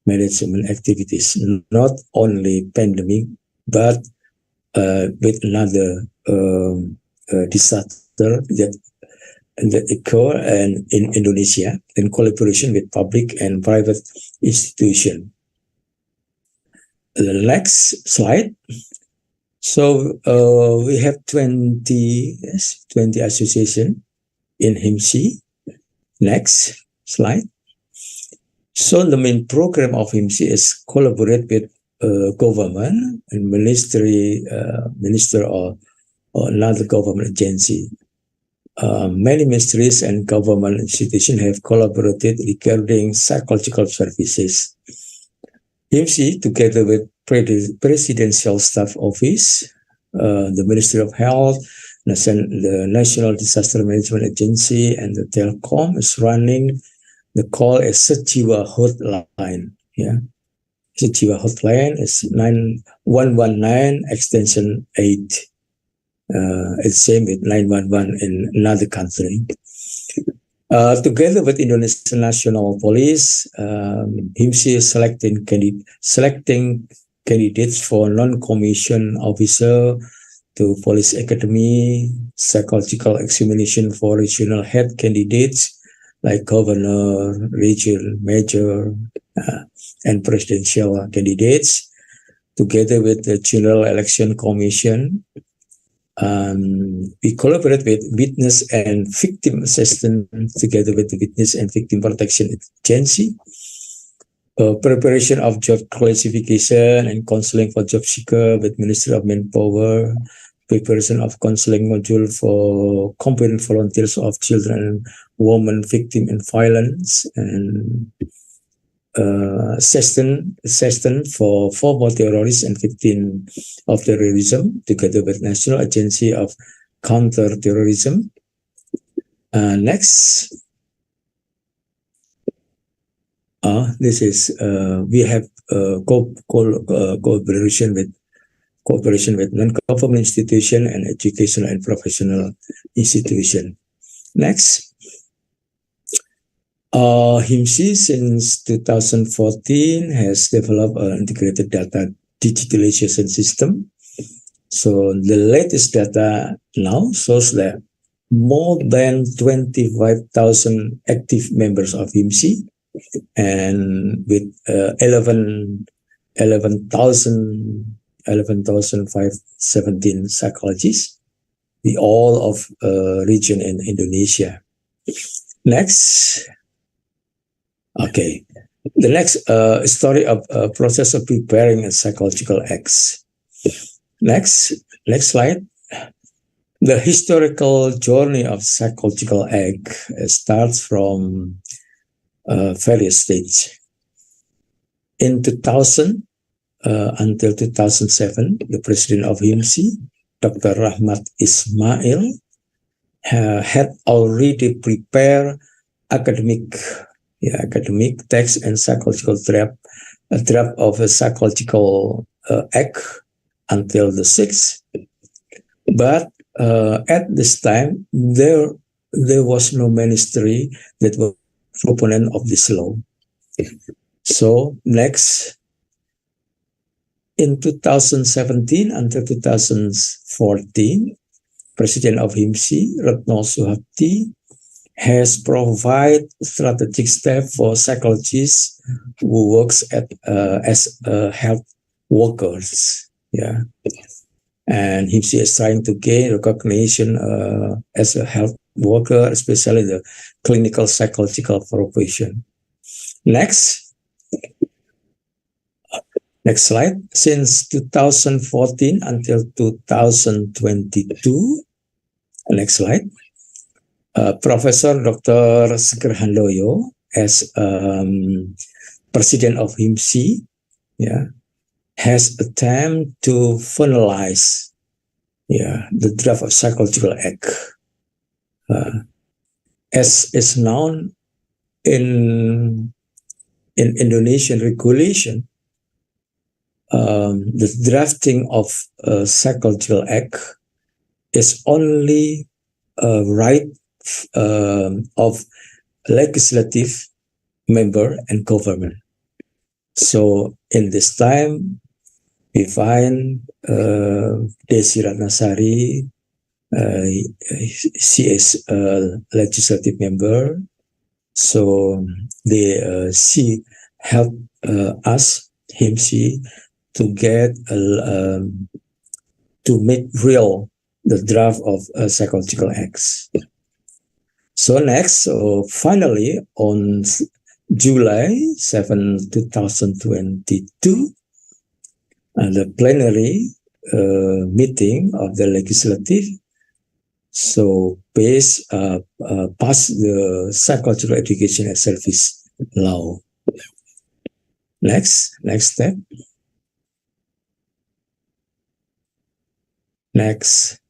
management activities, not only pandemic, but with another disaster that occur in Indonesia in collaboration with public and private institutions. The next slide. So we have 20 associations in HIMSI. Next slide. So the main program of HIMSI is collaborate with government and minister or another government agency. Many ministries and government institutions have collaborated regarding psychological services. HIMSI, together with Presidential Staff Office, the Ministry of Health, the National Disaster Management Agency, and the Telkom, is running the call as Sejiwa Hotline. Yeah, Sejiwa Hotline is 9119 extension 8. It's same with 911 in another country. Together with Indonesian National Police, HIMSI is selecting candidates for non-commissioned officer to police academy, psychological examination for regional head candidates like governor, regional major, and presidential candidates. Together with the General Election Commission, we collaborate with Witness and Victim Assistance together with the Witness and Victim Protection Agency. Preparation of job classification and counseling for job seeker with Ministry of Manpower. Preparation of counseling module for competent volunteers of children and women victim in violence, and assistant for former terrorists and victims of terrorism together with National Agency of Counter-Terrorism. Next, this is we have cooperation with non-government institution and educational and professional institution. Next, HIMSI since 2014 has developed an integrated data digitalization system. So the latest data now shows that more than 25,000 active members of HIMSI, and with 11,517 psychologists, the all of region in Indonesia. Next. Okay, the next story of process of preparing a psychological acts. Next slide. The historical journey of psychological act starts from various stages. In 2000 until 2007, the president of HIMSI, Dr. Rahmat Ismail, had already prepared academic text and psychological draft of a psychological act until the 6th. But at this time, there was no ministry that was proponent of this law. So next, in 2017 until 2014, President of HIMSI, Retno Suhapti, has provided strategic steps for psychologists who works as health workers. Yeah, and HIMSI is trying to gain recognition as a health worker, especially the clinical psychological profession. Next slide. Since 2014 until 2022. Next slide. Professor Dr. Seger Handoyo as president of HIMSI, has attempted to finalize the draft of psychological act. As is known in Indonesian regulation, the drafting of psychological act is only a right of legislative member and government. So in this time, we find Desi Ratnasari, she is a legislative member. So she helped us, HIMSI, to get to make real the draft of psychological acts. So next, finally, on July 7, 2022, the plenary meeting of the legislative passed the psychological education and service law. Next step. Next.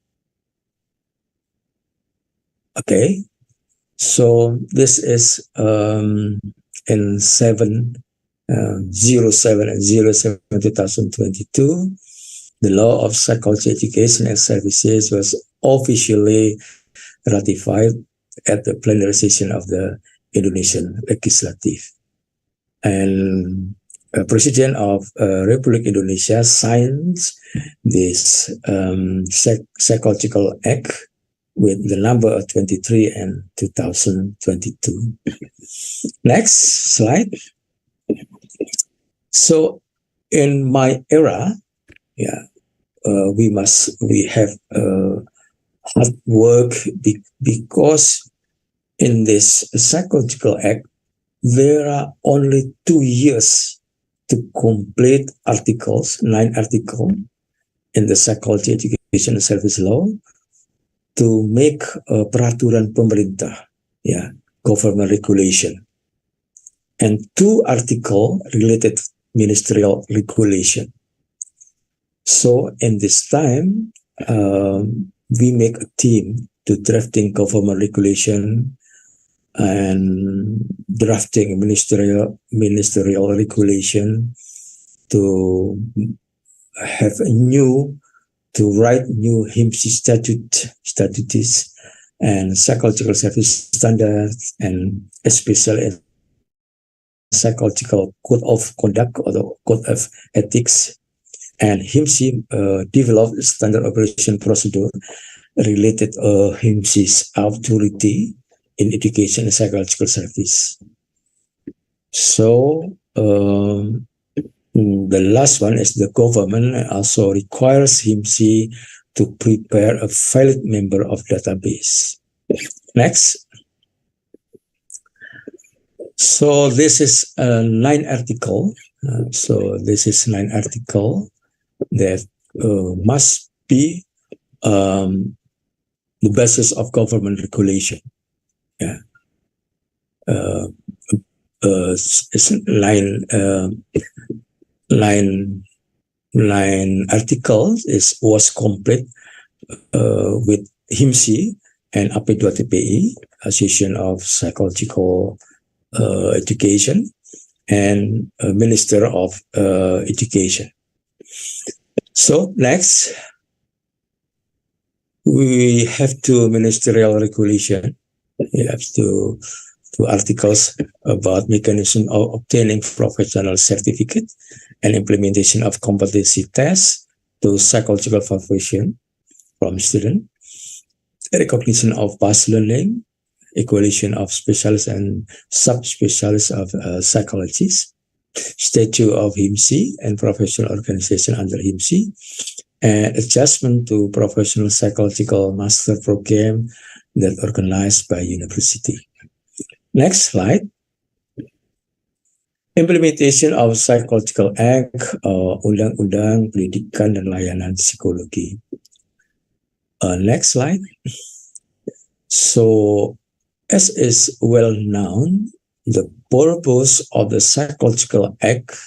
Okay. So this is in 07 and 07 2022. the law of psychology education and services was officially ratified at the plenary session of the Indonesian Legislative. And President of Republic Indonesia signed this psychological act with the number of 23 in 2022. Next slide. So in my era, we have hard work because in this psychological act, there are only 2 years to complete 9 articles in the psychology education and service law to make peraturan pemerintah, government regulation, and 2 articles related ministerial regulation. So in this time, we make a team to drafting government regulation and drafting ministerial regulation to have to write new HIMSI statutes and psychological service standards, and especially psychological code of conduct or the code of ethics. And HIMSI developed standard operation procedure related HIMSI's authority in education and psychological service. So the last one is the government also requires HIMSI to prepare a valid member of database. Next. So this is 9 article. This is 9 article that must be the basis of government regulation. It's 9 articles was complete with HIMSI and AP2TPI, Association of Psychological Education, and Minister of Education. So next, we have 2 ministerial regulation. We have 2 articles about mechanism of obtaining professional certificate and implementation of competency tests to psychological profession from student, recognition of past learning, evaluation of specialists and subspecialists of psychologists, statute of HIMSI and professional organization under HIMSI, and adjustment to professional psychological master program that organized by university. Next slide. Implementation of Psychological Act, Undang-Undang Pendidikan dan Layanan Psikologi. Next slide. So, as is well known, the purpose of the Psychological Act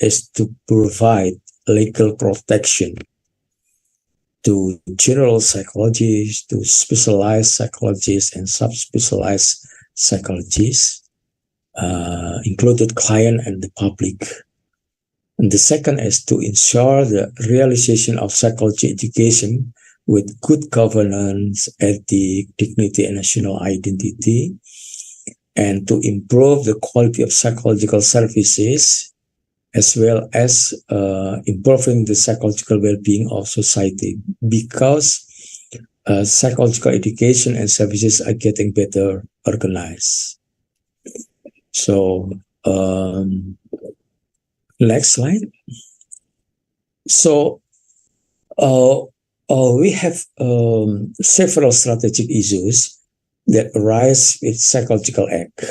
is to provide legal protection to general psychologists, to specialized psychologists and subspecialized psychologists, included client and the public. And the second is to ensure the realization of psychology education with good governance, ethics, dignity, and national identity, and to improve the quality of psychological services, as well as improving the psychological well-being of society, because psychological education and services are getting better organized. So, next slide. So, we have several strategic issues that arise with Psychological Act.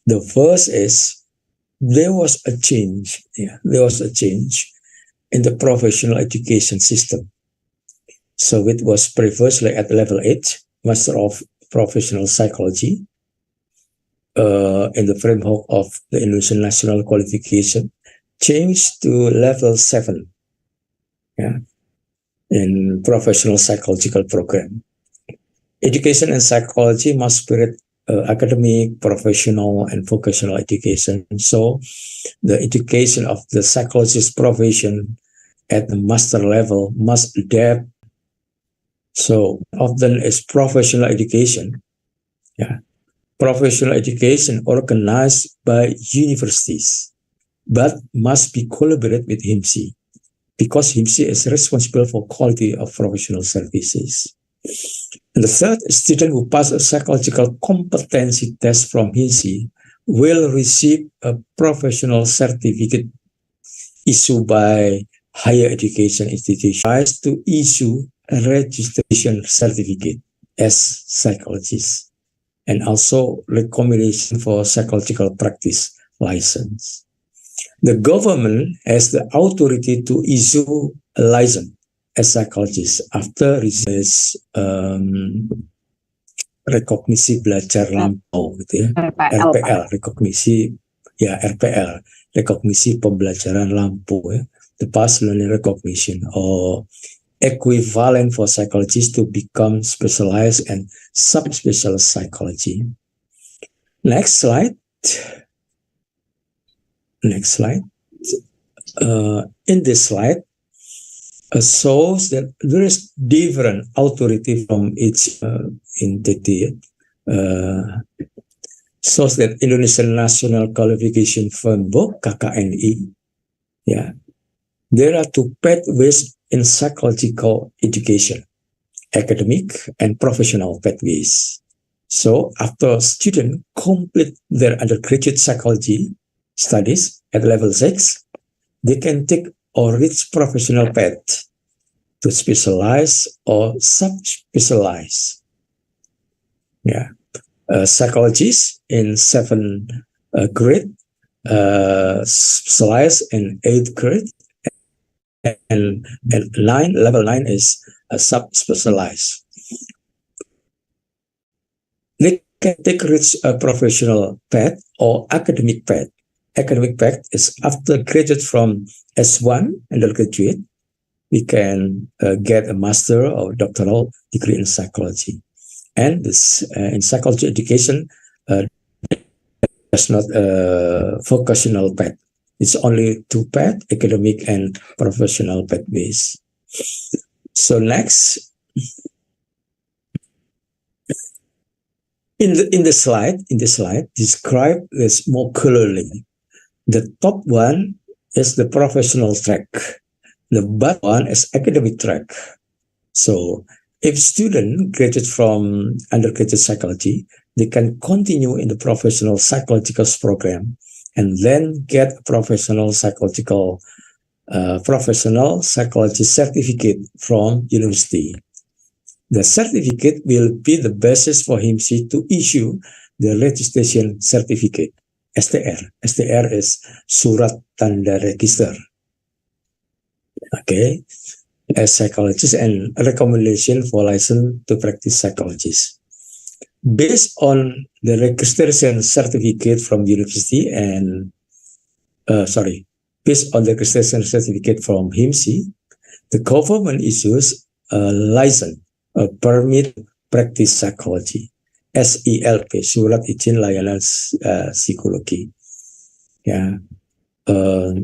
The first is there was a change in the professional education system. So it was previously at level 8, Master of Professional Psychology, in the framework of the Indonesian National Qualification, changed to level 7, in Professional Psychological Program. Education and psychology must spirit academic, professional, and vocational education. So the education of the psychologist profession at the master level must adapt. So often is professional education. Yeah. Professional education organized by universities, but must be collaborated with HIMSI because HIMSI is responsible for quality of professional services. And the third, student who pass a psychological competency test from HIMSI will receive a professional certificate issued by higher education institutions to issue a registration certificate as psychologists, and also recommendation for psychological practice license. The government has the authority to issue a license as psychologist after this rekognisi belajar lampau gitu ya, RPL, rekognisi ya RPL, rekognisi pembelajaran lampu ya, the past learning recognition or equivalent for psychologists to become specialized and subspecialist psychology. Next slide. Next slide. In this slide, shows that there is different authority from each entity. Shows that Indonesian National Qualification Framework (KKNI), yeah, there are two pathways in psychological education: academic and professional pathways. So after students complete their undergraduate psychology studies at level 6, they can take or reach professional path to specialize or subspecialize. Yeah, psychologists in 7th grade, specialize in 8th grade, and level 9 is subspecialized. They can take reach a professional path or academic path. Academic path is after graduate from S1 undergraduate, we can get a master or doctoral degree in psychology. And this in psychology education, that's not a vocational path. It's only two paths, academic and professional pathways. So next, in the slide, describe this more clearly. The top one is the professional track. The bottom one is academic track. So if student graduate from undergraduate psychology, they can continue in the professional psychological program and then get a professional psychology certificate from university. The certificate will be the basis for HIMSI to issue the registration certificate. STR. STR is Surat Tanda Register. Okay. As psychologist and recommendation for license to practice psychologist. Based on the registration certificate from university and, based on the registration certificate from HIMSI, the government issues a license, a permit to practice psychology. SELP, Surat Izin Layanan Psikologi. Yeah,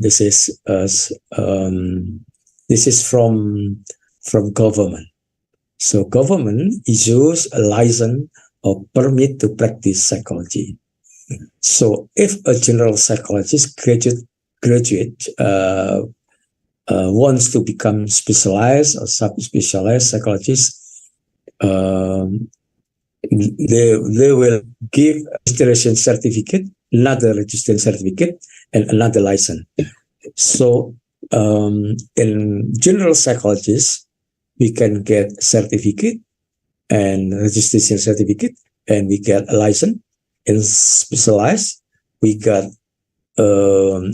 this is from government. So government issues a license or permit to practice psychology. So if a general psychologist graduate wants to become specialized or subspecialized psychologist, they will give a registration certificate, another registration certificate, and another license. So in general psychologists, we can get certificate and registration certificate, and we get a license. In specialized, we got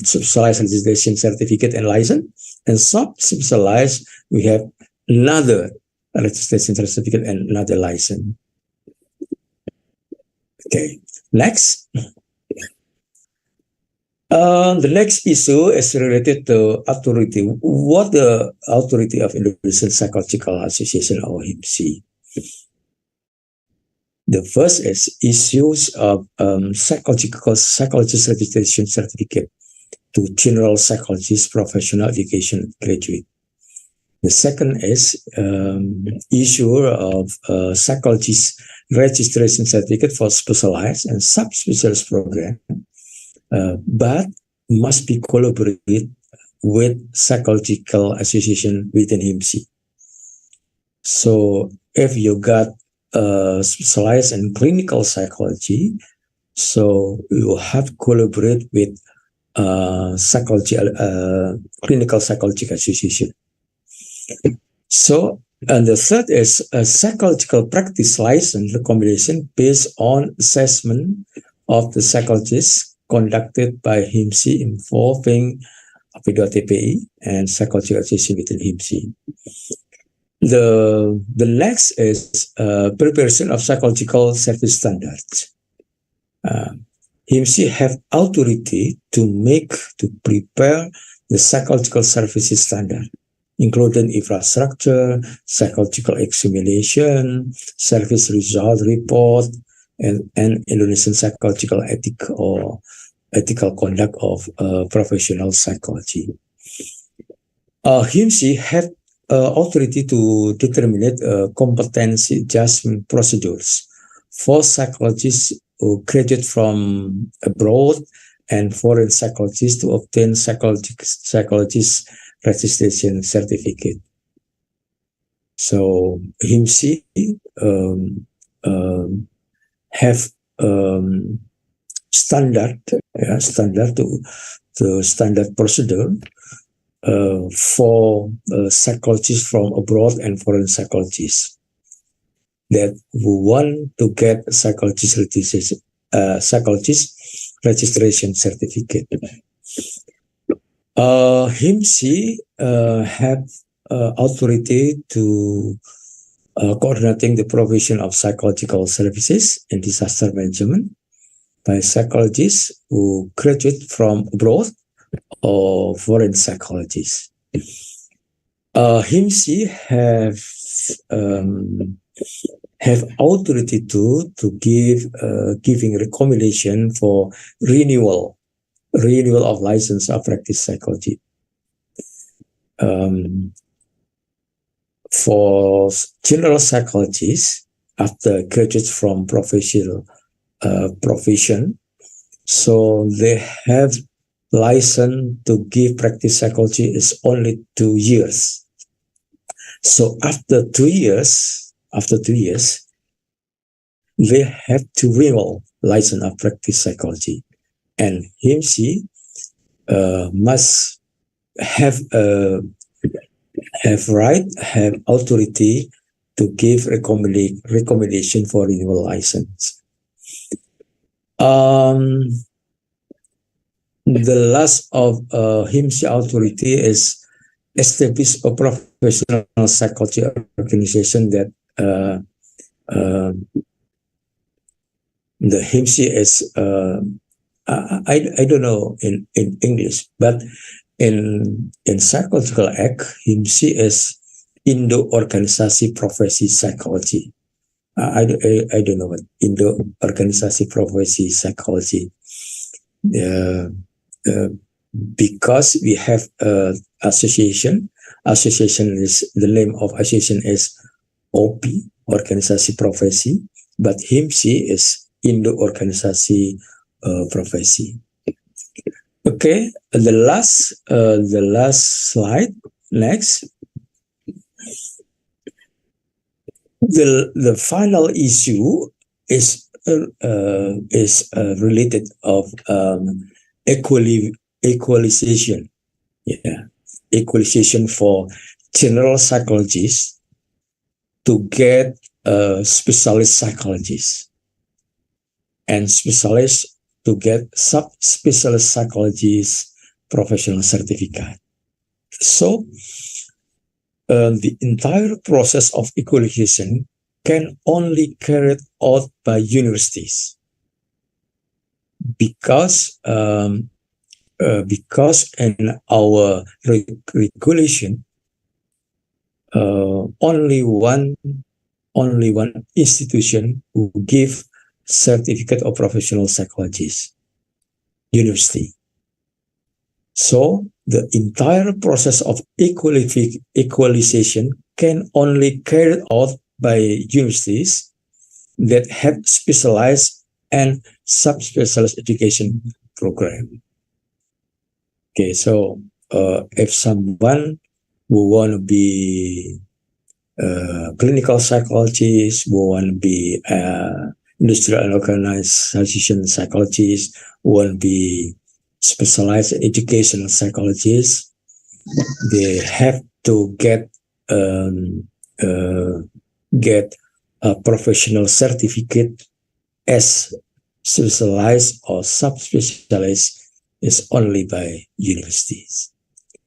specialized registration certificate and license. And sub-specialized, we have another registration certificate and another license. Okay, next. The next issue is related to authority. What the authority of Indonesian Psychological Association or HIMSI? The first is issues of psychologist registration certificate to general psychologist professional education graduate. The second is issue of psychologist registration certificate for specialized and subspecialist program, but must be collaborated with psychological association within HIMSI. So if you got specialized in clinical psychology, so you have to collaborate with psychology, clinical psychology association. So, and the third is a psychological practice license recommendation based on assessment of the psychologists conducted by HIMSI involving P2TPI and psychological association within HIMSI. The next is preparation of psychological service standards. HIMSI have authority to prepare the psychological services standard, including infrastructure, psychological examination, service result report, and Indonesian psychological ethic or ethical conduct of professional psychology. HIMSI have authority to determine competency adjustment procedures for psychologists who graduate from abroad and foreign psychologists to obtain psychologist registration certificate. So HIMSI have standard procedure for psychologists from abroad and foreign psychologists that want to get psychologist registration certificate. HIMSI have authority to coordinating the provision of psychological services in disaster management by psychologists who graduate from abroad or foreign psychologists. HIMSI have authority to give giving recommendation for renewal of license of practice psychology. For general psychologists after graduate from profession, so they have license to give practice psychology is only 2 years. So after 2 years, they have to renew license of practice psychology, and HIMSI must have authority to give recommendation for renewal license. The last of HIMSI authority is establish a professional psychology organization that the HIMSI is I don't know in English, but in Psychological Act, HIMSI is Indo Organisasi Profesi Psychology. I don't know what Indo Organisasi Profesi Psychology. Because we have association. Association is the name of association is OP, Organisasi Profesi, but HIMSI is Indo Organisasi Profesi. Okay, the last slide. Next, the final issue is related of equalization. Yeah, equalization for general psychologists to get specialist psychologists and specialists to get subspecialist psychologists professional certificate. So the entire process of equalization can only carried out by universities because in our regulation only one institution who give certificate of professional psychologists, university. So the entire process of equalization can only carried out by universities that have specialized and subspecialized education program. Okay, so if someone who want to be clinical psychologist, who want to be industrial and organization psychologist, who want to be specialized educational psychologists, they have to get a professional certificate as specialized or subspecialized is only by universities.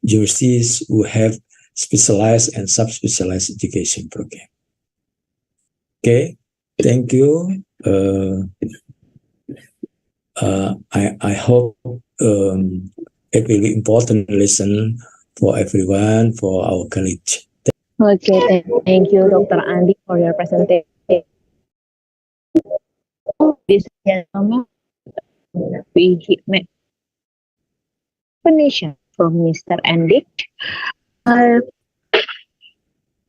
Universities who have specialized and subspecialized education program. Okay, thank you. I hope it will be important lesson for everyone, for our college. Okay, thank you, Dr. Andi, for your presentation. Ladies and gentlemen, we met explanation from Mr. Andi.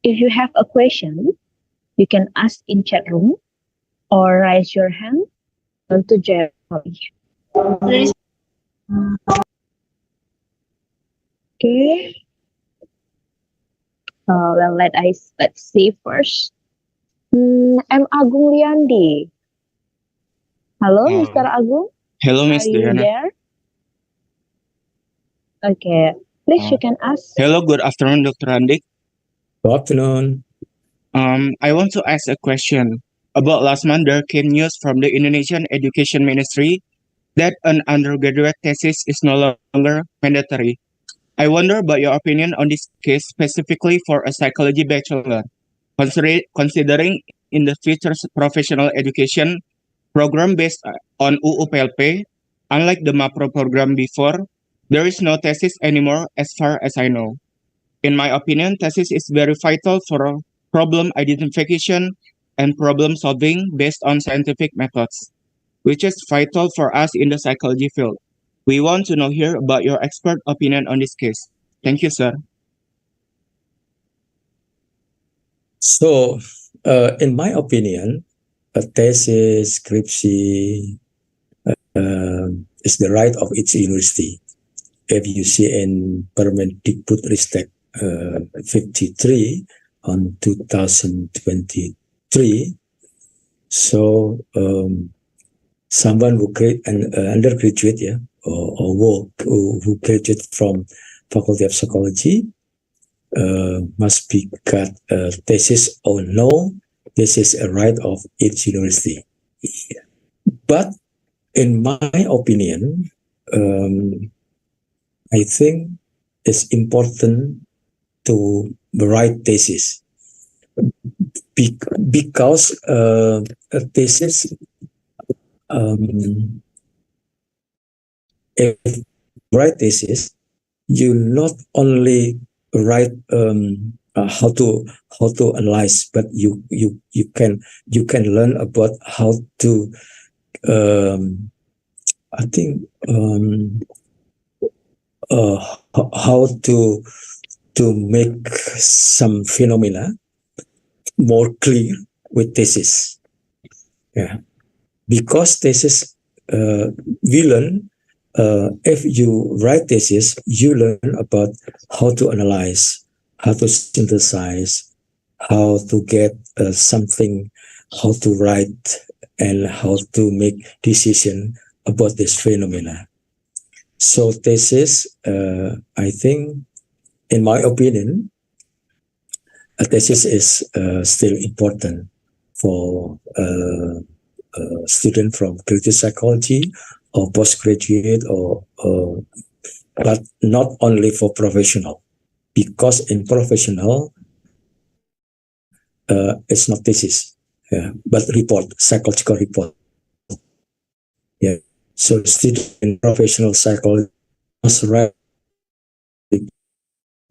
If you have a question, you can ask in chat room or raise your hand to Jerry. Okay. Well, let's see first. I'm Agung Liandi. Hello, Mr. Agung. Hello, Miss Are you Diana. there? Okay. Please, you can ask. Hello, good afternoon, Dr. Andi. Good afternoon. I want to ask a question. About last month, there came news from the Indonesian Education Ministry that an undergraduate thesis is no longer mandatory. I wonder about your opinion on this case, specifically for a psychology bachelor. Considering in the future professional education program based on UUPLP, unlike the MAPRO program before, there is no thesis anymore as far as I know. In my opinion, thesis is very vital for problem identification and problem solving based on scientific methods, which is vital for us in the psychology field. We want to know here about your expert opinion on this case. Thank you, sir. So, in my opinion, a thesis, scripture is the right of each university. If you see in Permendikbud-Ristek 53 on 2023, so someone who create an undergraduate, or who graduate from Faculty of Psychology must be got a thesis or no. This is a right of each university. But in my opinion, I think it's important to write thesis because a thesis, if you write thesis, you not only write how to analyze, but you can learn about how to I think how to make some phenomena more clear with thesis. Yeah, because thesis we learn. If you write thesis, you learn about how to analyze, how to synthesize, how to get something, how to write, and how to make decision about this phenomena. So thesis, I think, in my opinion, a thesis is still important for a student from clinical psychology or postgraduate, but not only for professional, because in professional, it's not thesis, but report, psychological report. Yeah, so student in professional psychology must write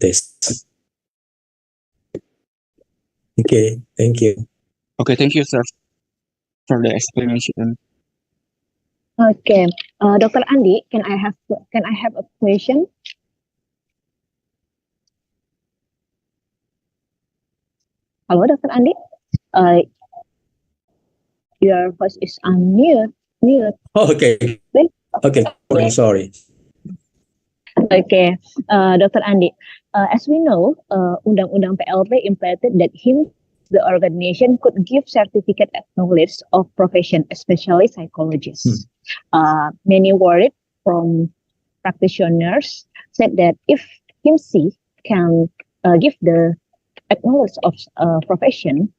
this. Okay, thank you. Okay, thank you, sir, for the explanation. Okay, Dr. Andi, can I have a question? Hello, Dr. Andi. Your voice is unmute. Mute. Okay. Please. Okay. Sorry. Okay, Dr. Andi. As we know, Undang-Undang PLP implemented that the organization could give certificate acknowledged of profession, especially psychologists. Many worried from practitioners said that if HIMSI can give the acknowledged of profession,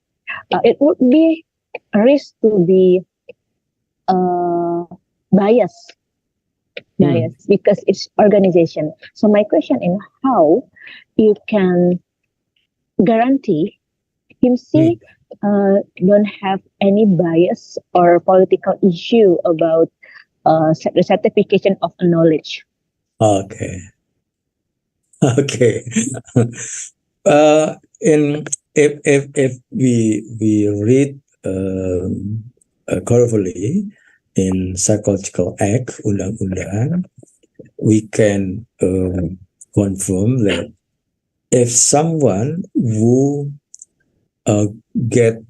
it would be a risk to be biased because it's organization. So my question is how you can guarantee HIMSI don't have any bias or political issue about the certification of knowledge. Okay. Okay. If we read carefully in Psychological Act Undang-Undang, we can confirm that if someone who get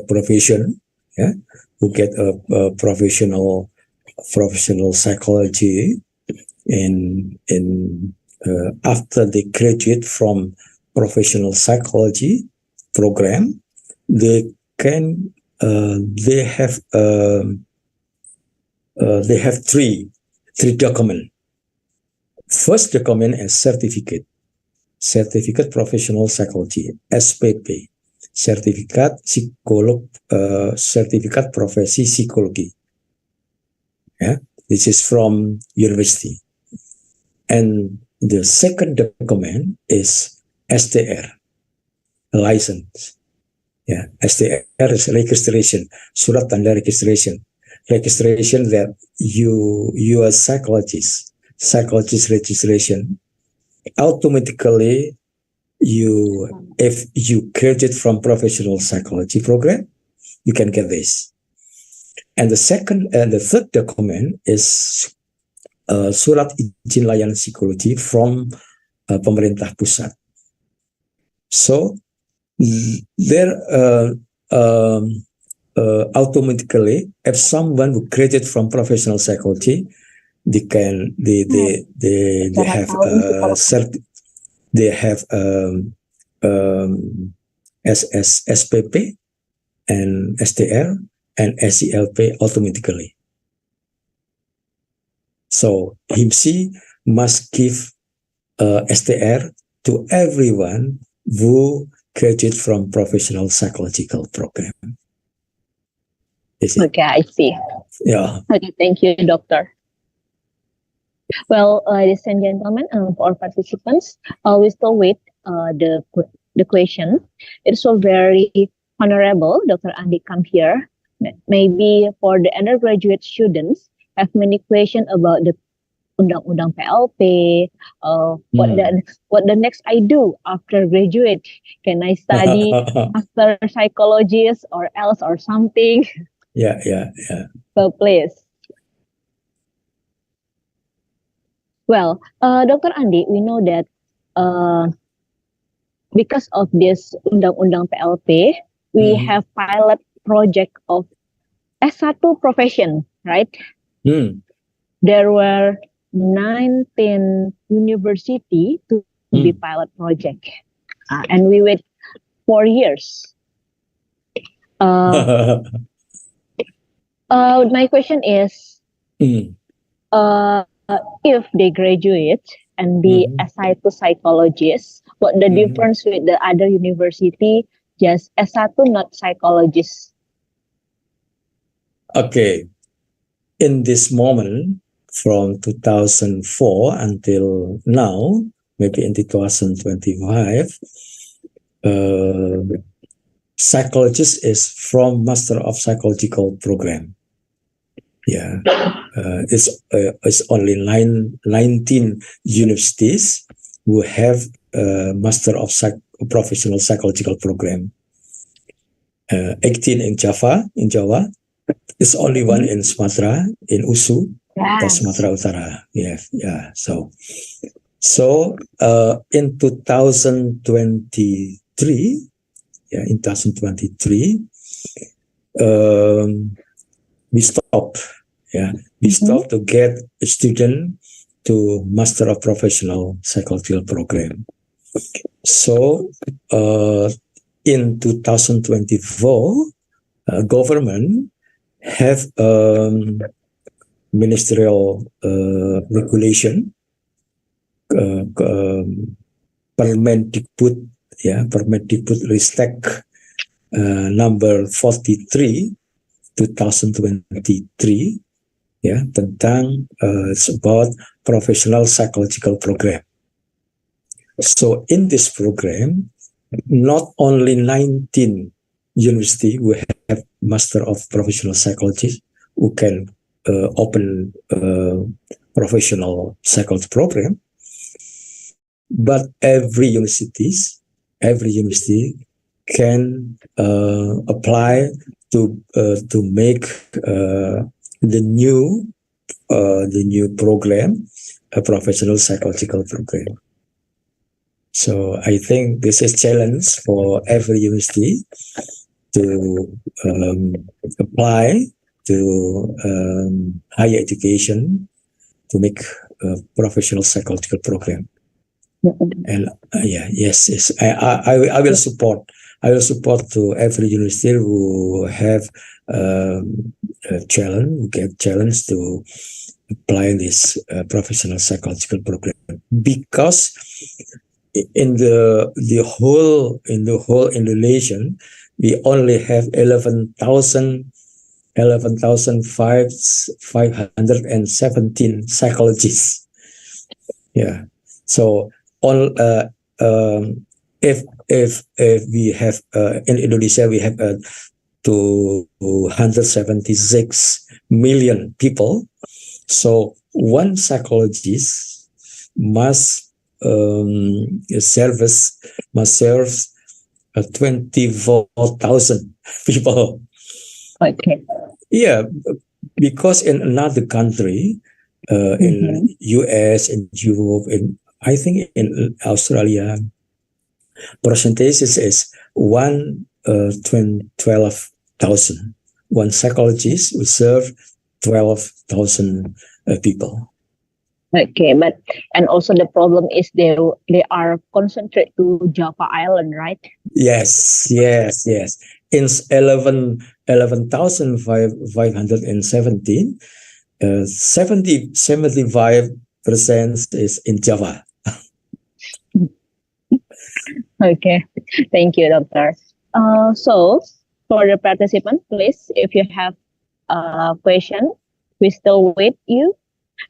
profession, who get a professional psychology in after they graduate from professional psychology program, they can they have three documents. First document is certificate professional psychology, SPP, certificate profesi psikologi. This is from university. And the second document is STR, license. STR is registration, surat tanda registration that you are psychologist registration. Automatically, if you graduate from professional psychology program, you can get this. And the third document is surat izin layanan psikologi from pemerintah pusat. So there automatically, if someone who graduated from professional psychology, they have SPP and STR and SELP automatically. So HIMSI must give STR to everyone who graduate from professional psychological program. Okay, I see. Yeah. Okay, thank you, doctor. Well, ladies and gentlemen, for participants, we still wait the question. It's so very honorable, Dr. Andi come here. Maybe for the undergraduate students, have many questions about the Undang-Undang PLP. What the next I do after graduate? Can I study master psychologist or else or something? Yeah. So please. Well, Dr. Andi, we know that because of this Undang-Undang PLP, we have pilot project of S1 profession, right? There were 19 universities to be pilot project, and we wait 4 years. My question is, if they graduate and be assigned to psychologists, what the difference with the other university? Just S1, not psychologist. Okay. In this moment, from 2004 until now, maybe in 2025, psychologist is from Master of Psychological program. Yeah, it's only 19 universities who have Master of Professional Psychological program. 18 in Java. It's only one in Sumatera, in USU, or Sumatera Utara. Yeah. So So in 2023, in 2023, we stopped. We stopped to get a student to Master of Professional Psychological program. So in 2024, government have ministerial regulation, Permendikbud, Permendikbud Ristek number 43 2023, tentang it's about professional psychological program. So in this program, not only 19 universities who have Master of Professional Psychology who can open professional psychology program, but every university can apply to make the new program a professional psychological program. So I think this is a challenge for every university to apply to higher education to make a professional psychological program. And yes, I will support. I will support to every university who have a challenge, who get challenge to apply this professional psychological program, because in the whole Indonesia, we only have 11,517 psychologists. So all if we have in Indonesia we have 276 million people, so one psychologist must serve 24,000 people. Okay. Because in another country, in US, in Europe, in I think in Australia, percentage is 12,000. One psychologist will serve 12,000 people. Okay, but and also the problem is they are concentrated to Java Island, right? Yes. In 11,517, 75% is in Java. Okay, thank you, Doctor. So for the participant, please, if you have a question, we still wait you,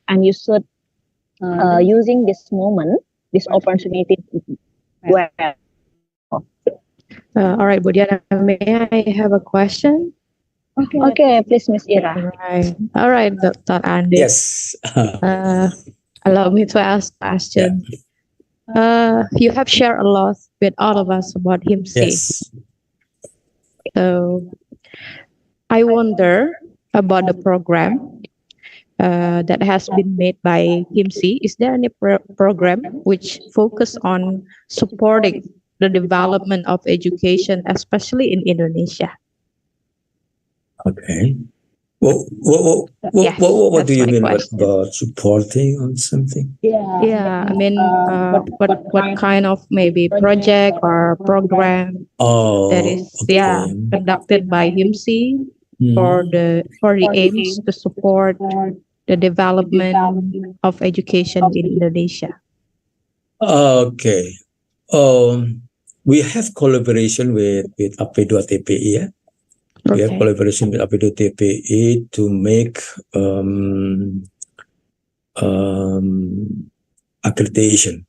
and you should using this moment, this opportunity well. All right, Budiana, may I have a question? Okay, please, Miss Ira. All right, Dr. Andi. Yes. Allow me to ask a question. You have shared a lot with all of us about HIMSI. Yes. So I wonder about the program that has been made by HIMSI. Is there any program which focus on supporting the development of education, especially in Indonesia? Okay. What do you mean about supporting on something? I mean, what kind of maybe project or program that is conducted by HIMSI for the aims to support the development of education in Indonesia? Okay. We have collaboration with AP2TPI. We have collaboration with AP2TPI to make accreditation.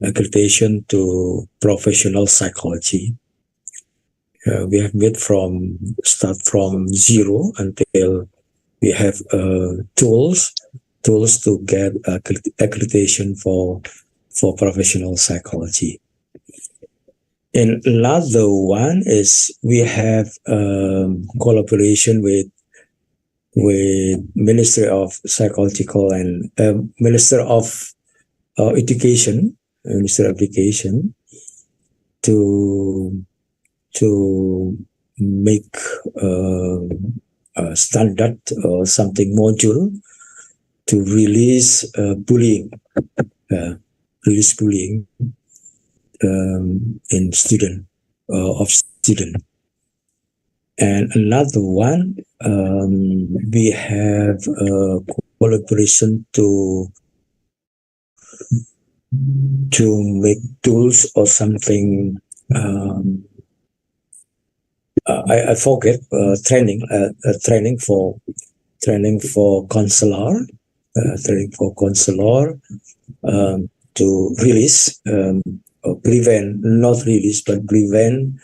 Accreditation to professional psychology. We have made start from zero until we have tools to get accreditation for professional psychology. And another one is we have collaboration with Ministry of Psychological and Minister of Education, Ministry of Education, to make a standard or something module to release bullying, in student of student. And another one, we have a collaboration to make tools or something. I forget training for counselor, to release, prevent, not release, but prevent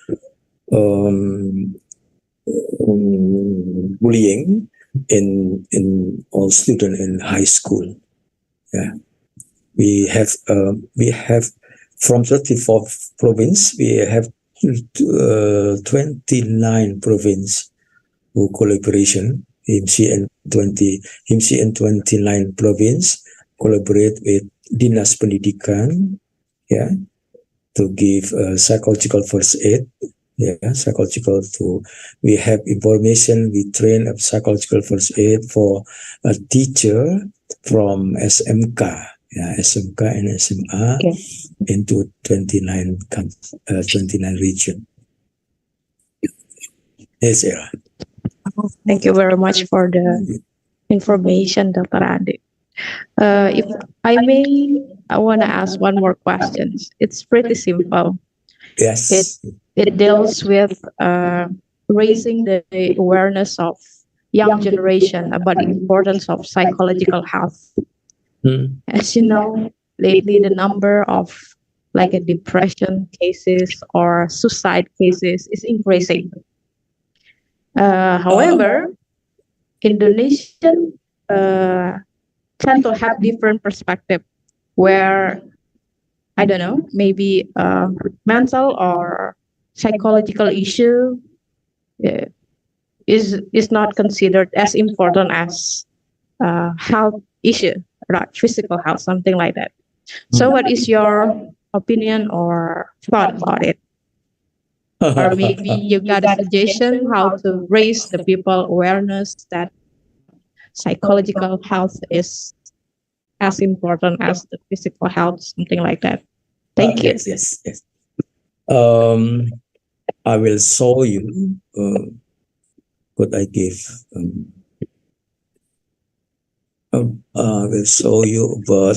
bullying in all students in high school. Yeah, we have from 34 province, we have 29 province who collaboration. HIMSI and 29 province collaborate with Dinas Pendidikan, yeah, to give psychological first aid. Yeah, psychological to, we have information, we train a psychological first aid for a teacher from SMK, yeah, SMK and SMA, into 29 region. Yes, Era. Thank you very much for the information, Dr. Ade. If I may, I want to ask one more question. It's pretty simple. Yes. It deals with raising the awareness of young generation about the importance of psychological health. As you know, lately the number of like a depression cases or suicide cases is increasing. However, Indonesian tend to have different perspective where, I don't know, maybe mental or psychological issue is not considered as important as health issue, right? Physical health, something like that. So what is your opinion or thought about it? Or maybe you got a suggestion how to raise the people awareness that psychological health is as important as the physical health, something like that. Thank you. Yes. I will show you what I give. I will show you about.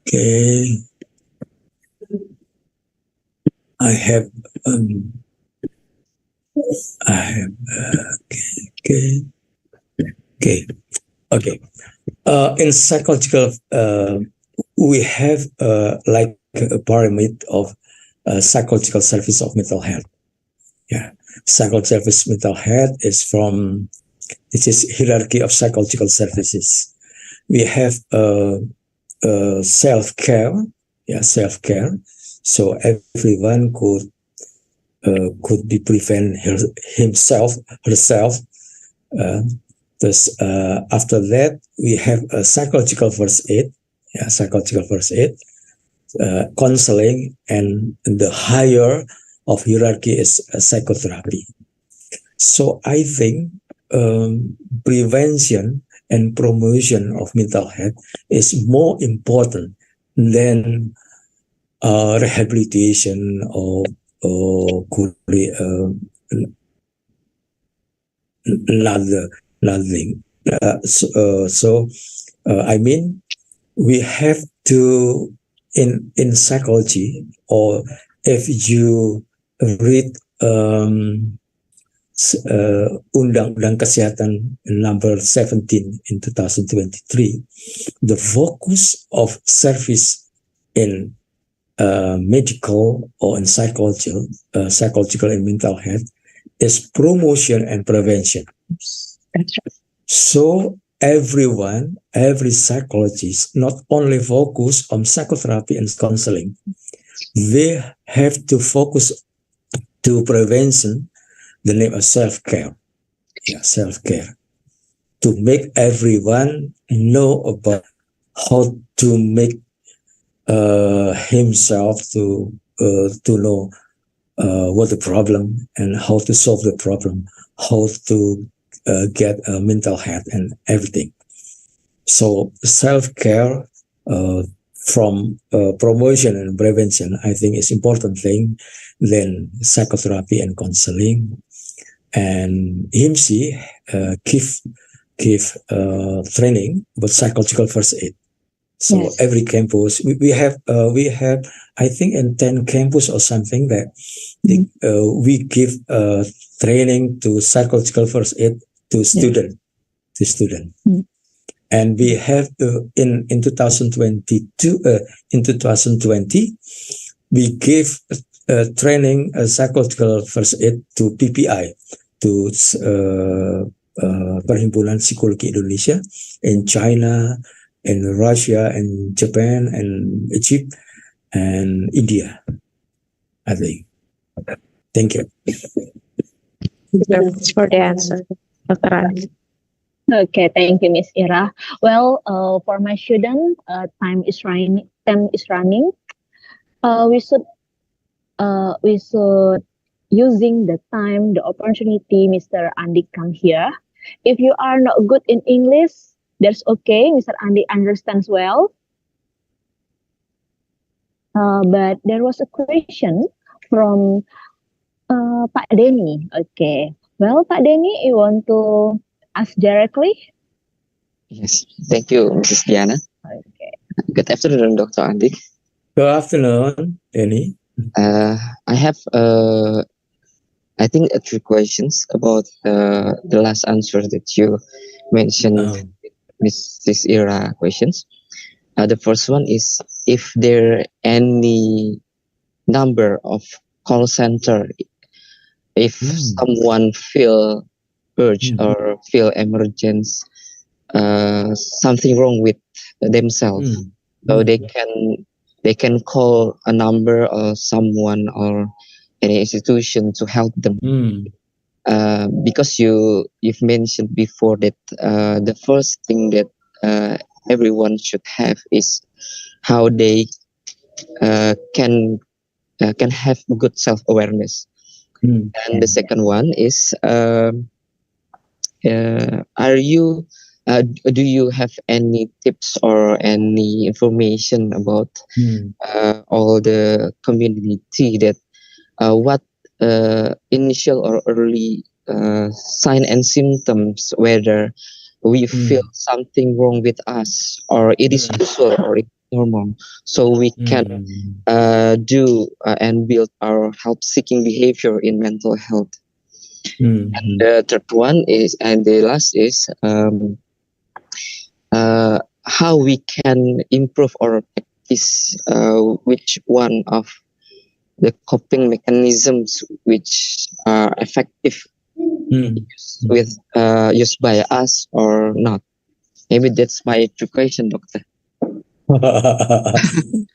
Okay. I have. Okay. In psychological, we have like a pyramid of psychological service of mental health. Yeah, psychological service mental health is from, this is hierarchy of psychological services. We have self-care, yeah, self-care. So everyone could be prevent himself, herself. After that, we have a psychological first aid, yeah, psychological first aid, counseling, and the higher of hierarchy is psychotherapy. So I think prevention and promotion of mental health is more important than rehabilitation or nothing. I mean, we have to in psychology, or if you read Undang-Undang Kesehatan number 17 in 2023, the focus of service in medical or in psychological and mental health is promotion and prevention. So every psychologist not only focus on psychotherapy and counseling, they have to focus to prevention, the name of self-care. Yeah, self-care. To make everyone know about how to make himself to know what the problem and how to solve the problem, how to get mental health and everything. So self-care from promotion and prevention, I think is important thing than psychotherapy and counseling. And HIMSI give training about psychological first aid. So Yes. every campus we have I think in 10 campus or something that we give training to psychological first aid to student. And we have in 2022 in 2020 we gave training psychological first aid to PPI, to Perhimpunan Psikologi Indonesia in China, in Russia, and Japan, and Egypt, and India, I think. Thank you. Thanks for the answer, Dr. Andi. Okay, thank you, Miss Ira. Well, for my student, time is running. We should using the time, the opportunity. Mr. Andi come here. If you are not good in English, that's okay. Mr. Andi understands well. But there was a question from Pak Denny. Okay. Well, Pak Denny, you want to ask directly? Yes, thank you, Mrs. Diana. Okay. Good afternoon, Dr. Andi. Good afternoon, Denny. I have, I think, 3 questions about the last answer that you mentioned, Mrs. Ira questions. The first one is if there any number of call center, if someone feel urge or feel emergency, something wrong with themselves, so they can call a number or someone or any institution to help them. Because you've mentioned before that the first thing that everyone should have is how they can have good self-awareness. And the second one is do you have any tips or any information about all the community that what initial or early sign and symptoms, whether we feel something wrong with us or it is usual or it's normal, so we can do and build our help-seeking behavior in mental health. And the third one is, and the last is how we can improve or practice which one of the coping mechanisms which are effective used by us or not. Maybe that's my 2 question, Doctor.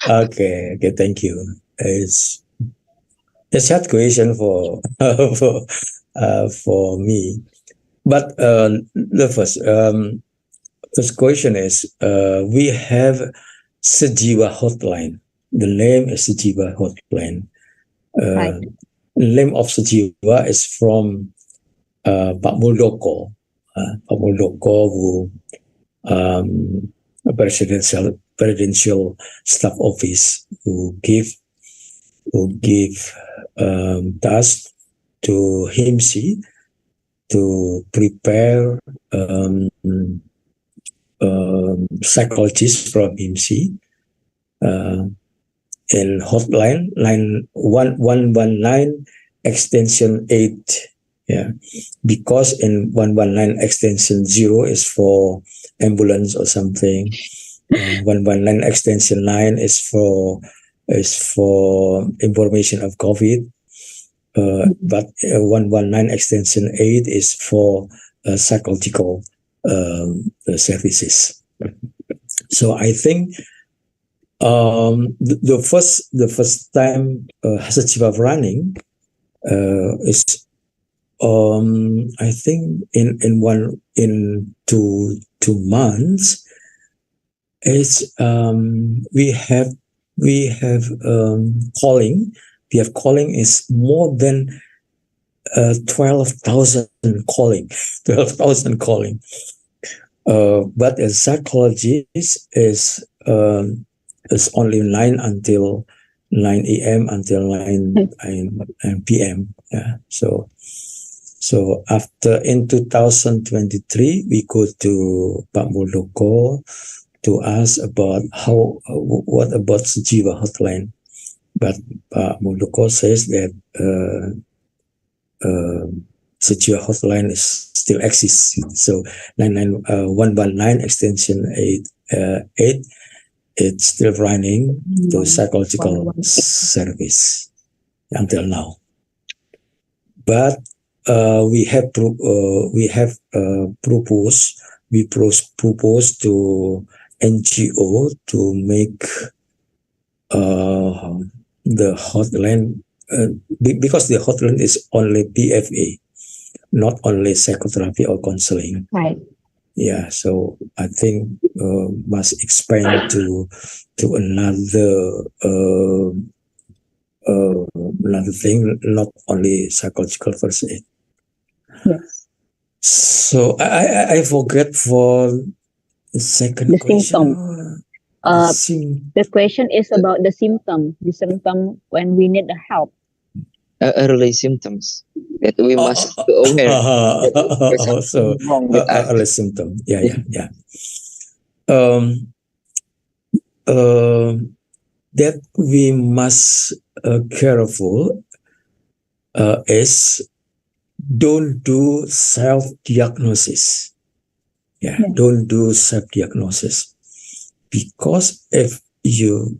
Okay, thank you. It's a sad question for for me, but the first question is we have Sejiwa Hotline. The name is Sejiwa Hotline. Right. The name of Sejiwa is from Pak Muldoko. Pak Muldoko, who a presidential staff office, who give task to HIMSI to prepare psychologists from HIMSI in hotline line 119 extension 8. Yeah, because in 119 extension 0 is for ambulance or something. 119 extension 9 is for information of COVID. But 119 extension 8 is for psychological services. So I think the first time Hasachiva running is I think in 2 months, is we have calling. We have calling is more than 12,000 calling. 12,000 calling. But as psychologist is only 9 until 9 a.m. until 9 p.m. Yeah. So after in 2023 we go to Pak Muldoko to ask about what about Jiwa hotline, but Pak Muldoko says that Jiwa hotline is still exists. So 119 extension 8 it's still running to psychological service until now. But we have proposed to NGO to make the hotline because the hotline is only PFA, not only psychotherapy or counseling. Right. Yeah, so I think must expand to another thing, not only psychological first aid. Yes. So I forget for the second question. The question is about the symptom when we need the help. Early symptoms that we must be aware. So early symptom. Yeah. That we must careful is don't do self-diagnosis. Yeah, don't do self-diagnosis, because if you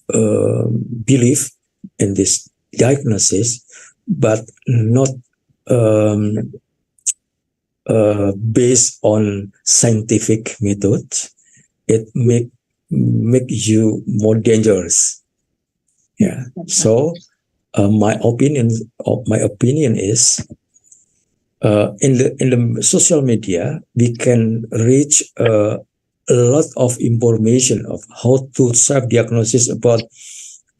believe in this diagnosis but not based on scientific methods, it make you more dangerous. Yeah. So my opinion is in the social media we can reach a lot of information of how to self-diagnosis about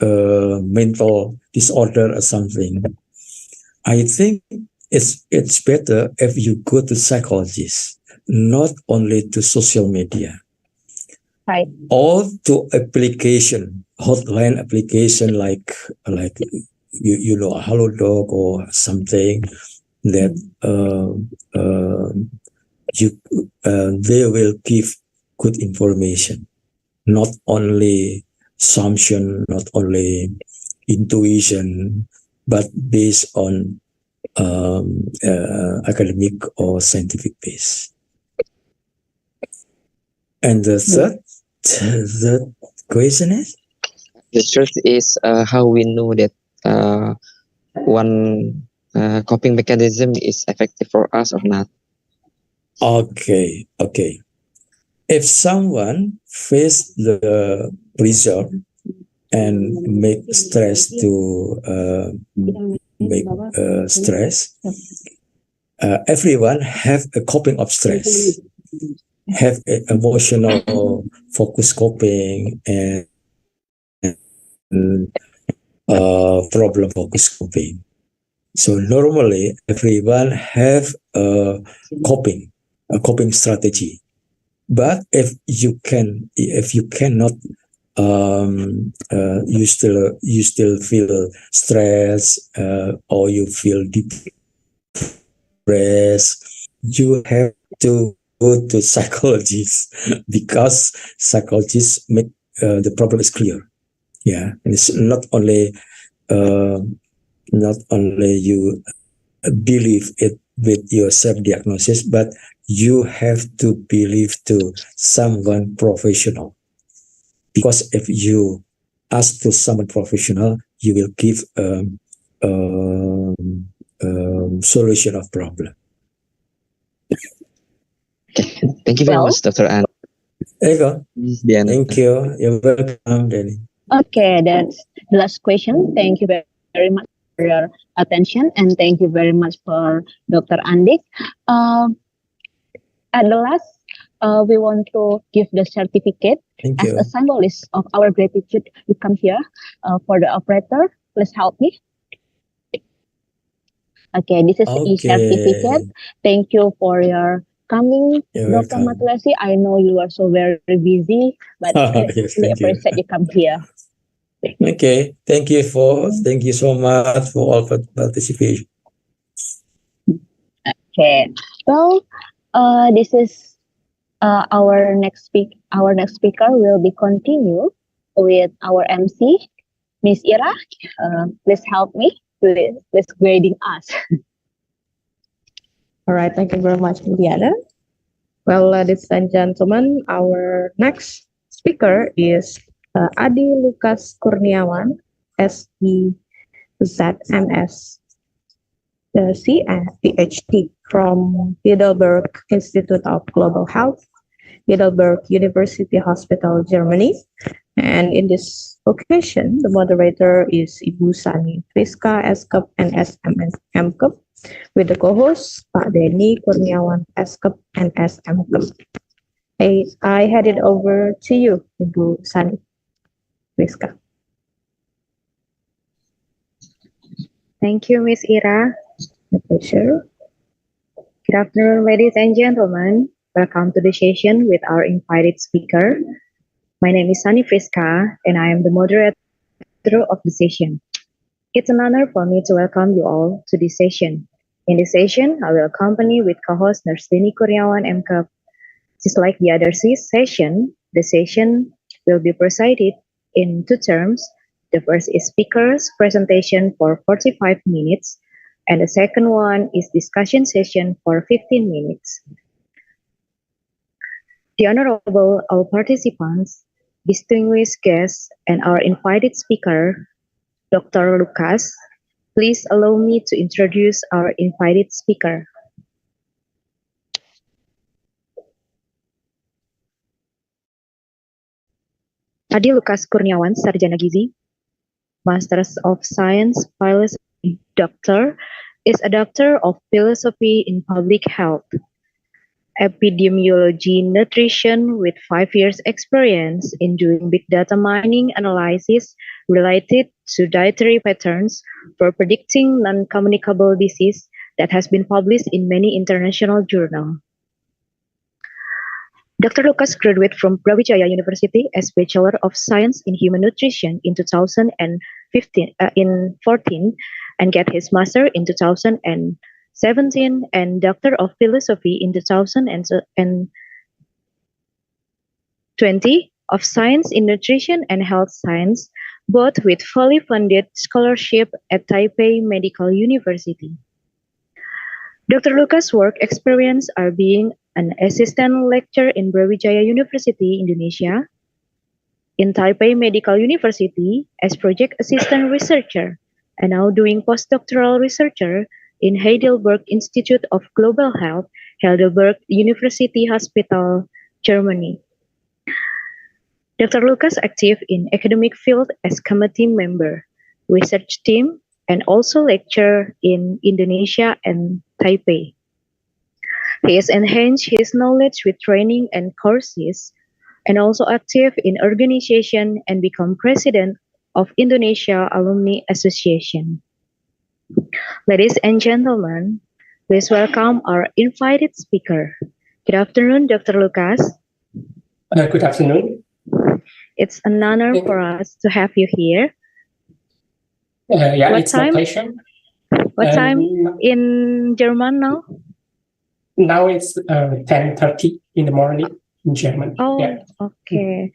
mental disorder or something. I think it's better if you go to psychologists, not only to social media. Right. Or to application, hotline application like you know HelloDoc or something that they will give good information, not only assumption, not only intuition, but based on academic or scientific base. And the third question is? The third is how we know that one coping mechanism is effective for us or not. Okay. If someone face the pressure and make stress to everyone have a coping of stress, have emotional focus coping and problem focus coping. So normally everyone have a coping strategy. But if you cannot, you still feel stress or you feel depressed, you have to go to psychologists because psychologists make the problem is clear. Yeah, and it's not only you believe it with your self-diagnosis, but you have to believe to someone professional. Because if you ask to someone professional, you will give solution of problem. Thank you very much, Dr. Ann. There you go. Thank you. You're welcome, Danny. Okay, that's the last question. Thank you very much for your attention, and thank you very much for Dr. Andik. At the last, we want to give the certificate as a symbolism of our gratitude. You come here for the operator. Please help me. Okay, this is the e-certificate. Thank you for your coming, Dr. Matulasi. I know you are so very busy, but Yes, we thank you. appreciate you come here. Okay, thank you so much for all for participation. Okay, well, this is our next speaker will be continue with our MC, Miss Ira. Please help me with grading us. All right, thank you very much, Indiana. Well, ladies and gentlemen, our next speaker is Adi Lukas Kurniawan, SEZMS, PhD from Heidelberg Institute of Global Health, Heidelberg University Hospital, Germany. And in this occasion, the moderator is Ibu Sani Friska, SKEP and SMKEP, with the co-host, Pak Denny Kurniawan, SKEP and SMKEP. I hand it over to you, Ibu Sani Friska. Thank you, Ms. Ira. My pleasure. Good afternoon, ladies and gentlemen. Welcome to the session with our invited speaker. My name is Sani Friska, and I am the moderator of the session. It's an honor for me to welcome you all to this session. In this session, I will accompany with co-host Nurse Denny Kurniawan, MKEP. Just like the other session, the session will be presided in two terms. The first is speaker's presentation for 45 minutes, and the second one is discussion session for 15 minutes. The honorable all participants, distinguished guests, and our invited speaker, Dr. Lukas, please allow me to introduce our invited speaker. Adi Lukas Kurniawan, Sarjana Gizi, Masters of Science, Philosophy, Doctor, is a Doctor of Philosophy in Public Health, Epidemiology, Nutrition with 5 years experience in doing big data mining analysis related to dietary patterns for predicting non-communicable disease that has been published in many international journals. Dr. Lukas graduated from Brawijaya University as Bachelor of Science in Human Nutrition in 2014 and get his Master in 2017 and Doctor of Philosophy in 2020 of Science in Nutrition and Health Science, both with fully funded scholarship at Taipei Medical University. Dr. Lukas' work experience are being an assistant lecturer in Brawijaya University, Indonesia, in Taipei Medical University as project assistant researcher, and now doing postdoctoral researcher in Heidelberg Institute of Global Health, Heidelberg University Hospital, Germany. Dr. Lukas active in academic field as committee member, research team, and also lecture in Indonesia and Taipei. He has enhanced his knowledge with training and courses, and also active in organization and become president of Indonesia Alumni Association. Ladies and gentlemen, please welcome our invited speaker. Good afternoon, Dr. Lukas. Good afternoon. It's an honor for us to have you here. Yeah, it's my pleasure. What time in German now? Now it's 10:30 in the morning in German. Oh, yeah. Okay.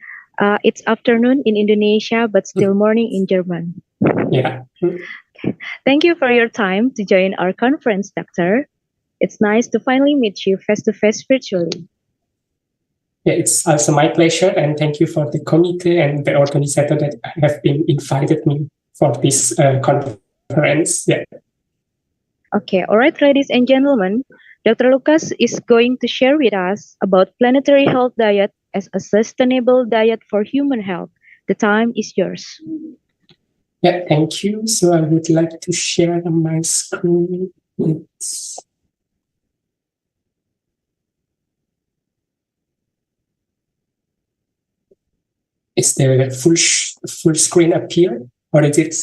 It's afternoon in Indonesia, but still morning in German. Yeah. Okay. Thank you for your time to join our conference, Doctor. It's nice to finally meet you face-to-face virtually. Yeah, it's also my pleasure, and thank you for the committee and the organizer that have been invited me for this conference. Yeah. Okay, all right, ladies and gentlemen, Dr. Lukas is going to share with us about planetary health diet as a sustainable diet for human health. The time is yours. Yeah, thank you. So I would like to share my screen. is the full screen appear, or is it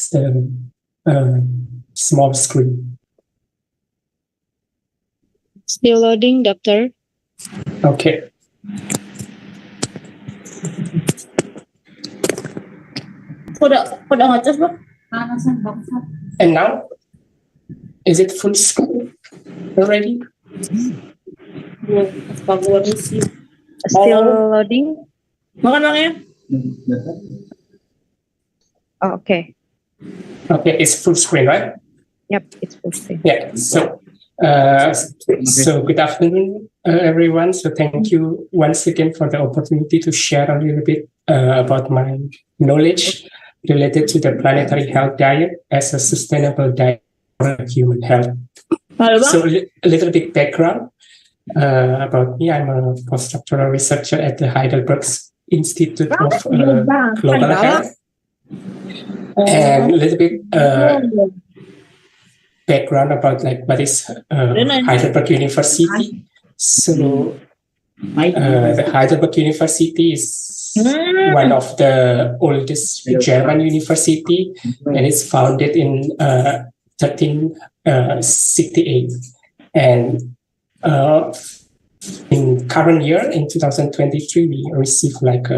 small screen? Still loading, doctor. Okay. And now, is it full screen already? Still loading. Oh, okay. Okay, it's full screen, right? Yep, it's full screen. Yeah. So good afternoon, everyone. So thank you once again for the opportunity to share a little bit about my knowledge related to the planetary health diet as a sustainable diet for human health. So a little bit background about me. I'm a postdoctoral researcher at the Heidelberg Institute of Global Health. And a little bit background about like what is Heidelberg University. So the Heidelberg University is one of the oldest German university, and it's founded in 1368. And in current year, in 2023, we received like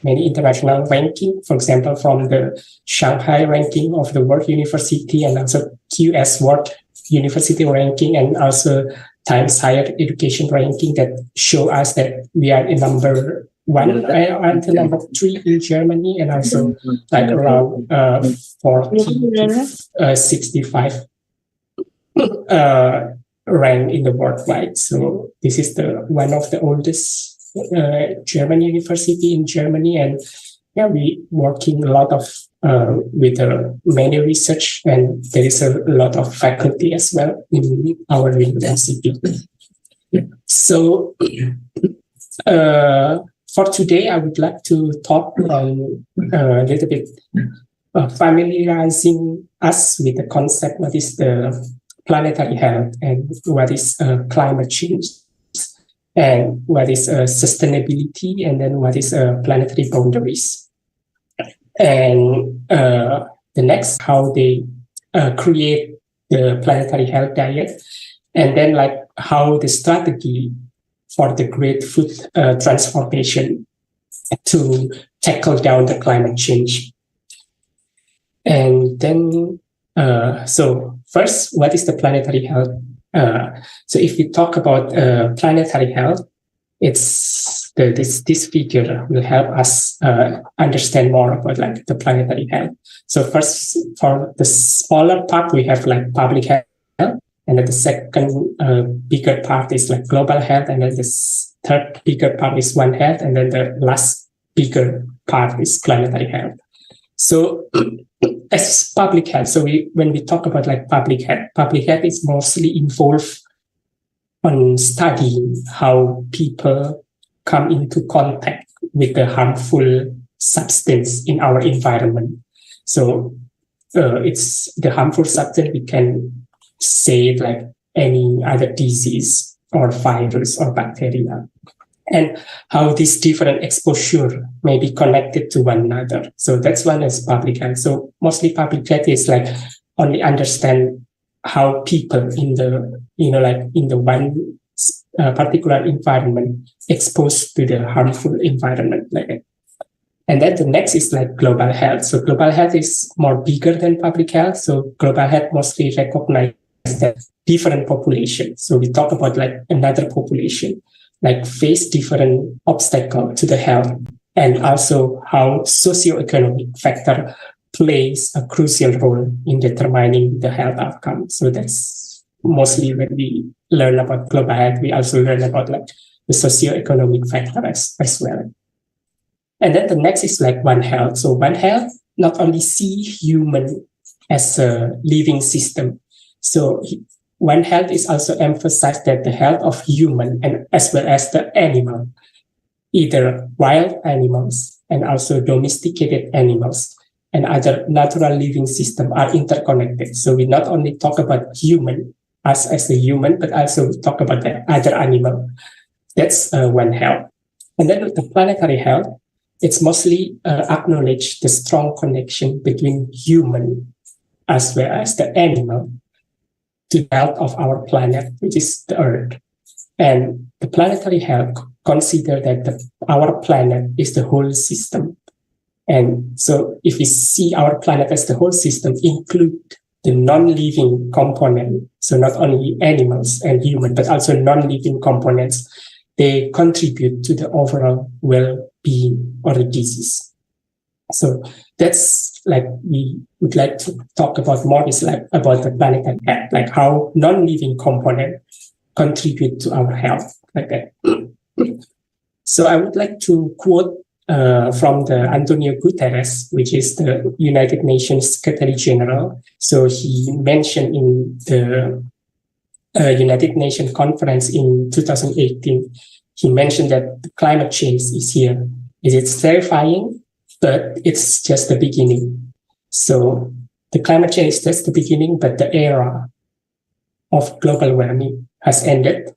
many international ranking, for example, from the Shanghai ranking of the World University, and also QS World University ranking, and also Times Higher Education ranking that show us that we are in number 1 and number 3 in Germany, and also like around 40 to 65 rank in the worldwide. So this is the one of the oldest German university in Germany, and yeah, we working a lot of with many research, and there is a lot of faculty as well in our university. So for today, I would like to talk a little bit familiarizing us with the concept what is the planetary health and what is climate change, and what is sustainability, and then what is planetary boundaries. And the next, how they create the planetary health diet, and then like how the strategy for the great food transformation to tackle down the climate change. And then, so first, what is the planetary health? So if we talk about planetary health, it's this figure will help us understand more about like the planetary health. So first, for the smaller part, we have like public health, and then the second bigger part is like global health, and then the third bigger part is One Health, and then the last bigger part is planetary health. So as public health, so when we talk about like public health is mostly involved on studying how people come into contact with the harmful substance in our environment. So it's the harmful substance, we can say it like any other disease or virus or bacteria, and how these different exposure may be connected to one another. So that's one is public health. So mostly public health is like only understand how people in the, like in the one particular environment exposed to the harmful environment like that. And then the next is like global health. So global health is more bigger than public health. So global health mostly recognize that different populations. So we talk about like another population, like face different obstacles to the health, and also how socioeconomic factor plays a crucial role in determining the health outcome. So that's mostly when we learn about global health, we also learn about like the socioeconomic factor as well. And then the next is like One Health. So One Health not only see human as a living system. So One Health is also emphasized that the health of human and as well as the animal, either wild animals and also domesticated animals and other natural living system are interconnected. So we not only talk about human, us as a human, but also talk about the other animal. That's One Health. And then the planetary health, it's mostly acknowledge the strong connection between human as well as the animal to the health of our planet, which is the Earth. And the planetary health consider that our planet is the whole system. And so if we see our planet as the whole system, include the non-living component, so not only animals and human, but also non-living components, they contribute to the overall well-being or the disease. So that's like we would like to talk about more is like about the planetary health, like how non-living component contribute to our health, like that. So I would like to quote from the Antonio Guterres, which is the United Nations Secretary General. So he mentioned in the United Nations conference in 2018, he mentioned that the climate change is here. It's terrifying, but it's just the beginning. So the climate change is just the beginning, but the era of global warming has ended,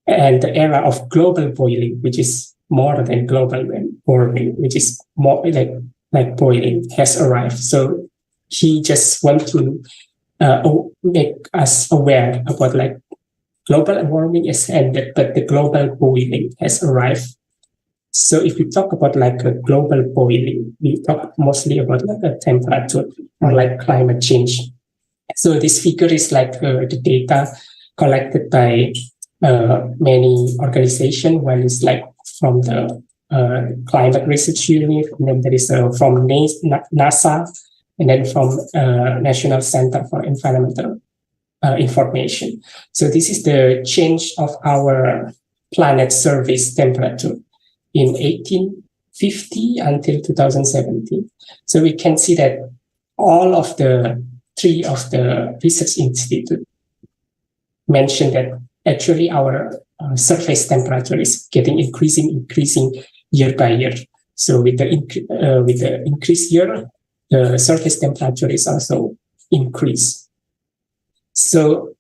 and the era of global boiling, which is more than global warming, which is more like boiling, has arrived. So he just want to make us aware about like global warming is ended, but the global boiling has arrived. So if we talk about like a global boiling, we talk mostly about like a temperature or like climate change. So this figure is like the data collected by many organizations. One is like from the Climate Research Unit, and then there is from NASA, and then from National Center for Environmental Information. So this is the change of our planet surface temperature in 1850 until 2017. So we can see that all of the three of the research institute mentioned that actually our surface temperature is getting increasing year by year. So with the increased year, the surface temperature is also increased. So,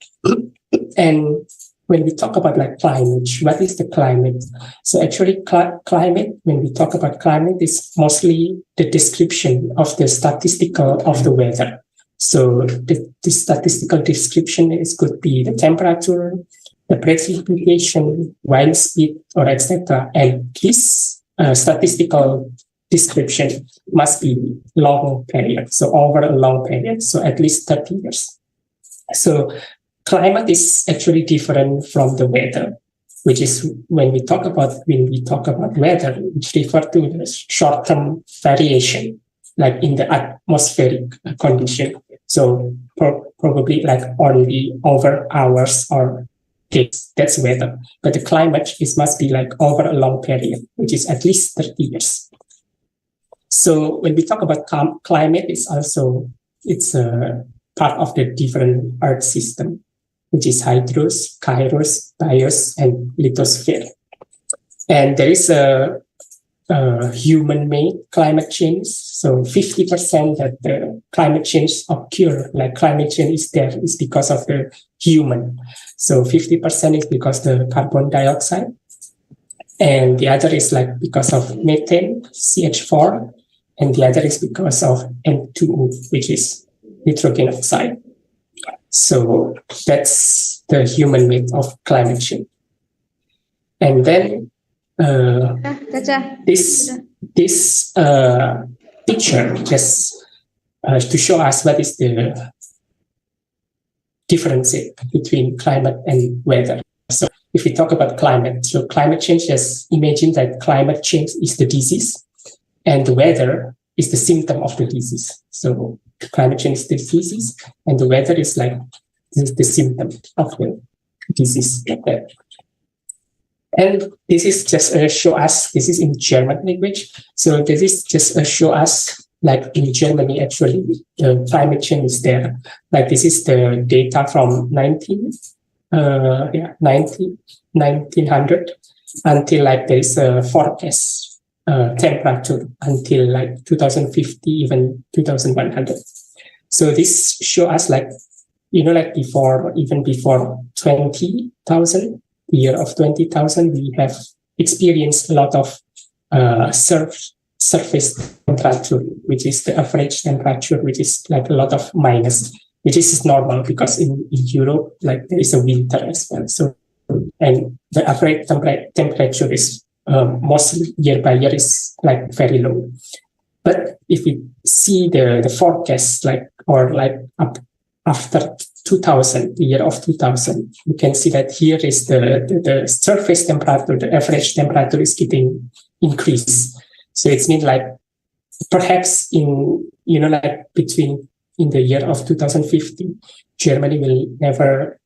and when we talk about like climate, what is the climate? So actually climate, when we talk about climate, is mostly the description of the statistical of the weather. So the statistical description could be the temperature, the precipitation, wind speed, or etc. And this statistical description must be long period, so over a long period, so at least 30 years. So climate is actually different from the weather, which is when we talk about weather, which refer to the short-term variation, like in the atmospheric condition. So probably like only over hours or days, that's weather. But the climate must be like over a long period, which is at least 30 years. So when we talk about climate, it's a part of the different Earth system, which is hydrous, kairos, bios, and lithosphere. And there is a human-made climate change. So 50% that the climate change occur, like climate change is there, is because of the human. So 50% is because of the carbon dioxide. And the other is like because of methane, CH4. And the other is because of N2O, which is nitrogen oxide. So that's the human made of climate change. And then this picture just to show us what is the difference between climate and weather. So if we talk about climate, so climate change, just imagine that climate change is the disease and the weather is the symptom of the disease. So climate change is the disease and the weather is like the symptom of the disease. And this is just show us, this is in German language. So this is just show us, like in Germany, actually, the climate change is there. Like this is the data from 1900 until like there is a forecast temperature until like 2050, even 2100. So this show us like, like before, even before 20,000, the year of 20,000, we have experienced a lot of surface temperature, which is the average temperature, which is like a lot of minus, which is normal because in Europe, like there is a winter as well. So, and the average temperature is mostly year by year is like very low. But if we see the forecast, like, or like up after 2000, the year of 2000, you can see that here is the surface temperature, the average temperature is getting increased. So it means like perhaps in, like between in the year of 2050, Germany will never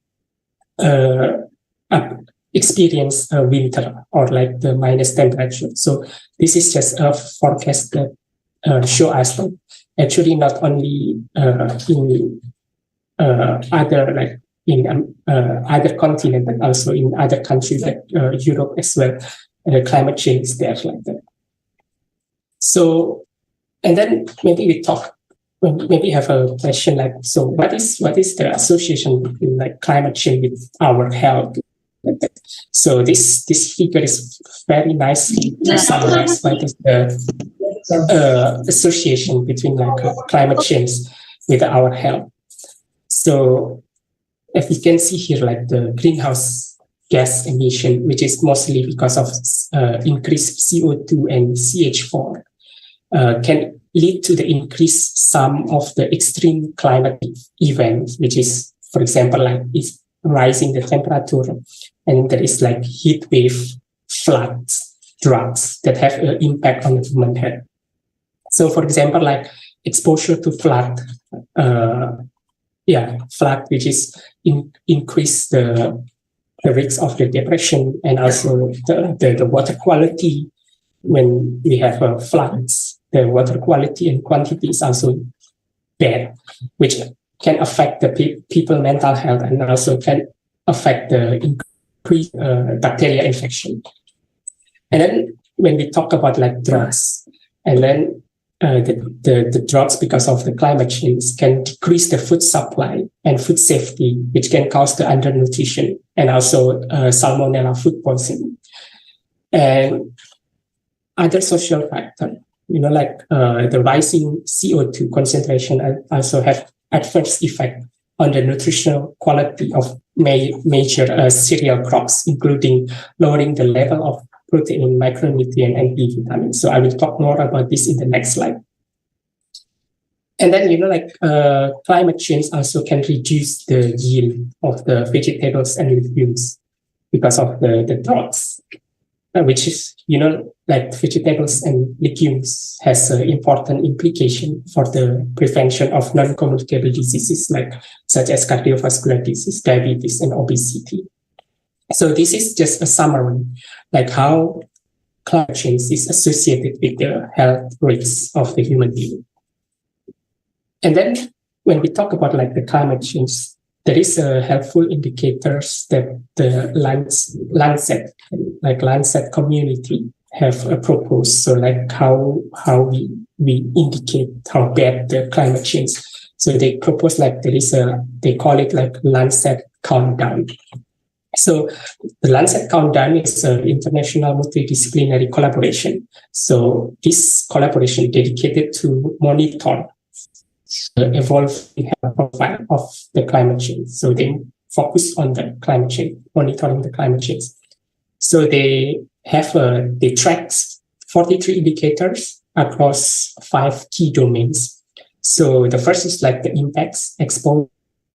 experience a winter or like the minus temperature. So this is just a forecast that show us that actually not only in other like in other continent, but also in other countries like Europe as well, climate change is there like that. So, and then maybe maybe have a question like, so what is the association between like climate change with our health? So this figure is very nicely summarized what is the association between like climate change with our health. So if you can see here, like the greenhouse gas emission, which is mostly because of increased CO2 and CH4, can lead to the increased sum of the extreme climate events, which is, for example, like is rising the temperature, and there is like heat wave, floods, droughts that have an impact on the human health. So, for example, like exposure to flood, which is increase the risk of the depression, and also the water quality. When we have floods, the water quality and quantity is also bad, which can affect the people mental health, and also can affect the increased bacteria infection. And then when we talk about like droughts, and then the droughts because of the climate change can decrease the food supply and food safety, which can cause the undernutrition and also salmonella food poisoning. And other social factors, like the rising CO2 concentration also have adverse effect on the nutritional quality of major cereal crops, including lowering the level of protein, micronutrient, and B vitamins. So I will talk more about this in the next slide. And then, climate change also can reduce the yield of the vegetables and legumes because of the droughts, which is, like vegetables and legumes has an important implication for the prevention of non-communicable diseases such as cardiovascular disease, diabetes, and obesity. So this is just a summary, like how climate change is associated with the health risks of the human being. And then when we talk about like the climate change, there is a helpful indicators that the Lancet community have proposed. So like how we indicate how bad the climate change. So they propose like they call it like Lancet countdown. So the Lancet countdown is an international multidisciplinary collaboration. So this collaboration dedicated to monitor the evolving health profile of the climate change. So they focus on the climate change, monitoring the climate change. So they track 43 indicators across 5 key domains. So the first is like the impacts, exposure,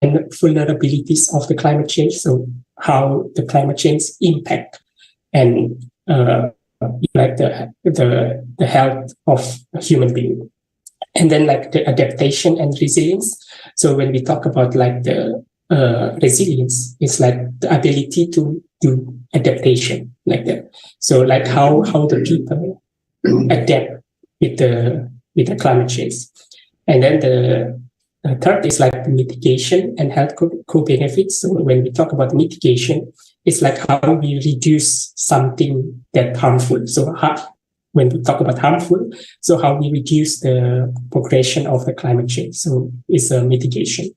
and vulnerabilities of the climate change. So how the climate change impact and like the health of a human being. And then like the adaptation and resilience. So when we talk about like the resilience, it's like the ability to do adaptation like that. So like how the people adapt with the climate change. And then the third is like the mitigation and health co-benefits. So when we talk about mitigation, it's like how we reduce something that's harmful. So when we talk about harmful, so how we reduce the progression of the climate change. So it's a mitigation.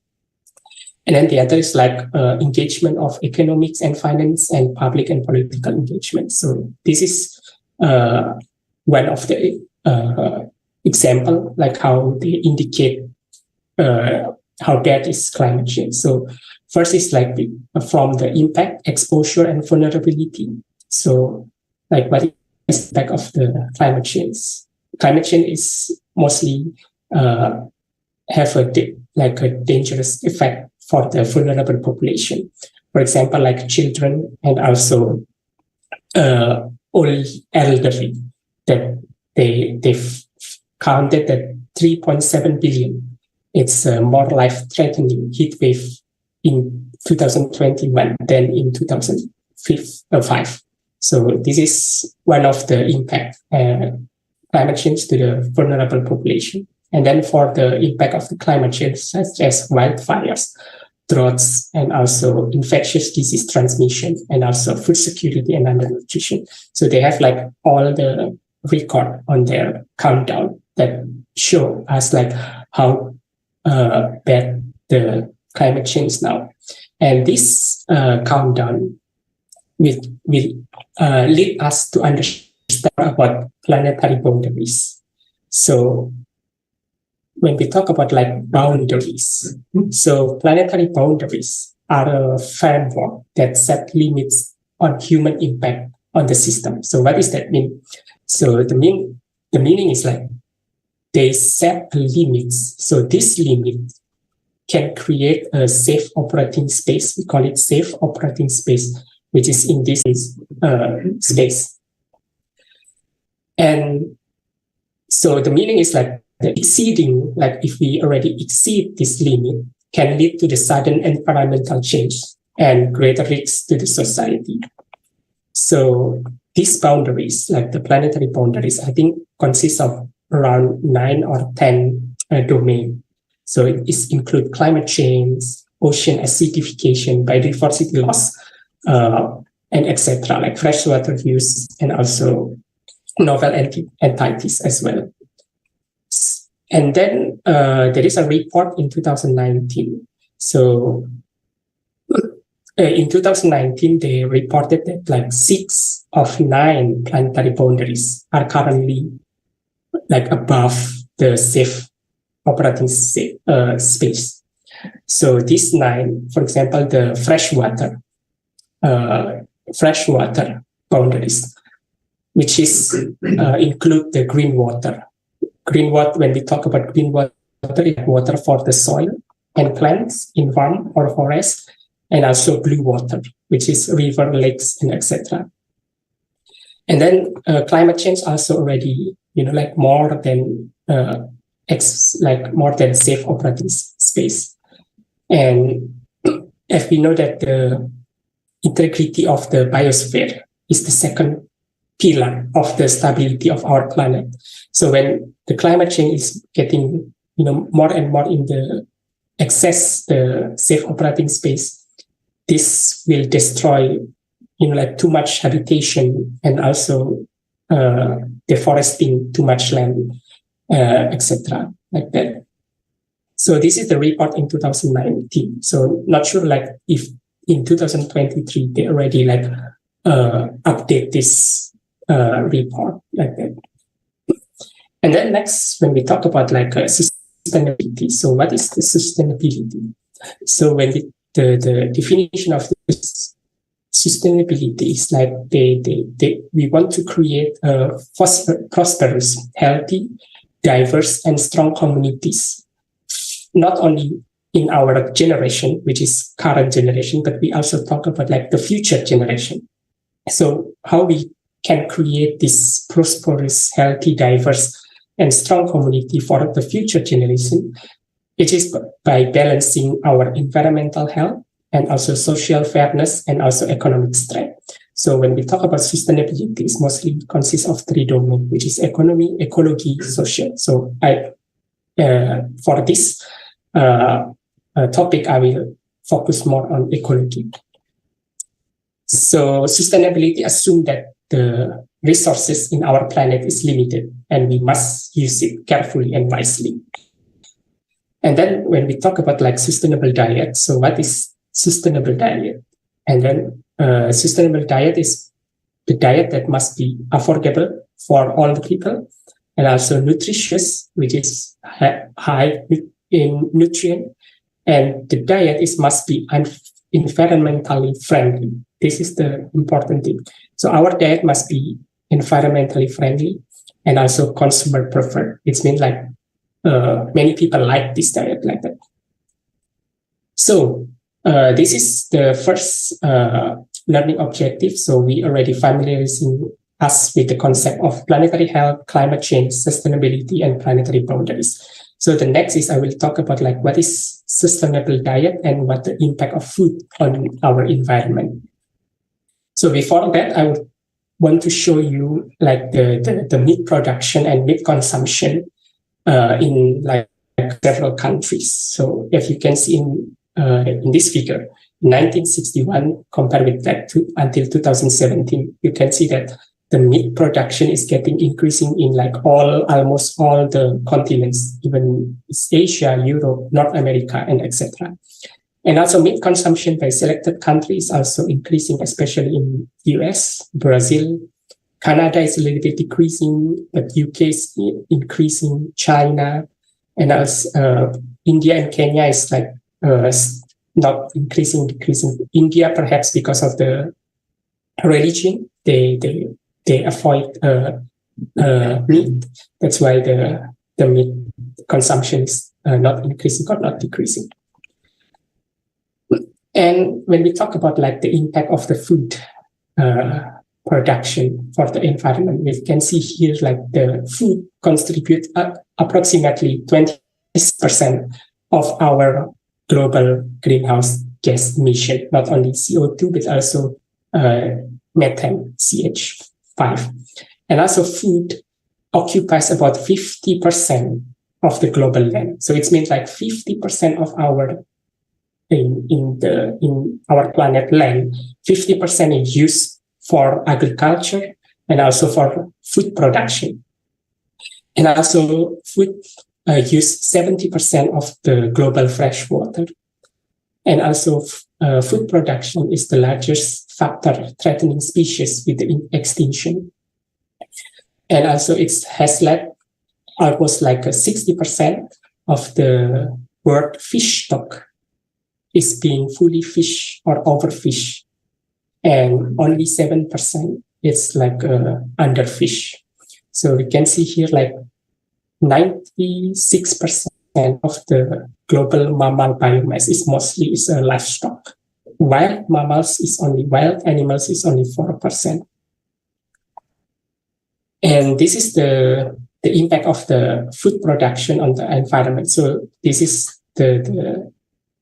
And then the other is like engagement of economics and finance and public and political engagement. So this is one of the example, like how they indicate how bad is climate change. So first is like from the impact, exposure, and vulnerability. So like what is the impact of the climate change? Climate change is mostly have a dangerous effect for the vulnerable population. For example, like children and also old elderly, that they've counted that 3.7 billion. It's a more life-threatening heat wave in 2021 than in 2005. So this is one of the impact climate change to the vulnerable population. And then for the impact of the climate change, such as wildfires, droughts, and also infectious disease transmission, and also food security and undernutrition. So they have like all the record on their countdown that show us like how bad the climate change now. And this countdown will lead us to understand about planetary boundaries. So when we talk about like boundaries, so planetary boundaries are a framework that set limits on human impact on the system. So what does that mean? So the meaning is like they set limits. So this limit can create a safe operating space. We call it safe operating space, which is in this space. And so the meaning is like the exceeding, like if we already exceed this limit, can lead to the sudden environmental change and greater risks to the society. So these boundaries, like the planetary boundaries, I think consist of around 9 or 10 domains. So it include climate change, ocean acidification, biodiversity loss, and etc., like freshwater use, and also novel entities as well. And then there is a report in 2019. So in 2019, they reported that like 6 of 9 planetary boundaries are currently like above the safe operating space. So these 9, for example, the freshwater boundaries, which is include the green water. Green water, when we talk about green water, it's water for the soil and plants in farm or forest, and also blue water, which is river, lakes, and etc. And then climate change also already, like more than more than safe operating space. And if we know that the integrity of the biosphere is the second pillar of the stability of our planet. So when the climate change is getting, more and more in the excess the safe operating space, this will destroy, like too much habitation and also deforesting too much land, etc. like that. So this is the report in 2019. So not sure like if in 2023 they already like update this report like that. And then next, when we talk about like sustainability, so what is the sustainability? So when the definition of this sustainability is like we want to create a prosperous, healthy, diverse, and strong communities, not only in our generation, which is current generation, but we also talk about like the future generation. So how we can create this prosperous, healthy, diverse, and strong community for the future generation, it is by balancing our environmental health and also social fairness and also economic strength. So when we talk about sustainability, it mostly consists of 3 domains, which is economy, ecology, social. So for this topic, I will focus more on ecology. So sustainability assumes that the resources in our planet is limited and we must use it carefully and wisely. And then when we talk about like sustainable diet, so what is sustainable diet? And then sustainable diet is the diet that must be affordable for all the people and also nutritious, which is high in nutrient, and the diet must be environmentally friendly. This is the important thing. So our diet must be environmentally friendly and also consumer preferred. It means like many people like this diet like that. So this is the first learning objective. So we already familiarizing us with the concept of planetary health, climate change, sustainability, and planetary boundaries. So the next is I will talk about like what is sustainable diet and what the impact of food on our environment. So before that, I would want to show you like the meat production and meat consumption in like several countries. So if you can see in this figure, 1961 compared with that until 2017, you can see that the meat production is increasing in like almost all the continents, even Asia, Europe, North America, and etc. And also meat consumption by selected countries also increasing, especially in US, Brazil. Canada is a little bit decreasing, but UK is increasing, China, and also India and Kenya is like not increasing, decreasing. India, perhaps because of the religion, they avoid meat. That's why the meat consumption is not increasing or not decreasing. And when we talk about like the impact of the food production for the environment, we can see here like the food contribute approximately 20% of our global greenhouse gas emission, not only CO2 but also methane, CH5. And also food occupies about 50% of the global land. So it means like 50% of our in our planet land, 50% is used for agriculture and also for food production. And also food use 70% of the global fresh water. And also food production is the largest factor threatening species with the extinction. And also it has led almost like 60% of the world fish stock is being fully fished or overfished. And only 7% is like underfish. So we can see here like 96% of the global mammal biomass is mostly livestock. Wild animals is only 4%. And this is the impact of the food production on the environment. So this is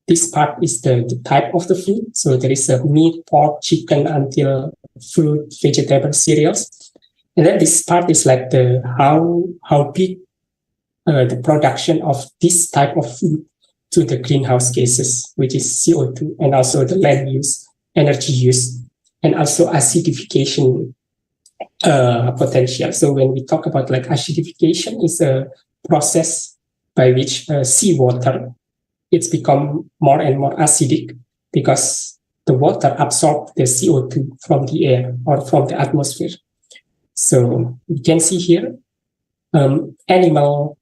this part is the type of the food. So there is a meat, pork, chicken, until fruit, vegetable, cereals. And then this part is like the how big the production of this type of food to the greenhouse gases, which is CO2, and also the land use, energy use, and also acidification potential. So when we talk about like acidification, is a process by which seawater it's become more and more acidic because the water absorbs the CO2 from the air or from the atmosphere. So you can see here animal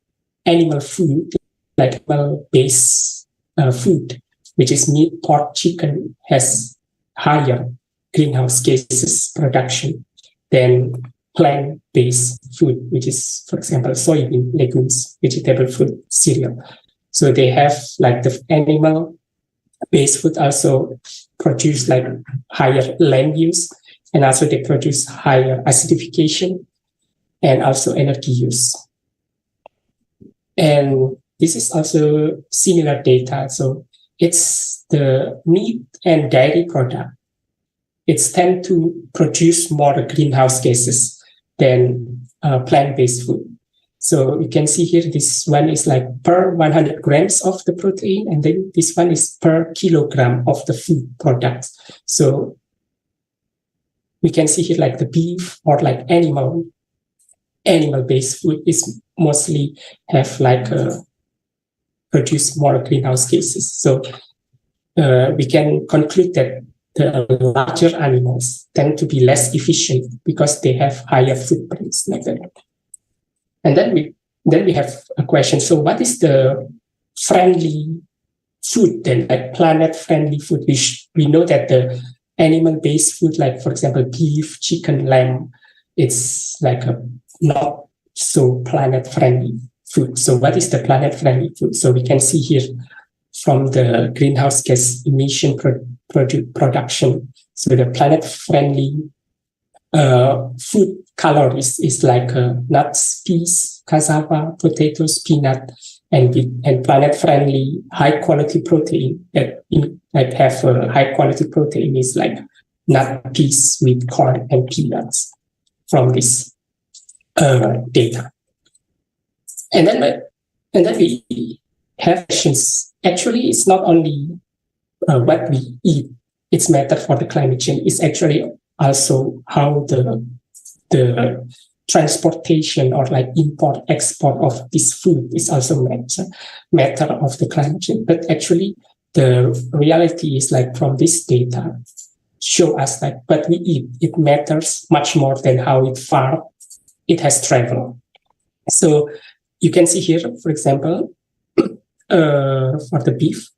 food, like animal-based food, which is meat, pork, chicken, has higher greenhouse gases production than plant-based food, which is, for example, soybean, legumes, vegetable food, cereal. So they have like the animal-based food also produce like higher land use, and also they produce higher acidification and also energy use. And this is also similar data. So it's the meat and dairy product. It's tend to produce more greenhouse gases than plant-based food. So you can see here, this one is like per 100 grams of the protein, and then this one is per kilogram of the food products. So we can see here like the beef or like animal-based food is mostly have like produce more greenhouse gases. So we can conclude that the larger animals tend to be less efficient because they have higher footprints like that. And then we have a question. So what is the friendly food then, like planet-friendly food? We know that the animal-based food, like for example, beef, chicken, lamb, it's like a not so planet-friendly food. So what is the planet-friendly food? So we can see here from the greenhouse gas emission production. So the planet-friendly food calories is like nuts, peas, cassava, potatoes, peanut, and planet-friendly high-quality protein that have high-quality protein is like nut, peas, with corn, and peanuts from this data. And then we have questions. Actually, it's not only what we eat, it's matter for the climate change. It's actually also how the transportation or like import export of this food is also matter of the climate change. But actually the reality is like from this data show us like what we eat, it matters much more than how far it has traveled. So you can see here, for example, for the beef,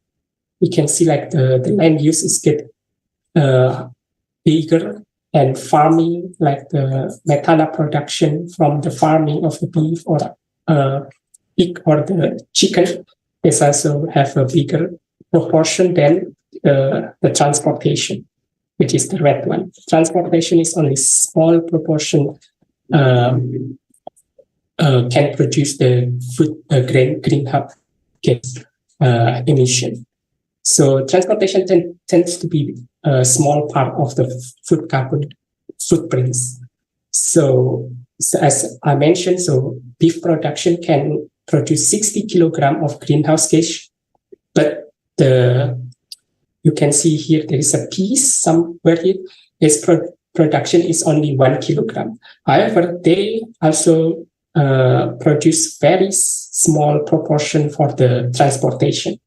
we can see like the land use is get bigger, and farming, like the methanol production from the farming of the beef or pig or the chicken, is also have a bigger proportion than the transportation, which is the red one. Transportation is only small proportion can produce the food greenhouse gas emission. So transportation tends to be a small part of the food carbon footprints. So as I mentioned, so beef production can produce 60 kilogram of greenhouse gas, but you can see here there is a piece somewhere here. Its production is only 1 kilogram. However, they also produce very small proportion for the transportation.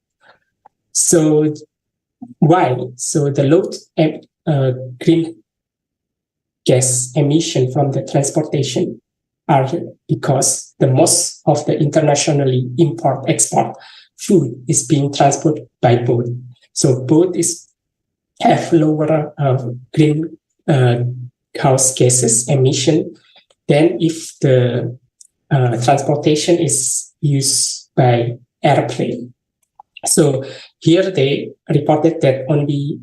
So why? So the low green gas emission from the transportation are because the most of the internationally export food is being transported by boat. So boat have lower greenhouse gases emission than if the transportation is used by airplane. So here they reported that only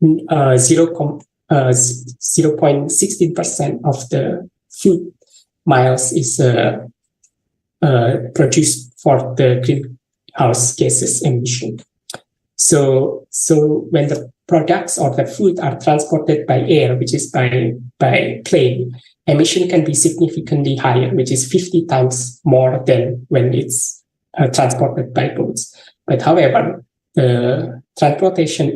0.16% of the food miles is produced for the greenhouse gases emission. So when the products or the food are transported by air, which is by plane, emission can be significantly higher, which is 50 times more than when it's transported by boats. But however, the transportation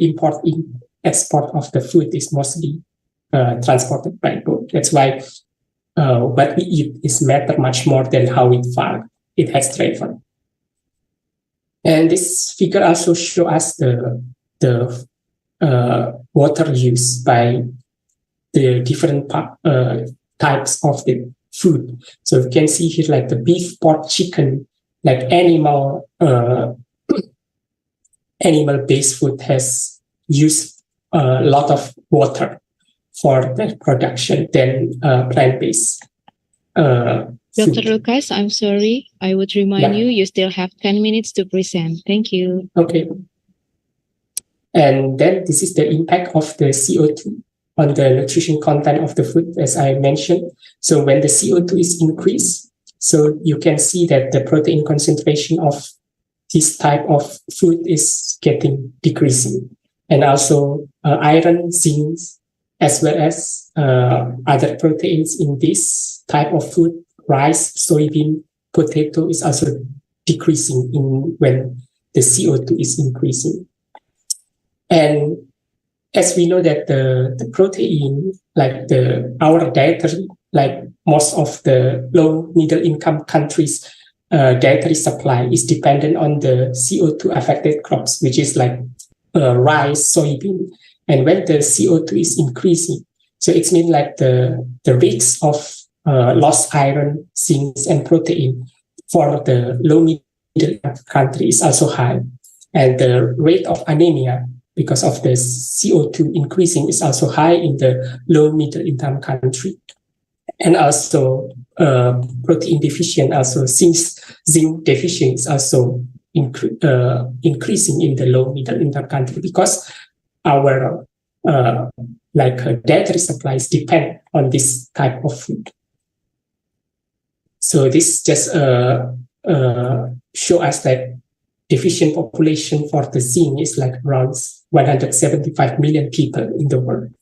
export of the food is mostly transported by boat. That's why what we eat is matter much more than how far it has traveled. And this figure also shows us the water use by the different types of the food. So you can see here like the beef, pork, chicken, like animal-based food has used a lot of water for the production than plant-based Dr. Lucas, I'm sorry. I would remind you still have 10 minutes to present. Thank you. Okay. And then this is the impact of the CO2 on the nutrition content of the food, as I mentioned. So when the CO2 is increased, so you can see that the protein concentration of this type of food is getting decreasing. And also iron, zinc, as well as other proteins in this type of food, rice, soybean, potato is also decreasing when the CO2 is increasing. And as we know that the protein, like our dietary, like most of the low middle income countries, dietary supply is dependent on the CO2 affected crops, which is like rice, soybean. And when the CO2 is increasing, so it means like the risks of lost iron, zinc, and protein for the low middle income country is also high. And the rate of anemia because of the CO2 increasing is also high in the low middle income country. And also protein deficient, also zinc deficient is also increasing in the low middle income country because our dietary supplies depend on this type of food. So this just show us that deficient population for the zinc is like around 175 million people in the world.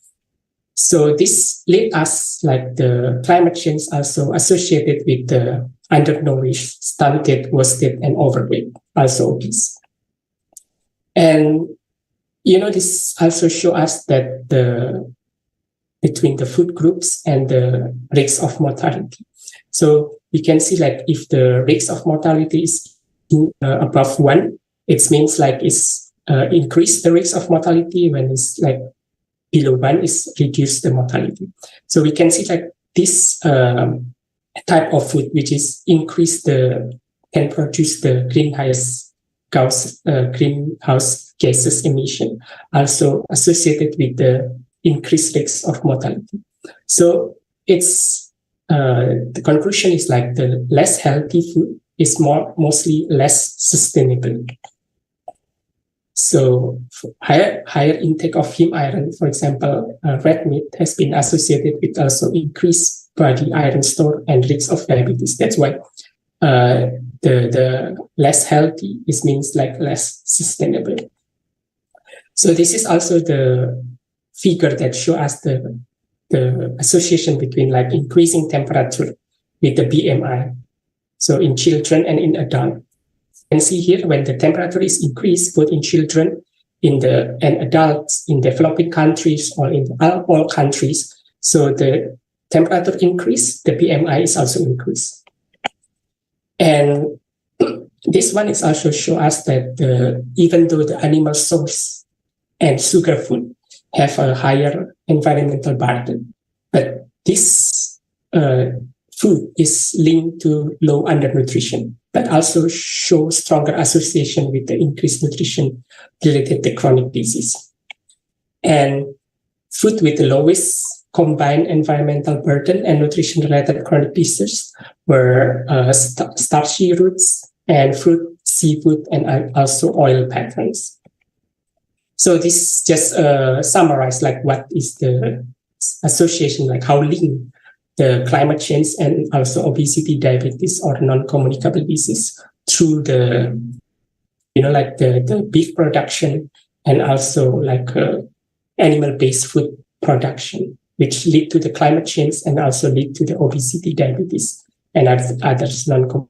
So this lead us like the climate change also associated with the undernourished, stunted, wasted, and overweight, also obese. And this also show us that between the food groups and the rates of mortality. So we can see like if the rates of mortality is above 1, it means like it's increase the rates of mortality. When it's like below 1 is reduce the mortality. So we can see like this type of food which is can produce the greenhouse gases emission, also associated with the increased rates of mortality. So it's the conclusion is like the less healthy food is mostly less sustainable. So higher intake of heme iron, for example, red meat has been associated with also increased body iron store and risks of diabetes. That's why the less healthy means like less sustainable. So this is also the figure that show us the association between like increasing temperature with the BMI. So in children and in adults. You can see here when the temperature is increased, both in children and adults in developing countries or in all countries. So the temperature increase, the BMI is also increased. And this one is also show us that even though the animal source and sugar food have a higher environmental burden, but this food is linked to low undernutrition, but also show stronger association with the increased nutrition related to chronic disease. And food with the lowest combined environmental burden and nutrition-related chronic diseases were starchy roots and fruit, seafood, and also oil patterns. So this just summarize like what is the association, like how linked the climate change and also obesity, diabetes, or non-communicable disease through the, like the beef production and also like animal-based food production, which lead to the climate change and also lead to the obesity, diabetes, and others non-communicable.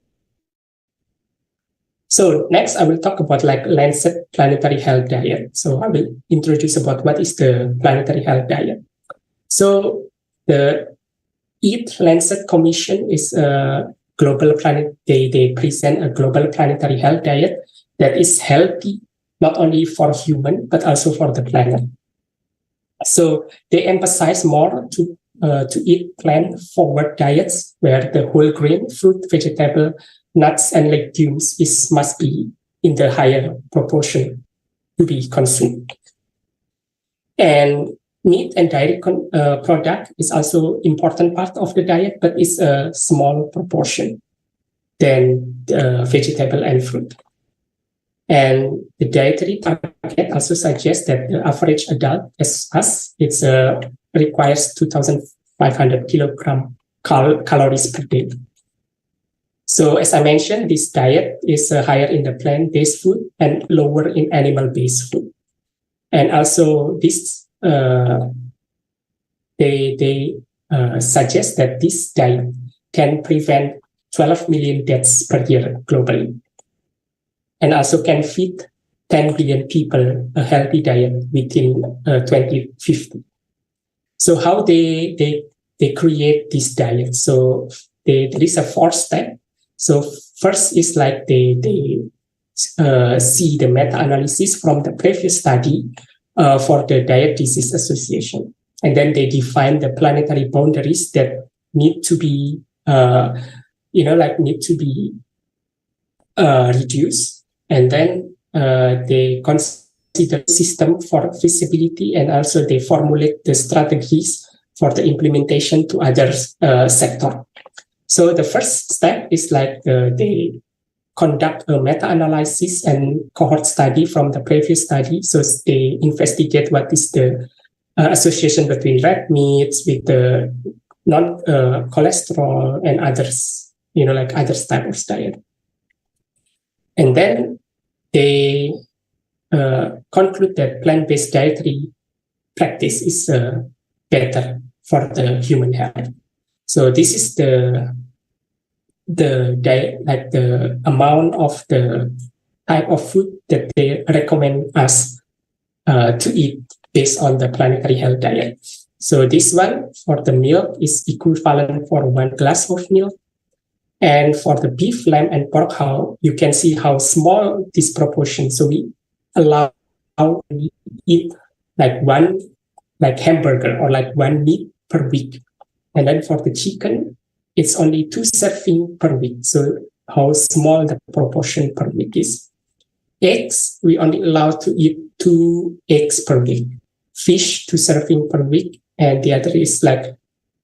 So next, I will talk about like Lancet Planetary Health Diet. So I will introduce about what is the planetary health diet. So the EAT Lancet Commission is a global planet. They present a global planetary health diet that is healthy not only for human but also for the planet. So they emphasize more to eat plant-forward diets where the whole grain, fruit, vegetable, nuts, and legumes must be in the higher proportion to be consumed. And meat and dairy product is also important part of the diet, but it's a small proportion than vegetable and fruit. And the dietary target also suggests that the average adult, as us, requires 2,500 kilogram calories per day. So as I mentioned, this diet is higher in the plant-based food and lower in animal-based food. And also this, they suggest that this diet can prevent 12 million deaths per year globally, and also can feed 10 billion people a healthy diet within 2050. So how they create this diet? So there is a 4-step. So first is like they see the meta-analysis from the previous study for the diet disease association. And then they define the planetary boundaries that need to be reduced, and then they consider system for feasibility, and also they formulate the strategies for the implementation to other sector. So the first step is like they conduct a meta-analysis and cohort study from the previous study. So they investigate what is the association between red meats with the non-cholesterol and others, like other type of diet. And then they conclude that plant-based dietary practice is better for the human health. So this is the amount of the type of food that they recommend us to eat based on the planetary health diet. So this one for the milk is equivalent for 1 glass of milk. And for the beef, lamb, and pork, how you can see how small this proportion. So we allow to eat like one hamburger or like 1 meat per week. And then for the chicken, it's only 2 servings per week. So how small the proportion per week is. Eggs, we only allow to eat 2 eggs per week. Fish, 2 servings per week. And the other is like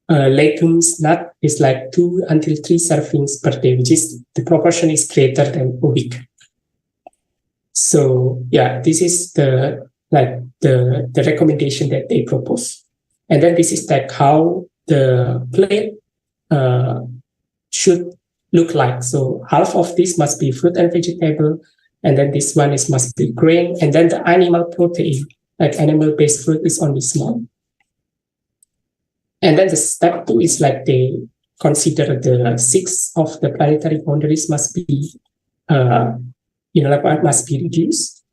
legumes, nut is like 2 until 3 servings per day, which is the proportion is greater than a week. So yeah, this is the recommendation that they propose. And then this is like how the plate should look like. So half of this must be fruit and vegetable, and then this one must be grain, and then the animal protein, like animal-based food, is only small. And then the step 2 is like they consider the 6 of the planetary boundaries must be, must be reduced.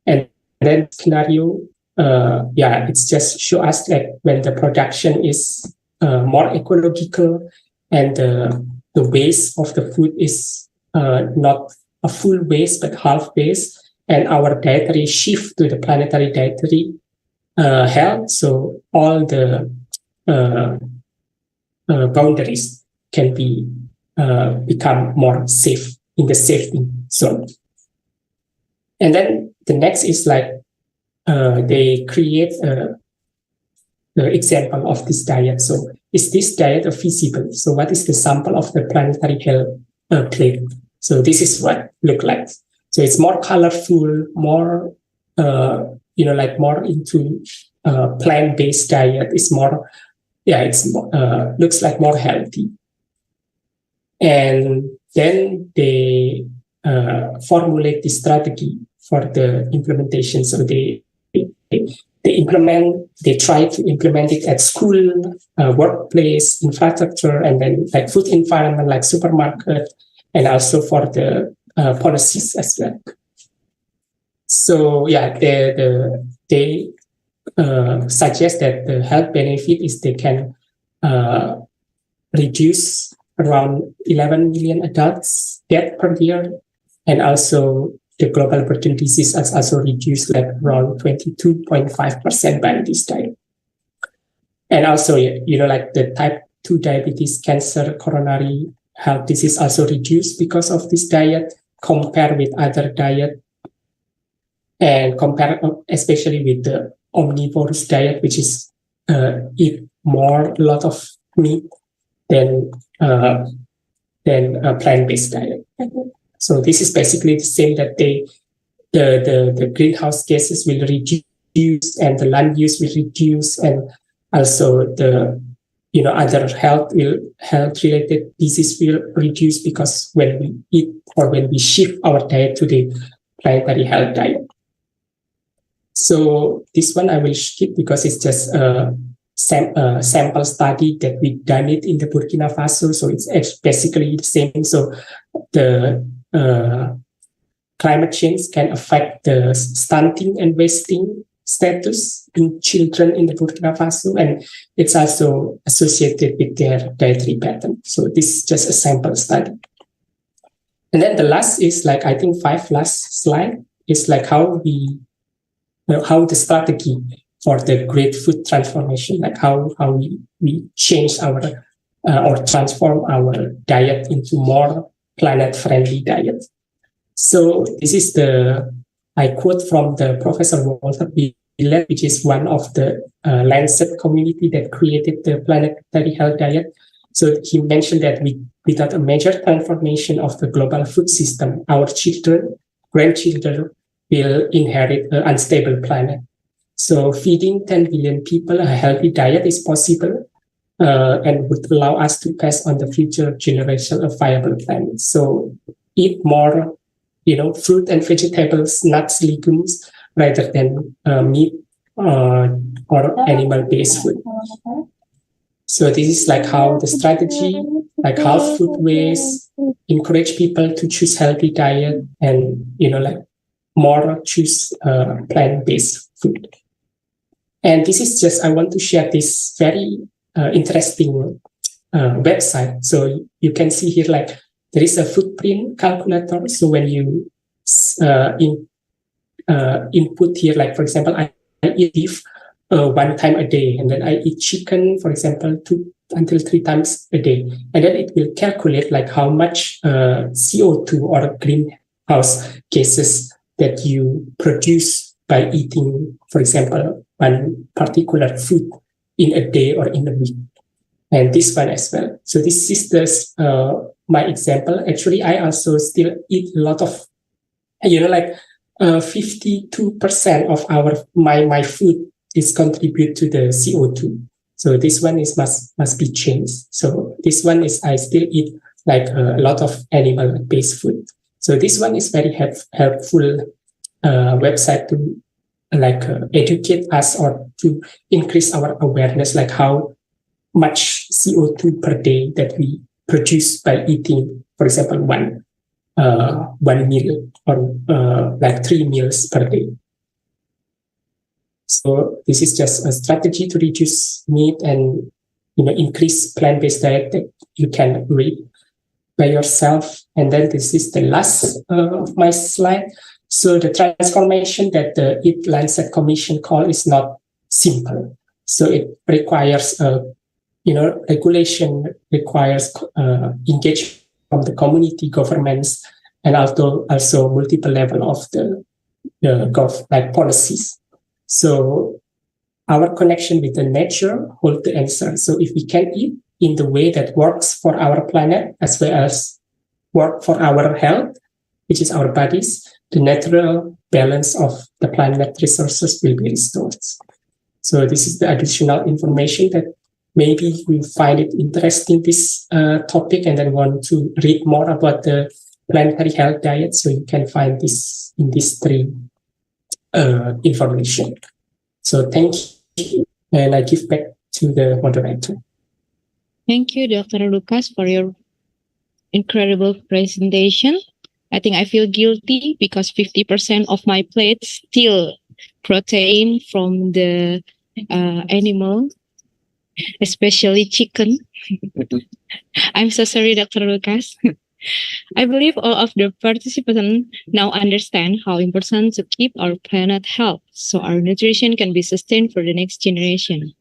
And then scenario, it's just show us that when the production is more ecological and the waste of the food is not a full waste but half waste, and our dietary shift to the planetary dietary health, so all the boundaries can be become more safe in the safety zone. And then the next is like they create the example of this diet. So is this diet feasible? So what is the sample of the planetary health plate? So this is what look like. So it's more colorful, more more into plant-based diet. It's more, looks like more healthy. And then they formulate the strategy for the implementation. So they try to implement it at school, workplace, infrastructure, and then like food environment, like supermarket, and also for the policies as well. So they suggest that the health benefit is they can reduce around 11 million adults death per year, and also the global burden disease is also reduced like around 22.5% by this diet. And also, like the type 2 diabetes, cancer, coronary health disease also reduced because of this diet compared with other diet, and compare especially with the omnivorous diet, which is eat a lot of meat than a plant-based diet. So this is basically the same, that the greenhouse gases will reduce and the land use will reduce, and also the other health related disease will reduce, because when we eat or when we shift our diet to the planetary health diet. So this one I will skip because it's just a sample study that we done it in the Burkina Faso. So it's basically the same. So the climate change can affect the stunting and wasting status in children in the Burkina Faso, and it's also associated with their dietary pattern. So this is just a sample study. And then the last is like, I think 5 last slide is like how the strategy for the great food transformation, like how we change our or transform our diet into more planet-friendly diet. So this is I quote from the Professor Walter Willett, which is one of the Lancet community that created the planetary health diet. So he mentioned that without a major transformation of the global food system, our grandchildren will inherit an unstable planet. So feeding 10 billion people a healthy diet is possible and would allow us to pass on the future generation a viable planet. So eat more, fruit and vegetables, nuts, legumes, rather than meat or animal-based food. So this is like how the strategy, like half food waste, encourage people to choose healthy diet and, more choose plant-based food. And this is just, I want to share this very interesting website. So you can see here, like there is a footprint calculator. So when you input here, like for example, I eat beef 1 time a day, and then I eat chicken, for example, 2 until 3 times a day, and then it will calculate like how much CO2 or greenhouse gases that you produce by eating, for example, one particular food in a day or in a week, and this one as well. So this is my example. Actually, I also still eat a lot of, 52% of my food is contribute to the CO2. So this one is must be changed. So this one is I still eat like a lot of animal-based food. So this one is very helpful website to educate us or to increase our awareness, like how much CO2 per day that we produce by eating, for example, one meal or like 3 meals per day. So this is just a strategy to reduce meat and increase plant-based diet that you can read by yourself. And then this is the last of my slide. So the transformation that the Eat Lancet Commission call is not simple. So it requires regulation, requires engagement from the community, governments, and also multiple level of the policies. So our connection with the nature holds the answer. So if we can eat in the way that works for our planet as well as work for our health, which is our bodies, the natural balance of the planet resources will be restored. So this is the additional information that maybe we find it interesting, this topic, and then want to read more about the planetary health diet. So you can find this in these 3 information. So thank you, and I give back to the moderator. Thank you, Dr. Lucas, for your incredible presentation. I think I feel guilty because 50% of my plate still protein from the animal, especially chicken. I'm so sorry, Dr. Lucas. I believe all of the participants now understand how important to keep our planet healthy so our nutrition can be sustained for the next generation.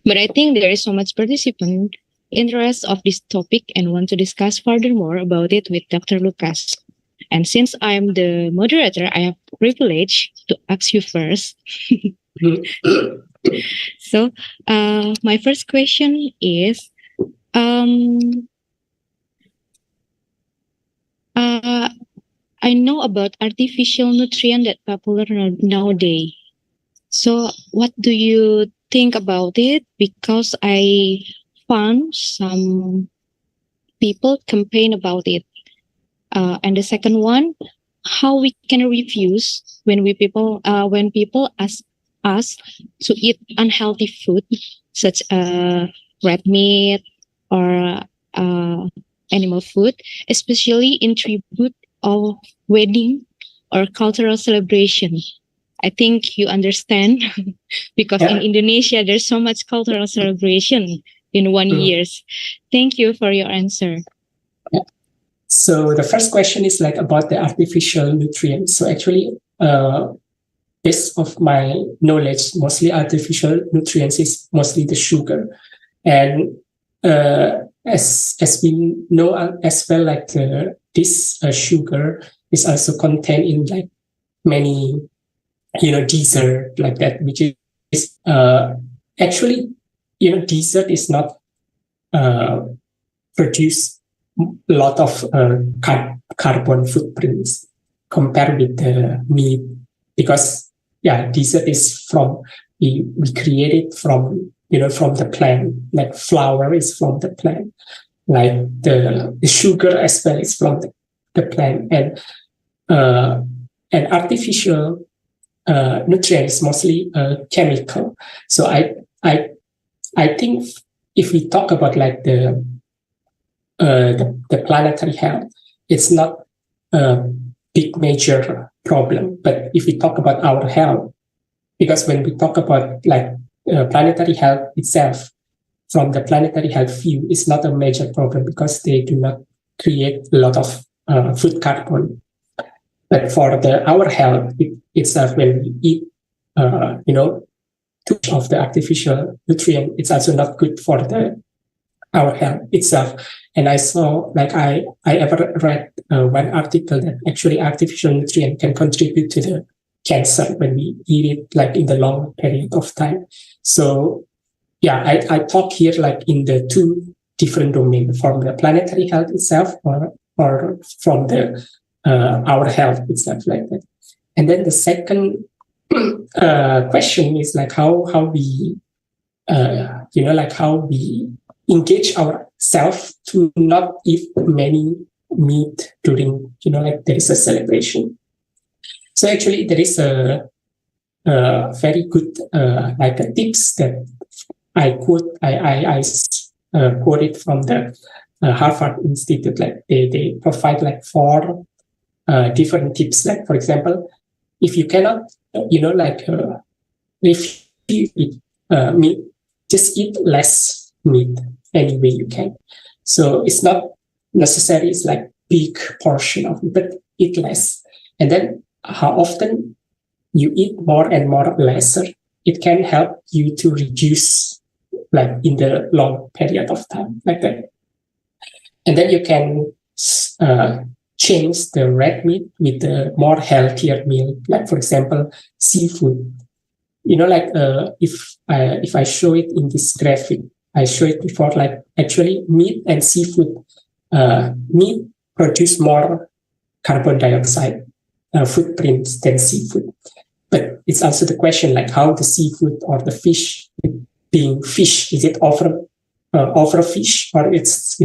But I think there is so much participant interest of this topic and want to discuss furthermore about it with Dr. Lucas. And since I'm the moderator, I have privilege to ask you first. So my first question is, I know about artificial nutrient that popular nowadays. So what do you think about it? Because I found some people campaign about it. And the second one, how we can refuse when people ask us to eat unhealthy food such as red meat or animal food, especially in tribute of wedding or cultural celebration. I think you understand because in Indonesia there's so much cultural celebration in 1 year. Thank you for your answer. So the first question is like about the artificial nutrients. So actually, based of my knowledge, mostly artificial nutrients is mostly the sugar. And as we know as well, like this sugar is also contained in like many, dessert like that, which is actually, dessert is not produce a lot of carbon footprints compared with the meat, because dessert is from we create it from from the plant, like flour is from the plant, like the sugar as well is from the plant, and artificial nutrients mostly chemical. So I think if we talk about like the planetary health, it's not a big major problem. But if we talk about our health, because when we talk about like planetary health itself, from the planetary health view, it's not a major problem because they do not create a lot of food carbon. But for our health itself, when we eat, too much of the artificial nutrient, it's also not good for our health itself. And I saw, like I ever read one article that actually artificial nutrient can contribute to the cancer when we eat it like in the long period of time. So I talk here like in the two different domains, from the planetary health itself or from the our health itself, like that. And then the second question is like how we how we engage ourselves to not eat many meat during like there is a celebration. So actually there is a very good like a tips that I quote it from the Harvard Institute. Like they provide like 4 different tips. Like for example, if you cannot if you eat meat, just eat less meat any way you can. So it's not necessary it's like big portion of it, but eat less. And then how often you eat more and more lesser, it can help you to reduce like in the long period of time, like that. And then you can change the red meat with the more healthier meal, like for example seafood. If I show it in this graphic, I show it before, like actually meat and seafood, meat produce more carbon dioxide footprints than seafood. But it's also the question like how the seafood or the fish, being fish, is it over fish, or it's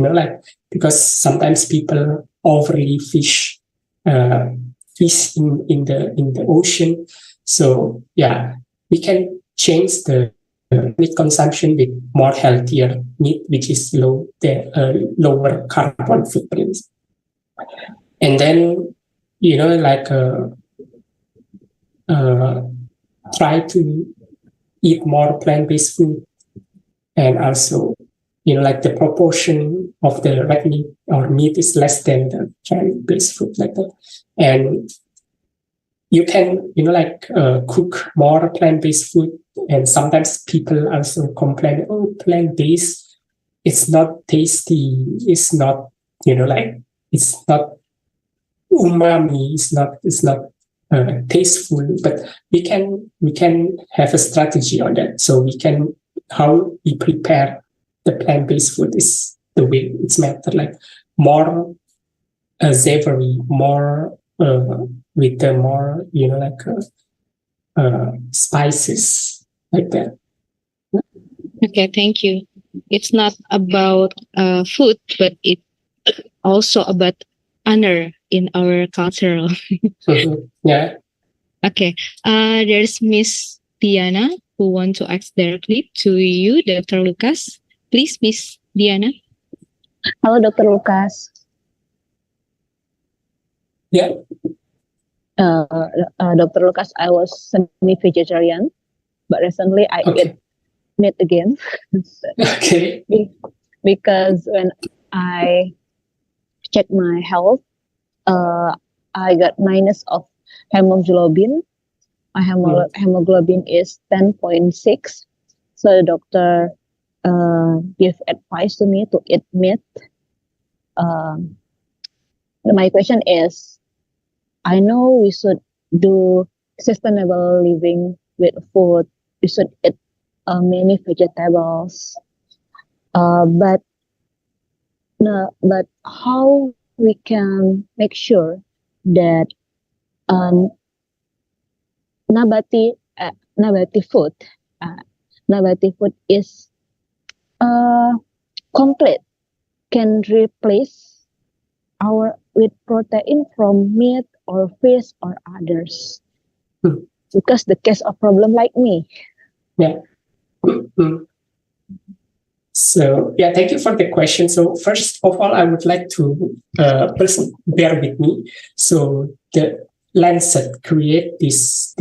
because sometimes people overly fish in the ocean. So we can change the meat consumption with more healthier meat, which is lower carbon footprints. And then try to eat more plant-based food, and also the proportion of the red meat or meat is less than the plant-based food, like that. And you can cook more plant-based food. And sometimes people also complain, plant-based, it's not tasty, it's not it's not umami, it's not tasteful. But we can have a strategy on that. So how we prepare the plant-based food is the way it's matter, like more savory, more with the more spices, like that. Okay, thank you. It's not about food, but it's also about honor in our cultural. Yeah. Okay. There's Miss Diana who want to ask directly to you, Dr. Lucas. Please, Miss Diana. Hello, Dr. Lucas. Yeah. Dr. Lucas, I was semi-vegetarian, but recently I ate meat again. Okay. Because when I checked my health, I got minus of hemoglobin. My hemoglobin is 10.6. So the doctor give advice to me to eat meat. My question is, I know we should do sustainable living with food. We should eat many vegetables. But how we can make sure that nabati food is complete, can replace with protein from meat or fish or others, because the case of problem like me. Yeah. So yeah, thank you for the question. So first of all, I would like to first bear with me. So the Lancet create this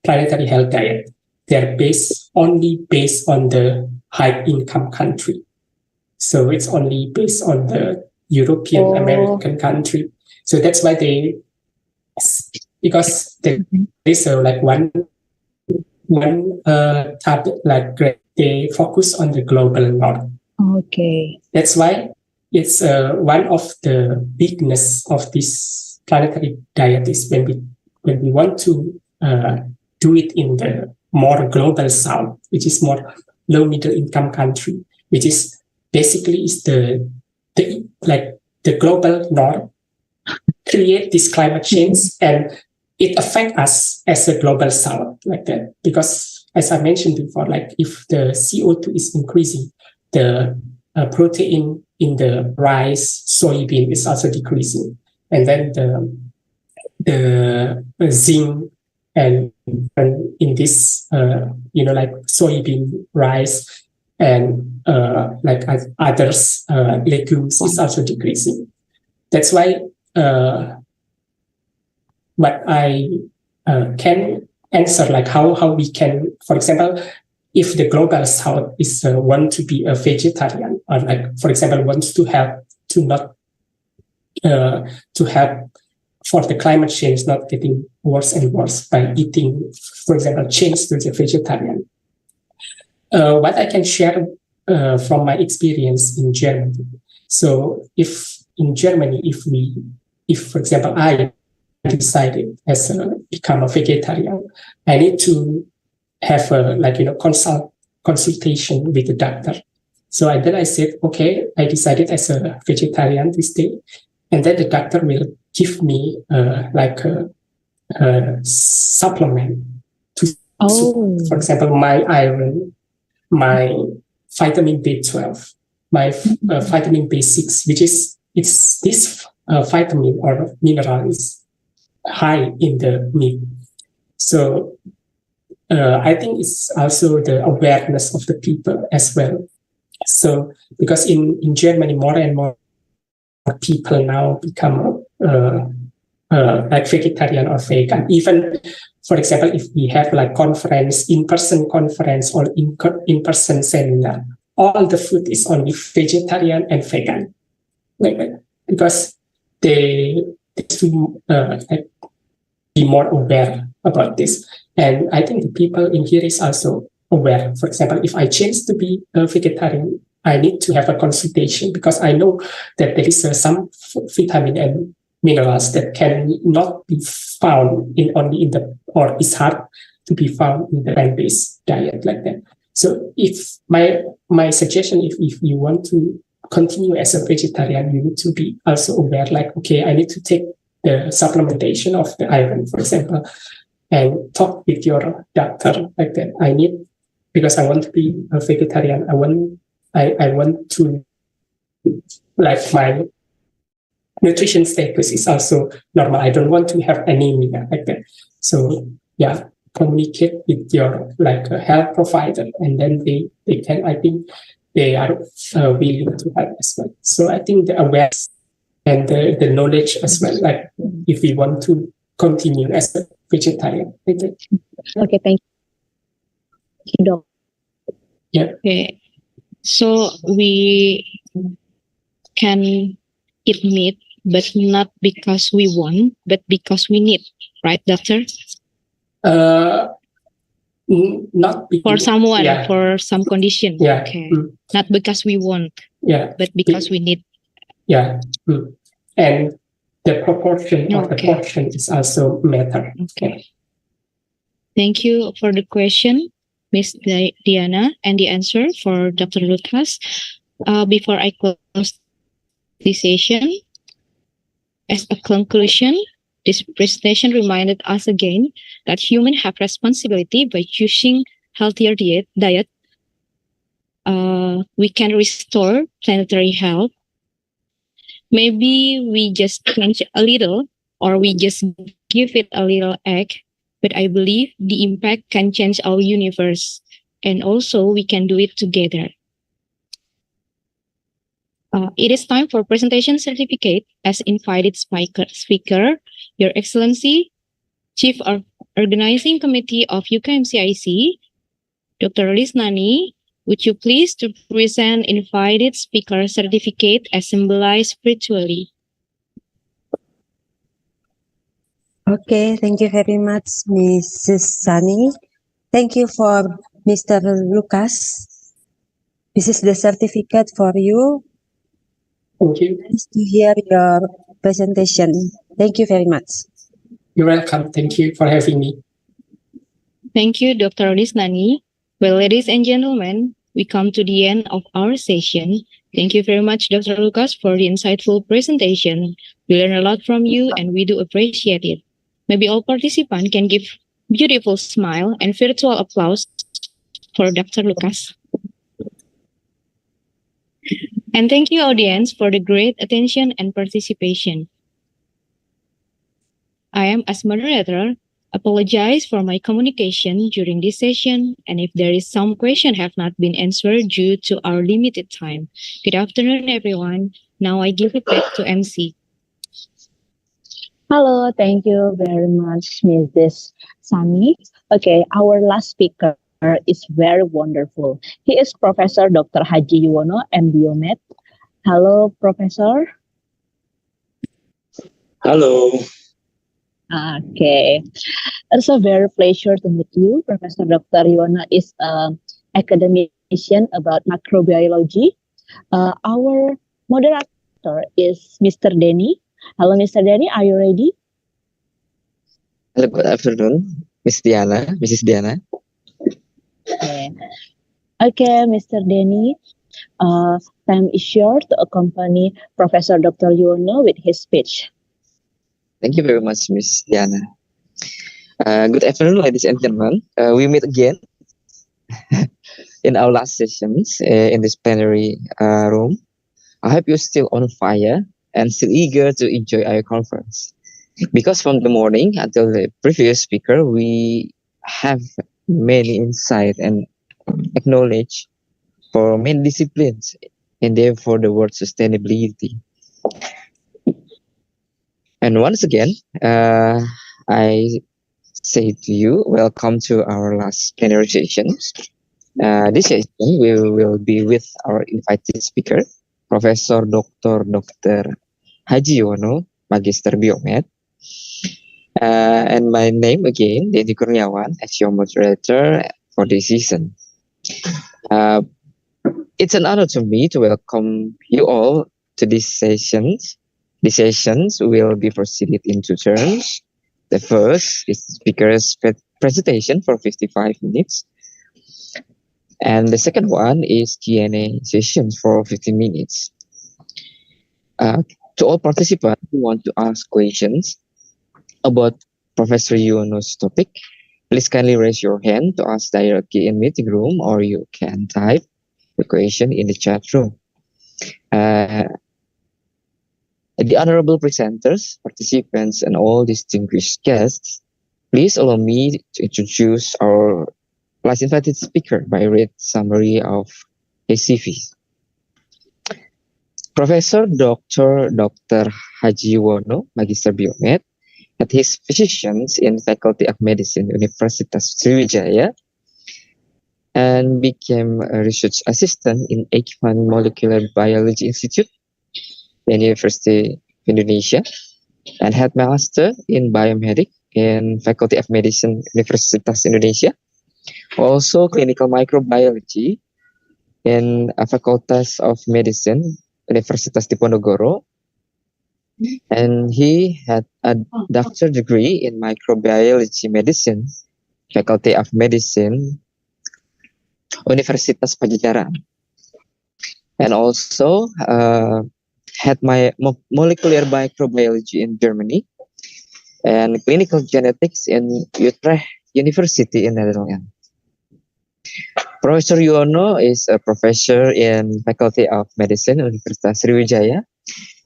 planetary health diet. They're only based on the high income country. So it's only based on the European American country. So that's why because there is like one topic, like they focus on the global north. Okay. That's why it's one of the bigness of this planetary diet is when we want to do it in the more global south, which is more low middle income country, which is basically is the global north create this climate change, and it affects us as a global south like that, because as I mentioned before, like if the CO2 is increasing, the protein in the rice, soybean is also decreasing, and then the zinc and in this like soybean, rice, and like others legumes is also decreasing. That's why what I can answer, like how we can, for example, if the global south is want to be a vegetarian, or like for example wants to help for the climate change not getting worse and worse by eating, for example, change to the vegetarian. What I can share from my experience in Germany. So if in Germany, if for example I decided become a vegetarian, I need to have a consultation with the doctor. So then I said, okay, I decided as a vegetarian this day, and then the doctor will give me a supplement to, for example, my iron, my vitamin B12, my vitamin B6, which is this vitamin or mineral is high in the meat. So I think it's also the awareness of the people as well. So because in Germany, more and more people now become like vegetarian or vegan. Even, for example, if we have like conference, in-person conference or in-person seminar, all the food is only vegetarian and vegan, because they to be more aware about this. And I think the people in here is also aware. For example, if I change to be a vegetarian, I need to have a consultation, because I know that there is some vitamin and minerals that can not be found or is hard to be found in the plant-based diet like that. So if my suggestion, if you want to continue as a vegetarian, you need to be also aware, like, okay, I need to take the supplementation of the iron, for example, and talk with your doctor like that. Because I want to be a vegetarian, I want to, like, my nutrition status is also normal. I don't want to have anemia like that. So yeah, communicate with your health provider, and then they can, I think they are willing to help as well. So I think the awareness and the knowledge as well, like if we want to continue as a vegetarian. Okay, thank you, Doc. Yeah. Okay. So we can eat meat, but not because we want, but because we need, right, doctor? Not for someone, yeah. for some condition. Yeah. Okay. Not because we want. Yeah. But because we need. Yeah. And the proportion of the Okay. portion is also matter. Okay. Thank you for the question, Ms. Diana, and the answer for Dr. Lucas. Before I close this session, as a conclusion, this presentation reminded us again that humans have responsibility by choosing healthier diet. We can restore planetary health. Maybe we just change a little, or we just give it a little egg. But I believe the impact can change our universe, and also we can do it together. It is time for presentation certificate as invited speaker, Your Excellency, Chief Organizing Committee of UKMCIC, Dr. Lisnani. Would you please to present invited speaker certificate as symbolized virtually? Okay, thank you very much, Mrs. Sani. Thank you for Mr. Lucas. This is the certificate for you. Thank you. Nice to hear your presentation. Thank you very much. You're welcome. Thank you for having me. Thank you, Dr. Lisnani. Well, ladies and gentlemen, we come to the end of our session. Thank you very much, Dr. Lucas, for the insightful presentation. We learned a lot from you, and we do appreciate it. Maybe all participants can give beautiful smile and virtual applause for Dr. Lucas. And thank you, audience, for the great attention and participation. I am, as moderator, apologize for my communication during this session, and if there is some question have not been answered due to our limited time. Good afternoon, everyone. Now I give it back to MC. Hello, thank you very much, Mrs. Sani. Okay, our last speaker is very wonderful. He is Professor Dr. Haji Yuwono, MBiomed. Hello, Professor. Hello. Okay, it's a very pleasure to meet you. Professor Dr. Yuwono is an academician about microbiology. Our moderator is Mr. Denny. Hello, Mr. Denny, are you ready? Hello, good afternoon, Mrs. Diana. Okay, Mr. Denny. Time is short to accompany Professor Dr. Yuwono with his speech. Thank you very much, Miss Diana. Good afternoon, ladies and gentlemen. We meet again in our last sessions in this plenary room. I hope you're still on fire and still eager to enjoy our conference. Because from the morning until the previous speaker, we have many insight and acknowledge for many disciplines and therefore the word sustainability. And once again, I say to you, welcome to our last plenary session. This session we will be with our invited speaker, Professor Dr. Haji Yuwono, Magister Biomed. And my name again, Denny Kurniawan, as your moderator for this season. It's an honor to me to welcome you all to these sessions. The sessions will be proceeded in two turns. The first is the speaker's presentation for 55 minutes. And the second one is Q&A sessions for 15 minutes. To all participants who want to ask questions about Professor Yuwono's topic, please kindly raise your hand to ask directly in meeting room, or you can type the question in the chat room. The honorable presenters, participants, and all distinguished guests, please allow me to introduce our last invited speaker by read summary of his CV. Professor Dr. Haji Yuwono, Magister Biomed, had his physicians in Faculty of Medicine, Universitas Sriwijaya, and became a research assistant in Eijkman Molecular Biology Institute, the University of Indonesia, and had master in biomedic in Faculty of Medicine, Universitas Indonesia, Also clinical microbiology in Facultas of Medicine, Universitas Diponegoro. And he had a doctor degree in microbiology medicine, Faculty of Medicine, Universitas Pajajaran. And also had my molecular microbiology in Germany and clinical genetics in Utrecht University in Netherlands. Professor Yuwono is a professor in Faculty of Medicine, Universitas Sriwijaya,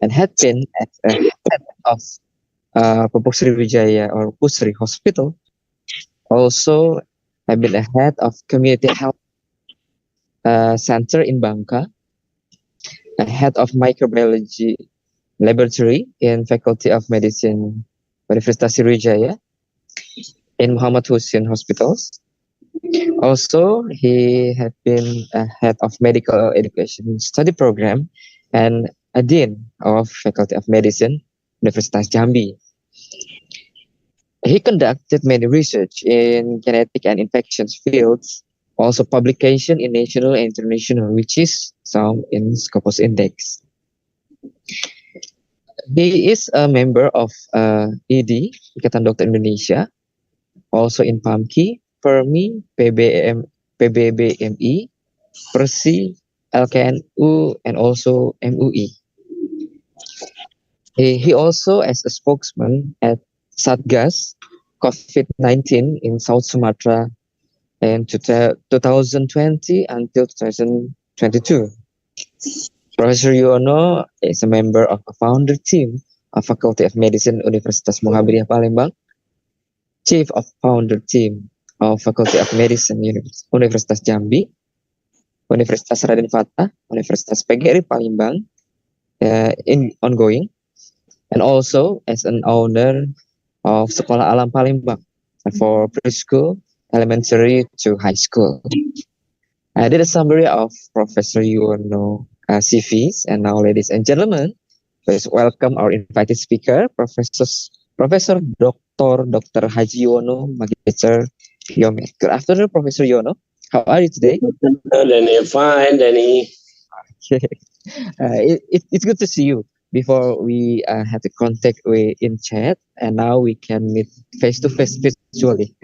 and had been at head of Pupuk Sriwijaya or Pusri Hospital. Also, I've been a head of Community Health Center in Bangka, a head of Microbiology Laboratory in Faculty of Medicine, Universitas Sriwijaya, in Muhammad Hussein Hospitals. Also, he had been a head of Medical Education Study Program and a dean of Faculty of Medicine, Universitas Jambi. He conducted many research in genetic and infections fields, also publication in national and international, which is some in Scopus Index. He is a member of ED, Ikatan Dokter Indonesia, also in PAMKI, PERMI, PBBMI, PERSI, LKNU, and also MUI. He also as a spokesman at Satgas COVID-19 in South Sumatra in 2020 until 2022. Professor Yuwono is a member of a founder team of Faculty of Medicine Universitas Muhammadiyah Palembang, chief of founder team of Faculty of Medicine Universitas Jambi, Universitas Raden Fatah, Universitas PGRI Palembang, in ongoing, and also as an owner of Sekolah Alam Palembang for preschool, elementary to high school. I did a summary of Professor Yuwono CVs, and now, ladies and gentlemen, please welcome our invited speaker, Professor Dr. Haji Yuwono Magister Yomet. Good afternoon, Professor Yuwono. How are you today? Danny, fine, Danny. It's good to see you. Before we had the contact in chat, and now we can meet face to face virtually.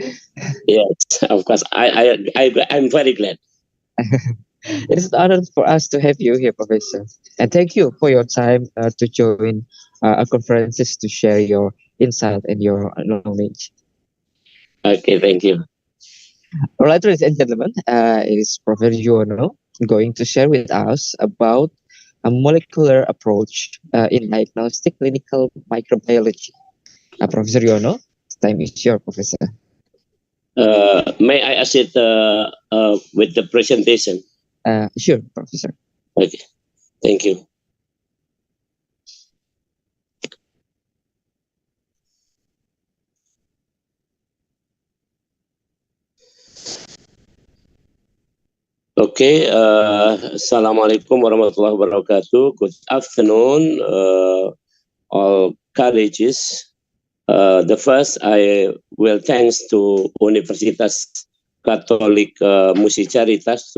Yes, of course. I'm very glad. It is an honor for us to have you here, Professor. And thank you for your time to join our conferences to share your insight and your knowledge. Okay, thank you. All right, ladies and gentlemen, it is Professor Yuwono going to share with us about a molecular approach in diagnostic clinical microbiology. Professor Yuwono, time is yours, Professor. May I assist with the presentation? Sure, Professor. Okay, thank you. Okay, Assalamualaikum warahmatullahi wabarakatuh. Good afternoon, all colleges. The first, I will thanks to Universitas Katolik Musicaritas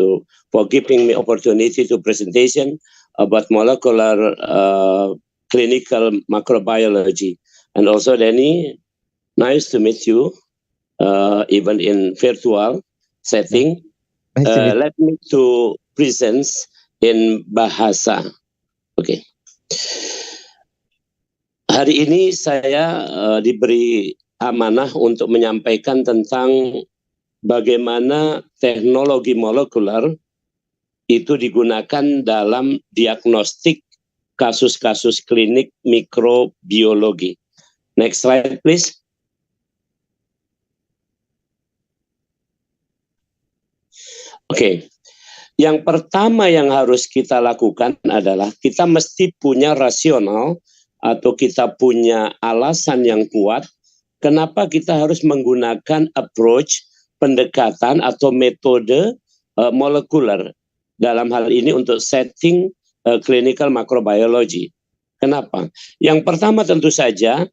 for giving me opportunity to presentation about molecular clinical microbiology. And also, Danny, nice to meet you, even in virtual setting. Let me to present in bahasa. Okay. Hari ini saya diberi amanah untuk menyampaikan tentang bagaimana teknologi molekuler itu digunakan dalam diagnostik kasus-kasus klinik mikrobiologi. Next slide, please. Oke, yang pertama yang harus kita lakukan adalah kita mesti punya rasional atau kita punya alasan yang kuat kenapa kita harus menggunakan approach pendekatan atau metode molekuler dalam hal ini untuk setting clinical microbiology. Kenapa? Yang pertama tentu saja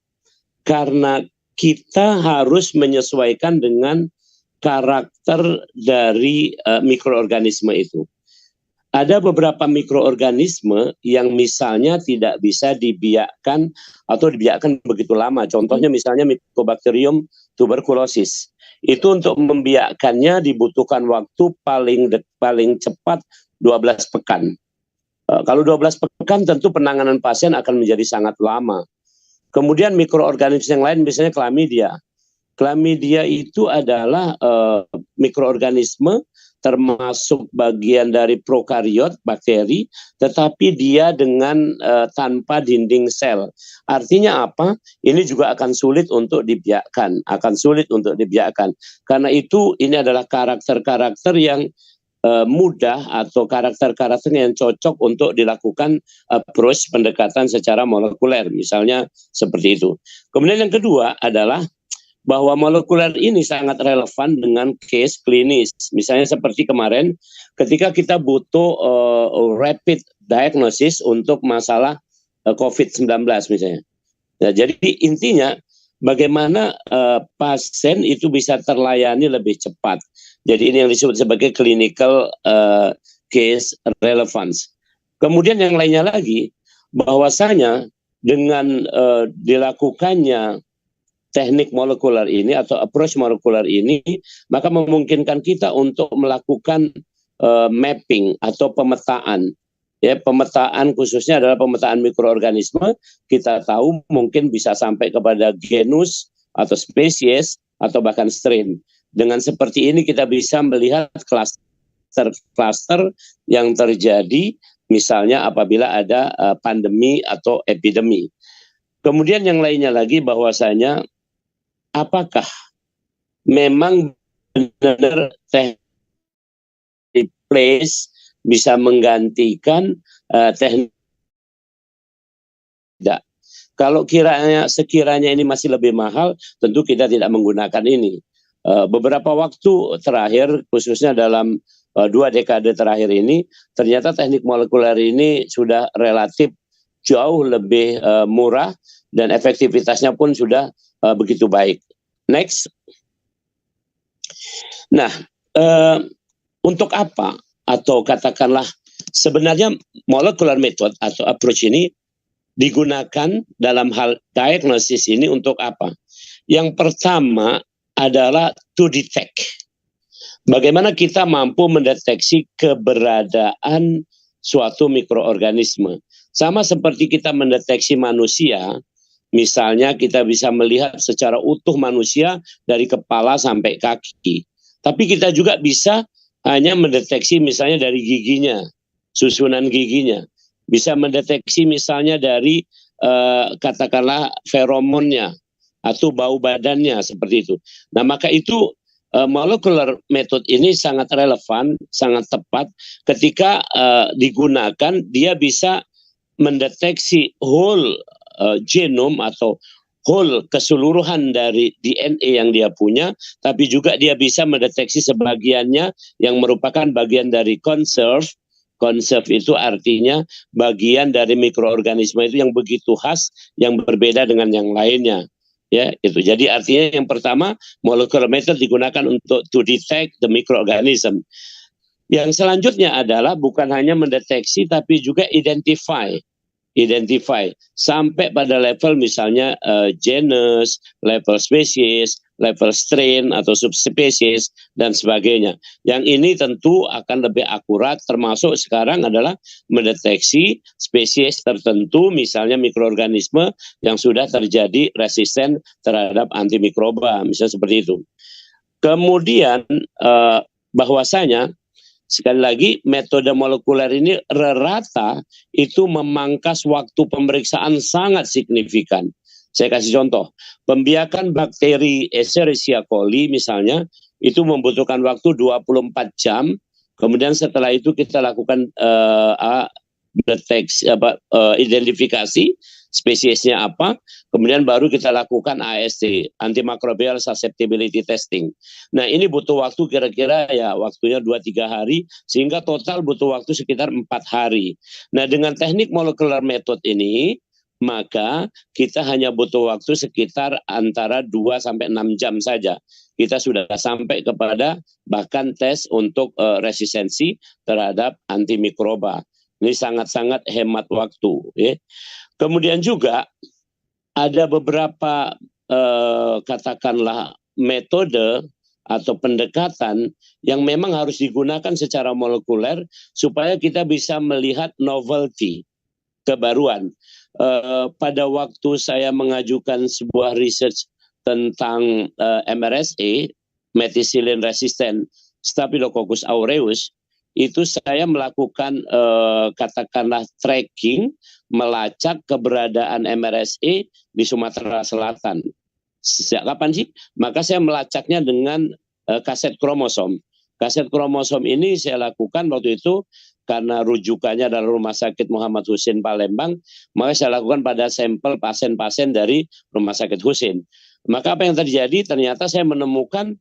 karena kita harus menyesuaikan dengan karakter dari mikroorganisme itu. Ada beberapa mikroorganisme yang misalnya tidak bisa dibiakkan atau dibiakkan begitu lama. Contohnya misalnya Mycobacterium tuberculosis. Itu untuk membiakkannya dibutuhkan waktu paling cepat 12 pekan. Kalau 12 pekan tentu penanganan pasien akan menjadi sangat lama. Kemudian mikroorganisme yang lain misalnya chlamydia. Chlamydia itu adalah mikroorganisme termasuk bagian dari prokariot bakteri, tetapi dia dengan tanpa dinding sel. Artinya apa? Ini juga akan sulit untuk dibiakkan, Karena itu ini adalah karakter-karakter yang mudah atau karakter-karakter yang cocok untuk dilakukan approach pendekatan secara molekuler, misalnya seperti itu. Kemudian yang kedua adalah bahwa molekuler ini sangat relevan dengan case klinis. Misalnya seperti kemarin ketika kita butuh rapid diagnosis untuk masalah COVID-19 misalnya. Ya, jadi intinya bagaimana pasien itu bisa terlayani lebih cepat. Jadi ini yang disebut sebagai clinical case relevance. Kemudian yang lainnya lagi, bahwasanya dengan dilakukannya teknik molekuler ini atau approach molekuler ini, maka memungkinkan kita untuk melakukan mapping atau pemetaan. Ya, pemetaan khususnya adalah pemetaan mikroorganisme. Kita tahu mungkin bisa sampai kepada genus atau spesies atau bahkan strain. Dengan seperti ini kita bisa melihat klaster-klaster yang terjadi misalnya apabila ada pandemi atau epidemi. Kemudian yang lainnya lagi bahwasanya apakah memang benar-benar teknik place bisa menggantikan teknik? Tidak. Kalau sekiranya ini masih lebih mahal, tentu kita tidak menggunakan ini. Beberapa waktu terakhir, khususnya dalam 2 dekade terakhir ini, ternyata teknik molekuler ini sudah relatif jauh lebih murah dan efektivitasnya pun sudah begitu baik. Next. Nah, untuk apa? Atau katakanlah sebenarnya molecular method atau approach ini digunakan dalam hal diagnosis ini untuk apa? Yang pertama adalah to detect. Bagaimana kita mampu mendeteksi keberadaan suatu mikroorganisme. Sama seperti kita mendeteksi manusia, misalnya kita bisa melihat secara utuh manusia dari kepala sampai kaki. Tapi kita juga bisa hanya mendeteksi misalnya dari giginya, susunan giginya. Bisa mendeteksi misalnya dari katakanlah feromonnya atau bau badannya seperti itu. Nah maka itu molecular method ini sangat relevan, sangat tepat ketika digunakan. Dia bisa mendeteksi whole genom atau whole keseluruhan dari DNA yang dia punya, tapi juga dia bisa mendeteksi sebagiannya yang merupakan bagian dari conserve. Conserve itu artinya bagian dari mikroorganisme itu yang begitu khas, yang berbeda dengan yang lainnya. Ya, itu. Jadi artinya yang pertama, molecular method digunakan untuk to detect the microorganism. Yang selanjutnya adalah bukan hanya mendeteksi tapi juga identify sampai pada level misalnya genus, level spesies, level strain atau subspesies dan sebagainya. Yang ini tentu akan lebih akurat, termasuk sekarang adalah mendeteksi spesies tertentu misalnya mikroorganisme yang sudah terjadi resisten terhadap antimikroba, misalnya seperti itu. Kemudian bahwasanya sekali lagi, metode molekuler ini rata itu memangkas waktu pemeriksaan sangat signifikan. Saya kasih contoh, pembiakan bakteri Escherichia coli misalnya, itu membutuhkan waktu 24 jam, kemudian setelah itu kita lakukan identifikasi, spesiesnya apa, kemudian baru kita lakukan AST, antimicrobial susceptibility testing. Nah ini butuh waktu kira-kira ya waktunya 2-3 hari, sehingga total butuh waktu sekitar 4 hari. Nah dengan teknik molecular method ini, maka kita hanya butuh waktu sekitar antara 2 sampai 6 jam saja. Kita sudah sampai kepada bahkan tes untuk resistensi terhadap antimikroba. Ini sangat-sangat hemat waktu. Ya. Kemudian juga ada beberapa katakanlah metode atau pendekatan yang memang harus digunakan secara molekuler supaya kita bisa melihat novelty, kebaruan. Pada waktu saya mengajukan sebuah research tentang MRSA, methicillin resistant Staphylococcus aureus, itu saya melakukan katakanlah tracking, melacak keberadaan MRSA di Sumatera Selatan. Sejak kapan sih? Maka saya melacaknya dengan kaset kromosom. Kaset kromosom ini saya lakukan waktu itu karena rujukannya adalah Rumah Sakit Muhammad Husin Palembang, maka saya lakukan pada sampel pasien-pasien dari Rumah Sakit Husin. Maka apa yang terjadi? Ternyata saya menemukan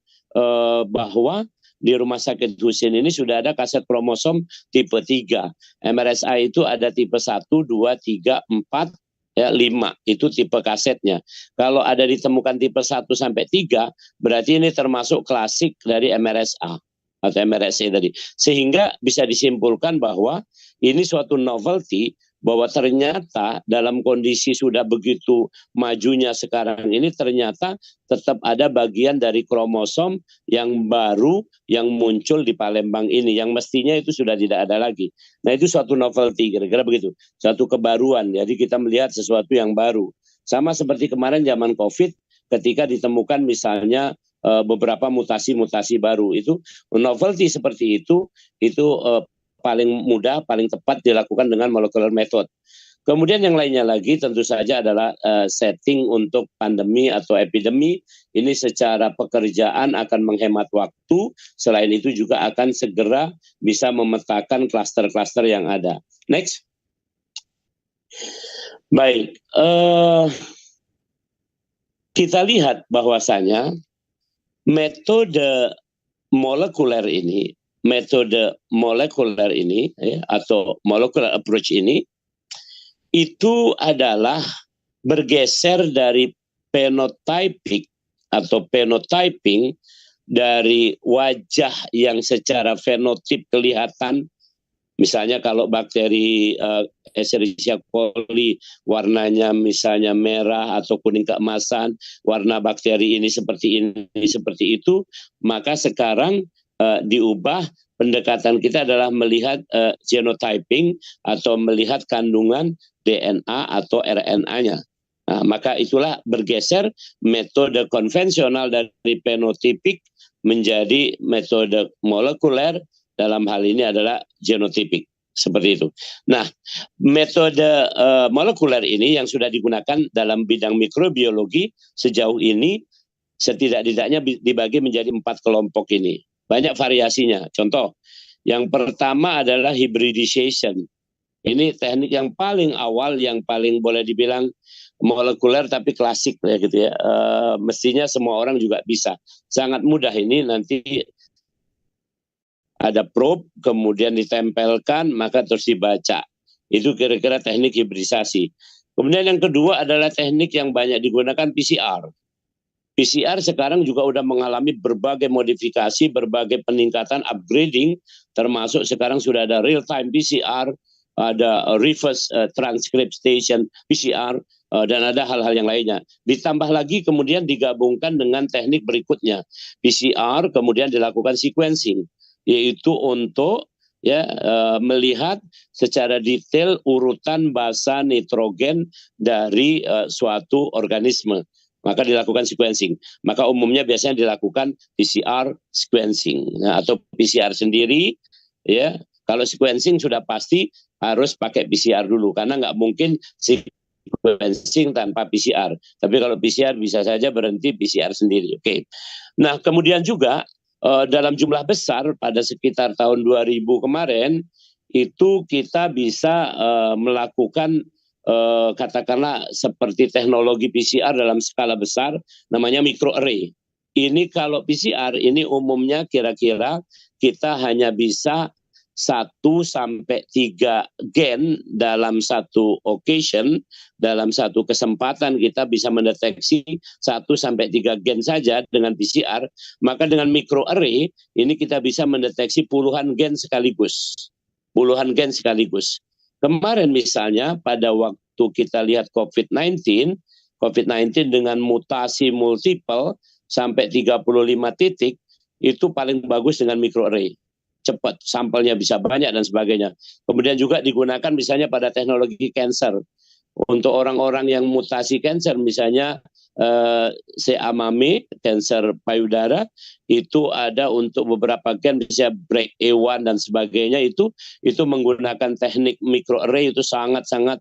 bahwa di Rumah Sakit Husin ini sudah ada kaset kromosom tipe 3. MRSA itu ada tipe 1, 2, 3, 4, ya, 5. Itu tipe kasetnya. Kalau ada ditemukan tipe 1 sampai 3, berarti ini termasuk klasik dari MRSA atau MRSA tadi. Sehingga bisa disimpulkan bahwa ini suatu novelty, bahwa ternyata dalam kondisi sudah begitu majunya sekarang ini ternyata tetap ada bagian dari kromosom yang baru yang muncul di Palembang ini yang mestinya itu sudah tidak ada lagi. Nah itu suatu novelty, kira-kira begitu, suatu kebaruan. Jadi kita melihat sesuatu yang baru. Sama seperti kemarin zaman COVID ketika ditemukan misalnya beberapa mutasi-mutasi baru, itu novelty seperti itu paling mudah, paling tepat dilakukan dengan molecular method. Kemudian yang lainnya lagi tentu saja adalah setting untuk pandemi atau epidemi. Ini secara pekerjaan akan menghemat waktu, selain itu juga akan segera bisa memetakan klaster-klaster yang ada. Next. Baik, kita lihat bahwasanya metode molekuler ini ya, atau molecular approach ini itu adalah bergeser dari phenotypic atau phenotyping dari wajah yang secara fenotip kelihatan. Misalnya kalau bakteri Escherichia coli warnanya misalnya merah atau kuning keemasan, warna bakteri ini seperti itu, maka sekarang diubah, pendekatan kita adalah melihat genotyping atau melihat kandungan DNA atau RNA-nya. Nah, maka itulah bergeser metode konvensional dari phenotypic menjadi metode molekuler, dalam hal ini adalah genotypic. Seperti itu. Nah, metode molekuler ini yang sudah digunakan dalam bidang mikrobiologi sejauh ini setidak-tidaknya dibagi menjadi 4 kelompok ini. Banyak variasinya. Contoh, yang pertama adalah hybridization. Ini teknik yang paling awal, yang paling boleh dibilang molekuler tapi klasik ya gitu ya. Mestinya semua orang juga bisa. Sangat mudah ini, nanti ada probe, kemudian ditempelkan, maka terus dibaca. Itu kira-kira teknik hibridisasi. Kemudian yang kedua adalah teknik yang banyak digunakan PCR. PCR sekarang juga sudah mengalami berbagai modifikasi, berbagai peningkatan, upgrading, termasuk sekarang sudah ada real-time PCR, ada reverse transcription PCR, dan ada hal-hal yang lainnya. Ditambah lagi kemudian digabungkan dengan teknik berikutnya. PCR kemudian dilakukan sequencing, yaitu untuk melihat secara detail urutan basa nitrogen dari suatu organisme. Maka dilakukan sequencing. Maka umumnya biasanya dilakukan PCR sequencing. Nah, atau PCR sendiri, ya. Kalau sequencing sudah pasti harus pakai PCR dulu, karena nggak mungkin sequencing tanpa PCR. Tapi kalau PCR bisa saja berhenti PCR sendiri. Oke. Nah, kemudian juga dalam jumlah besar pada sekitar tahun 2000 kemarin itu kita bisa melakukan katakanlah seperti teknologi PCR dalam skala besar, namanya microarray. Ini kalau PCR ini umumnya kira-kira kita hanya bisa 1 sampai 3 gen dalam satu occasion, dalam satu kesempatan kita bisa mendeteksi 1 sampai 3 gen saja dengan PCR, maka dengan microarray ini kita bisa mendeteksi puluhan gen sekaligus. Puluhan gen sekaligus. Kemarin misalnya pada waktu kita lihat COVID-19 dengan mutasi multiple sampai 35 titik, itu paling bagus dengan microarray. Cepat, sampelnya bisa banyak dan sebagainya. Kemudian juga digunakan misalnya pada teknologi cancer. Untuk orang-orang yang mutasi cancer, misalnya CAMAME, cancer payudara, itu ada untuk beberapa gen, misalnya break A1 dan sebagainya, itu menggunakan teknik microarray itu sangat-sangat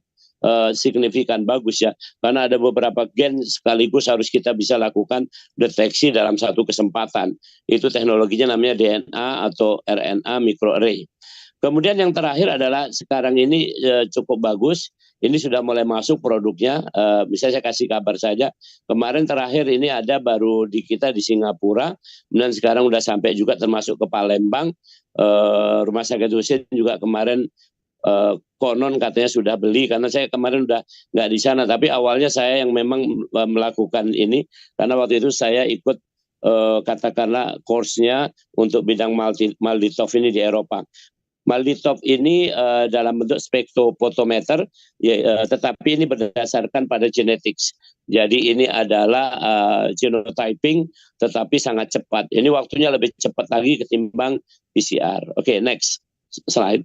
signifikan, bagus ya, karena ada beberapa gen sekaligus harus kita bisa lakukan deteksi dalam satu kesempatan. Itu teknologinya namanya DNA atau RNA microarray. Kemudian yang terakhir adalah sekarang ini cukup bagus, ini sudah mulai masuk produknya, misalnya saya kasih kabar saja, kemarin terakhir ini ada baru di kita di Singapura, kemudian sekarang udah sampai juga termasuk ke Palembang, Rumah Sakit Husein juga kemarin konon katanya sudah beli, karena saya kemarin udah nggak di sana, tapi awalnya saya yang memang melakukan ini, karena waktu itu saya ikut katakanlah course-nya untuk bidang Malditov ini di Eropa. Malditov ini dalam bentuk spektrofotometer, tetapi ini berdasarkan pada genetics. Jadi ini adalah genotyping, tetapi sangat cepat. Ini waktunya lebih cepat lagi ketimbang PCR. Oke, next slide.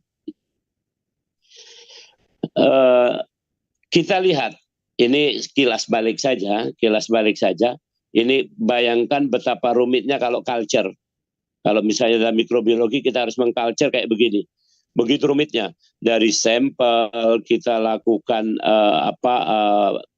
Kita lihat ini kilas balik saja. Ini bayangkan betapa rumitnya kalau culture. Kalau misalnya dalam mikrobiologi kita harus mengculture kayak begini. Begitu rumitnya. Dari sampel kita lakukan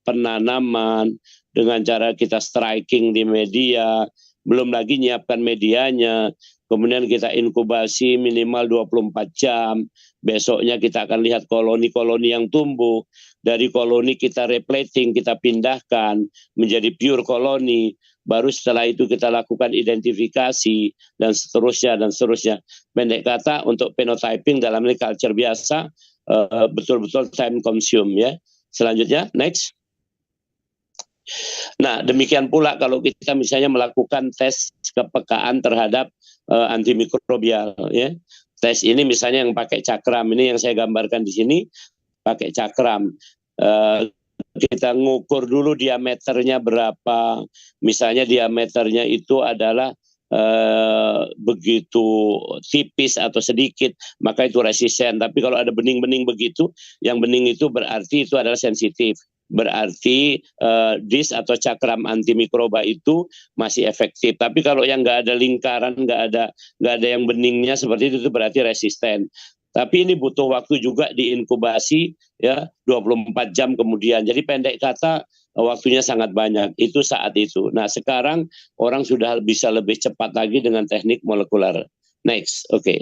penanaman dengan cara kita striking di media, belum lagi nyiapkan medianya, kemudian kita inkubasi minimal 24 jam, besoknya kita akan lihat koloni-koloni yang tumbuh, dari koloni kita replating, kita pindahkan menjadi pure koloni, baru setelah itu kita lakukan identifikasi, dan seterusnya. Pendek kata, untuk phenotyping dalam culture biasa, betul-betul time consume ya. Selanjutnya, next. Nah, demikian pula kalau kita misalnya melakukan tes kepekaan terhadap antimikrobial ya. Tes ini misalnya yang pakai cakram, ini yang saya gambarkan di sini, pakai cakram. Kita ngukur dulu diameternya berapa. Misalnya diameternya itu adalah begitu tipis atau sedikit, maka itu resisten. Tapi kalau ada bening-bening begitu, yang bening itu berarti itu adalah sensitif. Berarti dis atau cakram antimikroba itu masih efektif. Tapi kalau yang nggak ada lingkaran, nggak ada yang beningnya seperti itu berarti resisten. Tapi ini butuh waktu juga diinkubasi ya 24 jam kemudian. Jadi pendek kata waktunya sangat banyak. Itu saat itu. Nah sekarang orang sudah bisa lebih cepat lagi dengan teknik molekuler. Next, oke.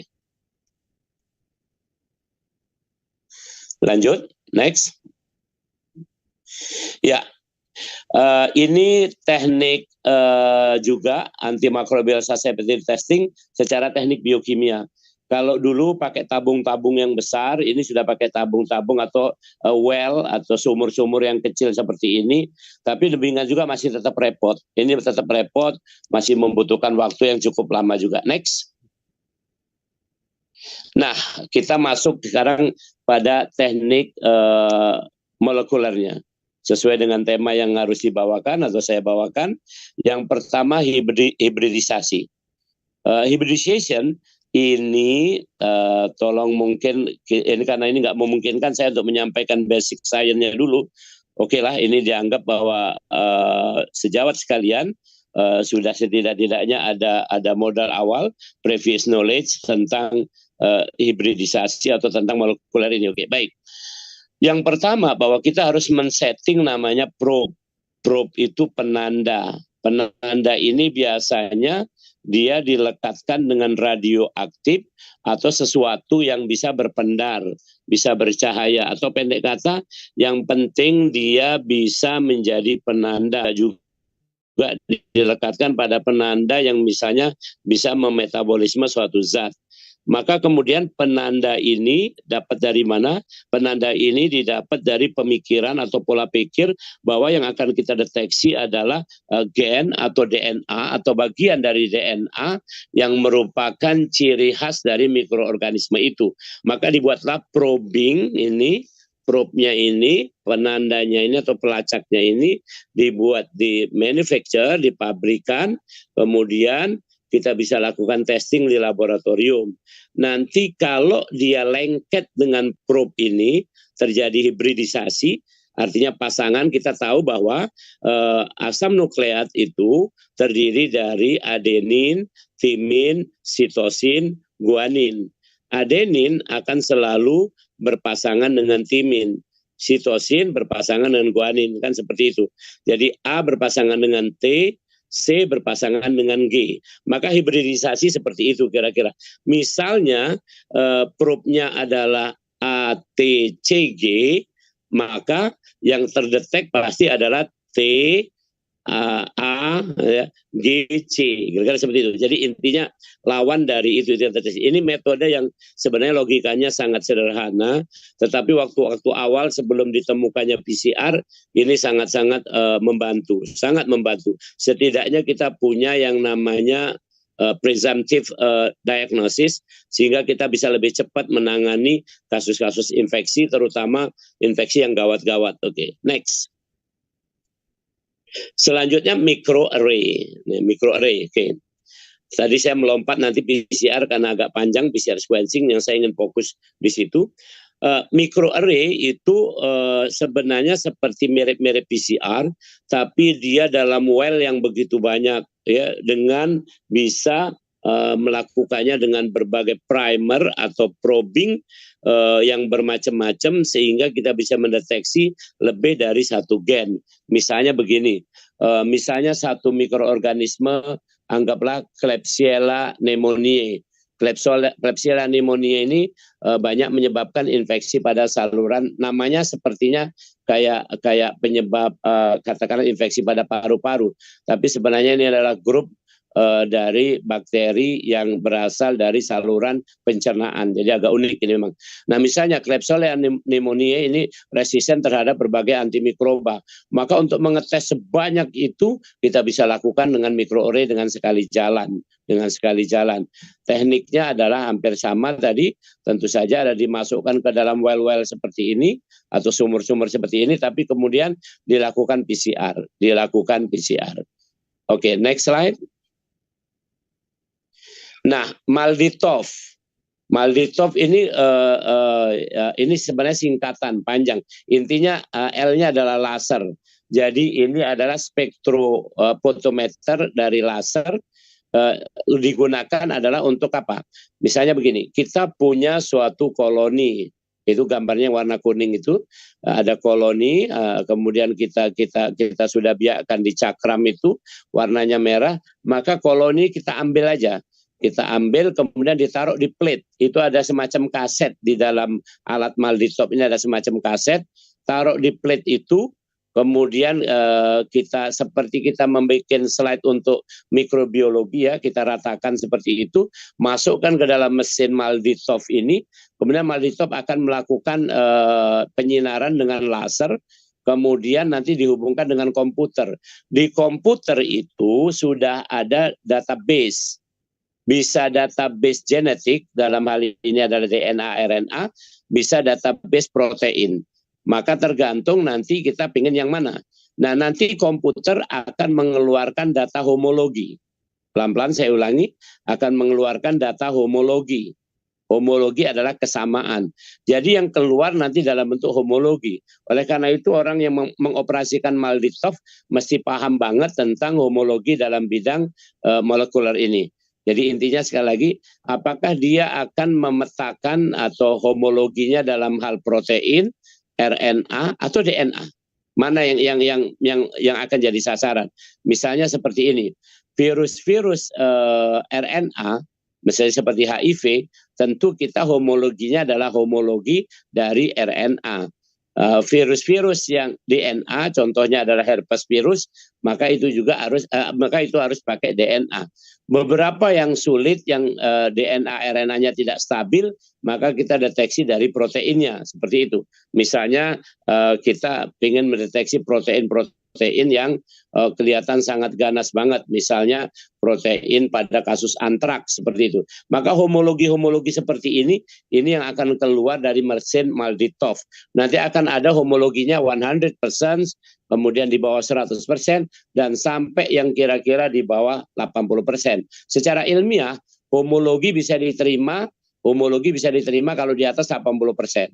Lanjut, next. Ya, ini teknik juga antimicrobial susceptibility testing secara teknik biokimia. Kalau dulu pakai tabung-tabung yang besar, ini sudah pakai tabung-tabung atau well atau sumur-sumur yang kecil seperti ini. Tapi demikian juga masih tetap repot. Ini tetap repot, masih membutuhkan waktu yang cukup lama juga. Next. Nah, kita masuk sekarang pada teknik molekulernya. Sesuai dengan tema yang harus dibawakan atau saya bawakan. Yang pertama hibridisasi. Hybridization ini tolong mungkin ini karena ini nggak memungkinkan saya untuk menyampaikan basic science-nya dulu. Oke lah, ini dianggap bahwa sejawat sekalian sudah setidak-tidaknya ada modal awal previous knowledge tentang hibridisasi atau tentang molekuler ini. Oke, baik. Yang pertama bahwa kita harus men-setting namanya probe. Probe itu penanda. Penanda ini biasanya dia dilekatkan dengan radioaktif atau sesuatu yang bisa berpendar, bisa bercahaya, atau pendek kata yang penting dia bisa menjadi penanda juga dilekatkan pada penanda yang misalnya bisa memetabolisme suatu zat. Maka kemudian penanda ini dapat dari mana? Penanda ini didapat dari pemikiran atau pola pikir bahwa yang akan kita deteksi adalah gen atau DNA atau bagian dari DNA yang merupakan ciri khas dari mikroorganisme itu. Maka dibuatlah probing ini, probe-nya ini, penandanya ini atau pelacaknya ini dibuat di manufacture, di pabrikan, kemudian kita bisa lakukan testing di laboratorium. Nanti kalau dia lengket dengan probe ini, terjadi hibridisasi, artinya pasangan kita tahu bahwa asam nukleat itu terdiri dari adenin, timin, sitosin, guanin. Adenin akan selalu berpasangan dengan timin. Sitosin berpasangan dengan guanin, kan seperti itu. Jadi A berpasangan dengan T, C berpasangan dengan G. Maka hibridisasi seperti itu kira-kira. Misalnya probe-nya adalah ATCG, maka yang terdetek pasti adalah T, A, ya, G, C, kira-kira seperti itu. Jadi intinya lawan dari itu yang terdeteksi. Ini metode yang sebenarnya logikanya sangat sederhana, tetapi waktu-waktu awal sebelum ditemukannya PCR ini sangat-sangat membantu, sangat membantu. Setidaknya kita punya yang namanya presumptive diagnosis, sehingga kita bisa lebih cepat menangani kasus-kasus infeksi, terutama infeksi yang gawat-gawat. Oke, next. Selanjutnya microarray. Microarray, oke. Tadi saya melompat nanti PCR karena agak panjang PCR sequencing yang saya ingin fokus di situ. Microarray itu sebenarnya seperti mirip-mirip PCR, tapi dia dalam well yang begitu banyak, ya, dengan bisa melakukannya dengan berbagai primer atau probing yang bermacam-macam sehingga kita bisa mendeteksi lebih dari satu gen. Misalnya begini, misalnya satu mikroorganisme, anggaplah Klebsiella pneumoniae. Klebsiella pneumoniae ini banyak menyebabkan infeksi pada saluran, namanya sepertinya kayak penyebab katakanlah infeksi pada paru-paru, tapi sebenarnya ini adalah grup dari bakteri yang berasal dari saluran pencernaan. Jadi agak unik ini memang. Nah misalnya Klebsiella pneumoniae ini resisten terhadap berbagai antimikroba. Maka untuk mengetes sebanyak itu kita bisa lakukan dengan microarray dengan sekali jalan. Tekniknya adalah hampir sama tadi, tentu saja ada dimasukkan ke dalam well-well seperti ini atau sumur-sumur seperti ini, tapi kemudian dilakukan PCR. Oke, next slide. Nah, Malditov ini sebenarnya singkatan panjang. Intinya L-nya adalah laser. Jadi ini adalah spektrofotometer dari laser. Digunakan adalah untuk apa? Misalnya begini, kita punya suatu koloni. Itu gambarnya warna kuning itu ada koloni, kemudian kita sudah biarkan dicakram itu warnanya merah, maka koloni kita ambil aja. Kita ambil kemudian ditaruh di plate. Itu ada semacam kaset di dalam alat Malditov ini, ada semacam kaset. Taruh di plate itu, kemudian kita membuat slide untuk mikrobiologi, ya, kita ratakan seperti itu, masukkan ke dalam mesin Malditov ini, kemudian Malditov akan melakukan penyinaran dengan laser. Kemudian nanti dihubungkan dengan komputer. Di komputer itu sudah ada database. Bisa database genetik, dalam hal ini adalah DNA, RNA, bisa database protein. Maka tergantung nanti kita ingin yang mana. Nah nanti komputer akan mengeluarkan data homologi. Pelan-pelan saya ulangi, akan mengeluarkan data homologi. Homologi adalah kesamaan. Jadi yang keluar nanti dalam bentuk homologi. Oleh karena itu orang yang mengoperasikan Malditov mesti paham banget tentang homologi dalam bidang molekuler ini. Jadi intinya sekali lagi, apakah dia akan memetakan atau homologinya dalam hal protein, RNA atau DNA? Mana yang akan jadi sasaran? Misalnya seperti ini, virus-virus RNA, misalnya seperti HIV, tentu kita homologinya adalah homologi dari RNA. virus-virus yang DNA, contohnya adalah herpes virus, maka itu harus pakai DNA. Beberapa yang sulit, yang DNA RNA-nya tidak stabil, maka kita deteksi dari proteinnya, seperti itu. Misalnya kita ingin mendeteksi protein yang kelihatan sangat ganas banget, misalnya protein pada kasus antraks, seperti itu. Maka homologi seperti ini yang akan keluar dari mesin Malditov. Nanti akan ada homologinya 100%, kemudian di bawah 100%, dan sampai yang kira-kira di bawah 80%. Secara ilmiah, homologi bisa diterima kalau di atas 80%.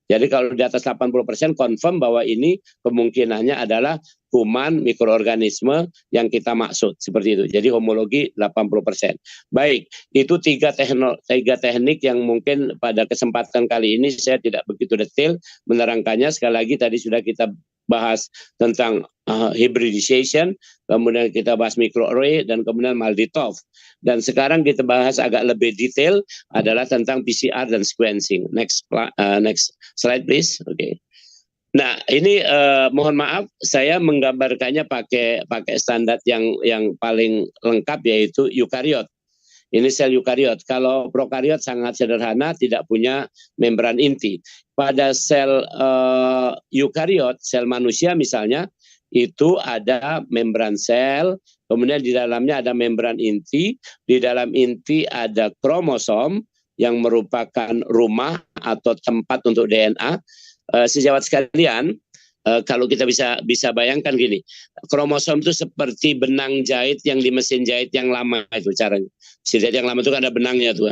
Jadi kalau di atas 80% confirm bahwa ini kemungkinannya adalah kuman mikroorganisme yang kita maksud, seperti itu. Jadi homologi 80%. Baik, itu tiga teknik yang mungkin pada kesempatan kali ini saya tidak begitu detail menerangkannya. Sekali lagi tadi sudah kita bahas tentang hybridization, kemudian kita bahas microarray, dan kemudian Malditov. Dan sekarang kita bahas agak lebih detail adalah tentang PCR dan sequencing. Next slide please. Oke. Nah, ini mohon maaf saya menggambarkannya pakai standar yang paling lengkap, yaitu eukariot. Ini sel eukariot. Kalau prokariot sangat sederhana, tidak punya membran inti. Pada sel eukariot, sel manusia misalnya, itu ada membran sel, kemudian di dalamnya ada membran inti, di dalam inti ada kromosom yang merupakan rumah atau tempat untuk DNA. Sejawat sekalian, kalau kita bisa bayangkan gini, kromosom itu seperti benang jahit yang di mesin jahit yang lama itu caranya. Mesin jahit yang lama itu kan ada benangnya tuh.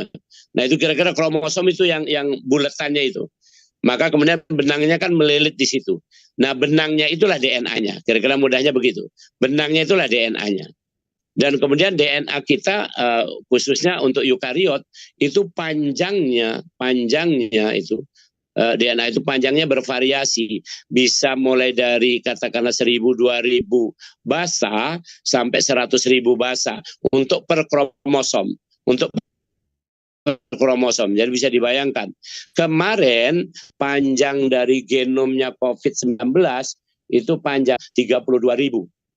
Nah itu kira-kira kromosom itu yang buletannya itu. Maka kemudian benangnya kan melilit di situ. Nah benangnya itulah DNA-nya. Kira-kira mudahnya begitu. Benangnya itulah DNA-nya. Dan kemudian DNA kita khususnya untuk eukariot itu panjangnya itu DNA itu panjangnya bervariasi, bisa mulai dari katakanlah 1.000, 2.000 basa sampai 100.000 basa untuk per kromosom, Jadi bisa dibayangkan. Kemarin panjang dari genomnya COVID-19 itu panjang 32.000.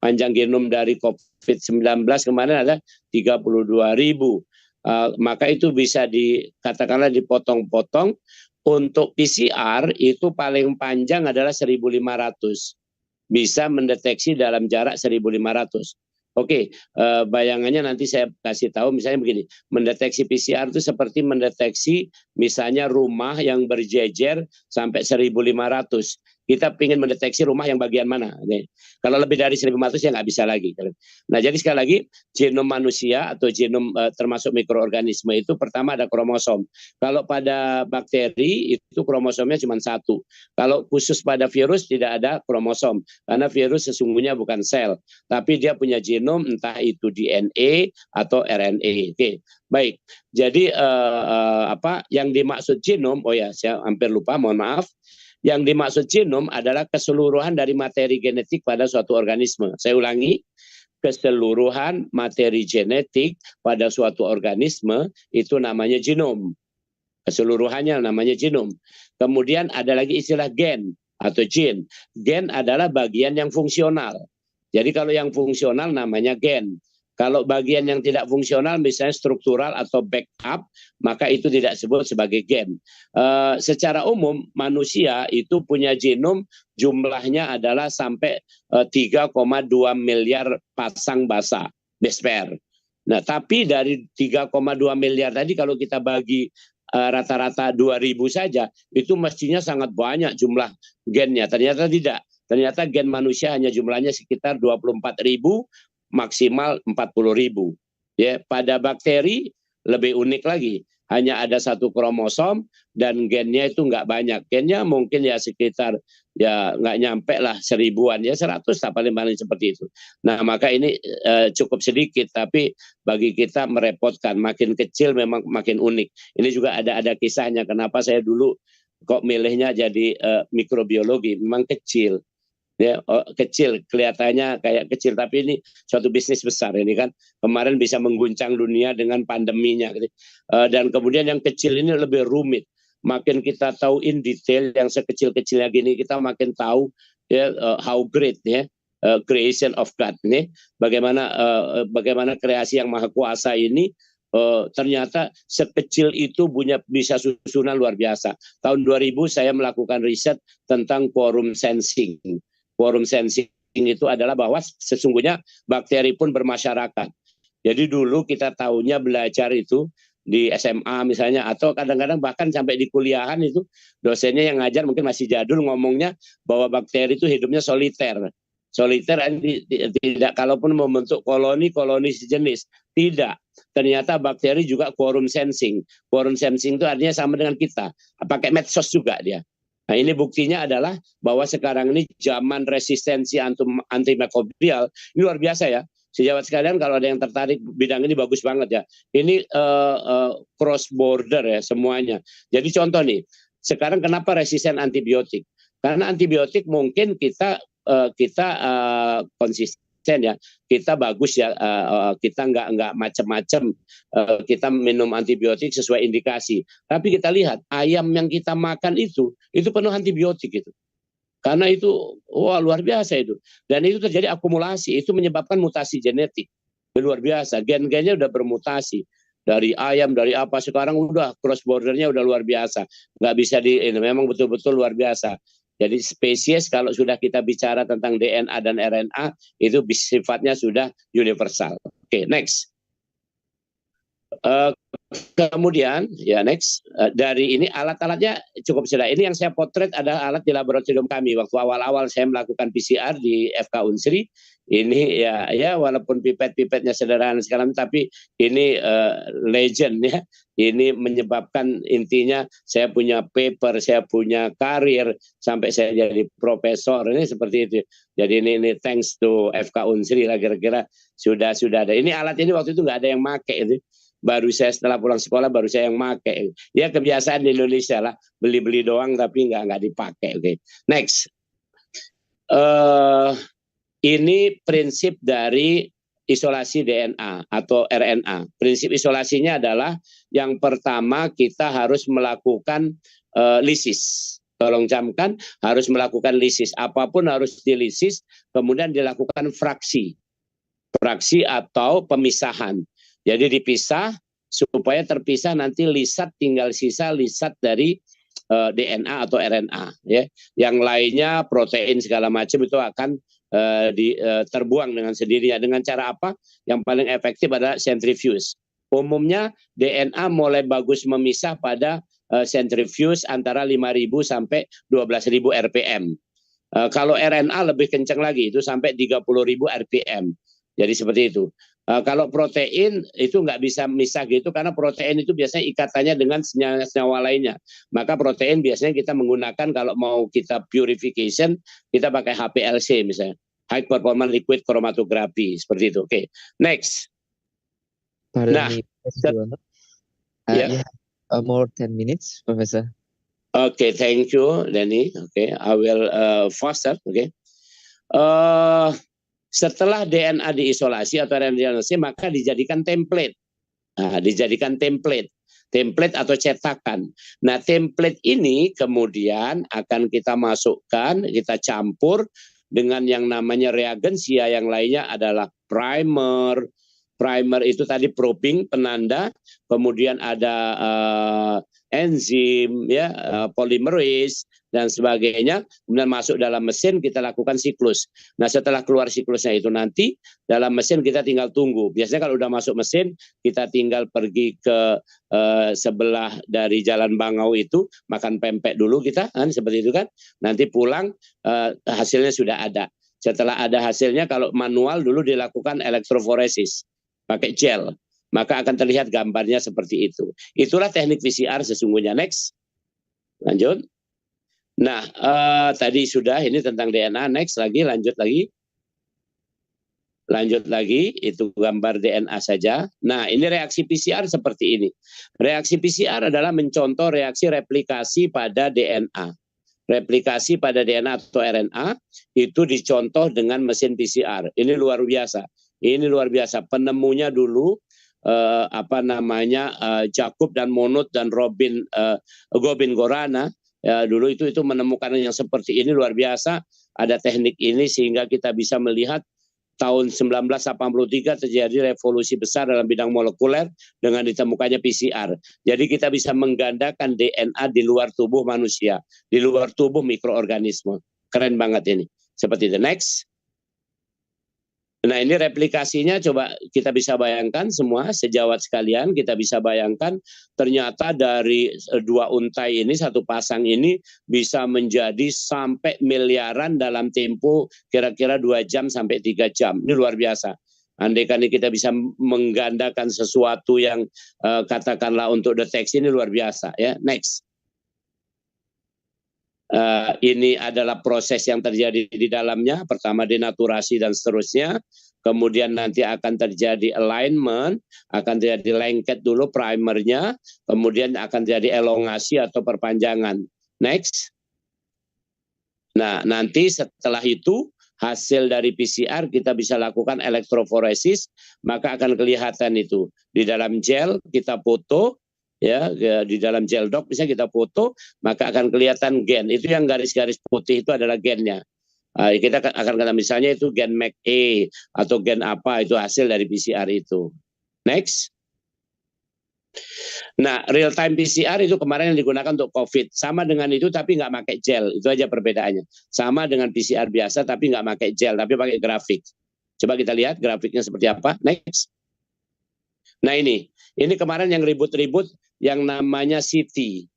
Panjang genom dari COVID-19 kemarin ada 32.000. Maka itu bisa dikatakanlah dipotong-potong. Untuk PCR itu paling panjang adalah 1.500. Bisa mendeteksi dalam jarak 1.500. Oke, bayangannya nanti saya kasih tahu, misalnya begini, mendeteksi PCR itu seperti mendeteksi misalnya rumah yang berjejer sampai 1.500. Kita ingin mendeteksi rumah yang bagian mana. Kalau lebih dari 1.500 ya nggak bisa lagi. Nah jadi sekali lagi, genom manusia atau genom termasuk mikroorganisme itu pertama ada kromosom. Kalau pada bakteri itu kromosomnya cuma 1. Kalau khusus pada virus tidak ada kromosom. Karena virus sesungguhnya bukan sel. Tapi dia punya genom entah itu DNA atau RNA. Oke, baik. Jadi yang dimaksud genom, oh ya saya hampir lupa, mohon maaf. Yang dimaksud genom adalah keseluruhan dari materi genetik pada suatu organisme. Saya ulangi, keseluruhan materi genetik pada suatu organisme itu namanya genom. Keseluruhannya namanya genom. Kemudian ada lagi istilah gen atau gene. Gen adalah bagian yang fungsional. Jadi kalau yang fungsional namanya gen. Kalau bagian yang tidak fungsional misalnya struktural atau backup, maka itu tidak disebut sebagai gen. Secara umum manusia itu punya genom jumlahnya adalah sampai 3,2 miliar pasang basa, base pair. Nah, tapi dari 3,2 miliar tadi kalau kita bagi rata-rata 2.000 saja, itu mestinya sangat banyak jumlah gennya. Ternyata tidak. Ternyata gen manusia hanya jumlahnya sekitar 24.000, maksimal 40.000. Ya, pada bakteri lebih unik lagi. Hanya ada 1 kromosom dan gennya itu nggak banyak. Gennya mungkin ya sekitar ya nggak nyampe lah 1.000-an, ya 100 lah paling-paling seperti itu. Nah maka ini cukup sedikit, tapi bagi kita merepotkan. Makin kecil memang makin unik. Ini juga ada kisahnya. Kenapa saya dulu kok milihnya jadi mikrobiologi? Memang kecil. Ya, kecil, kelihatannya kayak kecil, tapi ini suatu bisnis besar ini kan. Kemarin bisa mengguncang dunia dengan pandeminya. Dan kemudian yang kecil ini lebih rumit. makin kita tahu in detail yang sekecil-kecilnya gini, kita makin tahu ya how great ya creation of God ini, bagaimana kreasi yang maha kuasa ini ternyata sekecil itu bisa susunan luar biasa. Tahun 2000 saya melakukan riset tentang quorum sensing. Quorum sensing itu adalah bahwa sesungguhnya bakteri pun bermasyarakat. Jadi dulu kita tahunya belajar itu di SMA misalnya, atau kadang-kadang bahkan sampai di kuliahan itu dosennya yang ngajar mungkin masih jadul ngomongnya bahwa bakteri itu hidupnya soliter. Soliter tidak, kalaupun membentuk koloni sejenis, tidak. Ternyata bakteri juga quorum sensing. Quorum sensing itu artinya sama dengan kita, pakai medsos juga dia. Nah ini buktinya adalah bahwa sekarang ini zaman resistensi antimikrobial ini luar biasa ya. Sejawat sekalian, kalau ada yang tertarik bidang ini bagus banget ya. Ini cross border ya semuanya. Jadi contoh nih, sekarang kenapa resisten antibiotik? Karena antibiotik mungkin kita konsisten ya, kita bagus ya, kita nggak macam-macam, kita minum antibiotik sesuai indikasi. Tapi kita lihat ayam yang kita makan itu penuh antibiotik itu. Karena itu wah luar biasa itu, dan itu terjadi akumulasi, itu menyebabkan mutasi genetik luar biasa, gen-gennya udah bermutasi dari ayam, dari apa, sekarang udah cross bordernya udah luar biasa, nggak bisa memang betul-betul luar biasa. Jadi spesies kalau sudah kita bicara tentang DNA dan RNA itu sifatnya sudah universal. Oke, next. Kemudian ya next, dari ini alat-alatnya cukup sederhana. Ini yang saya potret adalah alat di laboratorium kami waktu awal-awal saya melakukan PCR di FK Unsri. Ini ya walaupun pipetnya sederhana sekarang, tapi ini legend ya. Ini menyebabkan intinya saya punya paper, saya punya karir sampai saya jadi profesor, ini seperti itu. Jadi ini thanks to FK Unsri lah, kira-kira sudah ada. Ini alat ini waktu itu nggak ada yang make itu. Baru saya setelah pulang sekolah baru saya yang make. Ya kebiasaan di Indonesia lah, beli-beli doang tapi nggak dipakai. Oke. Next. Ini prinsip dari isolasi DNA atau RNA. Prinsip isolasinya adalah yang pertama kita harus melakukan lisis. Tolong camkan, harus melakukan lisis. Apapun harus dilisis, kemudian dilakukan fraksi atau pemisahan. Jadi dipisah supaya terpisah, nanti tinggal sisa lisat dari DNA atau RNA ya. Yang lainnya protein segala macam itu akan terbuang dengan sendirinya. Dengan cara apa? Yang paling efektif adalah centrifuge. Umumnya DNA mulai bagus memisah pada centrifuge antara 5.000 sampai 12.000 RPM. Kalau RNA lebih kencang lagi, itu sampai 30.000 RPM. Jadi seperti itu. Kalau protein itu nggak bisa misah gitu, karena protein itu biasanya ikatannya dengan senyawa lainnya. Maka protein biasanya kita menggunakan kalau mau kita purification, kita pakai HPLC misalnya, high performance liquid chromatography, seperti itu. Oke, next. Pardon me, Professor Juwono. You have more 10 minutes, Professor. Okay, thank you, Denny. Okay, I will faster. Okay. Setelah DNA diisolasi atau RNA diisolasi, maka dijadikan template. Nah, dijadikan template atau cetakan. Nah, template ini kemudian akan kita masukkan, kita campur dengan yang namanya reagensia, yang lainnya adalah primer. Primer itu tadi probing, penanda, kemudian ada enzim, ya, polimerase dan sebagainya. Kemudian masuk dalam mesin, kita lakukan siklus. Nah, setelah keluar siklusnya itu nanti dalam mesin kita tinggal tunggu. Biasanya kalau udah masuk mesin, kita tinggal pergi ke sebelah dari Jalan Bangau itu, makan pempek dulu kita, kan seperti itu kan. Nanti pulang hasilnya sudah ada. Setelah ada hasilnya, kalau manual dulu dilakukan elektroforesis pakai gel, maka akan terlihat gambarnya seperti itu. Itulah teknik PCR sesungguhnya. Next, lanjut. Nah, tadi sudah ini tentang DNA. Next lagi, lanjut lagi, itu gambar DNA saja. Nah, ini reaksi PCR seperti ini. Reaksi PCR adalah mencontoh reaksi replikasi pada DNA. Replikasi pada DNA atau RNA itu dicontoh dengan mesin PCR. Ini luar biasa. Ini luar biasa. Penemunya dulu Jakub dan Monod dan Gobin Gorana. Ya, dulu itu menemukan yang seperti ini luar biasa. Ada teknik ini sehingga kita bisa melihat tahun 1983 terjadi revolusi besar dalam bidang molekuler dengan ditemukannya PCR. Jadi kita bisa menggandakan DNA di luar tubuh manusia, di luar tubuh mikroorganisme. Keren banget ini. Seperti itu. Next. Nah, ini replikasinya coba kita bisa bayangkan semua, sejawat sekalian, kita bisa bayangkan ternyata dari dua untai ini, satu pasang ini bisa menjadi sampai miliaran dalam tempo kira-kira 2 jam sampai 3 jam. Ini luar biasa. Andaikan kita bisa menggandakan sesuatu yang katakanlah untuk deteksi, ini luar biasa ya. Next. Ini adalah proses yang terjadi di dalamnya. Pertama denaturasi dan seterusnya. Kemudian nanti akan terjadi alignment, akan terjadi lengket dulu primernya, kemudian akan terjadi elongasi atau perpanjangan. Next. Nah, nanti setelah itu hasil dari PCR kita bisa lakukan elektroforesis, maka akan kelihatan itu di dalam gel kita foto. Ya, di dalam gel doc bisa kita foto, maka akan kelihatan gen. Itu yang garis-garis putih itu adalah gennya. Kita akan kata misalnya itu gen MAC-A atau gen apa, itu hasil dari PCR itu. Next. Nah, real time PCR itu kemarin yang digunakan untuk COVID. Sama dengan itu tapi nggak pakai gel. Itu aja perbedaannya. Sama dengan PCR biasa tapi nggak pakai gel, tapi pakai grafik. Coba kita lihat grafiknya seperti apa. Next. Nah, ini kemarin yang ribut-ribut yang namanya CT,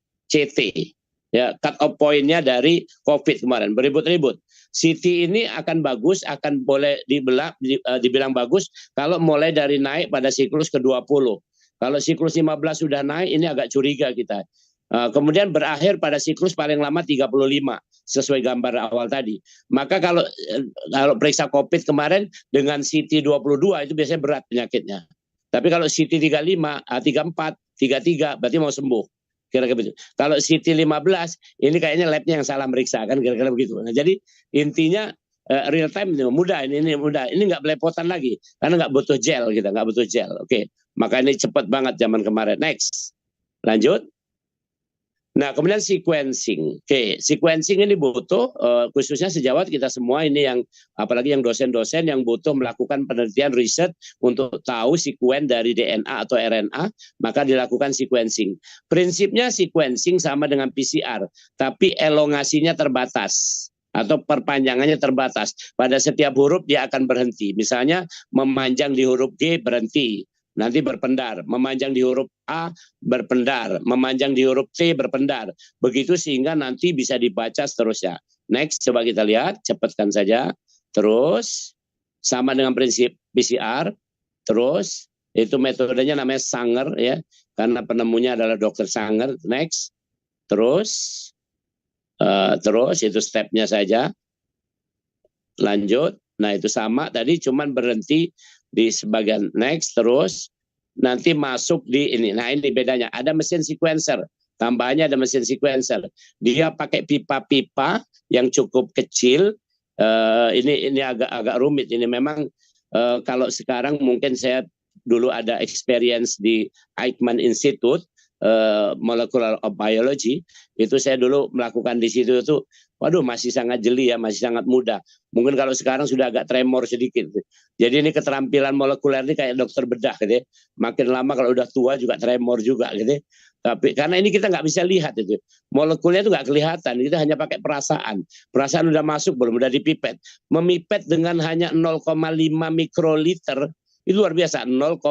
ya, cut off point-nya dari COVID kemarin, beribut-ribut. CT ini akan bagus, akan boleh dibilang bagus kalau mulai dari naik pada siklus ke-20. Kalau siklus 15 sudah naik, ini agak curiga kita. Kemudian berakhir pada siklus paling lama 35, sesuai gambar awal tadi. Maka kalau periksa COVID kemarin dengan CT 22 itu biasanya berat penyakitnya. Tapi kalau CT 35, 34, 33 berarti mau sembuh. Kira-kira begitu. Kalau CT 15 ini kayaknya labnya yang salah meriksa kan, kira-kira begitu. Nah, jadi intinya real time ini mudah, ini mudah. Ini nggak belepotan lagi karena nggak butuh gel kita, nggak butuh gel. Oke. Maka ini cepat banget zaman kemarin. Next. Lanjut. Nah, kemudian sequencing. Oke, sequencing ini butuh khususnya sejawat kita semua ini yang apalagi yang dosen-dosen yang butuh melakukan penelitian riset untuk tahu sekuen dari DNA atau RNA, maka dilakukan sequencing. Prinsipnya sequencing sama dengan PCR, tapi elongasinya terbatas atau perpanjangannya terbatas. Pada setiap huruf dia akan berhenti. Misalnya memanjang di huruf G berhenti. Nanti berpendar, memanjang di huruf A berpendar, memanjang di huruf C berpendar. Begitu sehingga nanti bisa dibaca seterusnya. Next, coba kita lihat, cepatkan saja. Terus, sama dengan prinsip PCR. Terus, itu metodenya namanya Sanger ya, karena penemunya adalah Dr. Sanger. Next, terus itu stepnya saja. Lanjut. Nah, itu sama tadi, cuman berhenti di sebagian. Next, terus nanti masuk di ini. Nah, ini bedanya. Ada mesin sequencer. Tambahannya ada mesin sequencer. Dia pakai pipa-pipa yang cukup kecil. Ini agak rumit. Ini memang kalau sekarang mungkin saya dulu ada experience di Eichmann Institute Molecular Biology. Itu saya dulu melakukan di situ itu. Waduh, masih sangat jeli ya, masih sangat muda. Mungkin kalau sekarang sudah agak tremor sedikit. Jadi ini keterampilan molekuler ini kayak dokter bedah gitu ya. Makin lama kalau udah tua juga tremor juga gitu ya. Tapi karena ini kita nggak bisa lihat itu. Molekulnya itu nggak kelihatan, kita hanya pakai perasaan. Perasaan udah masuk belum, udah dipipet. Memipet dengan hanya 0,5 mikroliter, itu luar biasa, 0,5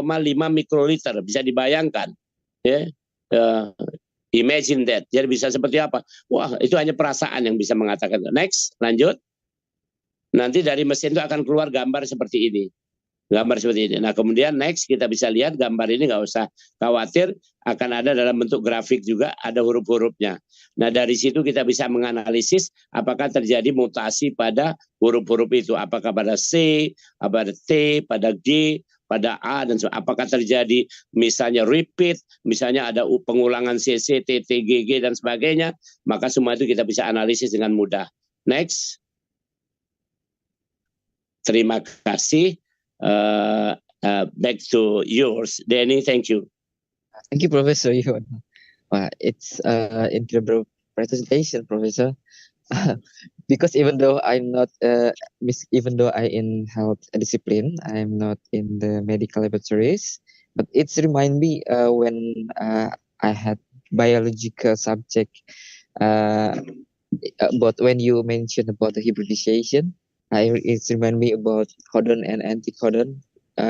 mikroliter, bisa dibayangkan. Ya. Imagine that. Jadi bisa seperti apa? Wah, itu hanya perasaan yang bisa mengatakan. Next, lanjut. Nanti dari mesin itu akan keluar gambar seperti ini. Gambar seperti ini. Nah, kemudian next kita bisa lihat gambar ini, nggak usah khawatir, akan ada dalam bentuk grafik juga, ada huruf-hurufnya. Nah, dari situ kita bisa menganalisis apakah terjadi mutasi pada huruf-huruf itu. Apakah pada C, pada T, pada G, pada A, dan apakah terjadi misalnya repeat, misalnya ada pengulangan CC, TT, GG, dan sebagainya, maka semua itu kita bisa analisis dengan mudah. Next. Terima kasih. back to yours, Danny. Thank you. Thank you, Professor Yon. It's incredible presentation, Professor. Because even though I'm not, even though I in health discipline, I'm not in the medical laboratories, but it's remind me when I had biological subject about when you mentioned about the hybridization, it's remind me about codon and anticodon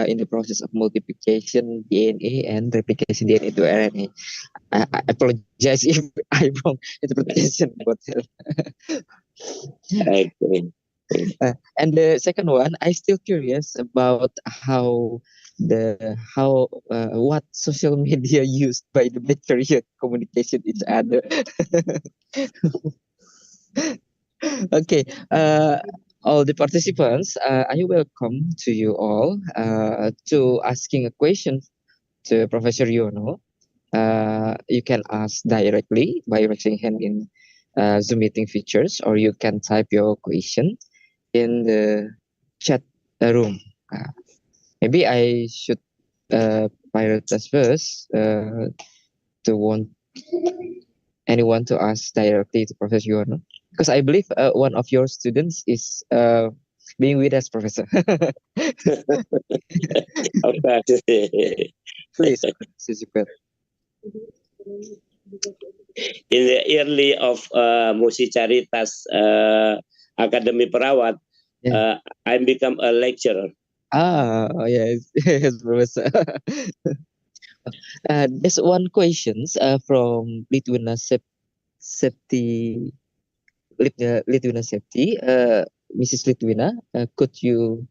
in the process of multiplication DNA and replication DNA to RNA. I apologize if I wrong interpretation about that. Okay. And the second one, I still curious about what social media used by the bacteria communication each other. Okay, all the participants, I welcome to you all to asking a question to Professor Yono. You can ask directly by raising hand in Zoom meeting features, or you can type your question in the chat room. Maybe I should prioritize first to want anyone to ask directly to Professor Yono, because I believe one of your students is being with us, Professor. Okay. Please, in the early of Musicaritas Academy Perawat, I become a lecturer. Yes, yes, Professor. There's one question from Litwina Septi. Litwina Septi. Mrs. Litwina, could you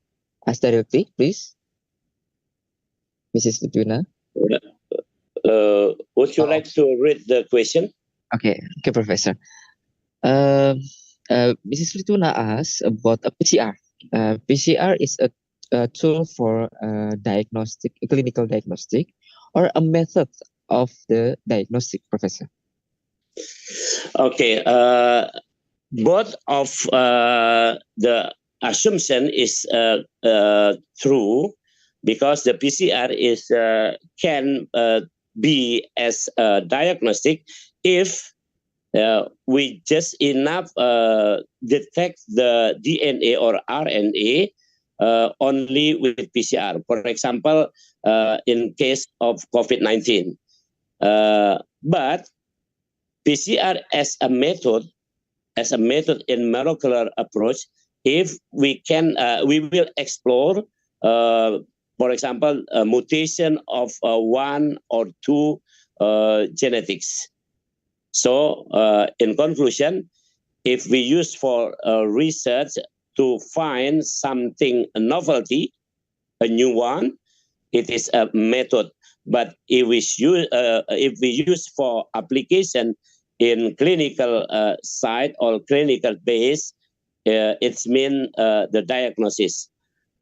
ask directly, please? Mrs. Litwina. Would you like to read the question? Okay, Professor. Mrs. Litwina asks about a PCR. PCR is a tool for clinical diagnostic, or a method of the diagnostic, Professor? Okay, both of the assumption is true, because the PCR is can be as a diagnostic if we just enough detect the DNA or RNA only with PCR. For example, in case of COVID-19. But PCR as a method in molecular approach, if we can, we will explore, for example, a mutation of one or two genetics. So, in conclusion, if we use for research to find something, a novelty, a new one, it is a method. But if we use for application in clinical side or clinical base, it's mean the diagnosis.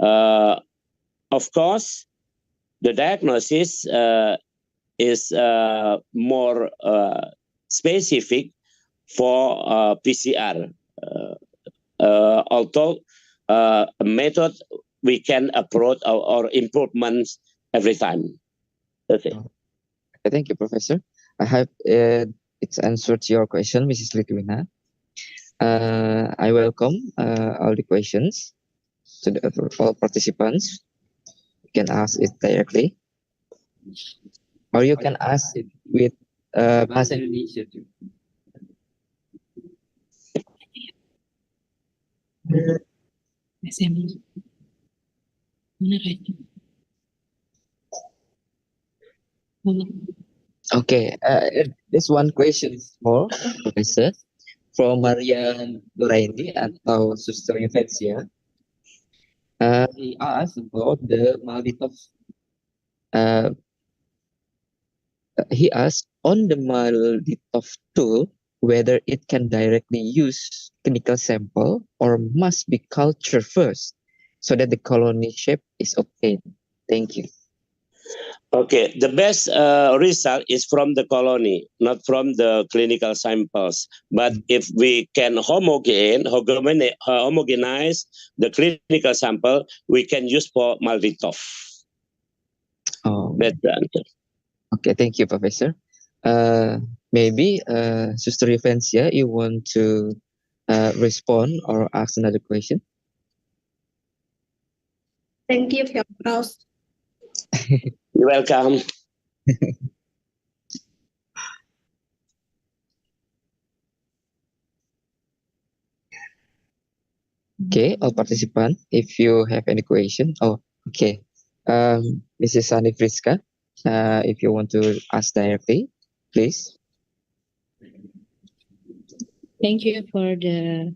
Of course, the diagnosis is more specific for PCR. Although a method we can approach our improvements every time. That's it. Thank you, Professor. I hope it's answered your question, Mrs. Litwina. I welcome all the questions to all participants. You can ask it directly, or you can ask it with Bahasa Indonesia too. Okay, there's one question more, Professor, from Maria Luraindi atau Suster Yuvencia. He asked about the Malditov. He asked on the Malditov tool whether it can directly use clinical sample or must be cultured first so that the colony shape is obtained. Thank you. Okay, the best result is from the colony, not from the clinical samples. But if we can homogenize the clinical sample, we can use for Malditov. That's the answer. Okay, thank you, Professor. Maybe Sister Evancia, you want to respond or ask another question? Thank you, Prof. You're welcome. Okay, all participants, if you have any question. Oh, okay. Mrs. Sani Friska, if you want to ask directly, please. Thank you for the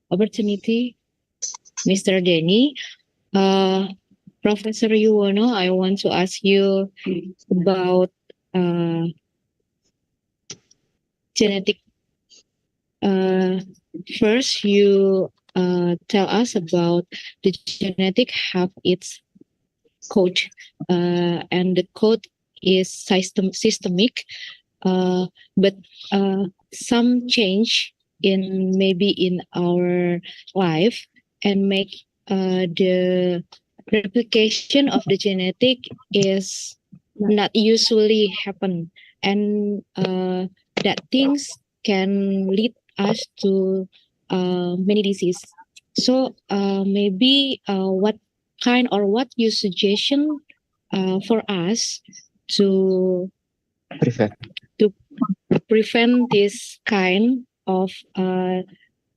opportunity, Mr. Denny. Professor Yuwono, I want to ask you about genetic. First, you tell us about the genetic have its code, and the code is systemic, but some change in maybe in our life and make the replication of the genetic is not usually happen, and that things can lead us to many disease. So maybe what kind or what you suggestion for us to prevent this kind of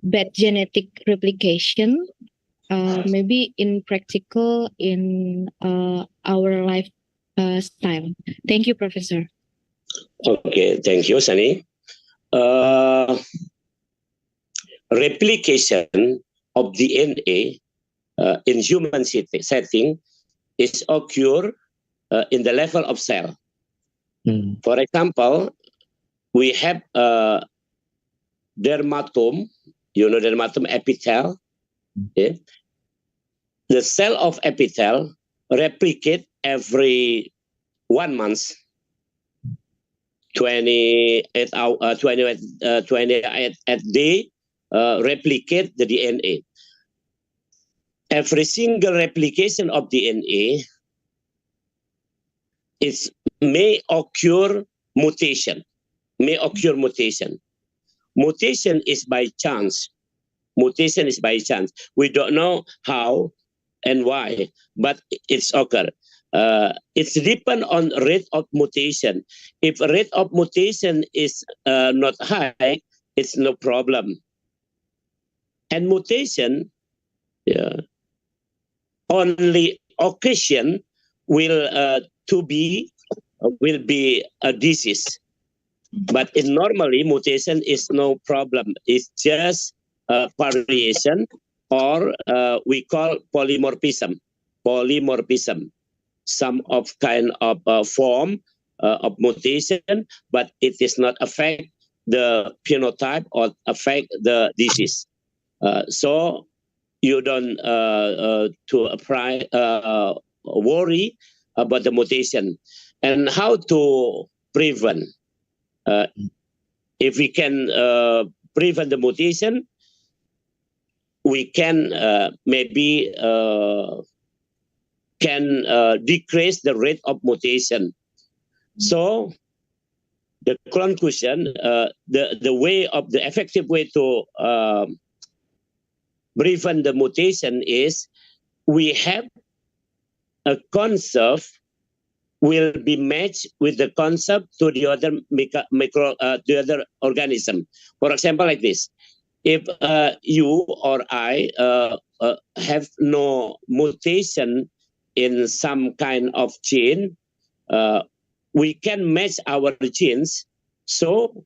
bad genetic replication, maybe in practical in our life style. Thank you, Professor. Okay, thank you, Sani. Replication of DNA in human setting is occur in the level of cell. For example, we have dermatome, dermatome epithel. Okay? The cell of epithel replicate every 1 month, 28 hour, 28 day, replicate the DNA. Every single replication of DNA may occur mutation. Mutation is by chance. Mutation is by chance. We don't know how and why, but it's occur. It's depend on rate of mutation. If rate of mutation is not high, it's no problem. And mutation, only occasion will be a disease. But in normally mutation is no problem. It's just variation, or we call polymorphism. Some of kind of form of mutation, but it is not affect the phenotype or affect the disease. So you don't worry about the mutation. And how to prevent? If we can prevent the mutation, we can maybe decrease the rate of mutation. So the conclusion, the effective way to prevent the mutation is we have a concept will be matched with the concept to the other the other organism. For example, like this: if you or I have no mutation in some kind of gene, we can match our genes, so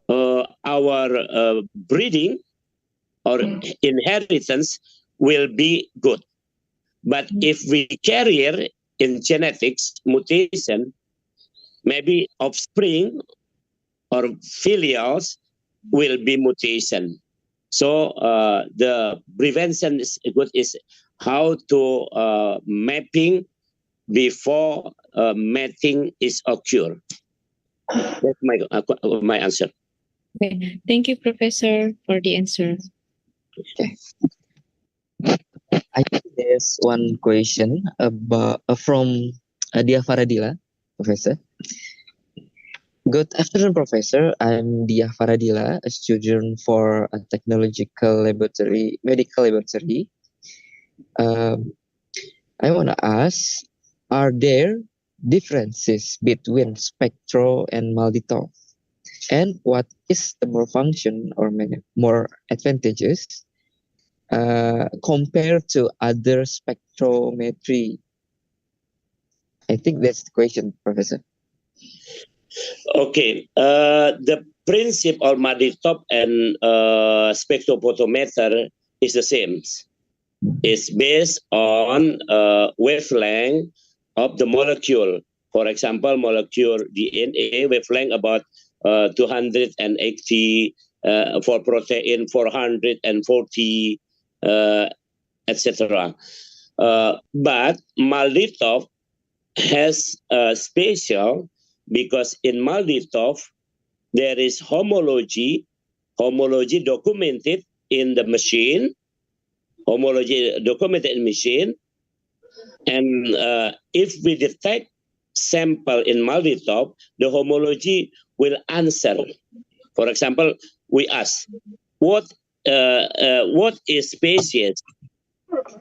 our breeding or inheritance will be good. But if we carry in genetics mutation, maybe offspring or filials will be mutation. So the prevention is good is how to mapping before mating is occur. That's my answer. Okay, thank you, Professor, for the answer. Okay. I think there's one question about from Dia Faradila, Professor. Good afternoon, Professor. I'm Dia Faradila, a student for a medical laboratory. I want to ask, are there differences between spectro and multitop? And what is the more function or more advantages compared to other spectrometry? I think that's the question, Professor. Okay, the principle of multitop and spectrophotometer is the same. It's based on wavelength of the molecule. For example, molecule DNA wavelength about 280, for protein 440, etc. But multitop has special because in multitop there is homology documented in the machine, and if we detect sample in multitop, the homology will answer. For example, we ask what is species.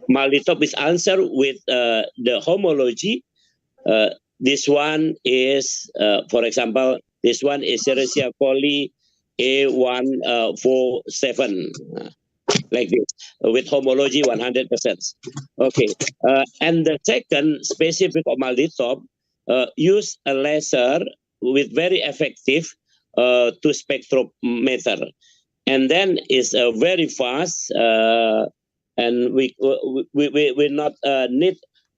Multitop is answer with the homology. This one is, for example, this one is Serratia coli A147, like this, with homology 100%. Okay, and the second specific of multitop use a laser with very effective to spectrometer, and then is very fast, and we not need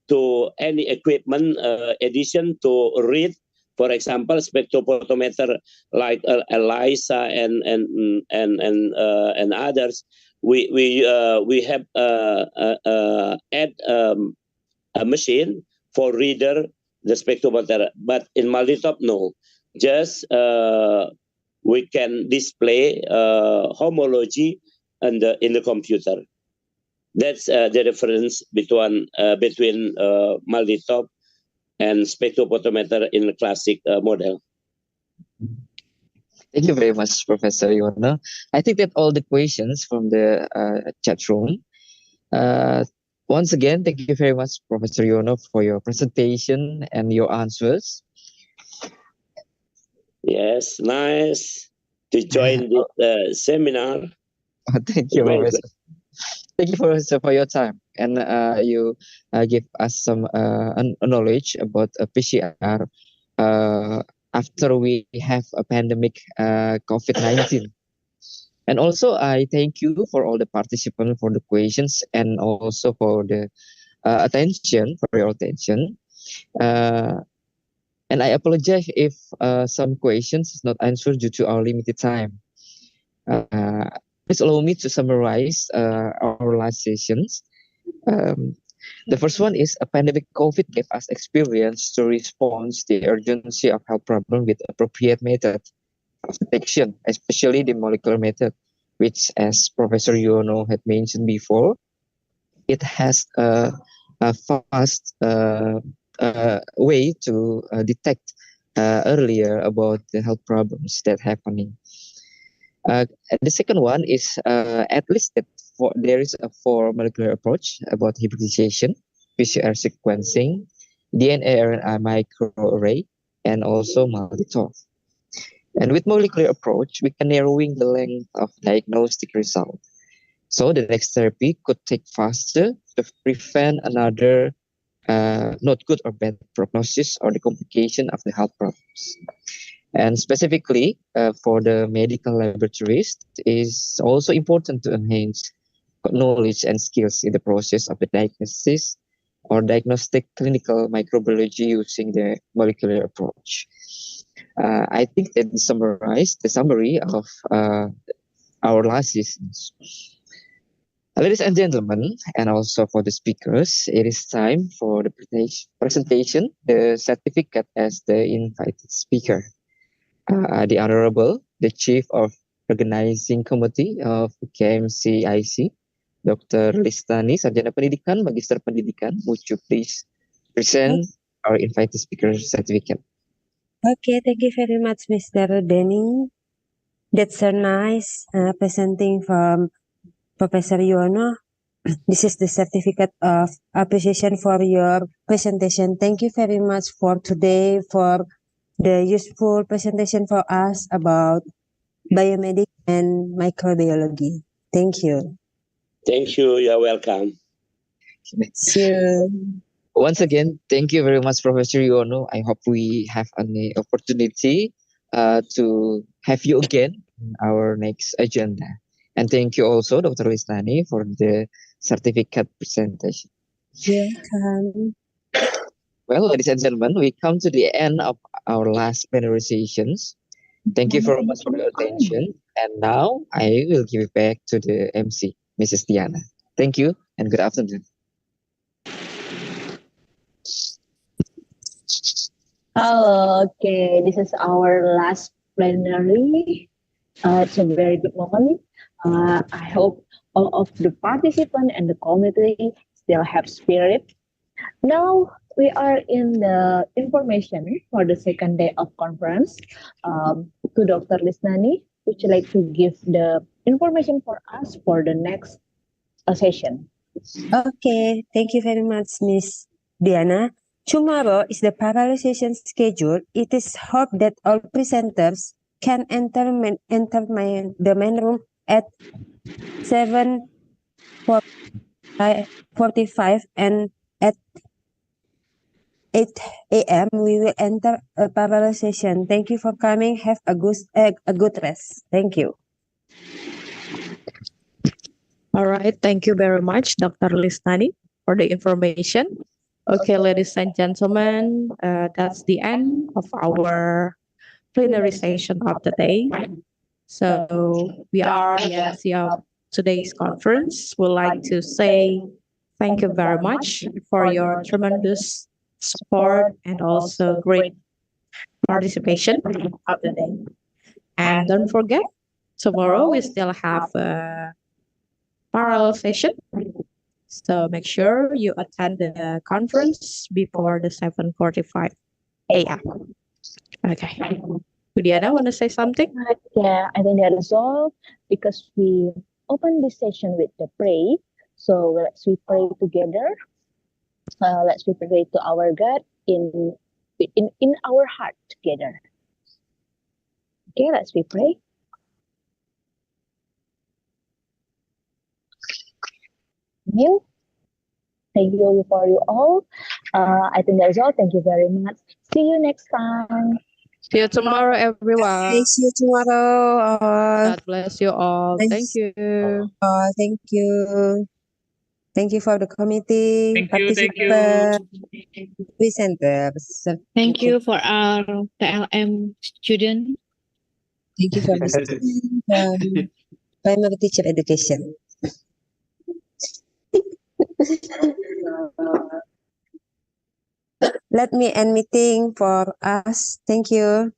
to any equipment addition to read, for example, spectrophotometer like ELISA and others. We have add a machine for reader the spectrophotometer, but in multitop no, just we can display homology in the computer. That's the difference between multitop and spectrophotometer in the classic model. Thank you very much, Professor Yono. I think that all the questions from the chat room. Once again, thank you very much, Professor Yono, for your presentation and your answers. Yes, nice to join this seminar. Thank you, Professor. Thank you, Professor, for your time, and you give us some knowledge about PCR after we have a pandemic COVID-19. And also, I thank you for all the participants for the questions and also for the attention, for your attention. And I apologize if some questions is not answered due to our limited time. Please allow me to summarize our last sessions. The first one is a pandemic COVID gave us experience to respond to the urgency of health problem with appropriate method of detection, especially the molecular method, which, as Professor Yono had mentioned before, it has a fast way to detect earlier about the health problems that happening. And the second one is at least that there is a four molecular approach about hybridization, PCR sequencing, DNA RNA microarray, and also multitop. And with molecular approach, we can narrowing the length of diagnostic result. So the next therapy could take faster to prevent another not good or bad prognosis or the complication of the health problems. And specifically for the medical laboratories, it is also important to enhance knowledge and skills in the process of the diagnosis or diagnostic clinical microbiology using the molecular approach. I think that summarized the summary of our last sessions. Ladies and gentlemen, and also for the speakers, it is time for the presentation, the certificate as the invited speaker. The Honorable, the Chief of Organizing Committee of UKMC IC, Dr. Listani, Sarjana Pendidikan, Magister Pendidikan, would you please present our invited speaker certificate. Okay, thank you very much, Mr. Denny. That's so nice presenting from Professor Yono. This is the certificate of appreciation for your presentation. Thank you very much for today for the useful presentation for us about biomedic and microbiology. Thank you. Thank you. You're welcome. See you. Once again, thank you very much, Professor Yono. I hope we have an opportunity to have you again in our next agenda. And thank you also, Dr. Listani, for the certificate presentation. Welcome. Well, ladies and gentlemen, we come to the end of our last plenary sessions. Thank you very much for your attention. And now I will give it back to the MC, Mrs. Diana. Thank you and good afternoon. Okay, this is our last plenary. It's a very good moment. I hope all of the participants and the committee still have spirit. Now we are in the information for the second day of conference. To Dr. Lisnani, would you like to give the information for us for the next session? Okay, thank you very much, Miss Diana. Tomorrow is the parallel session schedule. It is hoped that all presenters can enter the main room at 7:45 and at 8 a.m. we will enter a parallel session. Thank you for coming. Have a good rest. Thank you. All right. Thank you very much, Dr. Listani, for the information. Okay, ladies and gentlemen, that's the end of our plenary session of the day. So we are the MC of today's conference. We'd like to say thank you very much for your tremendous support and also great participation of the day. And don't forget, tomorrow we still have a parallel session. So make sure you attend the conference before the 7:45 a.m. Okay. Diana, want to say something? Yeah, I think that is all because we open this session with the pray. So let's we pray together. Let's we pray to our God in our heart together. Okay, let's we pray. You. Thank you for you all. I think that's all. Thank you very much. See you next time. See you tomorrow, everyone. See you tomorrow. God bless you all. Thank you. Thank you. Thank you for the committee, Thank you. participants, presenters. Thank you for our PLM student. Thank you for the student primary teacher education. Let me end meeting for us. Thank you.